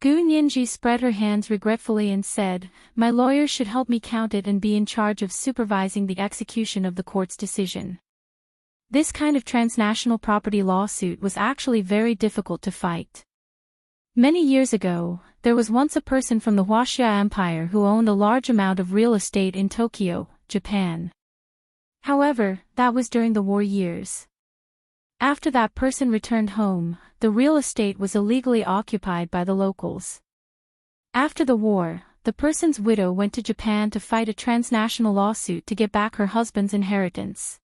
Gu Nianji spread her hands regretfully and said, my lawyer should help me count it and be in charge of supervising the execution of the court's decision. This kind of transnational property lawsuit was actually very difficult to fight. Many years ago, there was once a person from the Huaxia Empire who owned a large amount of real estate in Tokyo, Japan. However, that was during the war years. After that person returned home, the real estate was illegally occupied by the locals. After the war, the person's widow went to Japan to fight a transnational lawsuit to get back her husband's inheritance.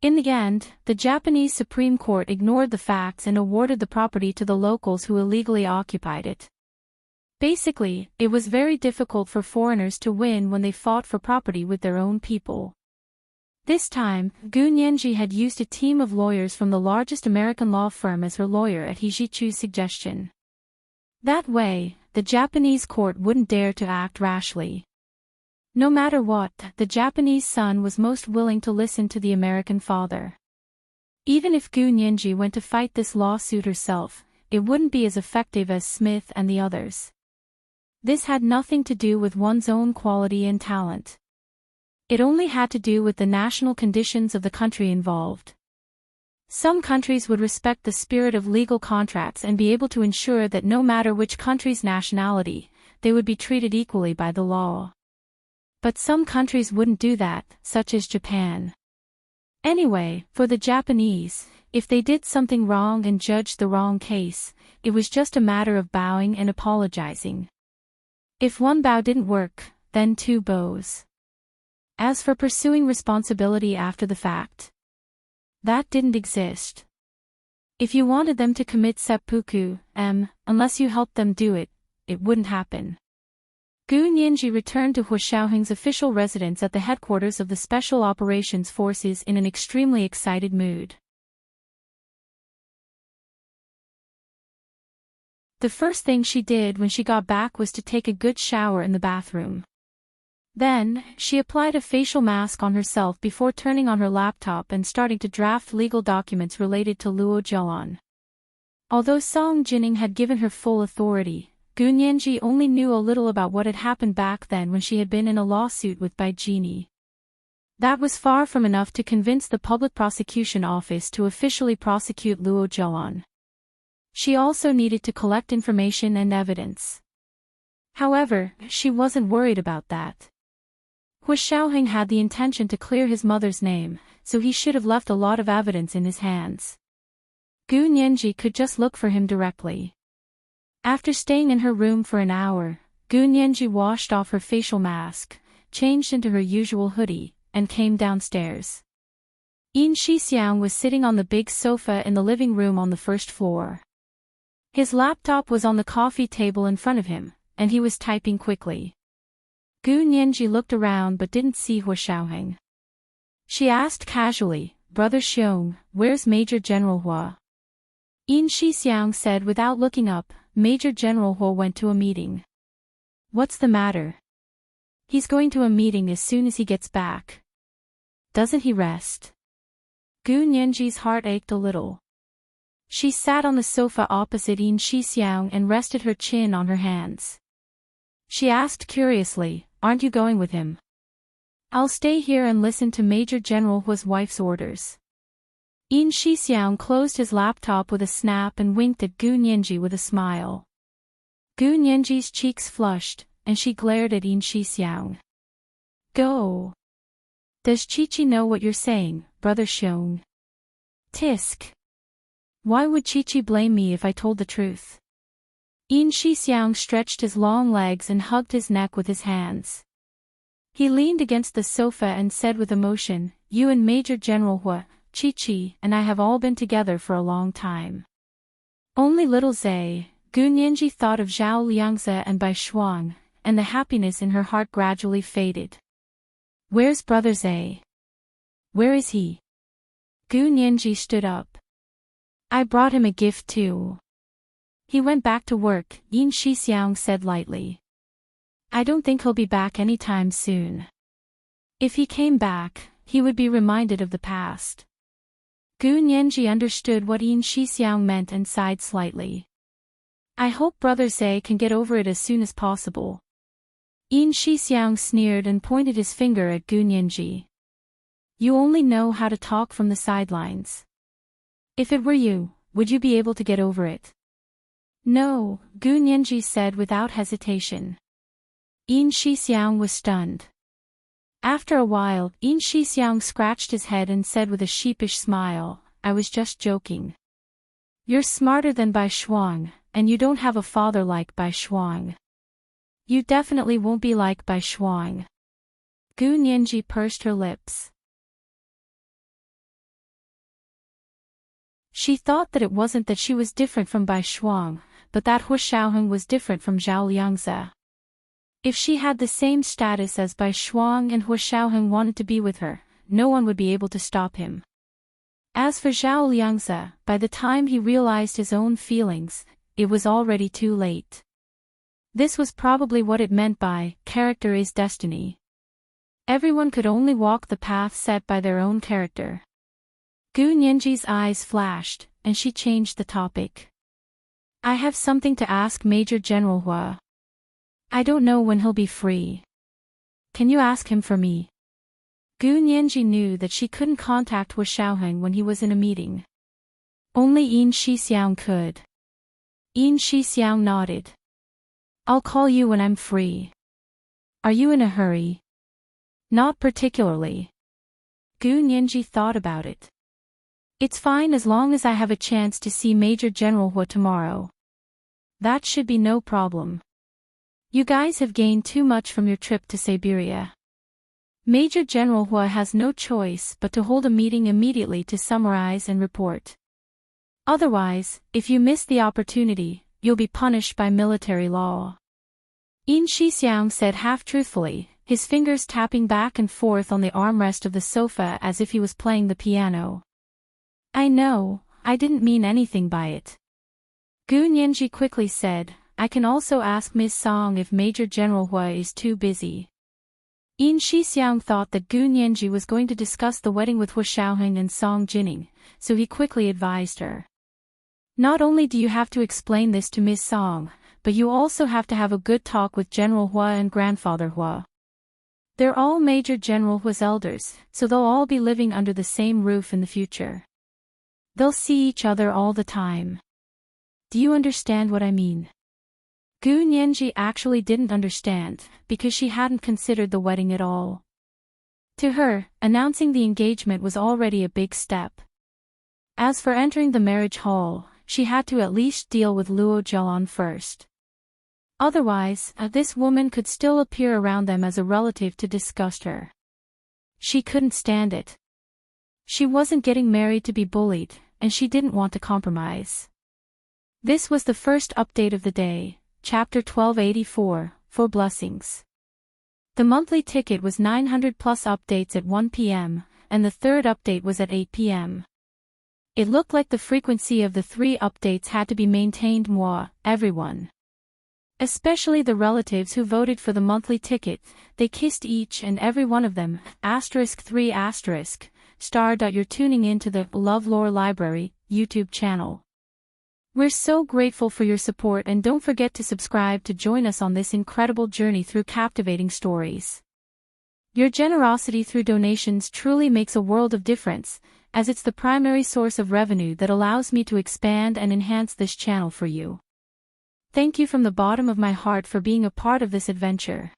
In the end, the Japanese Supreme Court ignored the facts and awarded the property to the locals who illegally occupied it. Basically, it was very difficult for foreigners to win when they fought for property with their own people. This time, Gu Nianji had used a team of lawyers from the largest American law firm as her lawyer at Hijichu's suggestion. That way, the Japanese court wouldn't dare to act rashly. No matter what, the Japanese son was most willing to listen to the American father. Even if Gu Nianji went to fight this lawsuit herself, it wouldn't be as effective as Smith and the others. This had nothing to do with one's own quality and talent. It only had to do with the national conditions of the country involved. Some countries would respect the spirit of legal contracts and be able to ensure that no matter which country's nationality, they would be treated equally by the law. But some countries wouldn't do that, such as Japan. Anyway, for the Japanese, if they did something wrong and judged the wrong case, it was just a matter of bowing and apologizing. If one bow didn't work, then 2 bows. As for pursuing responsibility after the fact, that didn't exist. If you wanted them to commit seppuku, unless you helped them do it, it wouldn't happen. Gu Nianji returned to Hua Xiaoheng's official residence at the headquarters of the Special Operations Forces in an extremely excited mood. The first thing she did when she got back was to take a good shower in the bathroom. Then, she applied a facial mask on herself before turning on her laptop and starting to draft legal documents related to Luo Jian. Although Song Jining had given her full authority, Gu Nianji only knew a little about what had happened back then when she had been in a lawsuit with Bai Jini. That was far from enough to convince the public prosecution office to officially prosecute Luo Jian. She also needed to collect information and evidence. However, she wasn't worried about that. Hu Xiaoheng had the intention to clear his mother's name, so he should have left a lot of evidence in his hands. Gu Nianji could just look for him directly. After staying in her room for an hour, Gu Nianji washed off her facial mask, changed into her usual hoodie, and came downstairs. Yin Shixiang was sitting on the big sofa in the living room on the first floor. His laptop was on the coffee table in front of him, and he was typing quickly. Gu Nianji looked around but didn't see Hu Xiaoheng. She asked casually, "Brother Xiong, where's Major General Hua?" Yin Shixiang said without looking up, "Major General Hua went to a meeting." "What's the matter?" "He's going to a meeting as soon as he gets back." "Doesn't he rest?" Gu Nianji's heart ached a little. She sat on the sofa opposite Yin Shixiang and rested her chin on her hands. She asked curiously, "Aren't you going with him?" "I'll stay here and listen to Major General Hua's wife's orders." Yin Shixiang closed his laptop with a snap and winked at Gu Nianji with a smile. Gu Nianji's cheeks flushed, and she glared at Yin Shixiang. "Go. Does Chi-Chi know what you're saying, Brother Xiong?" "Tisk. Why would Chi-Chi blame me if I told the truth?" Yin Shixiang stretched his long legs and hugged his neck with his hands. He leaned against the sofa and said with emotion, "You and Major General Hua, Chi-Chi, and I have all been together for a long time." Only little Zhe, Gu Nianji thought of Zhao Liangze and Bai Shuang, and the happiness in her heart gradually faded. "Where's Brother Zhe? Where is he?" Gu Nianji stood up. "I brought him a gift too. He went back to work," Yin Shixiang said lightly. "I don't think he'll be back anytime soon. If he came back, he would be reminded of the past." Gu Nianji understood what Yin Shixiang meant and sighed slightly. "I hope Brother Zhe can get over it as soon as possible." Yin Shixiang sneered and pointed his finger at Gu Nianji. "You only know how to talk from the sidelines. If it were you, would you be able to get over it?" "No," Gu Nianji said without hesitation. Yin Shixiang was stunned. After a while, Yin Shixiang scratched his head and said with a sheepish smile, "I was just joking. You're smarter than Bai Shuang, and you don't have a father like Bai Shuang. You definitely won't be like Bai Shuang." Gu Nianji pursed her lips. She thought that it wasn't that she was different from Bai Shuang, but that Hu Xiaoheng was different from Zhao Liangze. If she had the same status as Bai Shuang and Hu Xiaoheng wanted to be with her, no one would be able to stop him. As for Zhao Liangze, by the time he realized his own feelings, it was already too late. This was probably what it meant by, "Character is destiny." Everyone could only walk the path set by their own character. Gu Nianji's eyes flashed, and she changed the topic. "I have something to ask Major General Hua. I don't know when he'll be free. Can you ask him for me?" Gu Nianji knew that she couldn't contact Hu Xiaoheng when he was in a meeting. Only Yin Shixiang could. Yin Shixiang nodded. "I'll call you when I'm free. Are you in a hurry?" "Not particularly." Gu Nianji thought about it. "It's fine as long as I have a chance to see Major General Hua tomorrow. That should be no problem. You guys have gained too much from your trip to Siberia. Major General Hua has no choice but to hold a meeting immediately to summarize and report. Otherwise, if you miss the opportunity, you'll be punished by military law." Yin Shixiang said half-truthfully, his fingers tapping back and forth on the armrest of the sofa as if he was playing the piano. "I know, I didn't mean anything by it. Gu Nianji quickly said, I can also ask Ms. Song if Major General Hua is too busy. Yin Shixiang thought that Gu Nianji was going to discuss the wedding with Hua Xiaoheng and Song Jining, so he quickly advised her. Not only do you have to explain this to Ms. Song, but you also have to have a good talk with General Hua and Grandfather Hua. They're all Major General Hua's elders, so they'll all be living under the same roof in the future. They'll see each other all the time. Do you understand what I mean? Gu Nianji actually didn't understand, because she hadn't considered the wedding at all. To her, announcing the engagement was already a big step. As for entering the marriage hall, she had to at least deal with Luo Jialan first. Otherwise, this woman could still appear around them as a relative to disgust her. She couldn't stand it. She wasn't getting married to be bullied, and she didn't want to compromise. This was the first update of the day, Chapter 1284, for Blessings. The monthly ticket was 900 plus updates at 1 p.m., and the third update was at 8 p.m. It looked like the frequency of the 3 updates had to be maintained more, everyone. Especially the relatives who voted for the monthly ticket, they kissed each and every one of them, *3***. You're tuning in to the LoveLore Library YouTube channel. We're so grateful for your support, and don't forget to subscribe to join us on this incredible journey through captivating stories. Your generosity through donations truly makes a world of difference, as it's the primary source of revenue that allows me to expand and enhance this channel for you. Thank you from the bottom of my heart for being a part of this adventure.